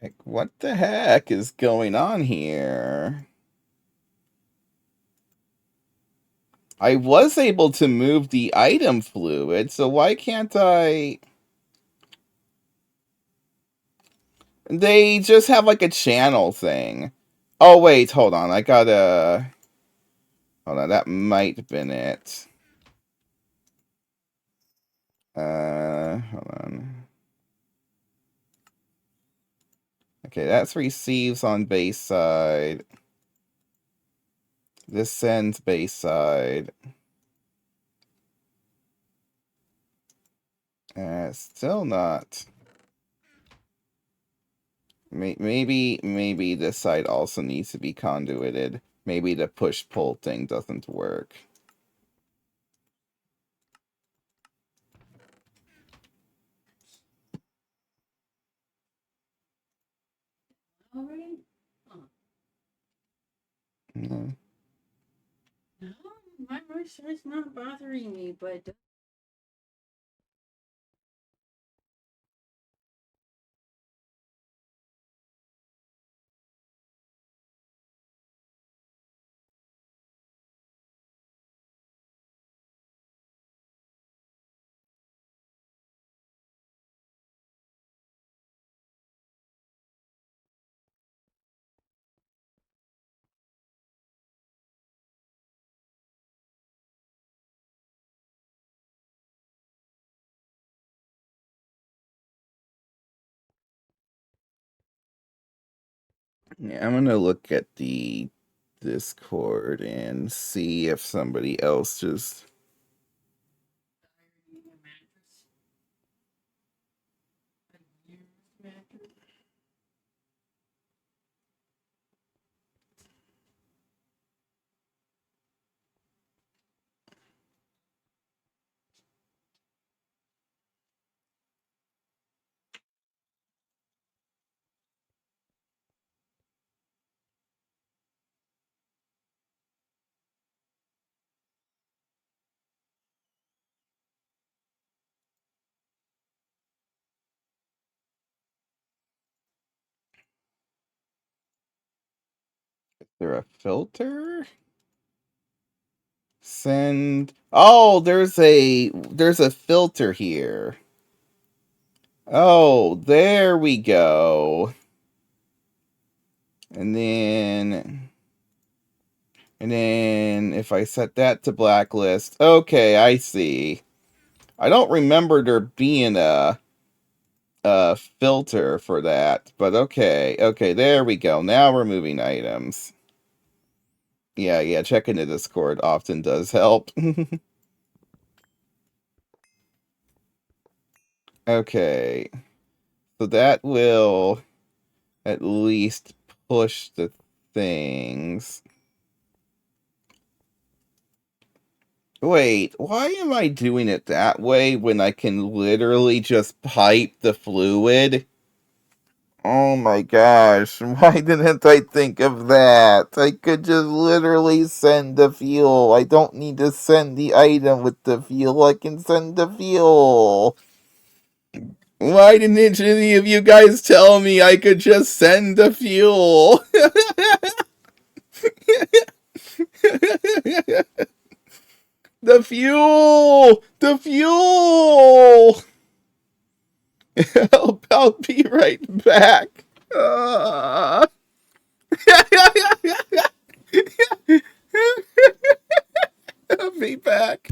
Like, what the heck is going on here? I was able to move the item fluid, so why can't I? They just have like a channel thing. Oh wait, hold on. I gotta. Hold on, that might have been it. Hold on. Okay, that's receives on base side. This sends base side. Still not. Maybe this side also needs to be conduited. Maybe the push-pull thing doesn't work. Already? Huh. Mm. No, my voice is not bothering me, but Yeah, I'm gonna look at the Discord and see if somebody else just. a mattress. A used mattress. Is there a filter? Send. Oh, there's a filter here. Oh, there we go. And then if I set that to blacklist, okay, I see. I don't remember there being a filter for that, but okay, there we go. Now we're moving items. Yeah, checking the Discord often does help. Okay, so that will at least push the things. Wait, why am I doing it that way when I can literally just pipe the fluid? Oh my gosh, why didn't I think of that? I could just literally send the fuel. I don't need to send the item with the fuel. I can send the fuel. Why didn't any of you guys tell me I could just send the fuel? The fuel! The fuel! I'll be right back. Uh... I'll be back.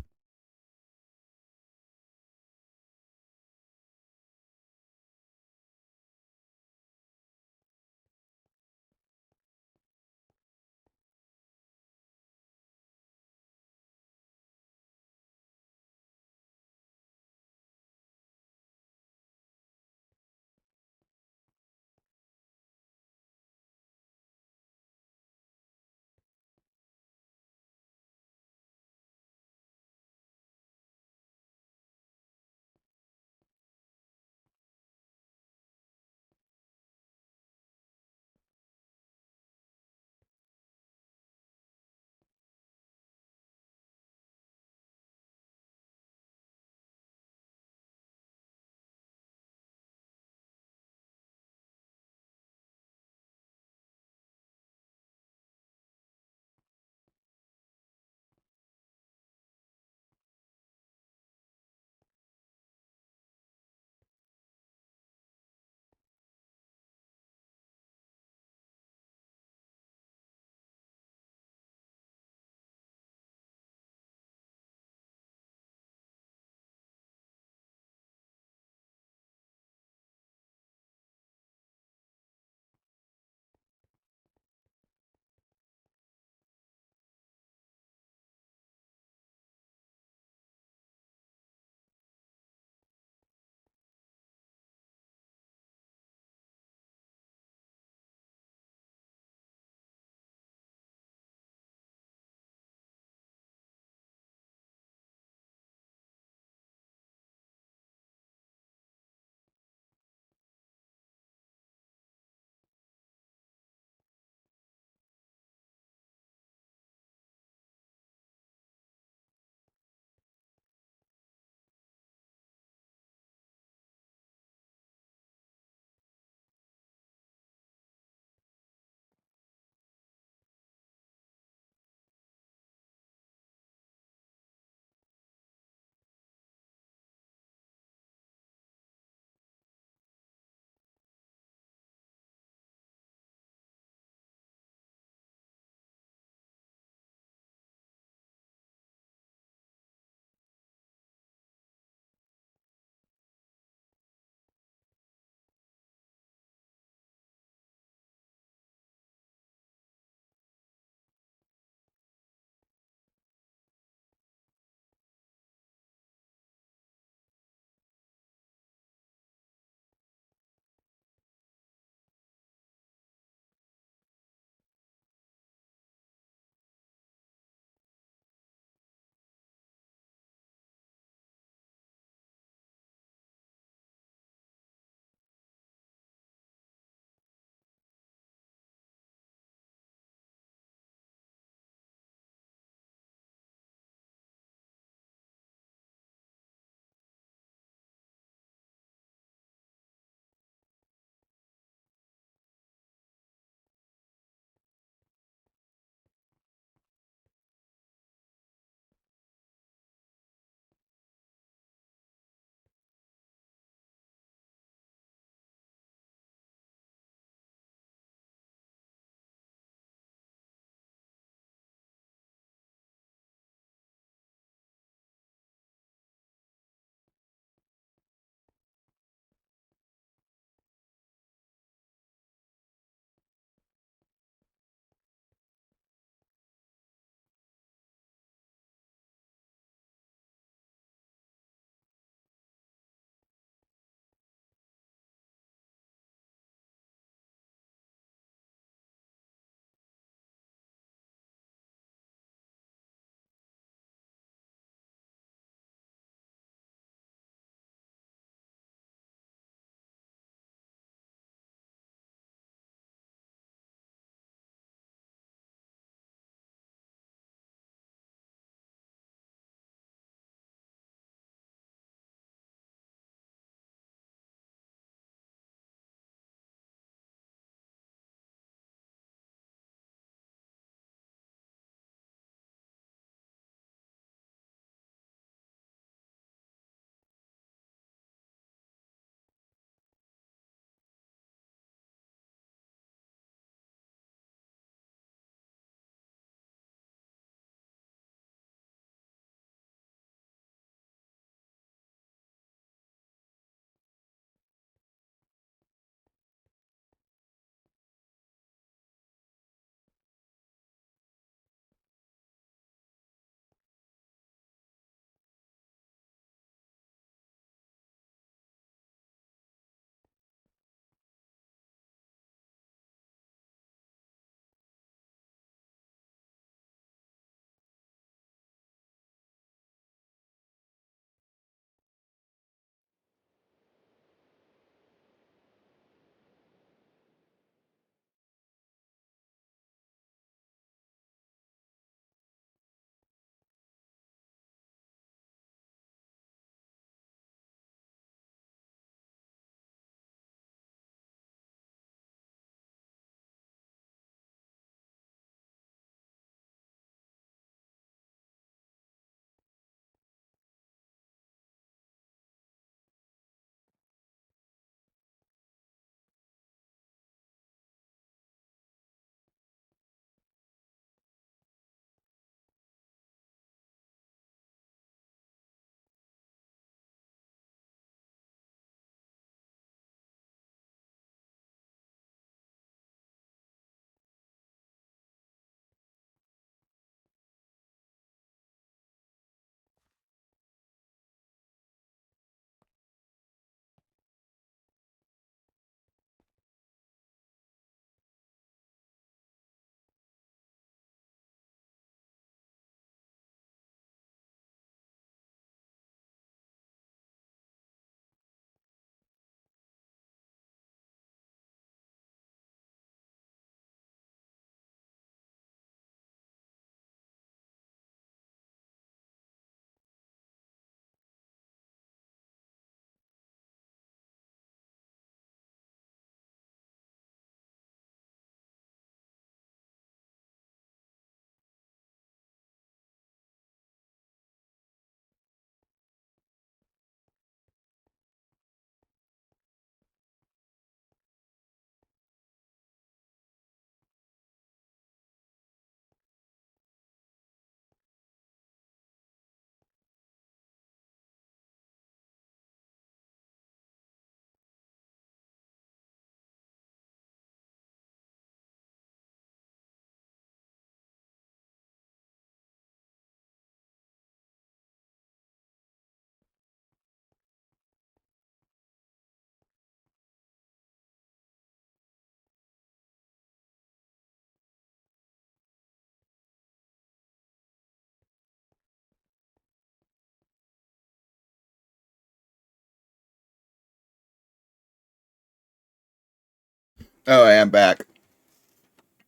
Oh, I am back.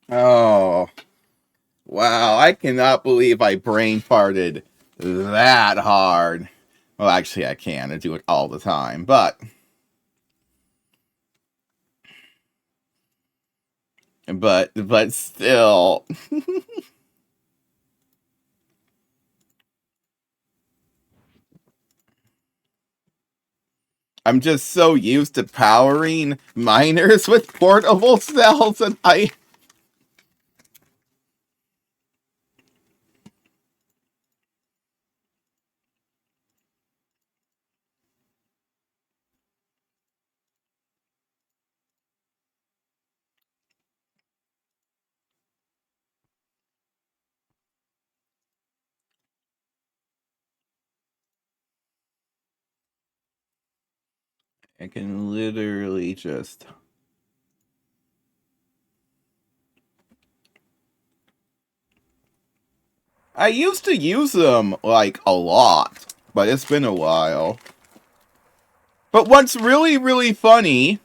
Oh, wow. I cannot believe I brain farted that hard. Well, actually, I can. I do it all the time. But still. I'm just so used to powering miners with portable cells, and I can literally just. I used to use them, like, a lot, but it's been a while. But what's really, really funny,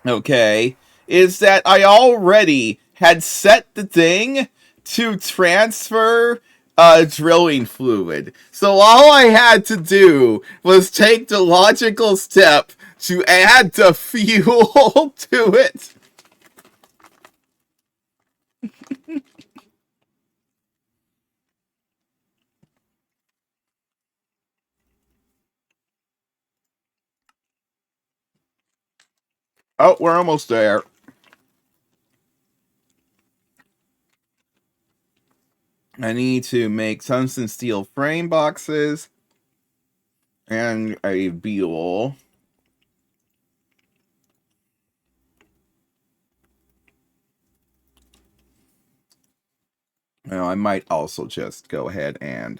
okay, is that I already had set the thing to transfer drilling fluid. So all I had to do was take the logical step to add the fuel to it. Oh, we're almost there. I need to make tungsten steel frame boxes and a Beetle. Now, I might also just go ahead and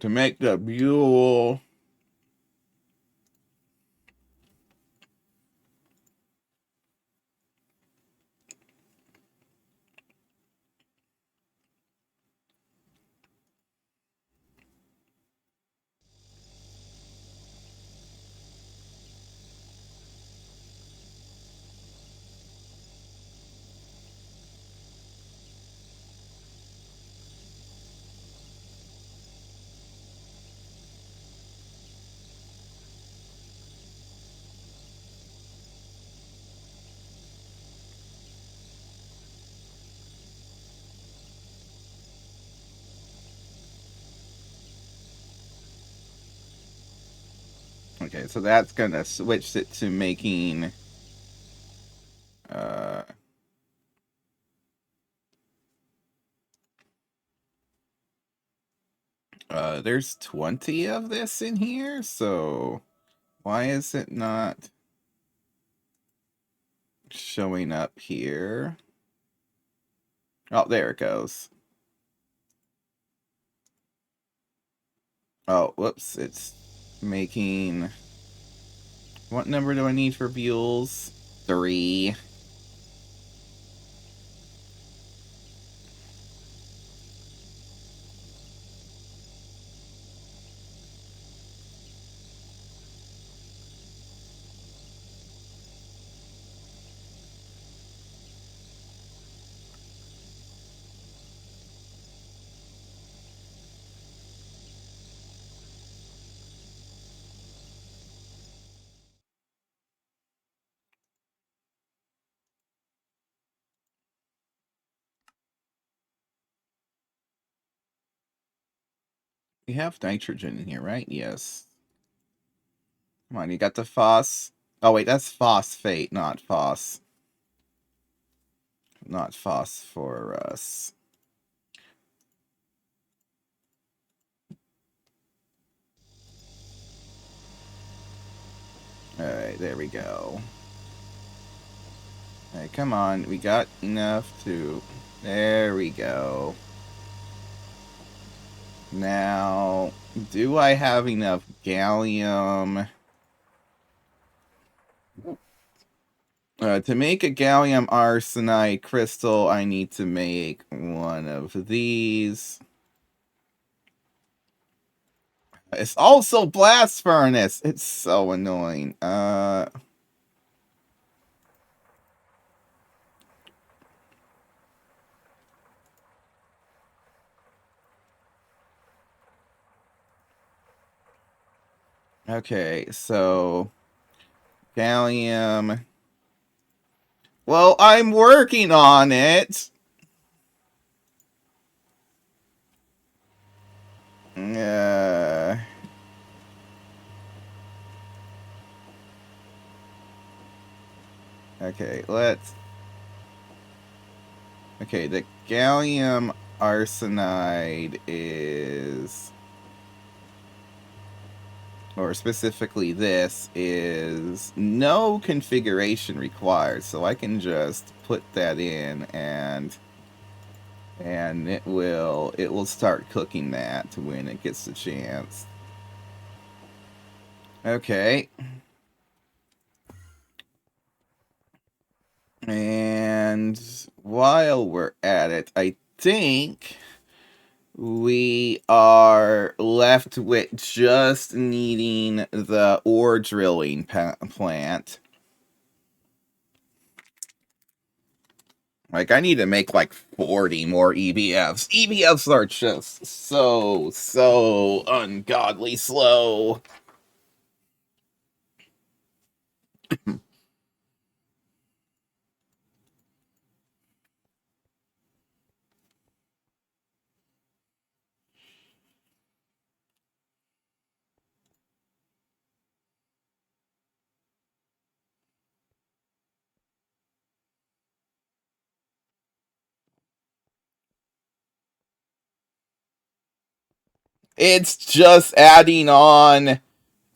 to make the Buell. Okay, so that's gonna switch it to making. Uh, there's 20 of this in here, so why is it not showing up here? Oh, there it goes. Oh, whoops, it's making. What number do I need for Buells? 3. We have nitrogen in here, right? Yes. Come on, you got the phos. Oh, wait, that's phosphate, not phos. Not phosphorus. Alright, there we go. Alright, come on. We got enough to... There we go. Now, do I have enough gallium? To make a gallium arsenide crystal, I need to make one of these. It's also blast furnace. It's so annoying. Okay, so gallium. Well, I'm working on it. Okay, let's. Okay, the gallium arsenide is, or specifically this, is no configuration required, so I can just put that in and it will start cooking that when it gets the chance. Okay. And while we're at it, I think we are left with just needing the ore drilling plant. Like, I need to make like 40 more EBFs. EBFs are just so ungodly slow. It's just adding on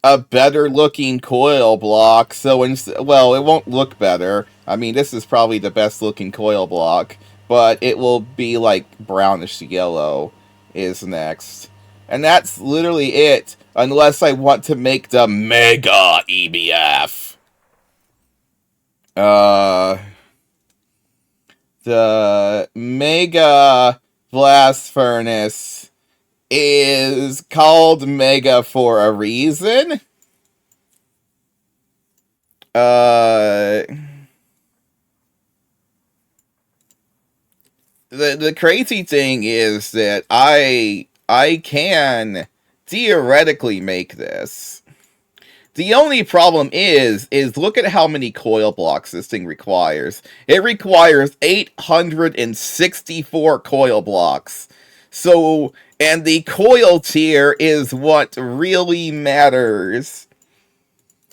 a better looking coil block, so well, it won't look better. I mean, this is probably the best looking coil block, but it will be like brownish yellow is next. And that's literally it, unless I want to make the Mega EBF. The Mega Blast Furnace is called Mega for a reason. Uh, the crazy thing is that I can theoretically make this. The only problem is look at how many coil blocks this thing requires. It requires 864 coil blocks. So, and the coil tier is what really matters.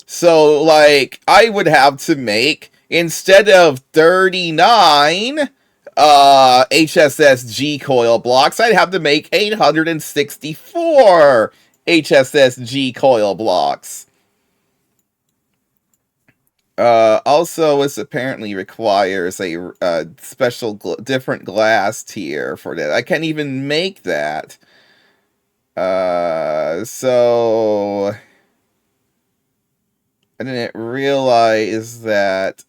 So, like, I would have to make, instead of 39 HSSG coil blocks, I'd have to make 864 HSSG coil blocks. Also, this apparently requires a special different glass tier for that. I can't even make that. So I didn't realize that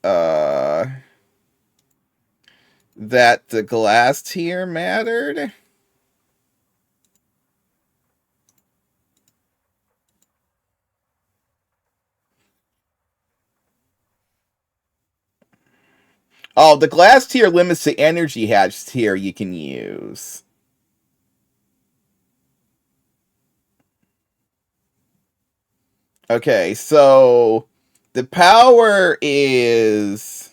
that the glass tier mattered. Oh, the glass tier limits the energy hatch tier you can use. Okay, so the power is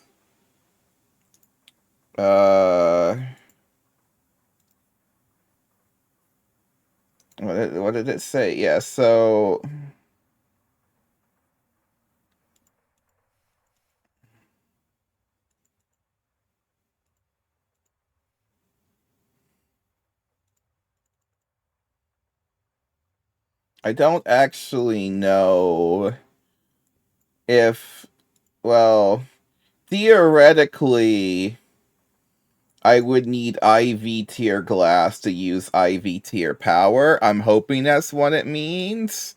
what did it say? Yeah, so I don't actually know if, well, theoretically I would need IV tier glass to use IV tier power. I'm hoping that's what it means.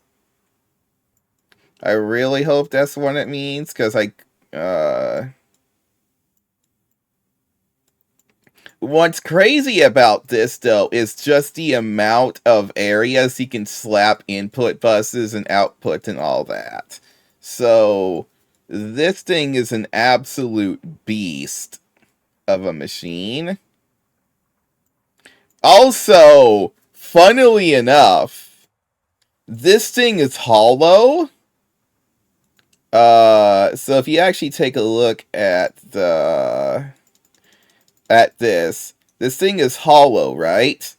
I really hope that's what it means, because what's crazy about this, though, is just the amount of areas you can slap input buses and output and all that. So, this thing is an absolute beast of a machine. Also, funnily enough, this thing is hollow. So if you actually take a look at this thing is hollow, right?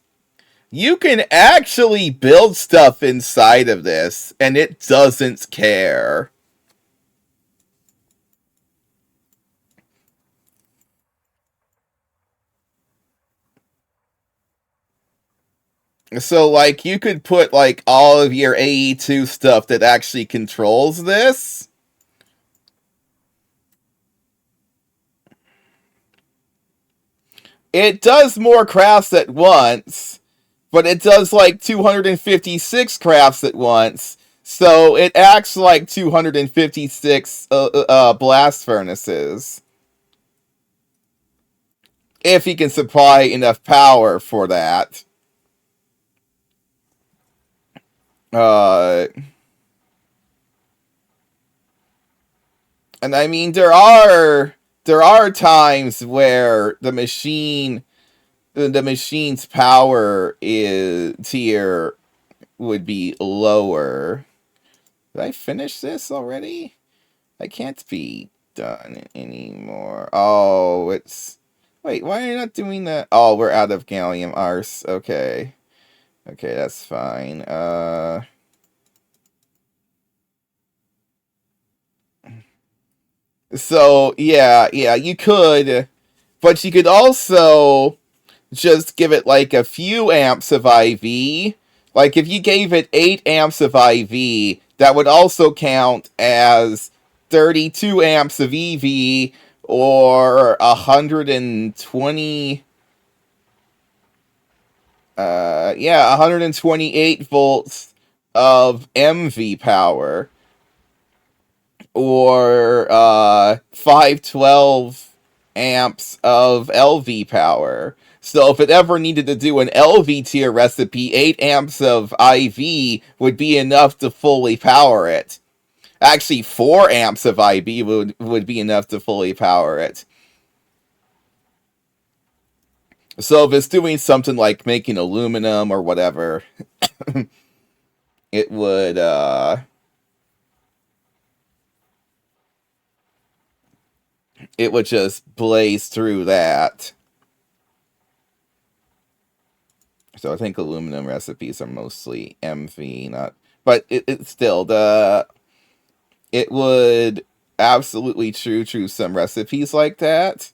You can actually build stuff inside of this, and it doesn't care. So, like, you could put, like, all of your AE2 stuff that actually controls this. It does more crafts at once, but it does, like, 256 crafts at once. So, it acts like 256 blast furnaces. If he can supply enough power for that. And I mean, there are times where the machine's power tier would be lower. Did I finish this already? I can't be done anymore. Oh, it's... Wait, why are you not doing that? Oh, we're out of gallium arse. Okay. Okay, that's fine. So, yeah, you could... But you could also just give it, like, a few amps of IV. Like, if you gave it 8 amps of IV, that would also count as 32 amps of EV, or 120... 128 volts of MV power, or 512 amps of LV power. So if it ever needed to do an LV tier recipe, 8 amps of IV would be enough to fully power it. Actually, 4 amps of IV would be enough to fully power it. So if it's doing something like making aluminum or whatever, it would just blaze through that. So I think aluminum recipes are mostly MV, not... But it still, it would absolutely true some recipes like that.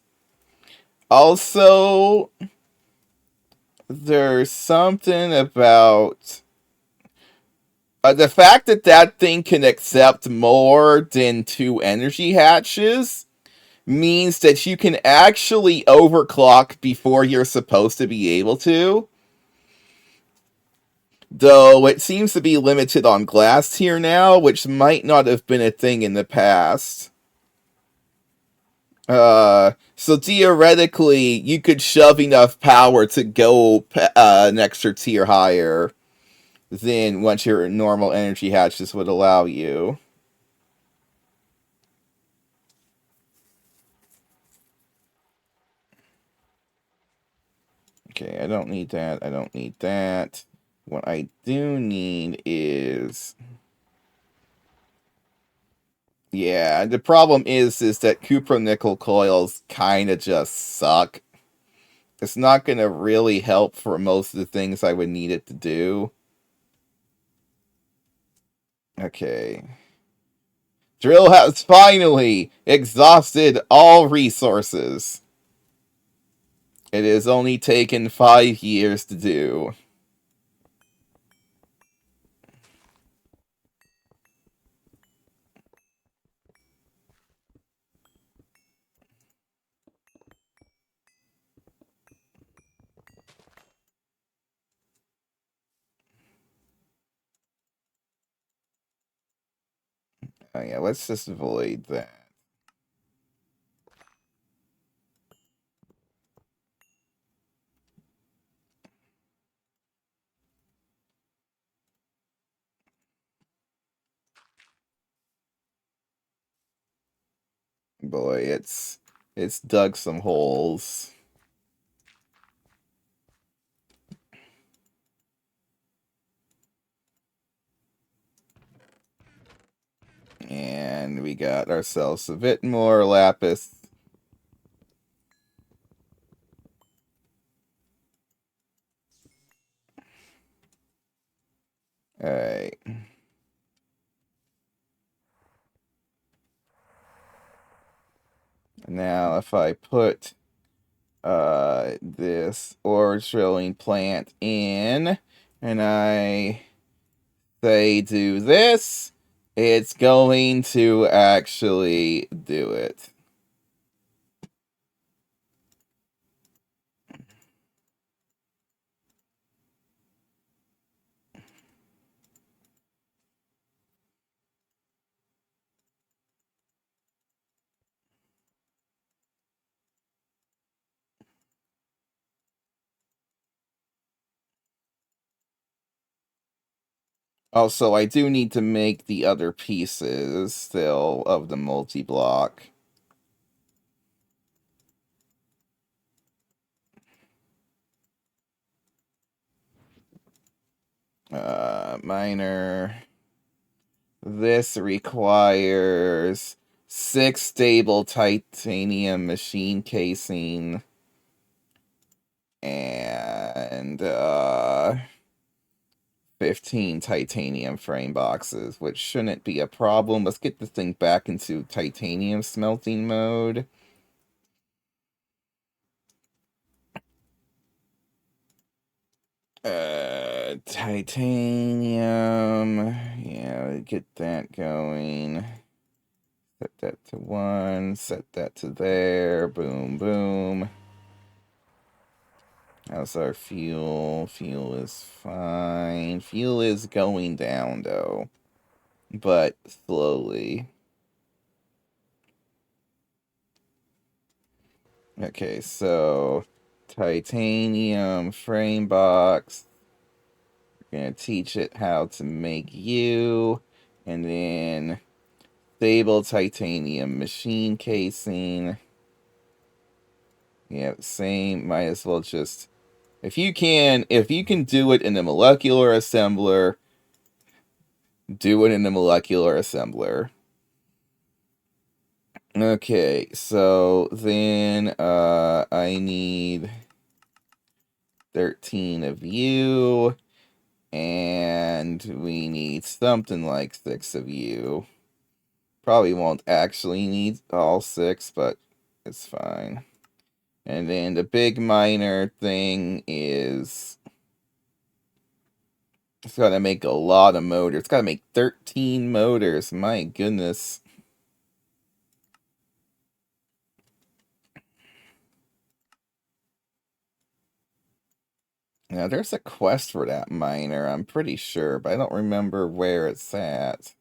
Also, there's something about... the fact that that thing can accept more than 2 energy hatches means that you can actually overclock before you're supposed to be able to. Though it seems to be limited on glass here now, which might not have been a thing in the past. So theoretically, you could shove enough power to go an extra tier higher than what your normal energy hatches would allow you. Okay, I don't need that. I don't need that. What I do need is... Yeah, the problem is that cupronickel coils kind of just suck. It's not going to really help for most of the things I would need it to do. Okay. Drill has finally exhausted all resources. It has only taken 5 years to do. Yeah, let's just avoid that. Boy, it's dug some holes. And we got ourselves a bit more lapis. Alright. Now if I put this ore drilling plant in and I say do this, it's going to actually do it. Also, I do need to make the other pieces still of the multi-block. Miner. This requires 6 stable titanium machine casing and 15 titanium frame boxes, which shouldn't be a problem. Let's get this thing back into titanium smelting mode. Titanium. Yeah, get that going. Set that to 1, set that to there. Boom, boom. How's our fuel? Fuel is fine. Fuel is going down, though. But slowly. Okay, so titanium frame box. We're gonna teach it how to make you. And then stable titanium machine casing. Yeah, same. Might as well just if you can do it in the molecular assembler, do it in the molecular assembler. Okay, so then I need 13 of you, and we need something like 6 of you. Probably won't actually need all 6, but it's fine. And then the big miner thing is it's gotta make a lot of motors. It's gotta make 13 motors. My goodness. Now, there's a quest for that miner, I'm pretty sure, but I don't remember where it's at.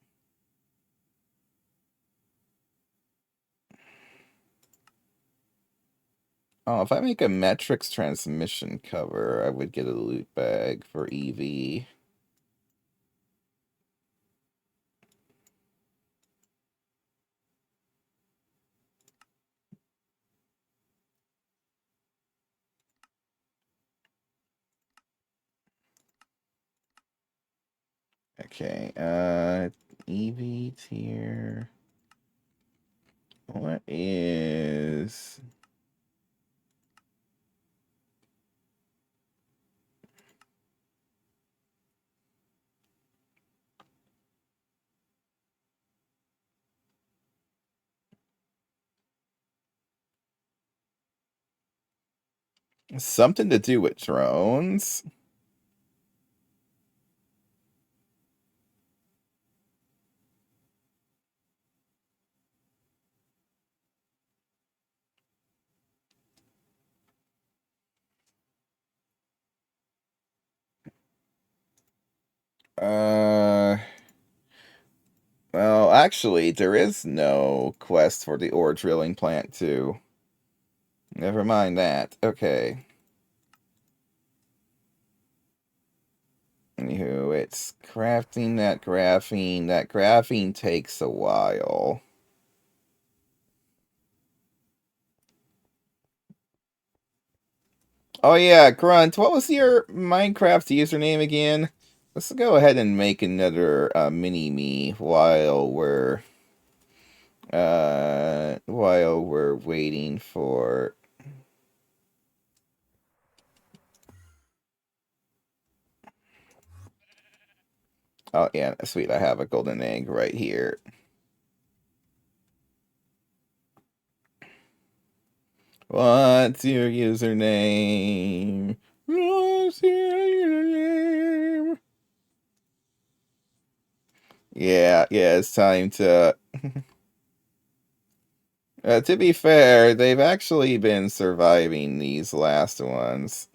Oh, if I make a metrics transmission cover, I would get a loot bag for EV. Okay, EV tier. What is... Something to do with drones? Uh... Well, actually, there is no quest for the ore drilling plant, too. Never mind that. Okay. Anywho, it's crafting that graphene. That graphene takes a while. Oh yeah, Grunt, what was your Minecraft username again? Let's go ahead and make another mini-me while we're waiting for... Oh yeah, sweet, I have a golden egg right here. What's your username? What's your username? Yeah, it's time to... to be fair, they've actually been surviving these last ones.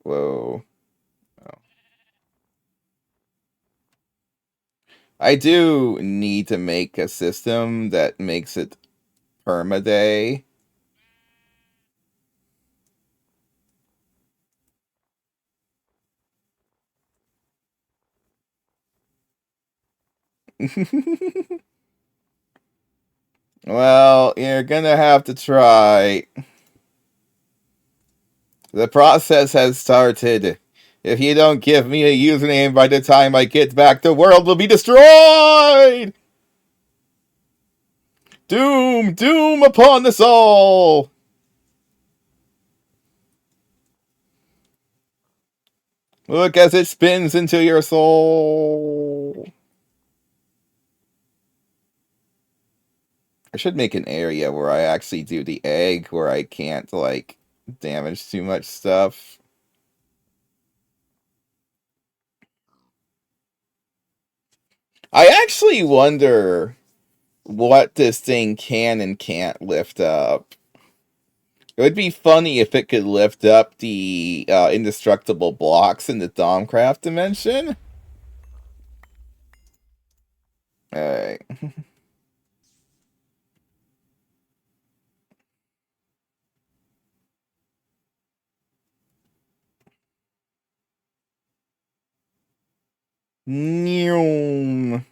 Whoa. Oh. I do need to make a system that makes it permaday. Well, you're gonna have to try. The process has started. If you don't give me a username by the time I get back, the world will be destroyed! Doom! Doom upon us all! Look as it spins into your soul. I should make an area where I actually do the egg, where I can't, like, damage too much stuff. I actually wonder what this thing can and can't lift up. It would be funny if it could lift up the indestructible blocks in the Domcraft dimension. Alright. Neom.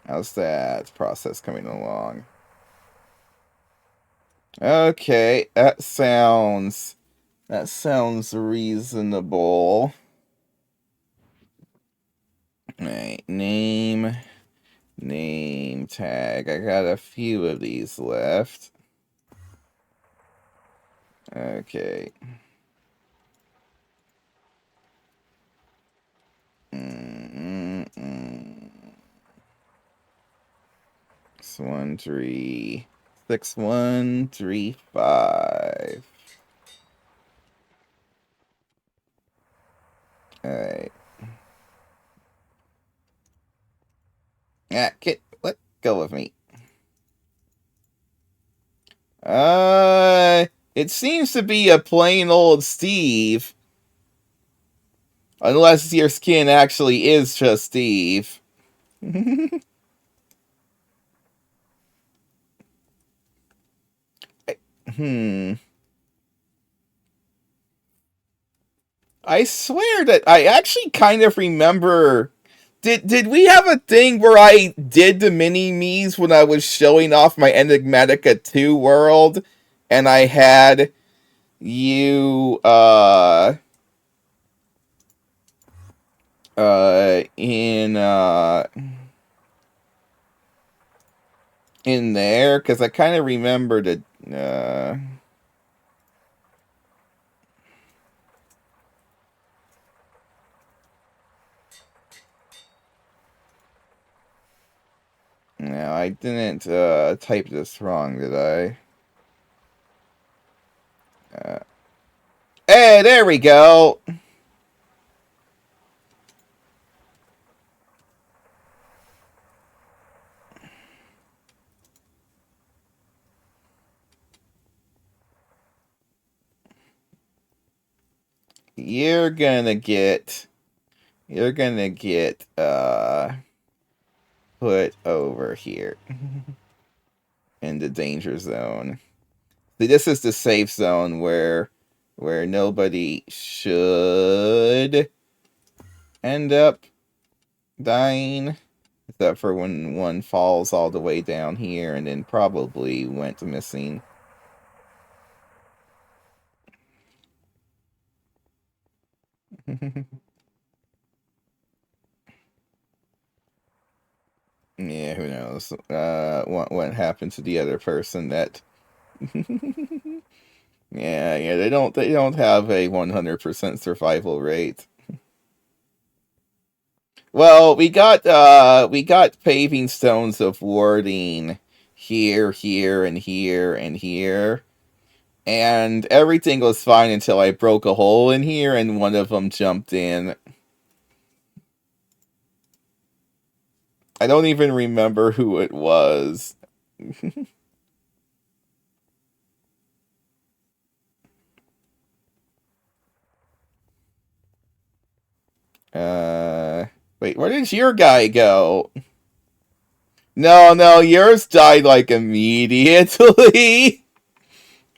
How's that process coming along? Okay, that sounds reasonable. Alright, name tag. I got a few of these left. Okay. Mm-mm-mm. 6135. Alright. Let go of me. It seems to be a plain old Steve. Unless your skin actually is just Steve. I swear that I actually kind of remember. Did we have a thing where I did the mini-me's when I was showing off my Enigmatica 2 world? And I had you, in there? Because I kind of remember that, no, I didn't, type this wrong, did I? Hey, there we go! You're gonna get put over here in the danger zone. See, this is the safe zone where nobody should end up dying, except for when one falls all the way down here and then probably went missing. Yeah, who knows? What happened to the other person that? Yeah, they don't have a 100% survival rate. Well, we got paving stones of warding here, here, and here, and here. And everything was fine until I broke a hole in here and one of them jumped in. I don't even remember who it was. Wait, where did your guy go? No, yours died like immediately.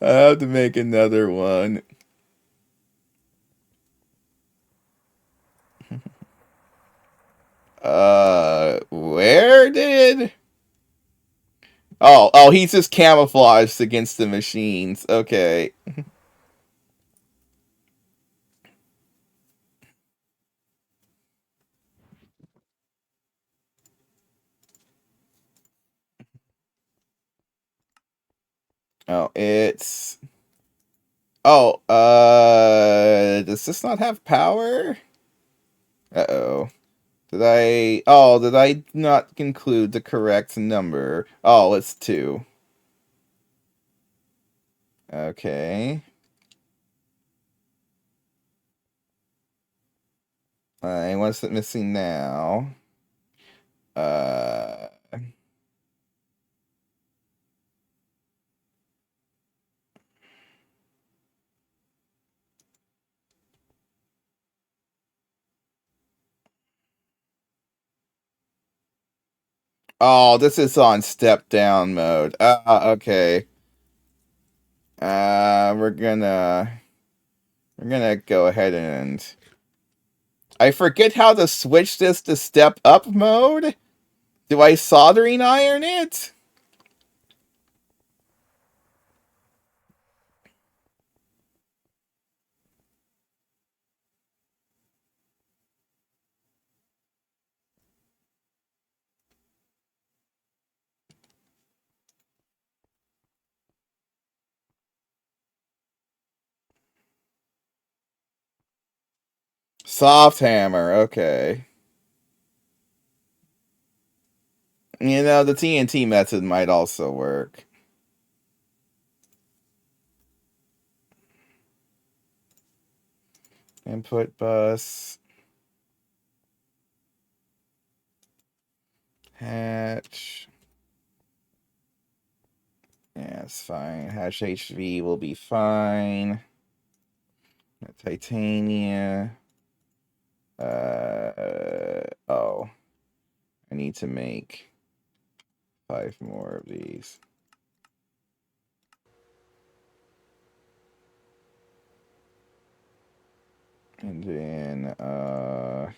I have to make another one. Where did? Oh, he's just camouflaged against the machines. Okay. Oh, it's... Oh, does this not have power? Uh-oh. Did I not include the correct number? Oh, it's 2. Okay. What's it missing now? Uh... Oh, this is on step down mode. Okay. We're gonna go ahead and... I forget how to switch this to step up mode. Do I soldering iron it? Soft hammer, okay. You know, the TNT method might also work. Input bus. Hatch. Yeah, it's fine. Hatch HV will be fine. Titania. Oh. I need to make 5 more of these. And then, I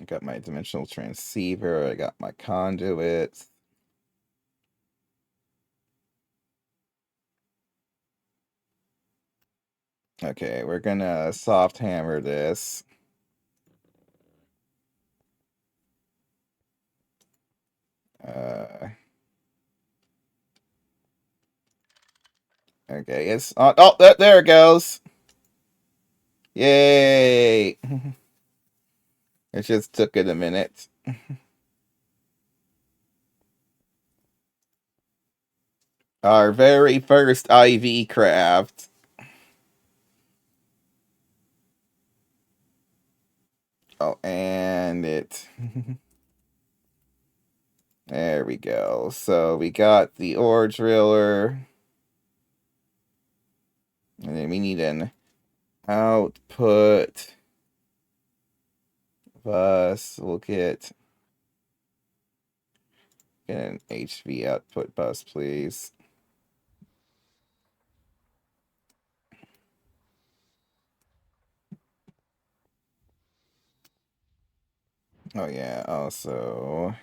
got my dimensional transceiver. I got my conduits. Okay, we're gonna soft hammer this. Okay, it's on. Oh, there it goes. Yay! It just took it a minute. Our very first IV craft. Oh, and it... There we go. So we got the ore driller. And then we need an output bus. We'll get an HV output bus, please. Oh yeah, also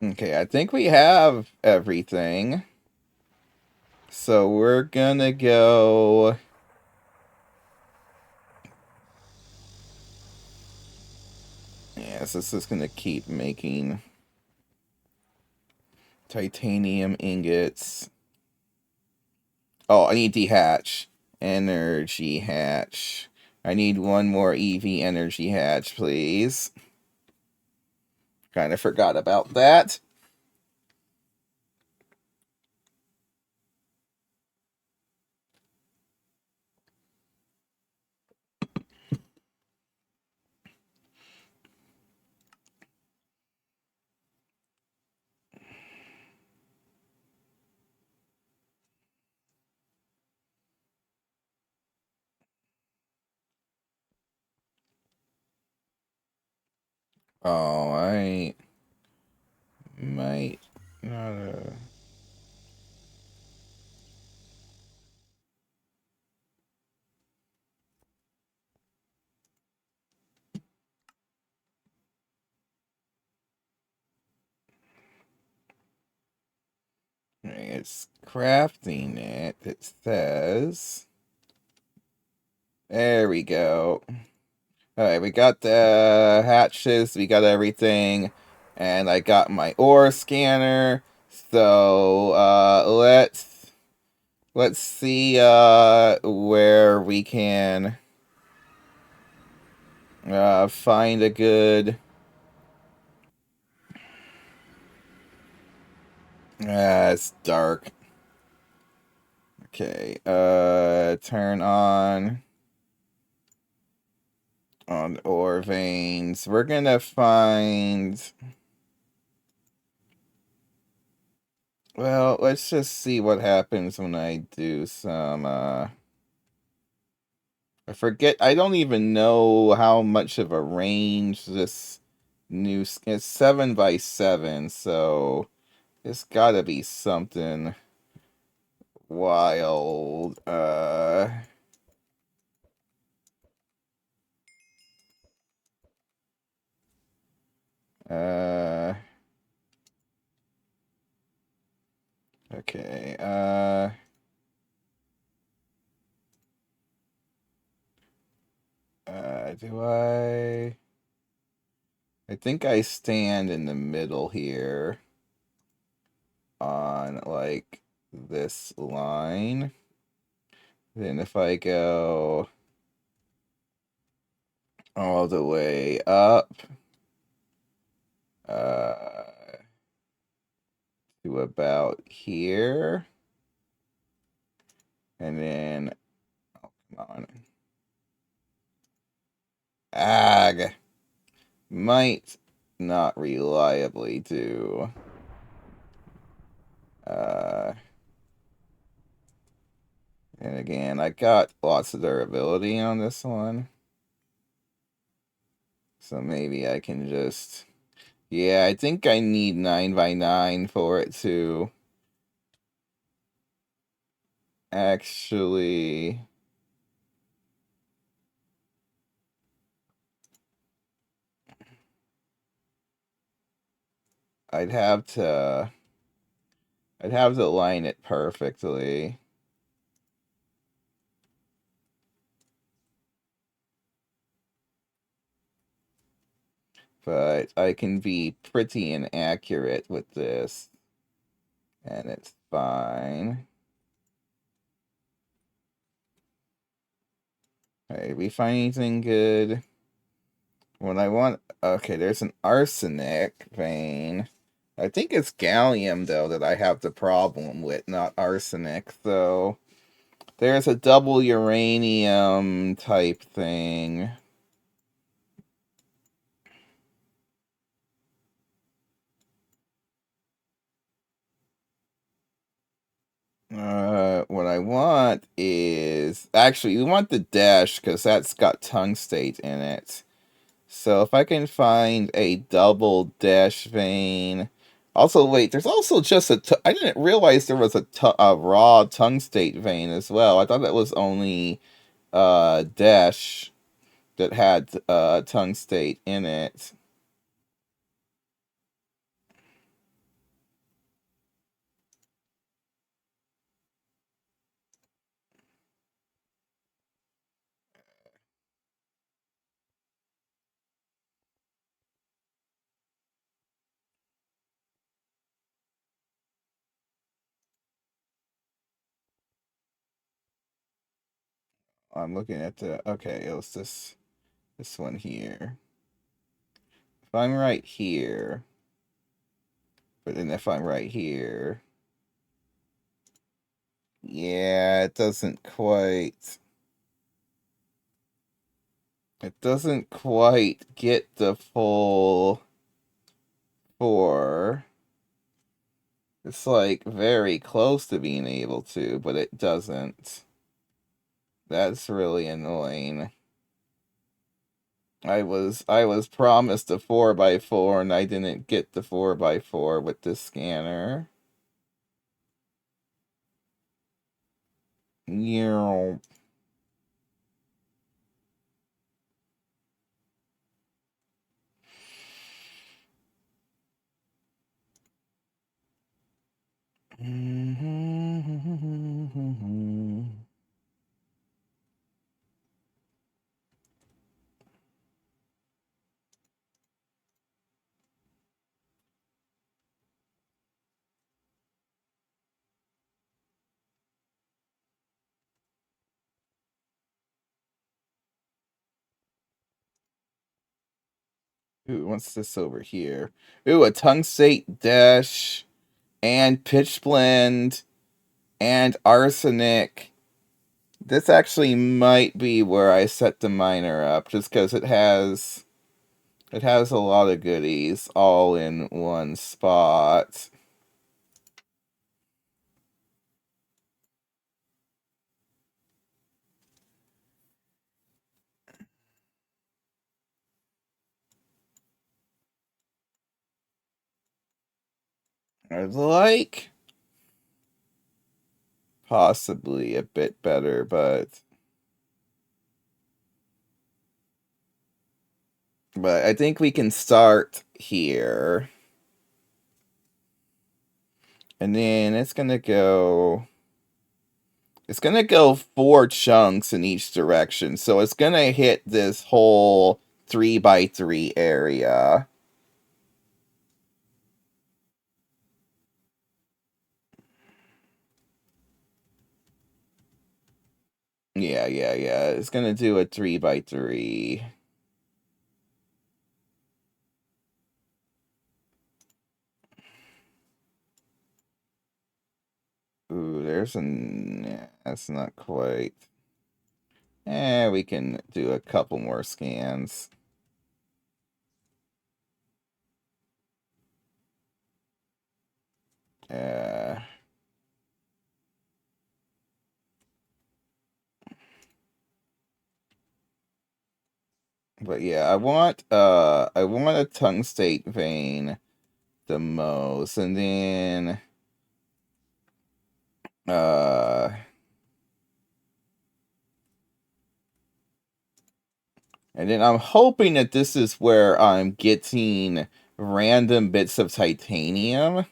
okay, I think we have everything. So we're gonna go. Yes, this is gonna keep making titanium ingots. Oh, I need hatch. Energy hatch. I need one more EV energy hatch, please. Kind of forgot about that. Oh, I might not. It's crafting it. It says. There we go. Alright, we got the hatches, we got everything, and I got my ore scanner. So let's see where we can find a good it's dark. Okay, turn on ore veins. We're gonna find. Well, let's just see what happens when I do some. I forget. I don't even know how much of a range this new. It's 7x7, so it's gotta be something wild. Uh. Okay. Do I? I think I stand in the middle here on like this line. Then if I go all the way up to about here, and then oh, come on, ag might not reliably do. And again, I got lots of durability on this one. So maybe I can just. Yeah, I think I need 9x9 for it to actually. I'd have to. I'd have to line it perfectly. But I can be pretty inaccurate with this. And it's fine. Hey, we find anything good? When I want... Okay, there's an arsenic vein. I think it's gallium, though, that I have the problem with, not arsenic, though. There's a double uranium type thing. What I want is... Actually, we want the dash, because that's got tungstate in it. So if I can find a double dash vein... Also, wait, there's also just a... I didn't realize there was a raw tungstate vein as well. I thought that was only dash that had tungstate in it. I'm looking at the... Okay, it was this one here. If I'm right here... But then if I'm right here... Yeah, it doesn't quite... It doesn't quite get the full 4. It's like very close to being able to, but it doesn't. That's really annoying. I was promised a 4x4 and I didn't get the 4x4 with this scanner. Yeah. Ooh, what's this over here? Ooh, a tungstate dash and pitch blend and arsenic. This actually might be where I set the miner up, just because it has a lot of goodies all in one spot. I'd like possibly a bit better, but I think we can start here. And then it's gonna go 4 chunks in each direction. So it's gonna hit this whole 3x3 area. Yeah. It's gonna do a 3x3. Ooh, there's an... Yeah, that's not quite... we can do a couple more scans. Uh... But yeah, I want a tungstate vein the most, and then uh I'm hoping that this is where I'm getting random bits of titanium.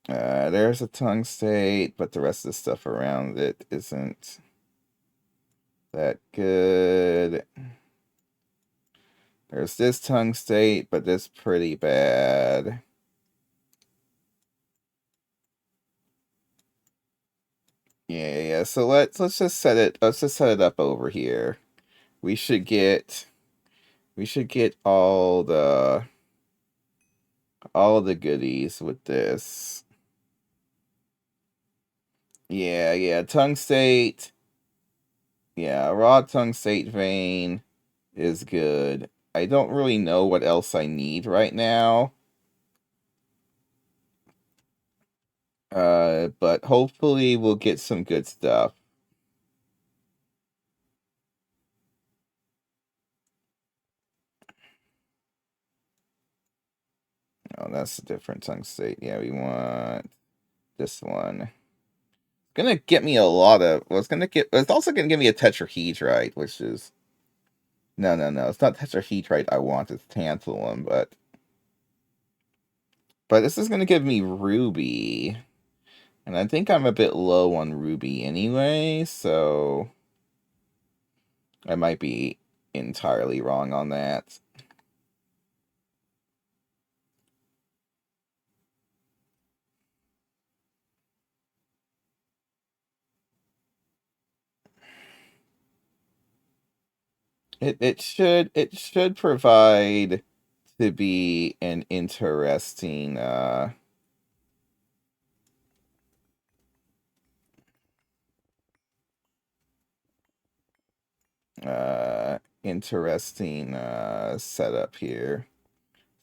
There's a tungstate, but the rest of the stuff around it isn't that good. There's this tungstate, but that's pretty bad. Yeah. So let's just set it. Let's just set it up over here. We should get all the goodies with this. Yeah. Tungstate. Yeah, raw tungstate vein is good. I don't really know what else I need right now. But hopefully we'll get some good stuff. Oh, that's a different tungstate. Yeah, we want this one. Gonna get me a lot of. Well, it's also gonna give me a tetrahedrite, which is no. It's not tetrahedrite I want. It's tantalum, but this is gonna give me ruby, and I think I'm a bit low on ruby anyway, so I might be entirely wrong on that. It should provide to be an interesting interesting setup here.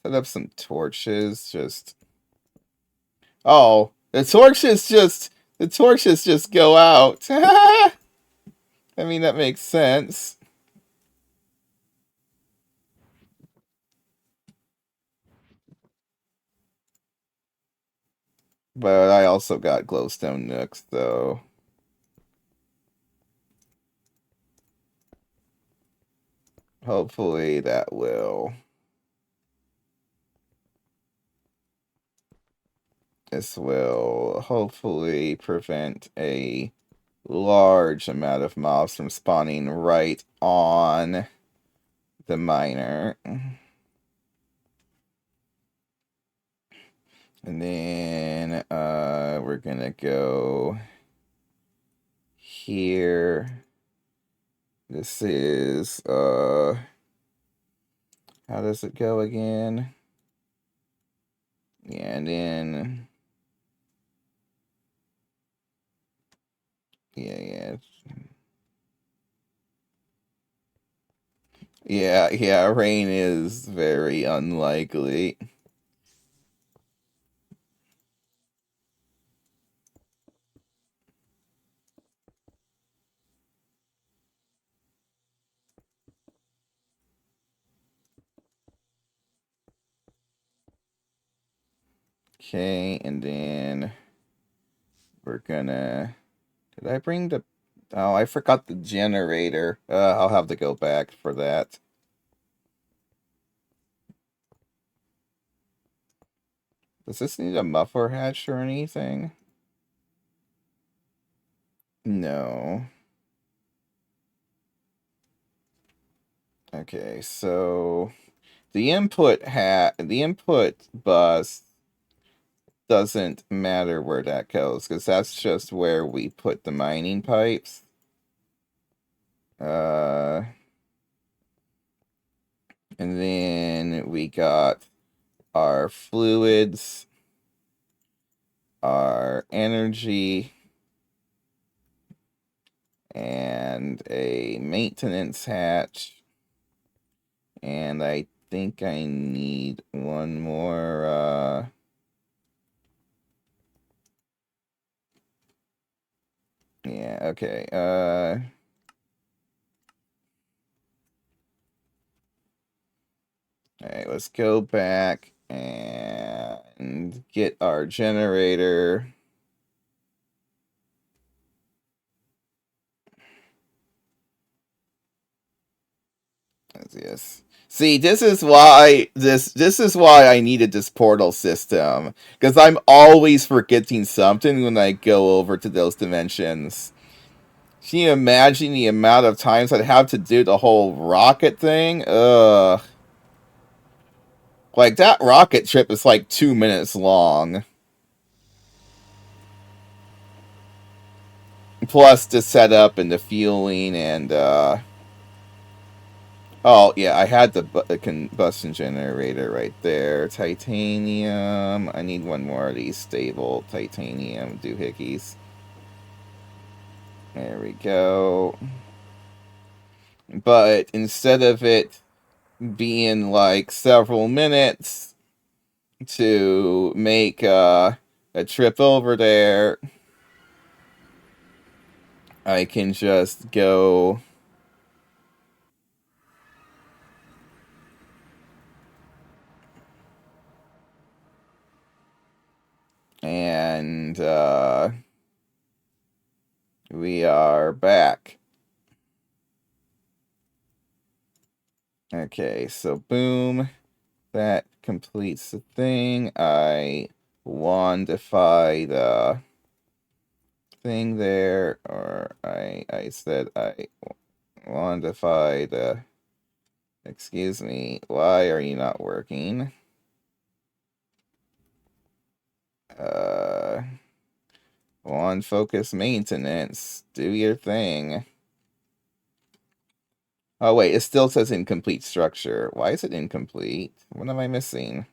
Set up some torches. Just the torches just go out. I mean that makes sense. But I also got glowstone nooks though. Hopefully that will. This will hopefully prevent a large amount of mobs from spawning right on the miner. And then we're gonna go here. This is how does it go again? Yeah, and then yeah. Yeah, rain is very unlikely. Okay, and then we're gonna. Did I bring the? Oh, I forgot the generator. I'll have to go back for that. Does this need a muffler hatch or anything? No. Okay, so the input bus doesn't matter where that goes because that's just where we put the mining pipes. And then we got our fluids, our energy, and a maintenance hatch. And I think I need one more yeah, okay. Alright, let's go back and get our generator. Yes. See, this is why I needed this portal system. Because I'm always forgetting something when I go over to those dimensions. Can you imagine the amount of times I'd have to do the whole rocket thing? Ugh. Like, that rocket trip is like 2 minutes long. plus the setup and the fueling and oh yeah, I had the combustion generator right there. Titanium. I need one more of these stable titanium doohickeys. There we go. But instead of it being like several minutes to make a trip over there, I can just go and we are back. Okay, so boom. That completes the thing. I wandify the thing there, or I said I wandify the. Excuse me, why are you not working? On focus maintenance. Do your thing. Oh wait, it still says incomplete structure. Why is it incomplete? What am I missing?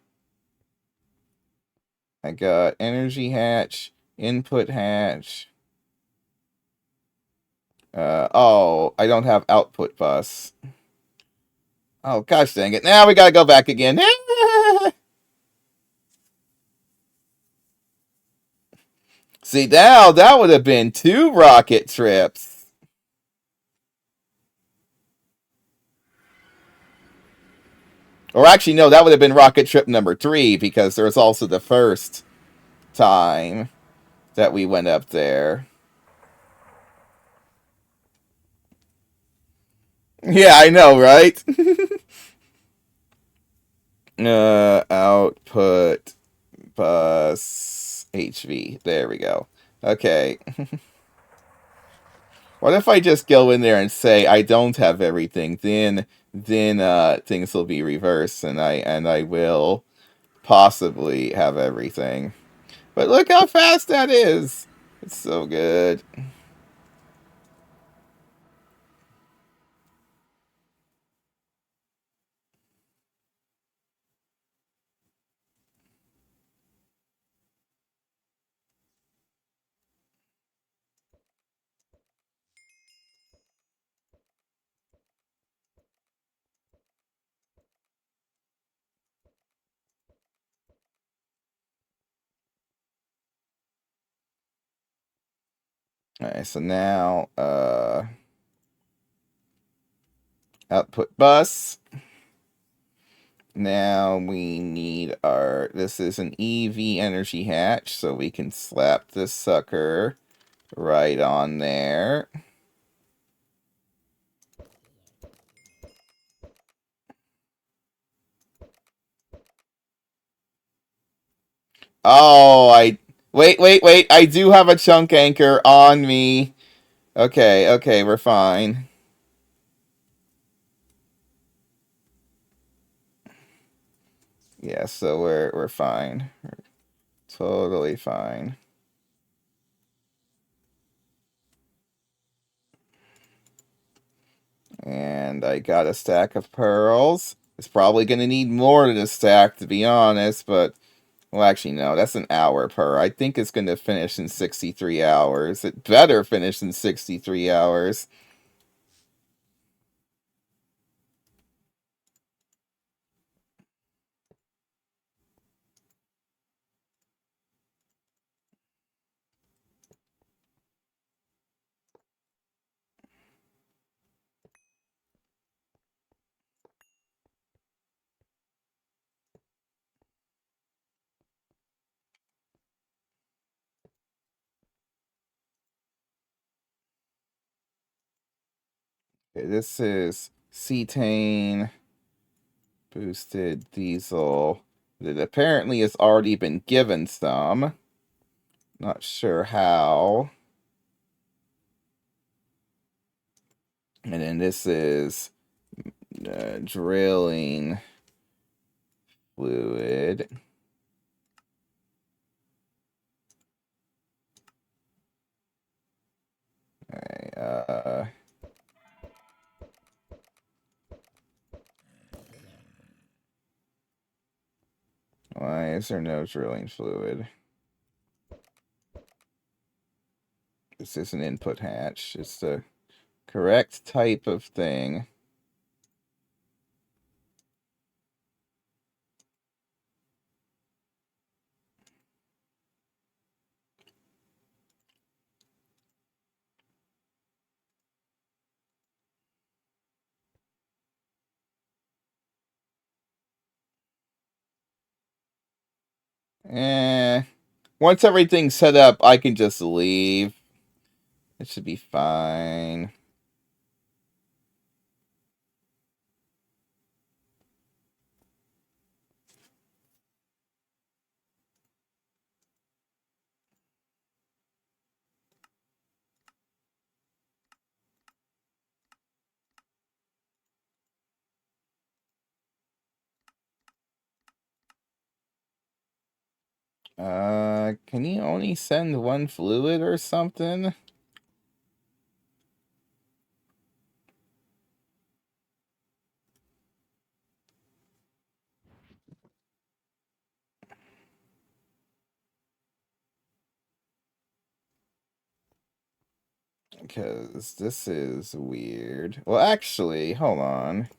I got energy hatch, input hatch. Oh, I don't have output bus. Oh, gosh dang it. Now we gotta go back again. See, now that would have been 2 rocket trips. Or actually, no, that would have been rocket trip number 3 because there was also the first time that we went up there. Yeah, I know, right? Output bus HV. There we go. Okay. What if I just go in there and say I don't have everything? Then things will be reversed, and I will possibly have everything. But look how fast that is. It's so good. Alright, so now output bus. Now we need our, this is an EV energy hatch, so we can slap this sucker right on there. Oh, wait, I do have a chunk anchor on me. Okay, we're fine. Yeah, so we're fine. We're totally fine. And I got a stack of pearls. It's probably going to need more than a stack, to be honest, but... Well, actually, no, that's an hour per. I think it's going to finish in 63 hours. It better finish in 63 hours. Okay, this is cetane boosted diesel. That apparently has already been given some. Not sure how. And then this is drilling fluid. Why is there no drilling fluid? This is an input hatch. It's the correct type of thing. Once everything's set up, I can just leave. It should be fine. Can you only send one fluid or something? Because this is weird. Well, actually, hold on.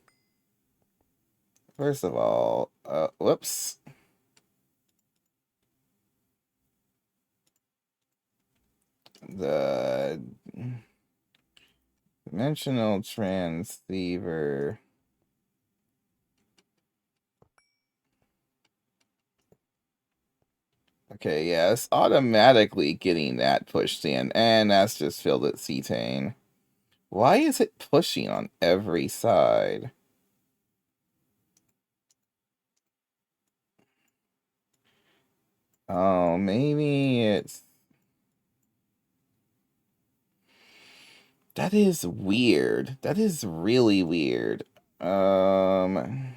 First of all, whoops. The dimensional transceiver. Okay, yeah, it's automatically getting that pushed in, and that's just filled with cetane. Why is it pushing on every side? Oh, maybe it's... That is weird. That is really weird. Um...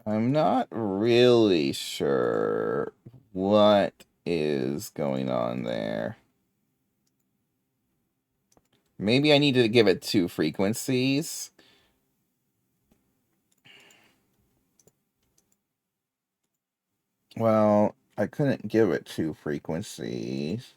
I'm not really sure what is going on there. Maybe I needed to give it 2 frequencies. Well, I couldn't give it 2 frequencies.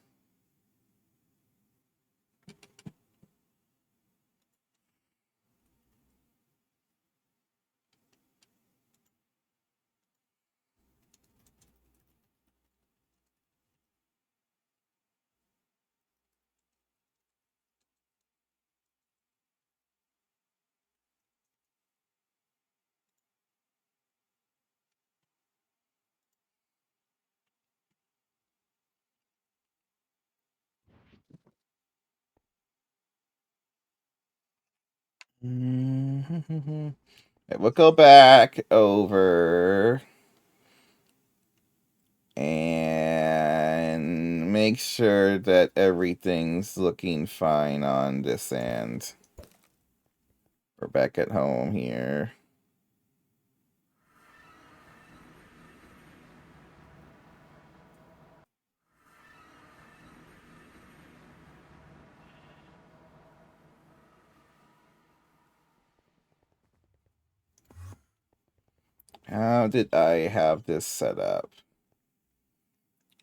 We'll go back over and make sure that everything's looking fine on this end. We're back at home here. How did I have this set up?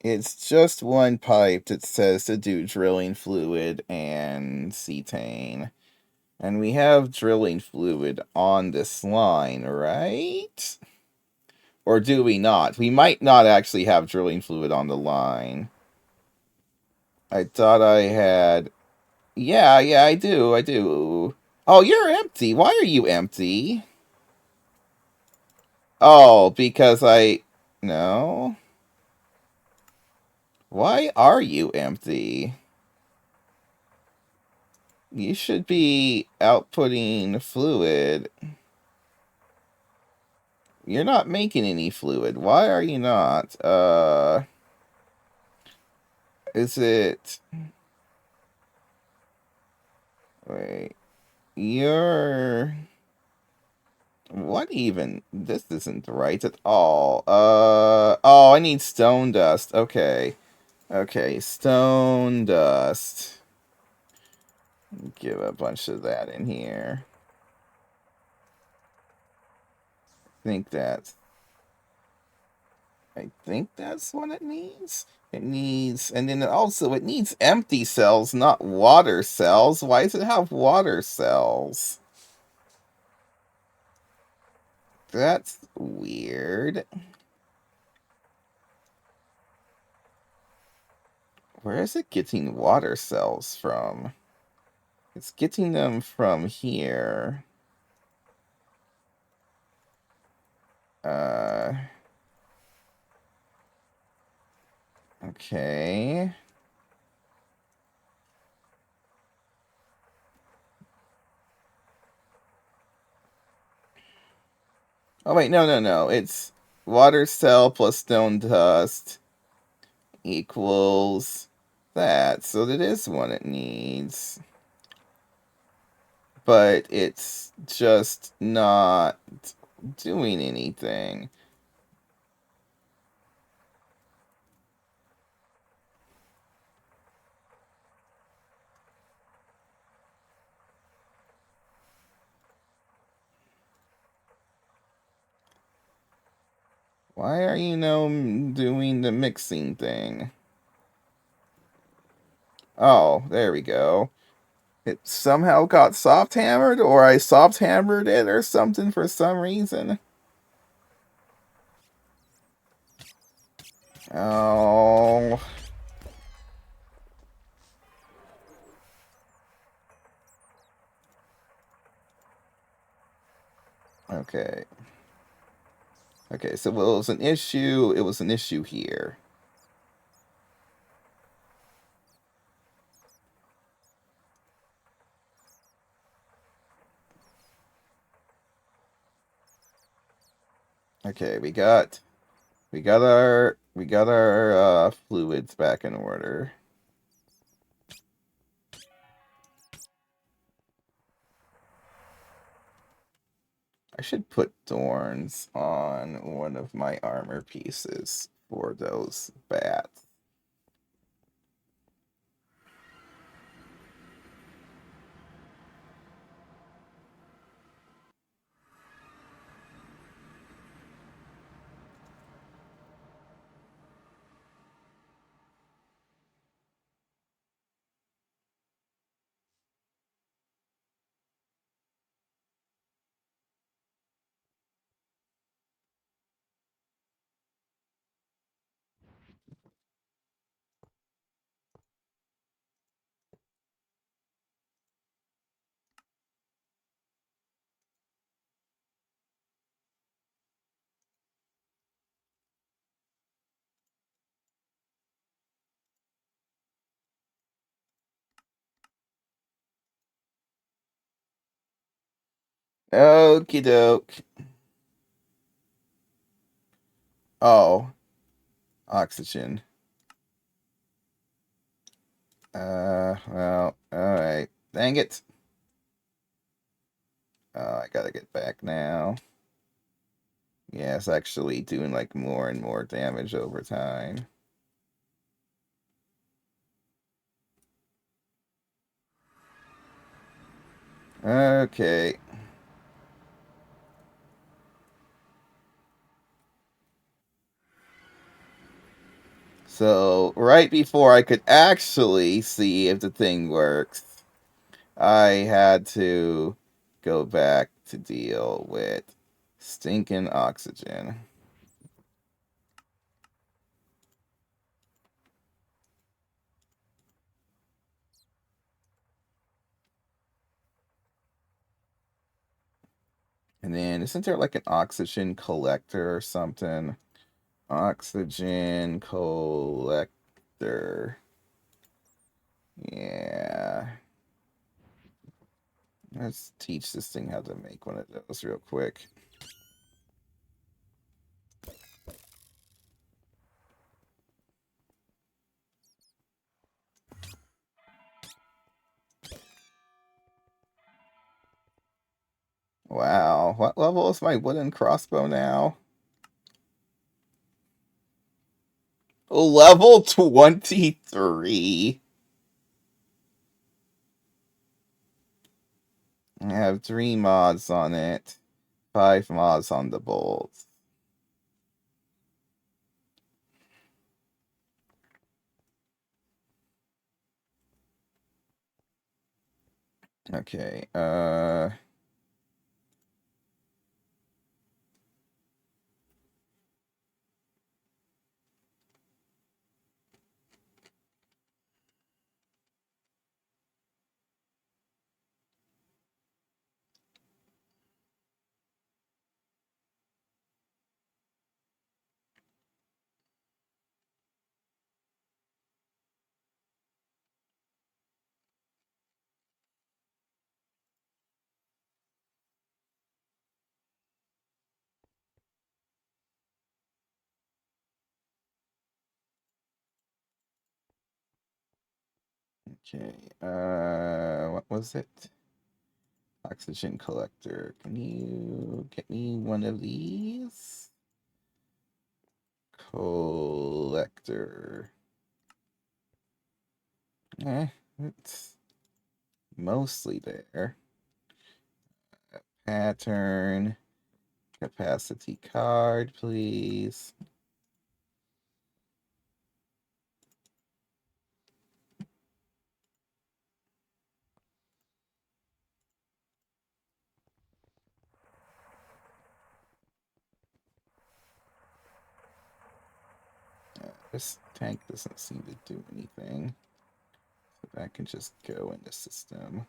It's just one pipe that says to do drilling fluid and cetane. And we have drilling fluid on this line, right? Or do we not? We might not actually have drilling fluid on the line. I thought I had... Yeah, I do. Oh, you're empty. Why are you empty? Oh, because I... No? Why are you empty? You should be outputting fluid. You're not making any fluid. Why are you not? Is it... Wait. You're... What even? This isn't right at all. Oh, I need stone dust. Okay. Okay, stone dust. Give a bunch of that in here. think that's I think that's what it needs. It needs, and then also it needs empty cells, not water cells. Why does it have water cells? That's weird. Where is it getting water cells from? It's getting them from here. Uh, okay. Oh wait, no. It's water cell plus stone dust equals that. So that is what it needs. But it's just not doing anything. Why are you doing the mixing thing? Oh, there we go. It somehow got soft hammered, or I soft hammered it or something for some reason. Oh. Okay. Okay, so it was an issue. It was an issue here. Okay, we got our fluids back in order. I should put thorns on one of my armor pieces for those bats. Okie doke. Oh, oxygen. Well, alright. Dang it. Oh, I gotta get back now. Yeah, it's actually doing like more and more damage over time. Okay. So, right before I could actually see if the thing works, I had to go back to deal with stinking oxygen. And then, isn't there like an oxygen collector or something? Oxygen collector. Yeah. Let's teach this thing how to make one of those real quick. Wow. What level is my wooden crossbow now? Level 23. I have 3 mods on it. 5 mods on the bolts. Okay, okay, what was it? Oxygen collector. Can you get me one of these? Collector. It's mostly there. Pattern. Capacity card, please. This tank doesn't seem to do anything. So that can just go in the system.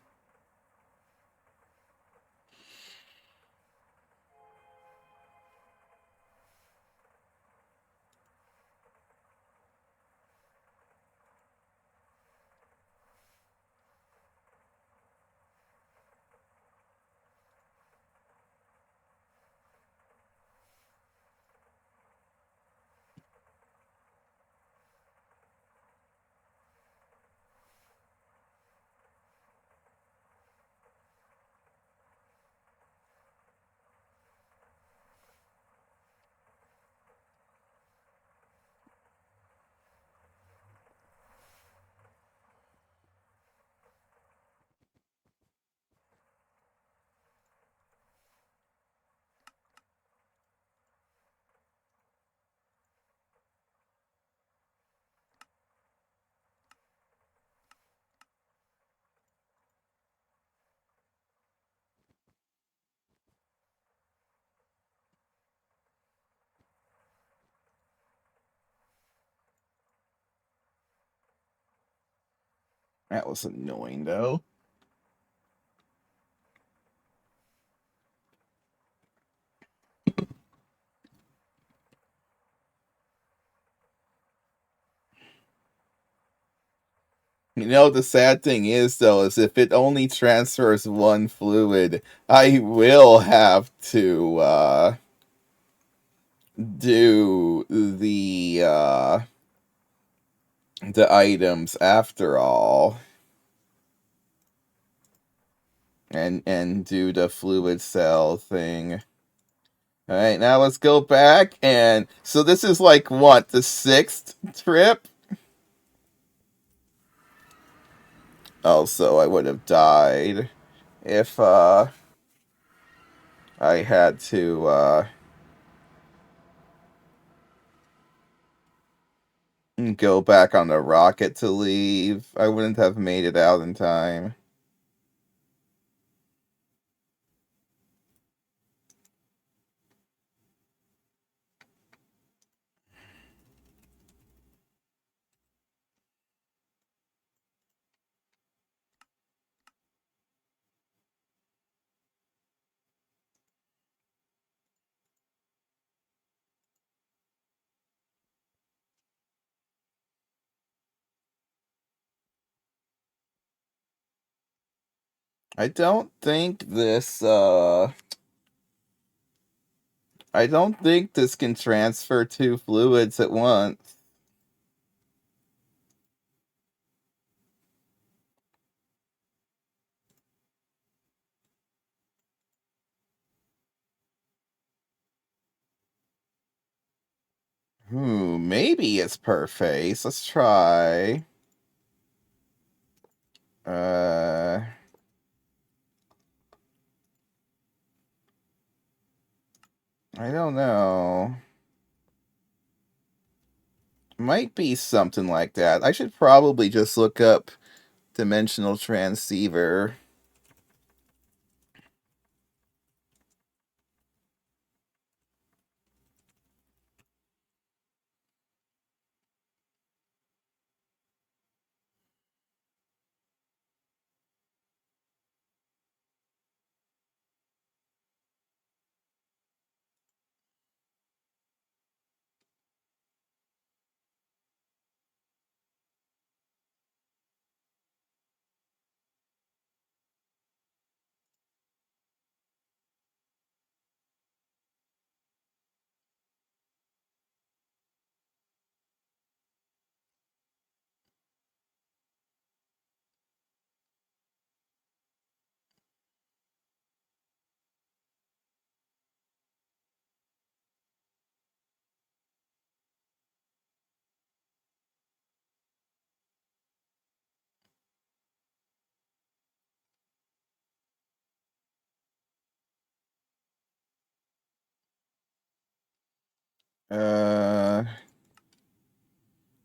That was annoying, though. You know, the sad thing is, though, is if it only transfers one fluid, I will have to do the items after all, and do the fluid cell thing. All right, now let's go back, and so this is like what, the 6th trip? Also, I would have died if I had to go back on the rocket to leave. I wouldn't have made it out in time. I don't think this I don't think this can transfer 2 fluids at once. Ooh, maybe it's per face. Let's try. I don't know. Might be something like that. I should probably just look up dimensional transceiver.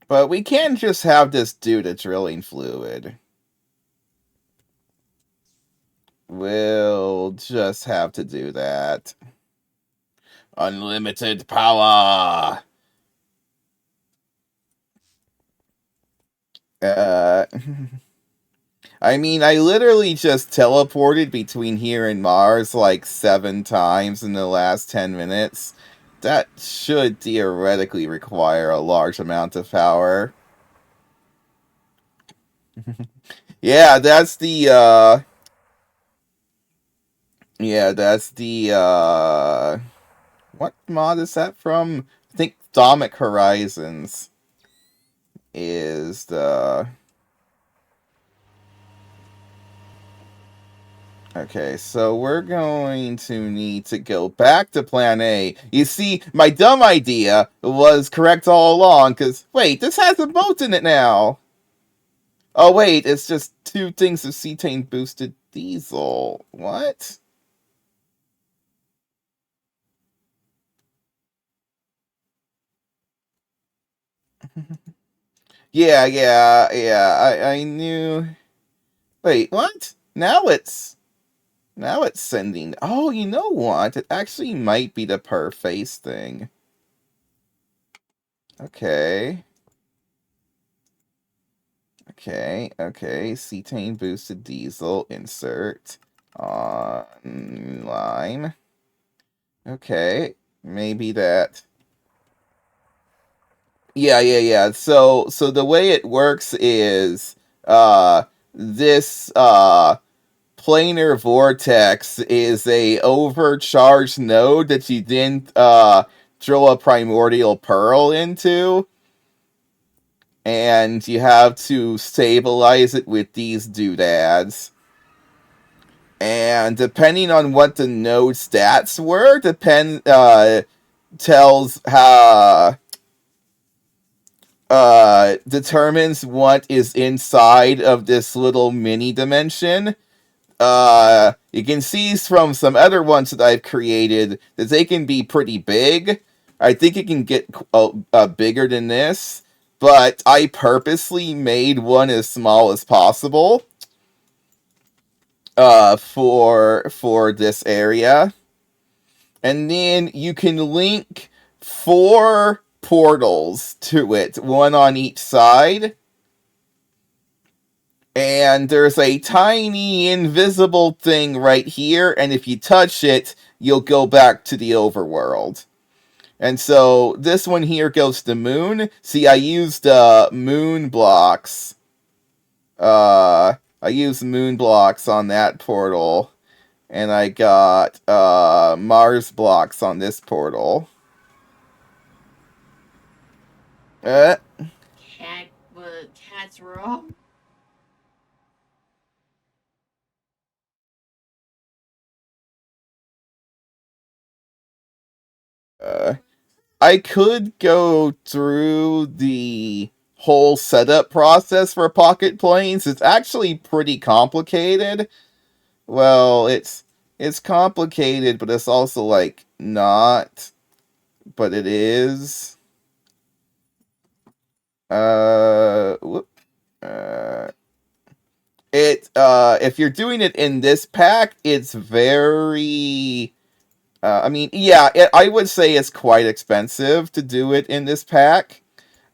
But we can't just have this dude a drilling fluid. We'll just have to do that. Unlimited power! Uh, I mean, I literally just teleported between here and Mars like 7 times in the last 10 minutes. That should theoretically require a large amount of power. Yeah, that's the, yeah, that's the, what mod is that from? I think Atomic Horizons is the... Okay, so we're going to need to go back to Plan A. You see, my dumb idea was correct all along, because, wait, this has a boat in it now! Oh, wait, it's just 2 things of cetane boosted diesel. What? Yeah, I knew... Wait, what? Now it's sending... Oh, you know what? It actually might be the per face thing. Okay. Okay. Cetane boosted diesel, insert. Online. Okay. Maybe that... Yeah. So the way it works is, this, planar vortex is a overcharged node that you didn't drill a primordial pearl into, and you have to stabilize it with these doodads. And depending on what the node stats were, tells how, determines what is inside of this little mini dimension. You can see from some other ones that I've created that they can be pretty big. I think it can get bigger than this, but I purposely made one as small as possible for this area. And then you can link 4 portals to it, one on each side. And there's a tiny invisible thing right here, and if you touch it, you'll go back to the overworld. And so this one here goes to moon. See, I used moon blocks. I used moon blocks on that portal, and I got Mars blocks on this portal. Uh, Cat's wrong. uh, I could go through the whole setup process for pocket planes. It's actually pretty complicated. Well, it's complicated, but it's also like not, but it is. Whoop. Uh, if you're doing it in this pack, it's very. I mean, yeah, I would say it's quite expensive to do it in this pack,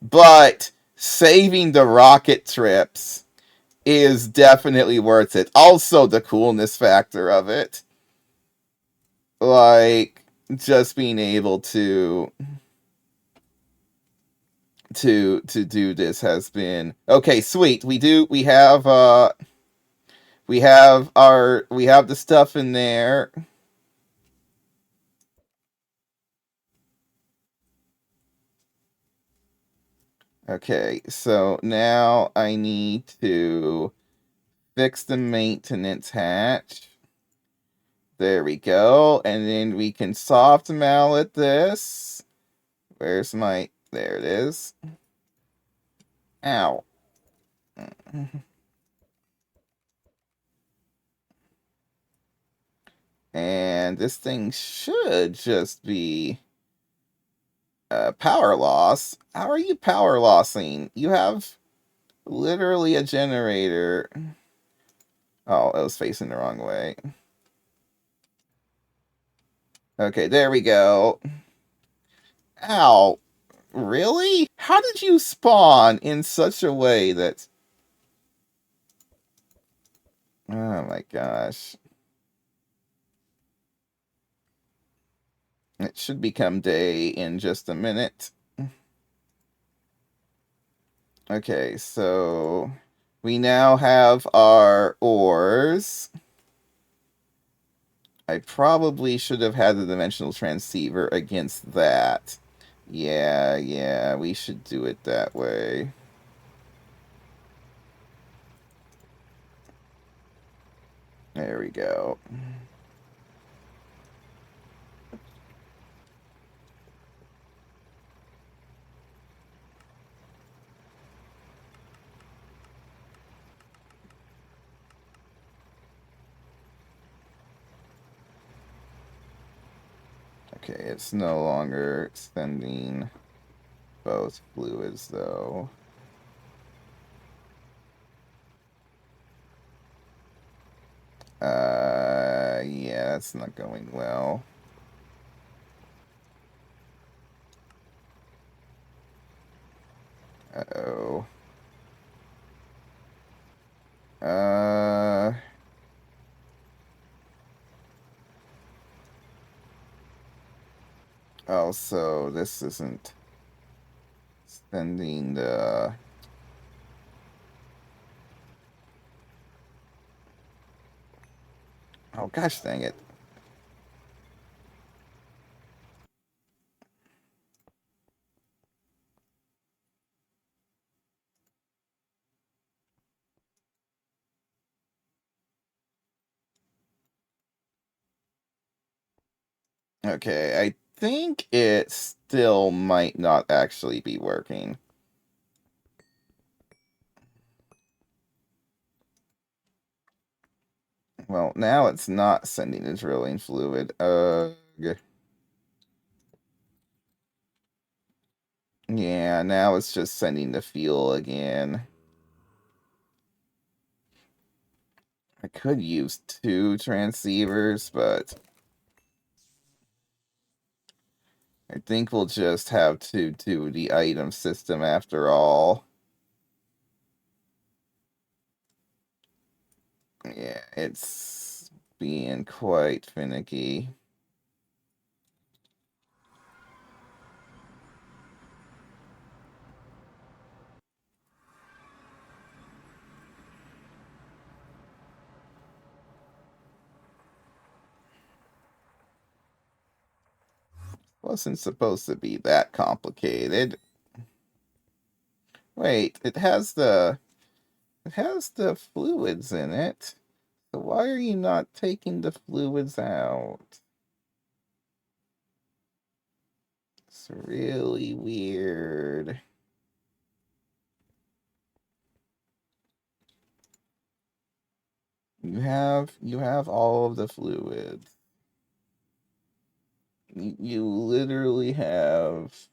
but saving the rocket trips is definitely worth it. Also, the coolness factor of it, like just being able to do this has been okay. Sweet. We have the stuff in there. Okay, so now I need to fix the maintenance hatch. There we go. And then we can soft mallet this. Where's my... There it is. Ow. And this thing should just be power loss. How are you power lossing? You have literally a generator. Oh, it was facing the wrong way. Okay, there we go. Ow. Really? How did you spawn in such a way that... Oh my gosh. It should become day in just a minute. Okay, so we now have our ores. I probably should have had the dimensional transceiver against that. Yeah, we should do it that way. There we go. Okay, it's no longer sending both fluids, though. Yeah, that's not going well. Uh-oh. Oh, so this isn't sending the... Oh, gosh dang it. Okay, I think it still might not actually be working. Well, now it's not sending the drilling fluid. Yeah, now it's just sending the fuel again. I could use 2 transceivers, but I think we'll just have to do the item system after all. Yeah, it's being quite finicky. Wasn't supposed to be that complicated. Wait, it has the fluids in it. So why are you not taking the fluids out? really weird. You have all of the fluids. You literally have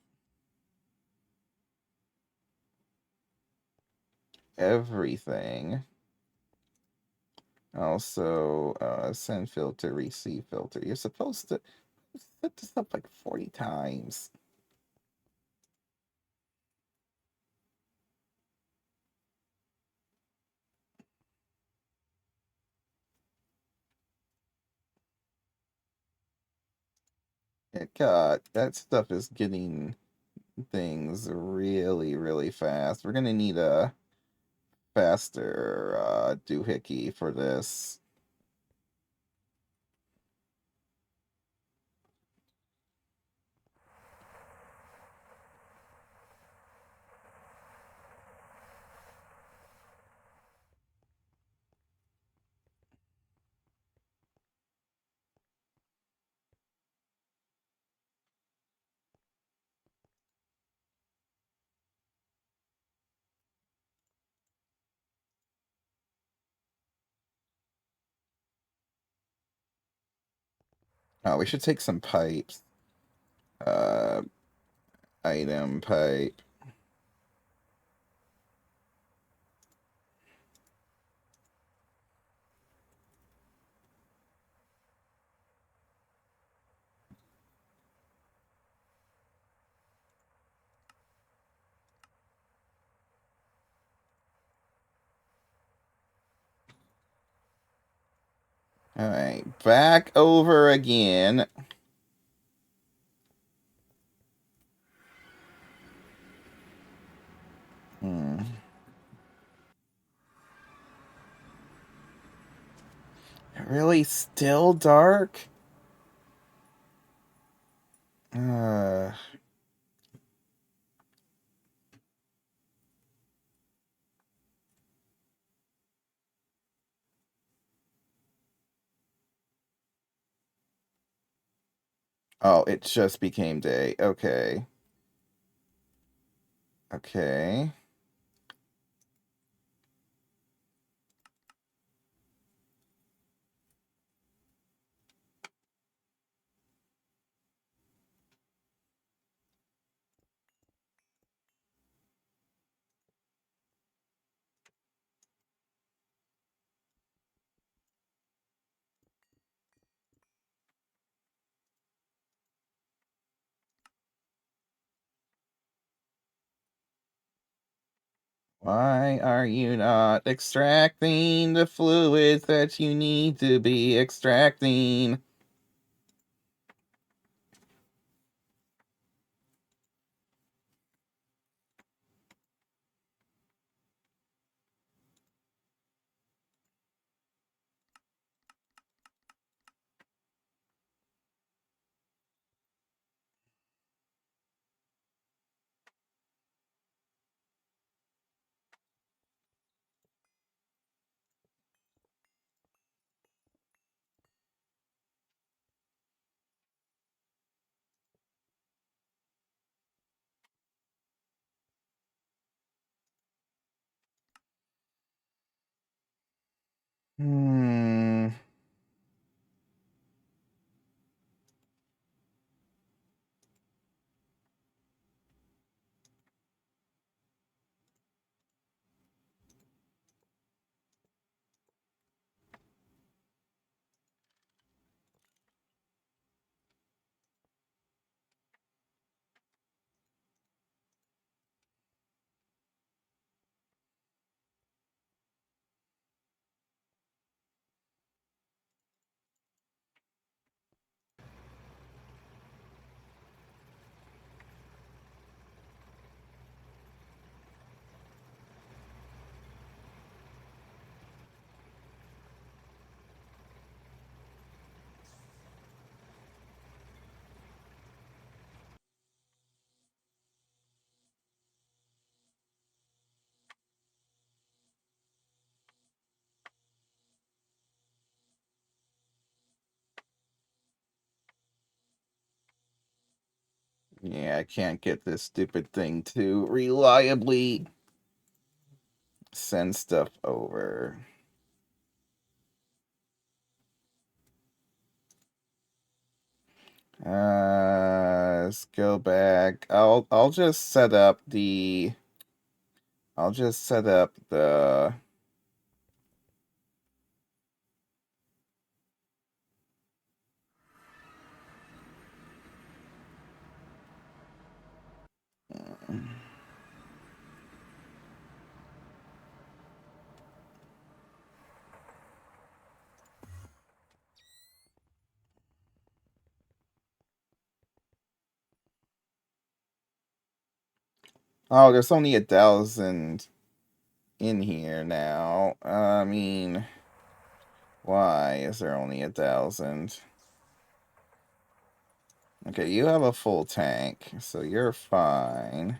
everything. Also, send filter, receive filter. You're supposed to set this up like 40 times. God, that stuff is getting things really, really fast. We're gonna need a faster doohickey for this. Oh, we should take some pipes. Uh, item pipe. All right, back over again. Hmm. Really, still dark? Uh, oh, it just became day. Okay. Okay. Why are you not extracting the fluids that you need to be extracting? Hmm. Yeah, I can't get this stupid thing to reliably send stuff over. Let's go back. I'll just set up the Oh, there's only 1,000 in here now. I mean, why is there only 1,000? Okay, you have a full tank, so you're fine.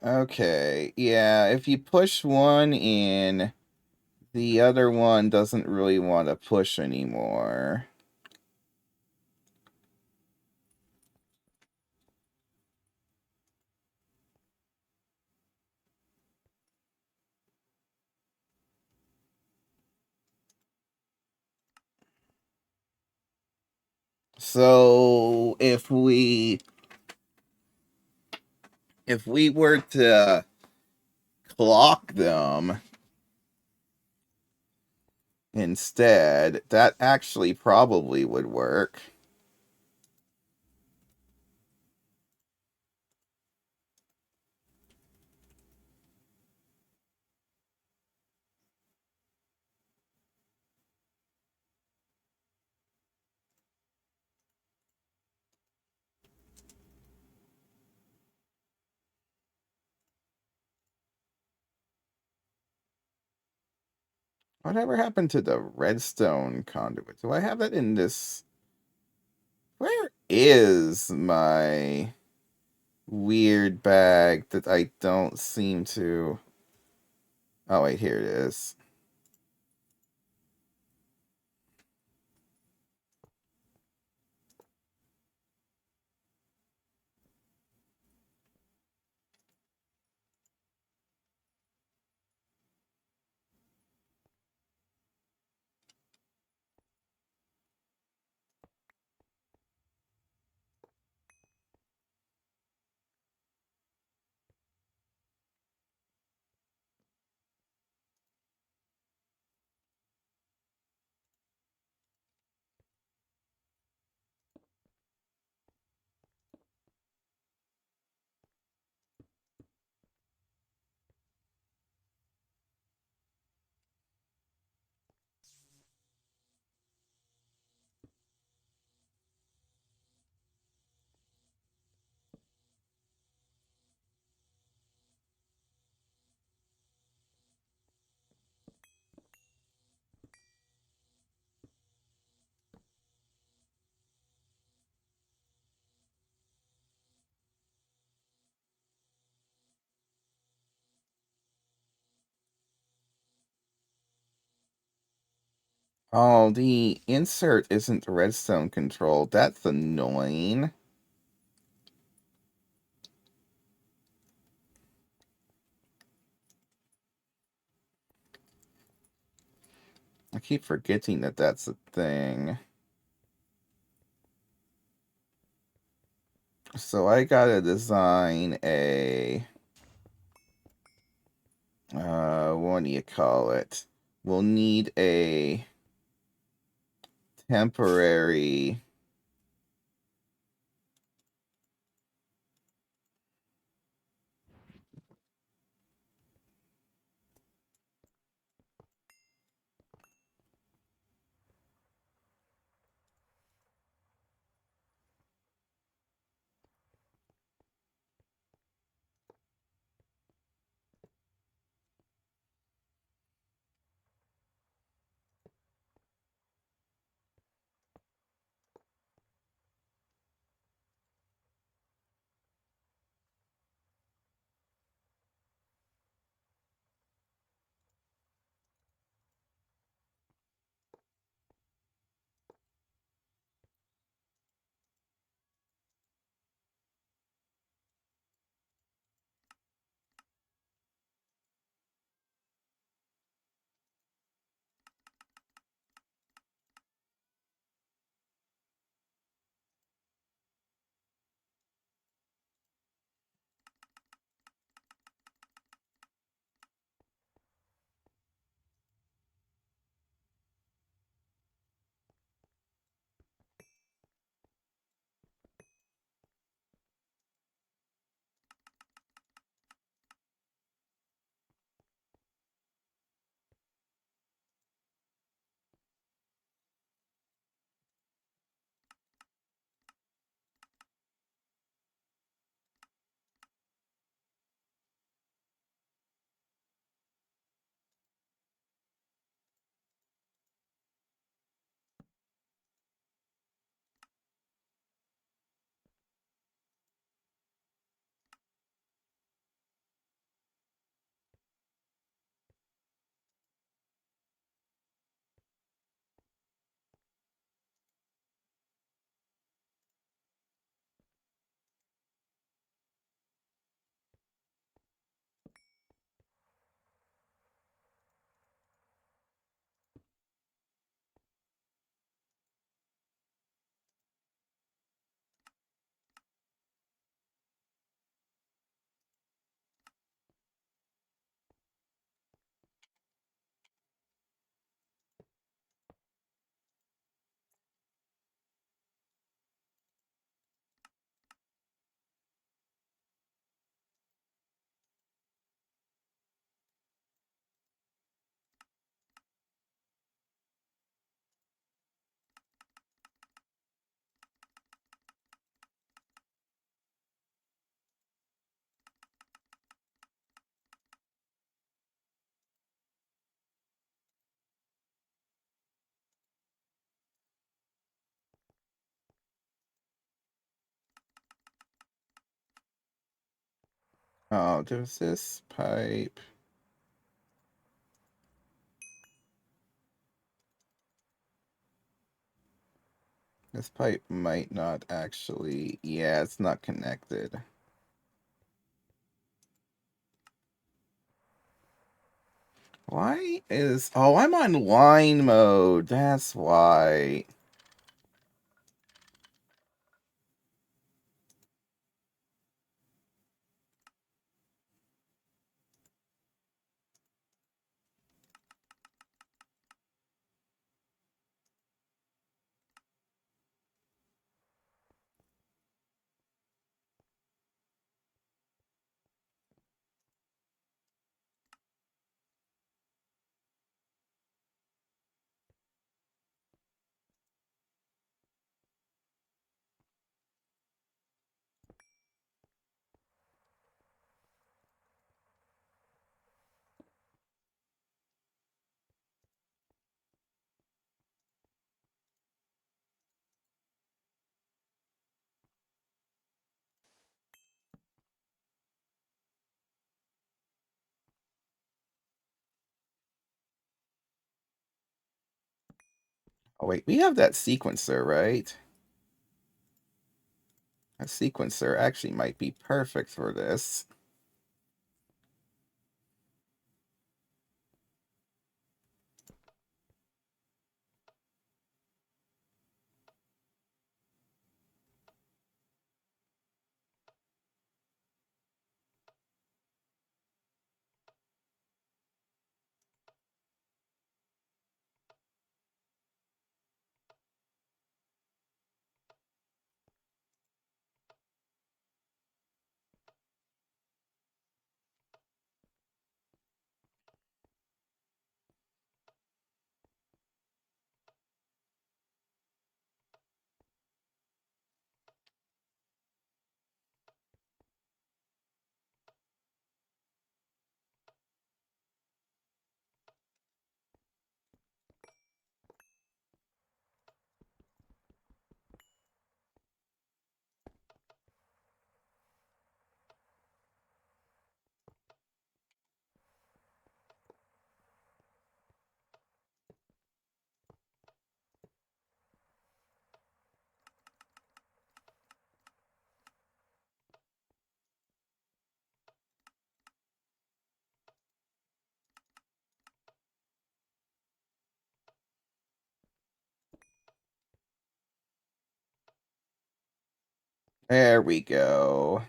Okay, yeah, if you push one in, the other one doesn't really want to push anymore. So if we were to clock them instead, that actually probably would work. Whatever happened to the redstone conduit? Do I have that in this? Where is my weird bag that I don't seem to... Oh, wait, here it is. Oh, the insert isn't redstone controlled. That's annoying. I keep forgetting that that's a thing. So I gotta design a... what do you call it? We'll need a temporary... Oh, there's this pipe. This pipe might not actually... Yeah, it's not connected. Why is... Oh, I'm on line mode. That's why. Oh, wait. We have that sequencer, right? A sequencer actually might be perfect for this. There we go.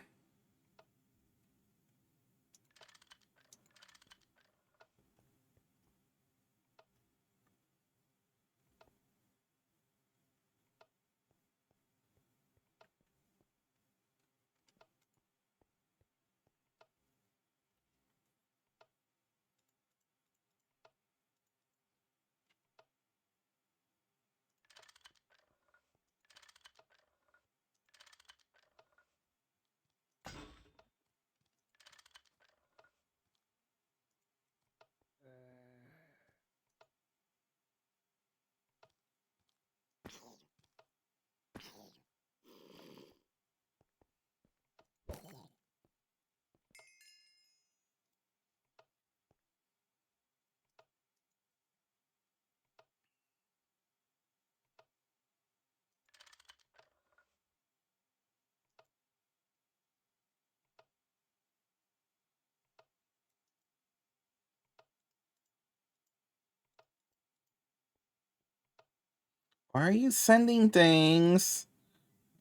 Why are you sending things?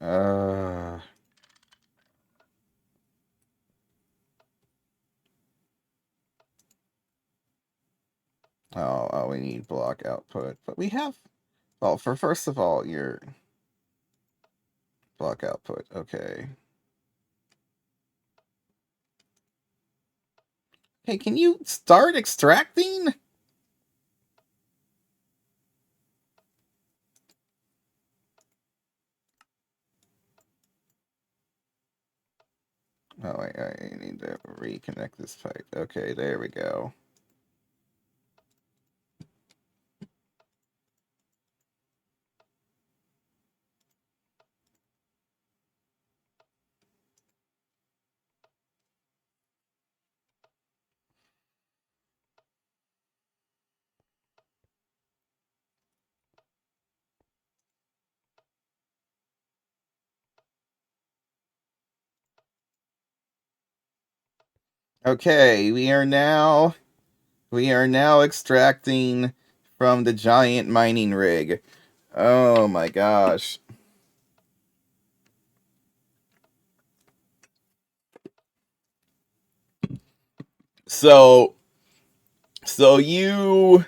Oh, we need block output. But we have... Well, for first of all, your block output. Okay. Hey, can you start extracting? Oh, I need to reconnect this pipe. Okay, there we go. Okay, we are now extracting from the giant mining rig. Oh my gosh. So you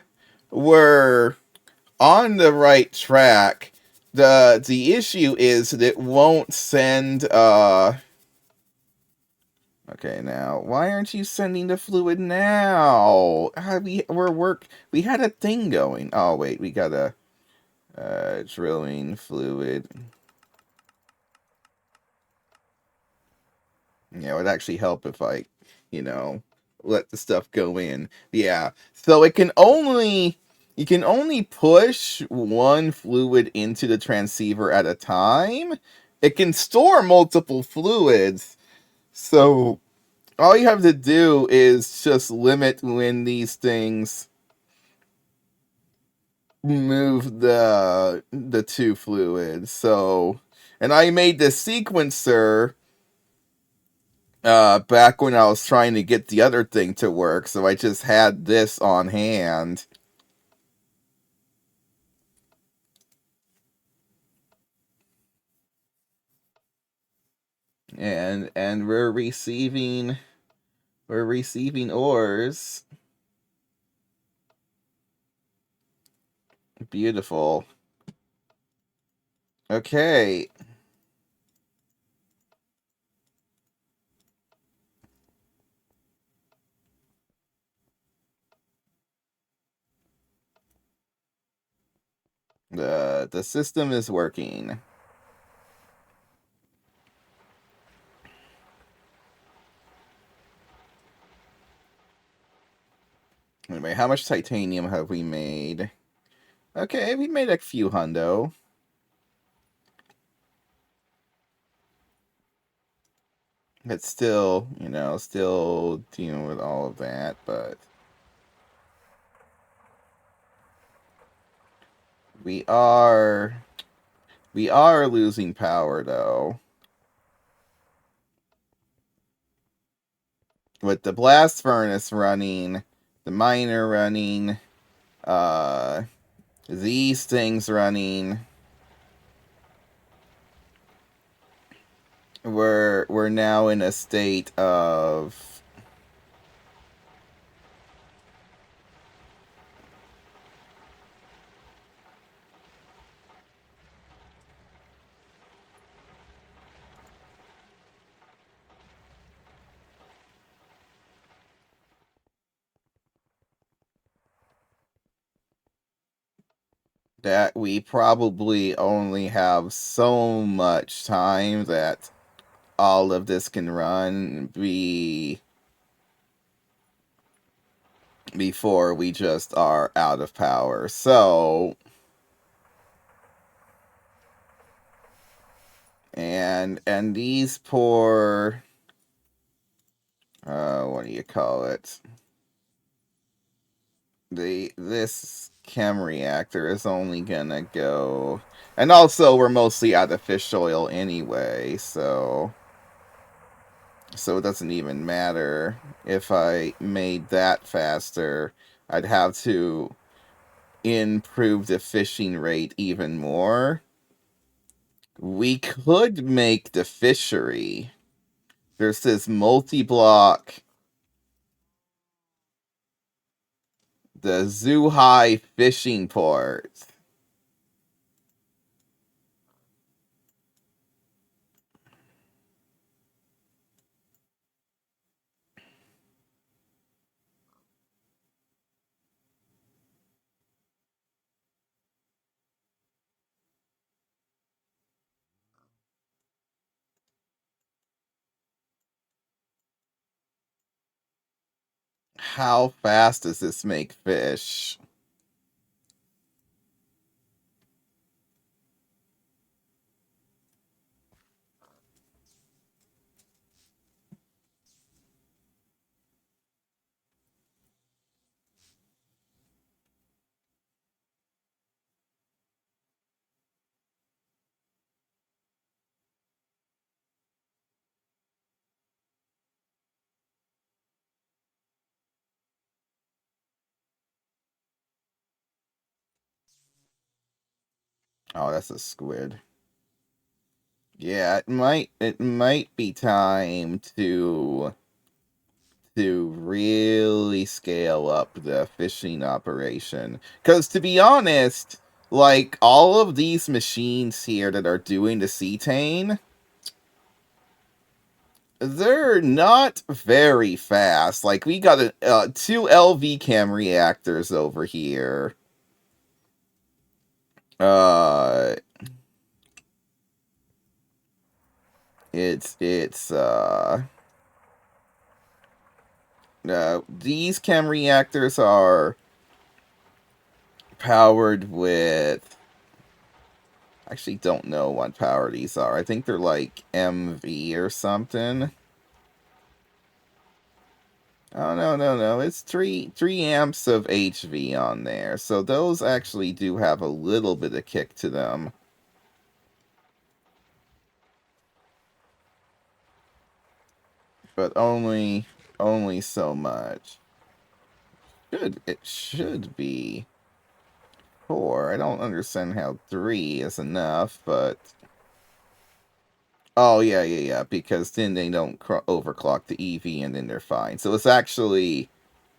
were on the right track. The issue is that it won't send okay, now why aren't you sending the fluid now? We had a thing going. Oh wait, we got a drilling fluid. Yeah, it would actually help if I, you know, let the stuff go in. Yeah. So you can only push one fluid into the transceiver at a time. It can store multiple fluids. So all you have to do is just limit when these things move the two fluids. So, and I made the sequencer back when I was trying to get the other thing to work, so I just had this on hand. And we're receiving ores. Beautiful. Okay. The system is working. Anyway, how much titanium have we made? Okay, we made a few hundo. It's still, still dealing with all of that, but we are losing power though. With the blast furnace running, the miner running, uh these things running, we're now in a state of that we probably only have so much time that all of this can run before we just are out of power. So, and these poor what do you call it? This chem reactor is only gonna go, and also we're mostly out of fish oil anyway, so it doesn't even matter if I made that faster. I'd have to improve the fishing rate even more. We could make the fishery. There's this multi-block, the Zhuhai fishing port. How fast does this make fish? Oh, that's a squid. Yeah, it might be time to really scale up the fishing operation. Because to be honest, like all of these machines here that are doing the cetane, they're not very fast. Like we got two LV chem reactors over here. Uh, it's these chem reactors are powered with. I actually don't know what power these are. I think they're like MV or something. Oh no. It's three amps of HV on there. So those actually do have a little bit of kick to them. But only so much. It should be 4. I don't understand how 3 is enough, but oh yeah, because then they don't overclock the EV and then they're fine. So it's actually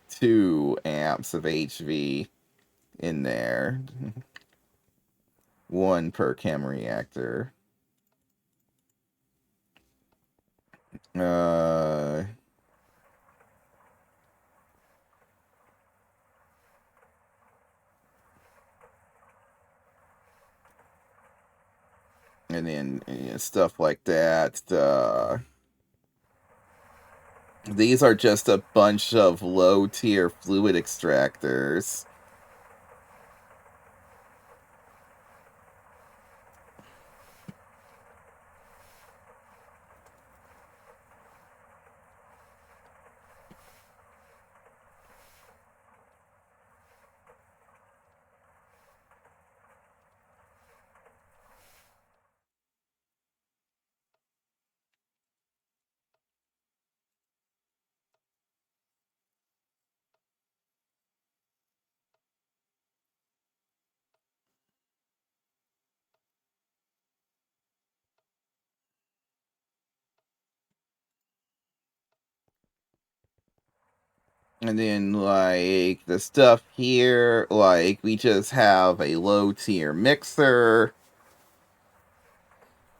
2 amps of HV in there. 1 per chem reactor. Uh and then stuff like that. These are just a bunch of low tier fluid extractors. And then, like, the stuff here, like, we just have a low tier mixer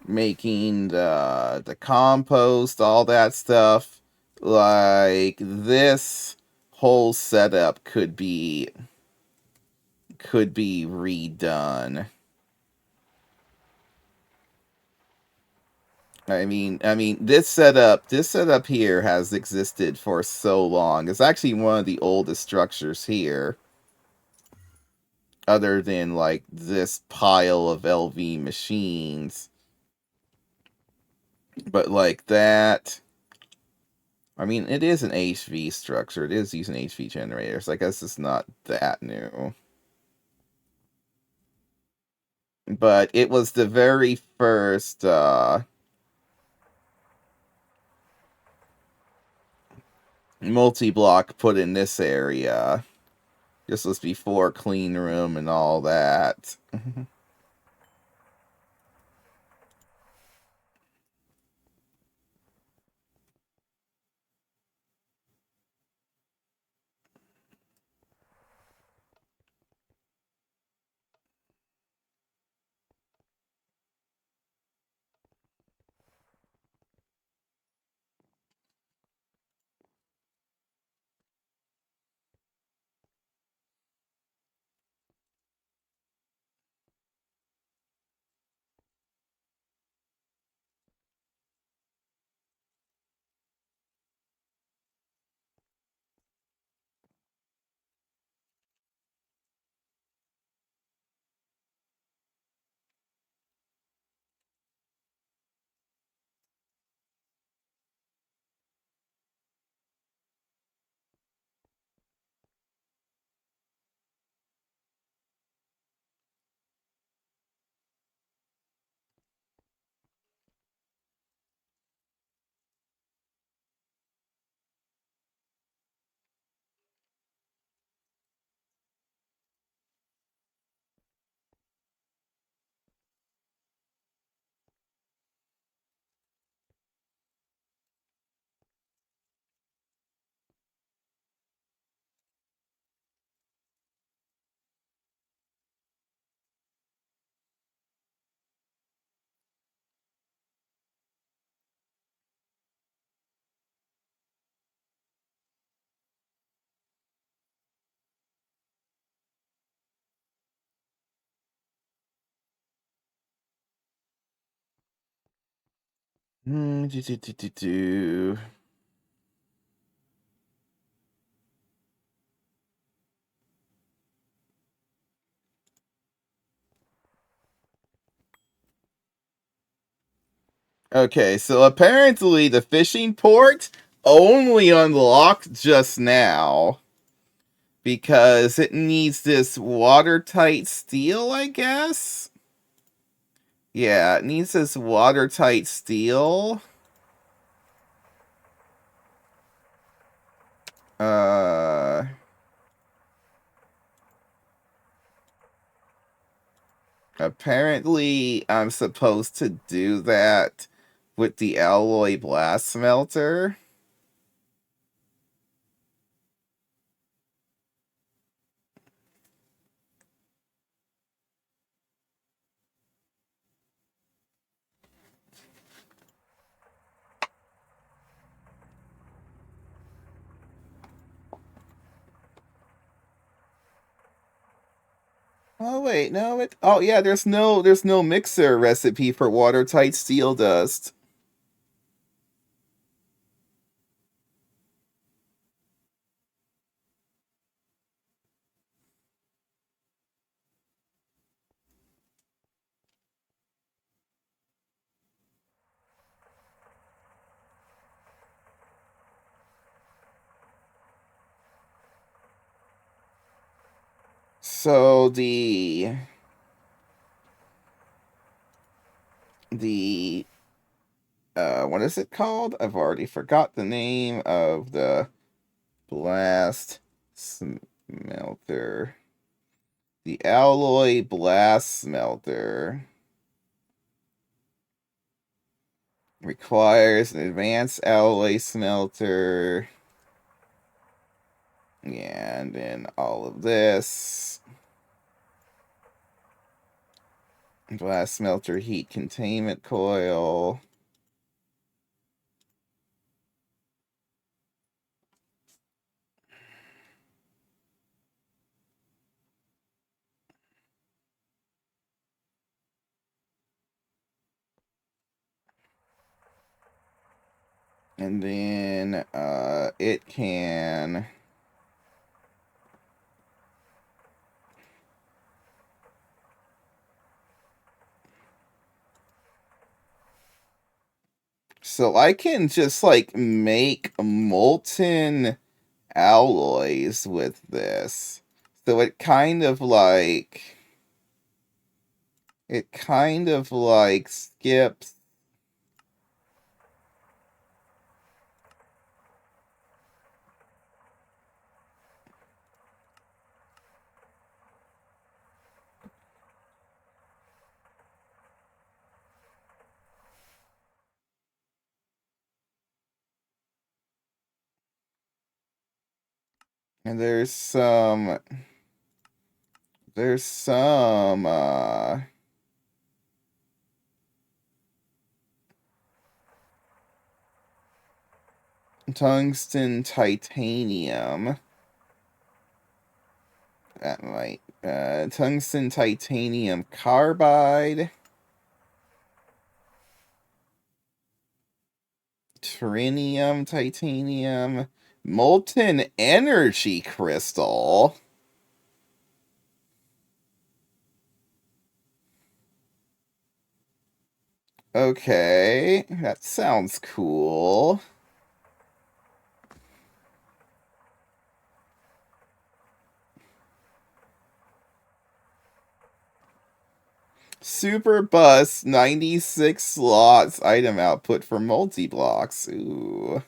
making the compost, all that stuff. Like, this whole setup could be redone. I mean, this setup here has existed for so long. It's actually one of the oldest structures here, other than like this pile of LV machines. But like that, I mean, it is an HV structure. It is using HV generators. I guess it's not that new. But it was the very first multi-block put in this area. This was before clean room and all that. Do, do, do, do, do. Okay, so apparently the fishing port only unlocked just now because it needs this watertight steel, I guess? Yeah, it needs this watertight steel. Apparently I'm supposed to do that with the alloy blast smelter. Oh wait, no, oh yeah, there's no mixer recipe for watertight steel dust. So the what is it called? I've already forgot the name of the blast smelter. The alloy blast smelter requires an advanced alloy smelter. Yeah, and then all of this. Blast smelter heat containment coil. And then it can so I can just like make molten alloys with this. So it kind of like skips. And there's some tungsten titanium. That might tungsten titanium carbide. Trinium titanium. Molten energy crystal. Okay, that sounds cool. Super bus 96 slots item output for multi-blocks. Ooh.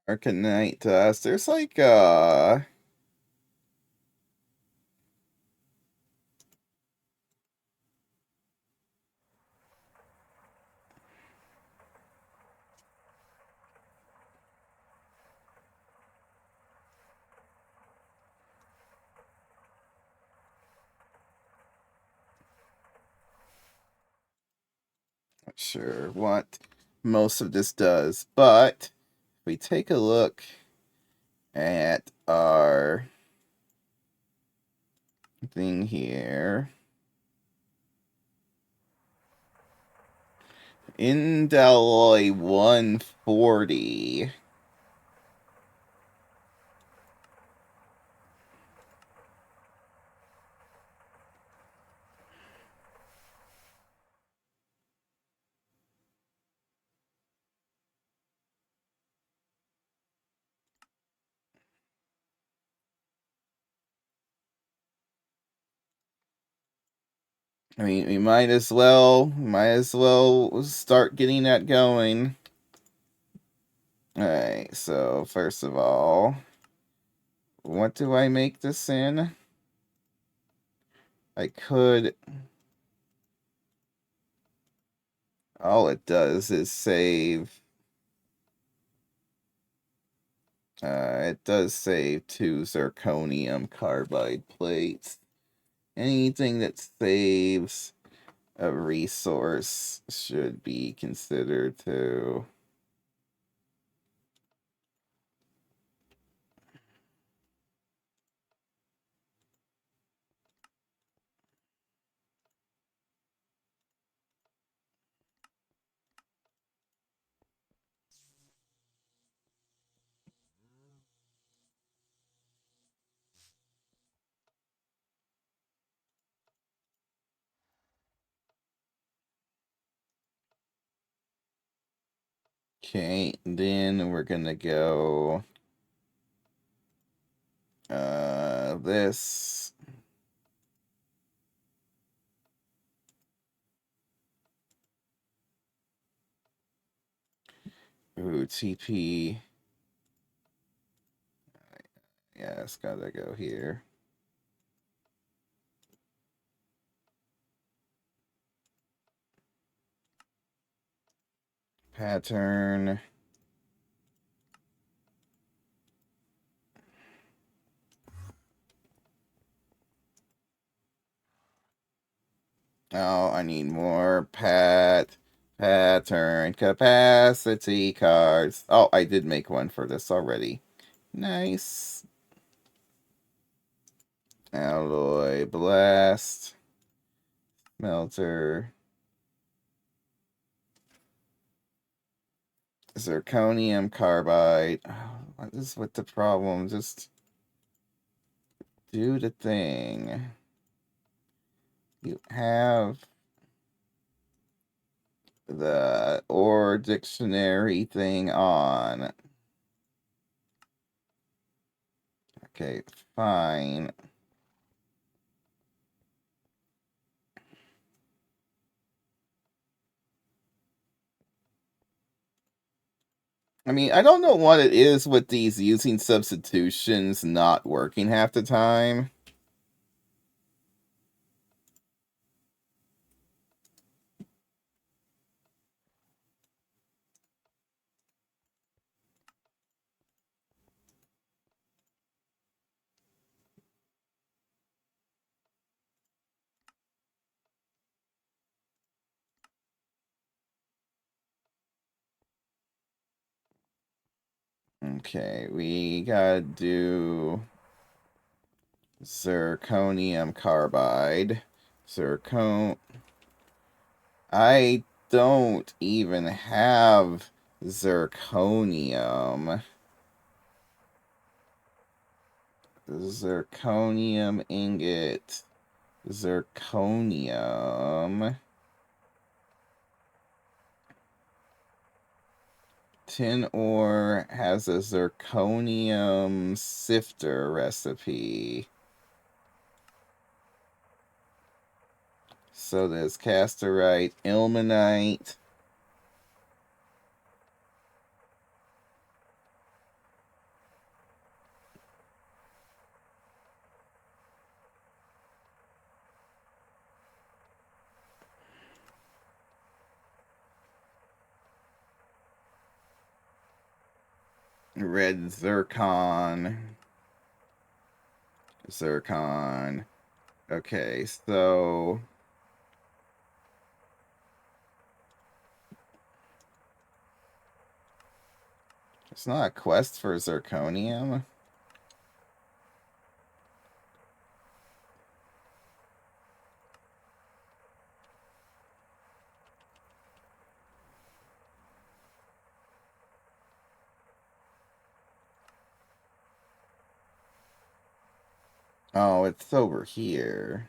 Arcanite dust. There's like sure what most of this does, but if we take a look at our thing here, in Alloy 140. I mean, we might as well start getting that going. Alright, so first of all, what do I make this in? I could... All it does is save... it does save 2 zirconium carbide plates. Anything that saves a resource should be considered too. Okay, then we're gonna go this. Ooh, TP. Yeah, it's gotta go here. Pattern. Oh, I need more pattern capacity cards. Oh, I did make one for this already. Nice. Alloy blast. Melter. Zirconium carbide. Oh, what is with the problem? Just do the thing. You have the or dictionary thing on. Okay, fine. I mean, I don't know what it is with these using substitutions not working half the time. Okay, we gotta do zirconium carbide. I don't even have zirconium. Zirconium ingot. Zirconium. Tin ore has a zirconium sifter recipe. So there's casterite, ilmenite. Red zircon. Zircon. Okay, so It's not a quest for zirconium. Oh, it's over here.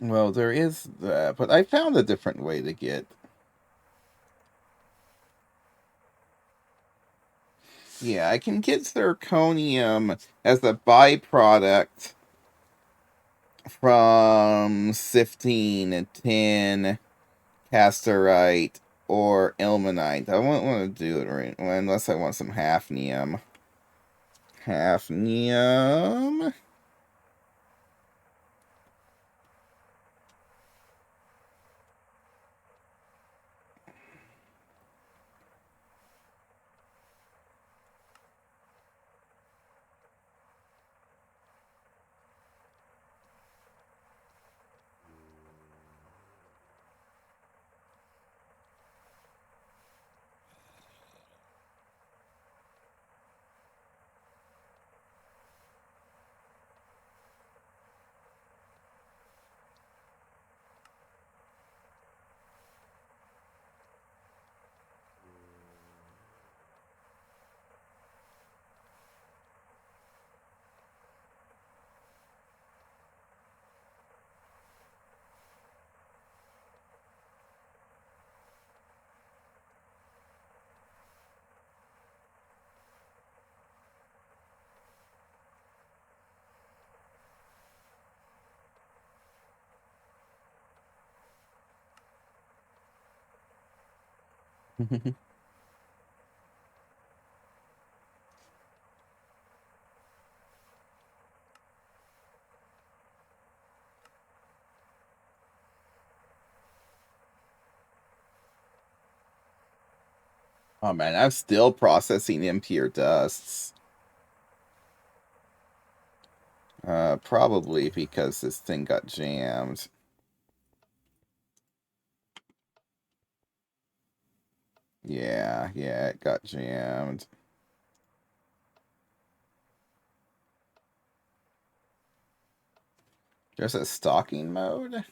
Well, there is that, but I found a different way to get. Yeah, I can get zirconium as a byproduct from sifting tin, casterite, or ilmenite. I won't want to do it right unless I want some hafnium. Hafnium. Oh man, I'm still processing impure dusts. Probably because this thing got jammed. Yeah, it got jammed. There's a stalking mode?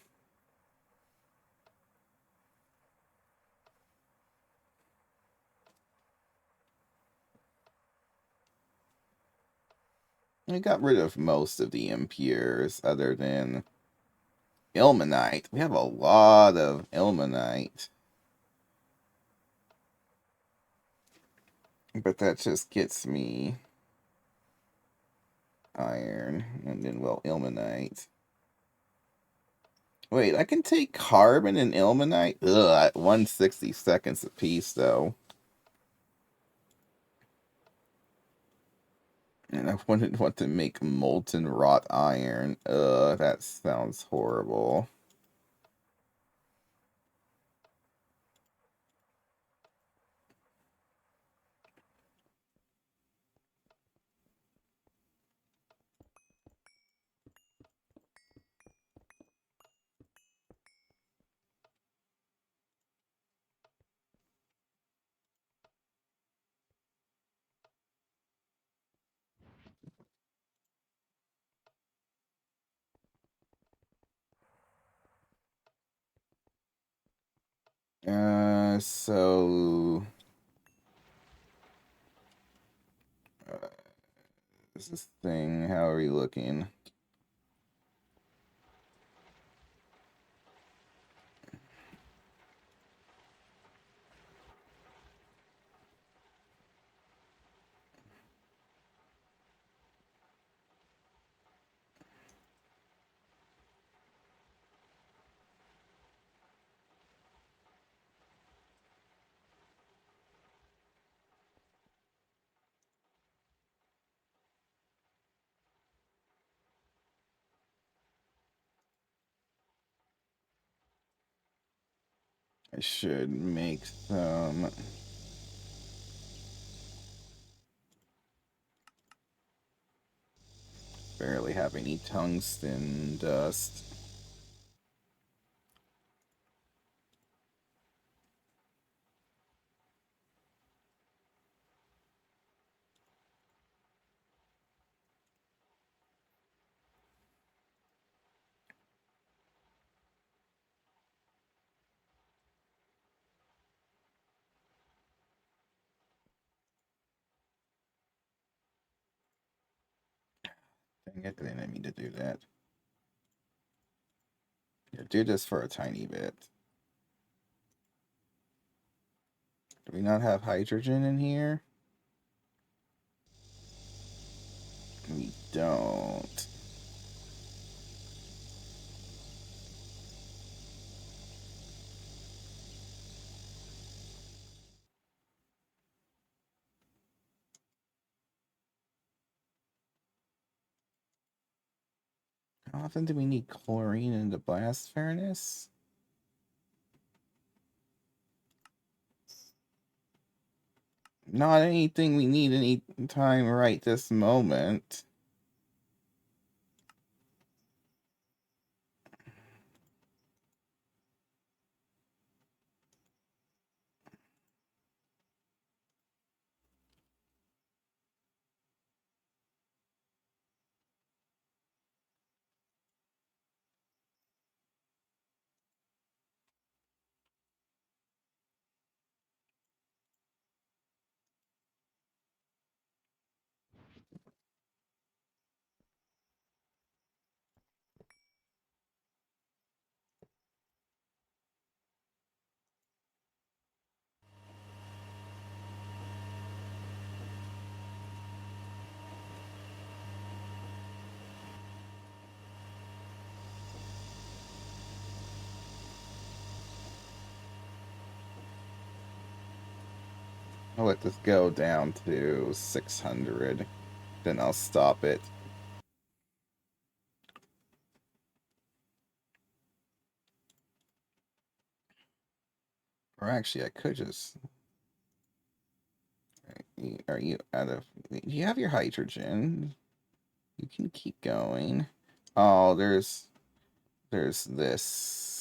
I got rid of most of the impures other than ilmenite. We have a lot of ilmenite. But that just gets me iron and then, well, ilmenite. Wait, I can take carbon and ilmenite? Ugh, at 160 seconds a piece, though. And I wouldn't want to make molten wrought iron. Ugh, that sounds horrible. So this thing, how are we looking? I should make some. Barely have any tungsten dust. Dang it, I didn't mean to do that. Yeah, do this for a tiny bit. Do we not have hydrogen in here? We don't. How often do we need chlorine in the blast furnace? Not anything we need any time right this moment. I'll let this go down to 600. Then I'll stop it. Or actually, I could just. Are you out of. You have your hydrogen. You can keep going. Oh, there's this.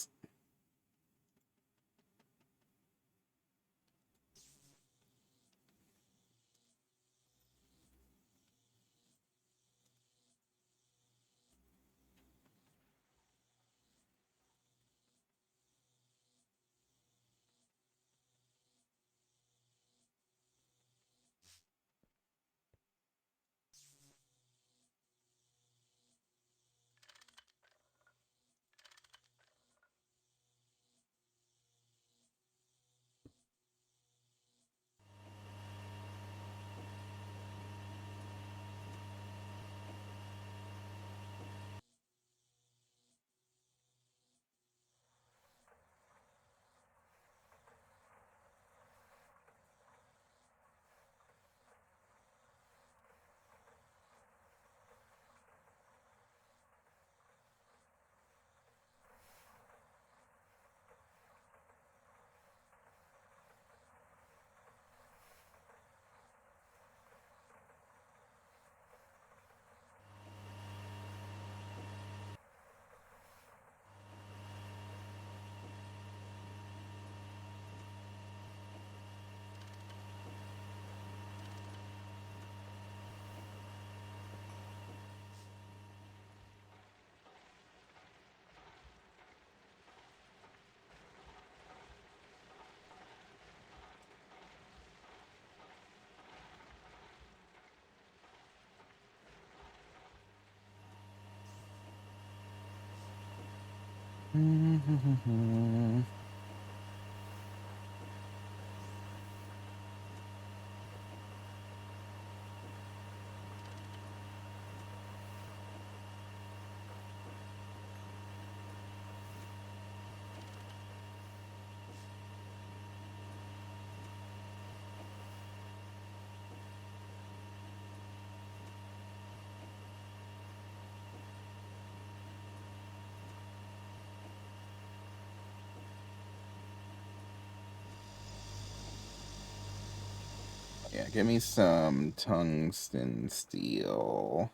Yeah, give me some tungsten steel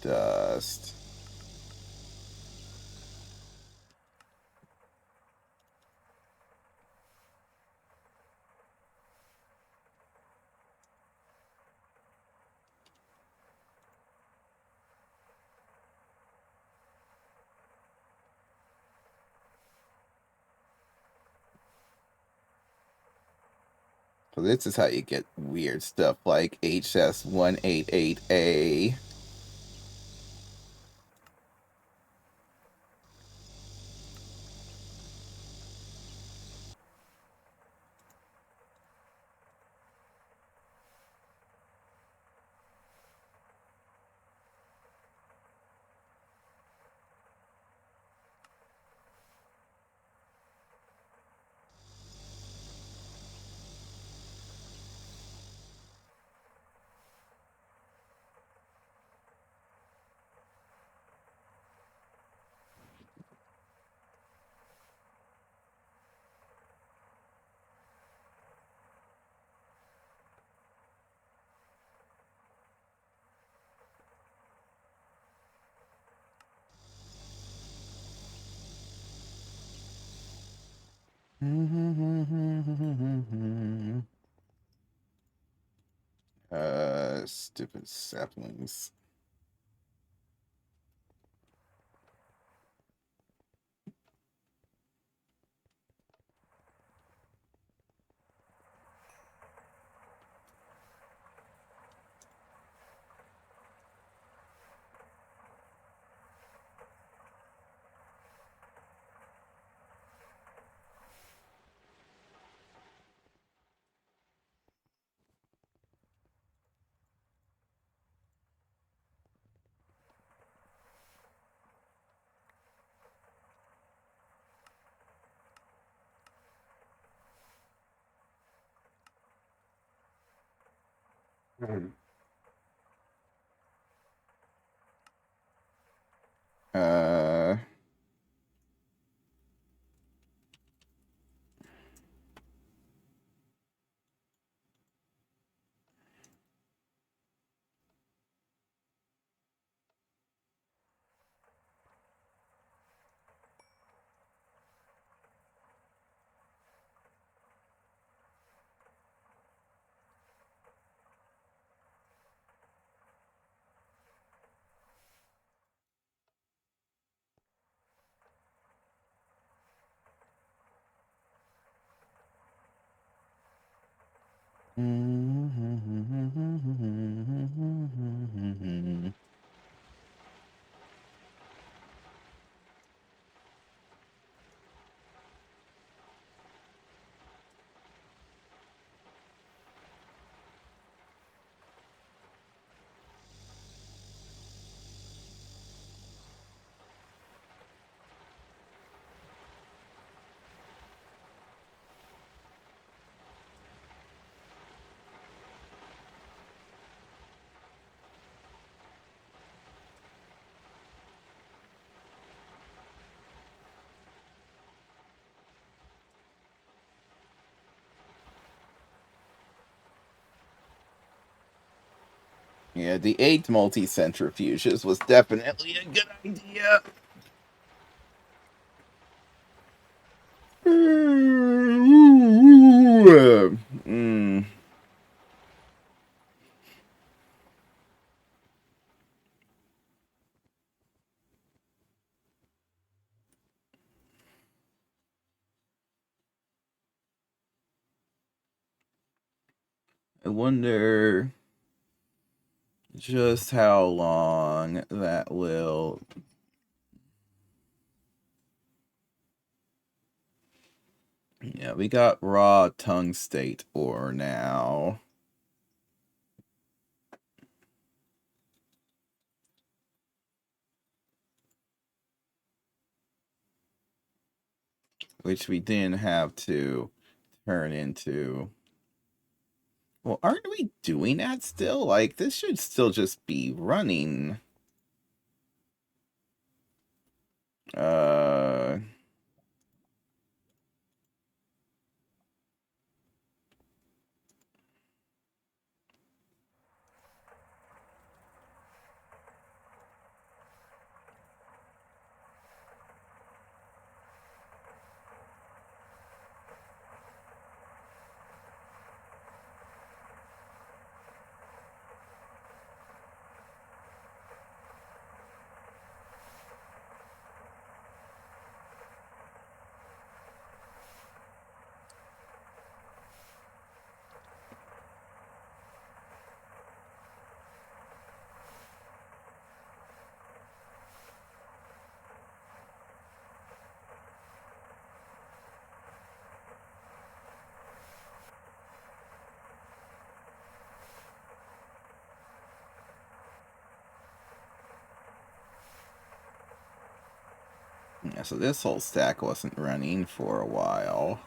dust. So this is how you get weird stuff like HS188A. Stupid saplings. Uh, yeah, the 8 multi-centrifuges was definitely a good idea. Mm. I wonder just how long that will Yeah, we got raw tungstate ore now. Which we then have to turn into. Well, aren't we doing that still? Like, this should still just be running. Uh, yeah, so this whole stack wasn't running for a while.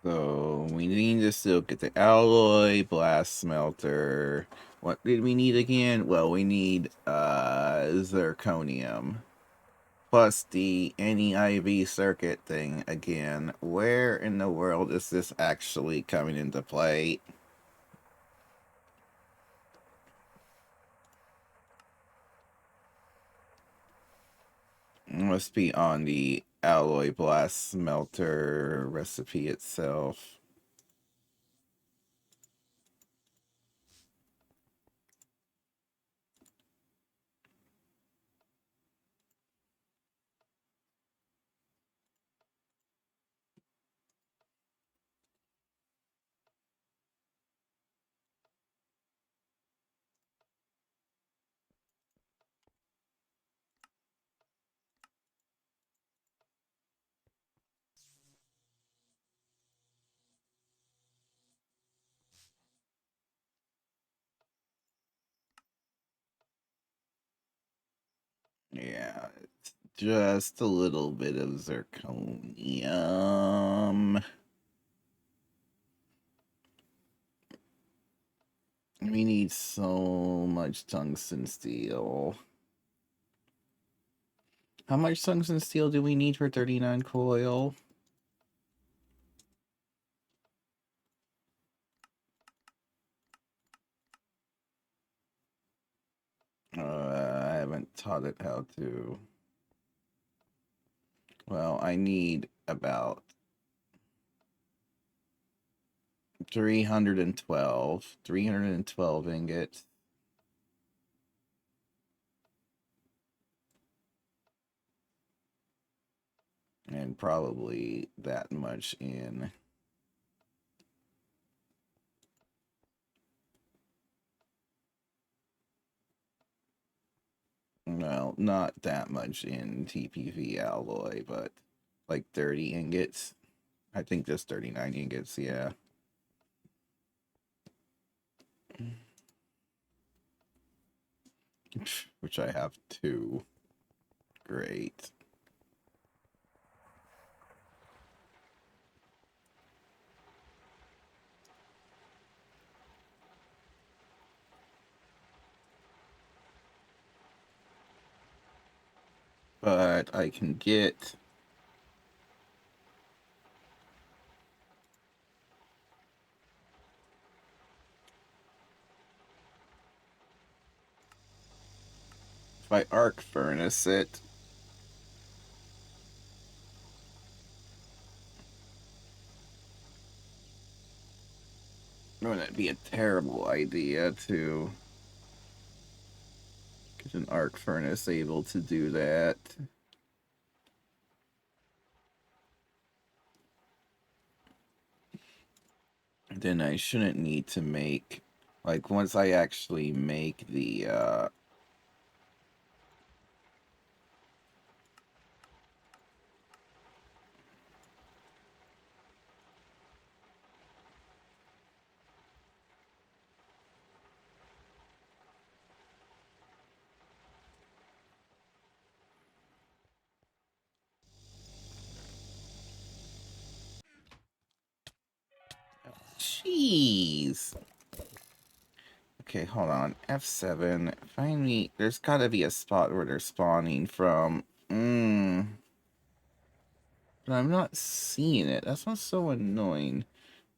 So we need to still get the alloy, blast smelter. What did we need again? Well, we need zirconium. Plus the NEIV circuit thing again. Where in the world is this actually coming into play? It must be on the alloy blast smelter recipe itself. Yeah, it's just a little bit of zirconium. We need so much tungsten steel. How much tungsten steel do we need for 39 coil? I haven't taught it how to. Well, I need about 312 ingots. And probably that much in. Well, not that much in TPV alloy, but like 30 ingots. I think just 39 ingots, yeah. Which I have 2. Great. but I can get. If I arc furnace it, wouldn't it be a terrible idea to get an arc furnace able to do that? Then I shouldn't need to make, like, once I actually make the jeez. Okay, hold on. F7. Find me. There's gotta be a spot where they're spawning from. But I'm not seeing it. That's what's so annoying.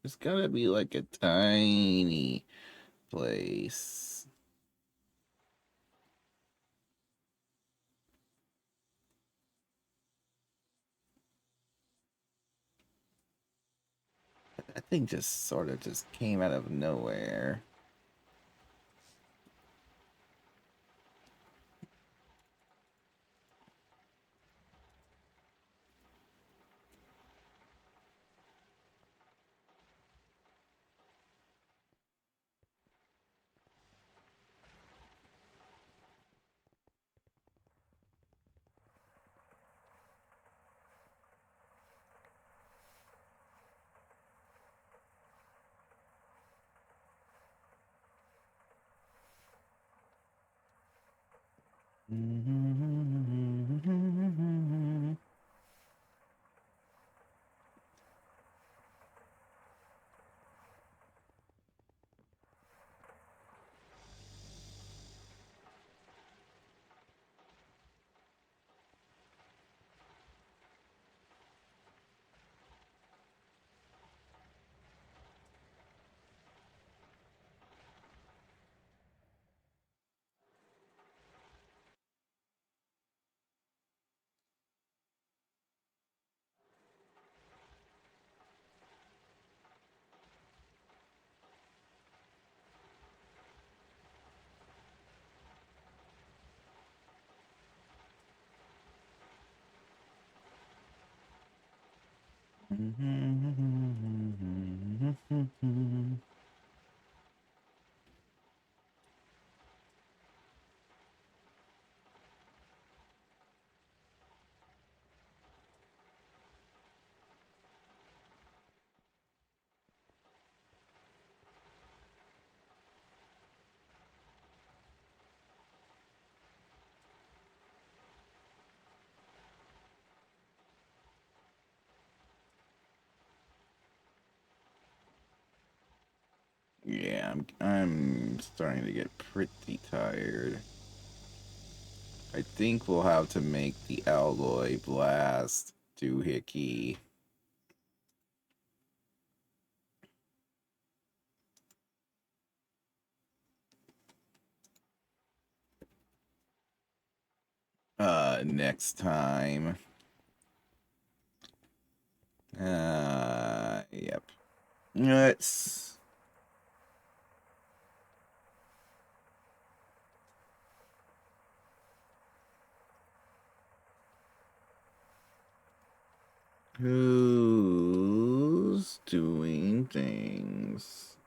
There's gotta be like a tiny place. That thing just sort of just came out of nowhere. Yeah, I'm starting to get pretty tired. I think we'll have to make the alloy blast doohickey. Next time. Yep. Let's. Who's doing things?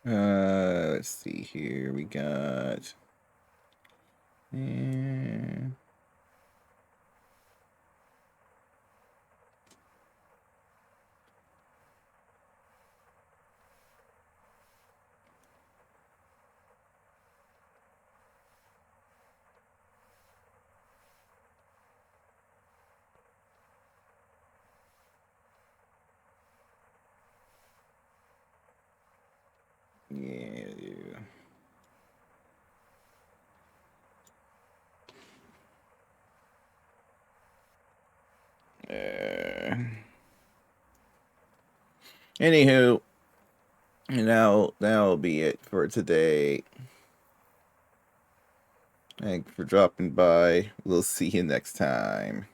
Let's see here. We got. eh, yeah. Anywho, that'll be it for today. Thanks for dropping by. We'll see you next time.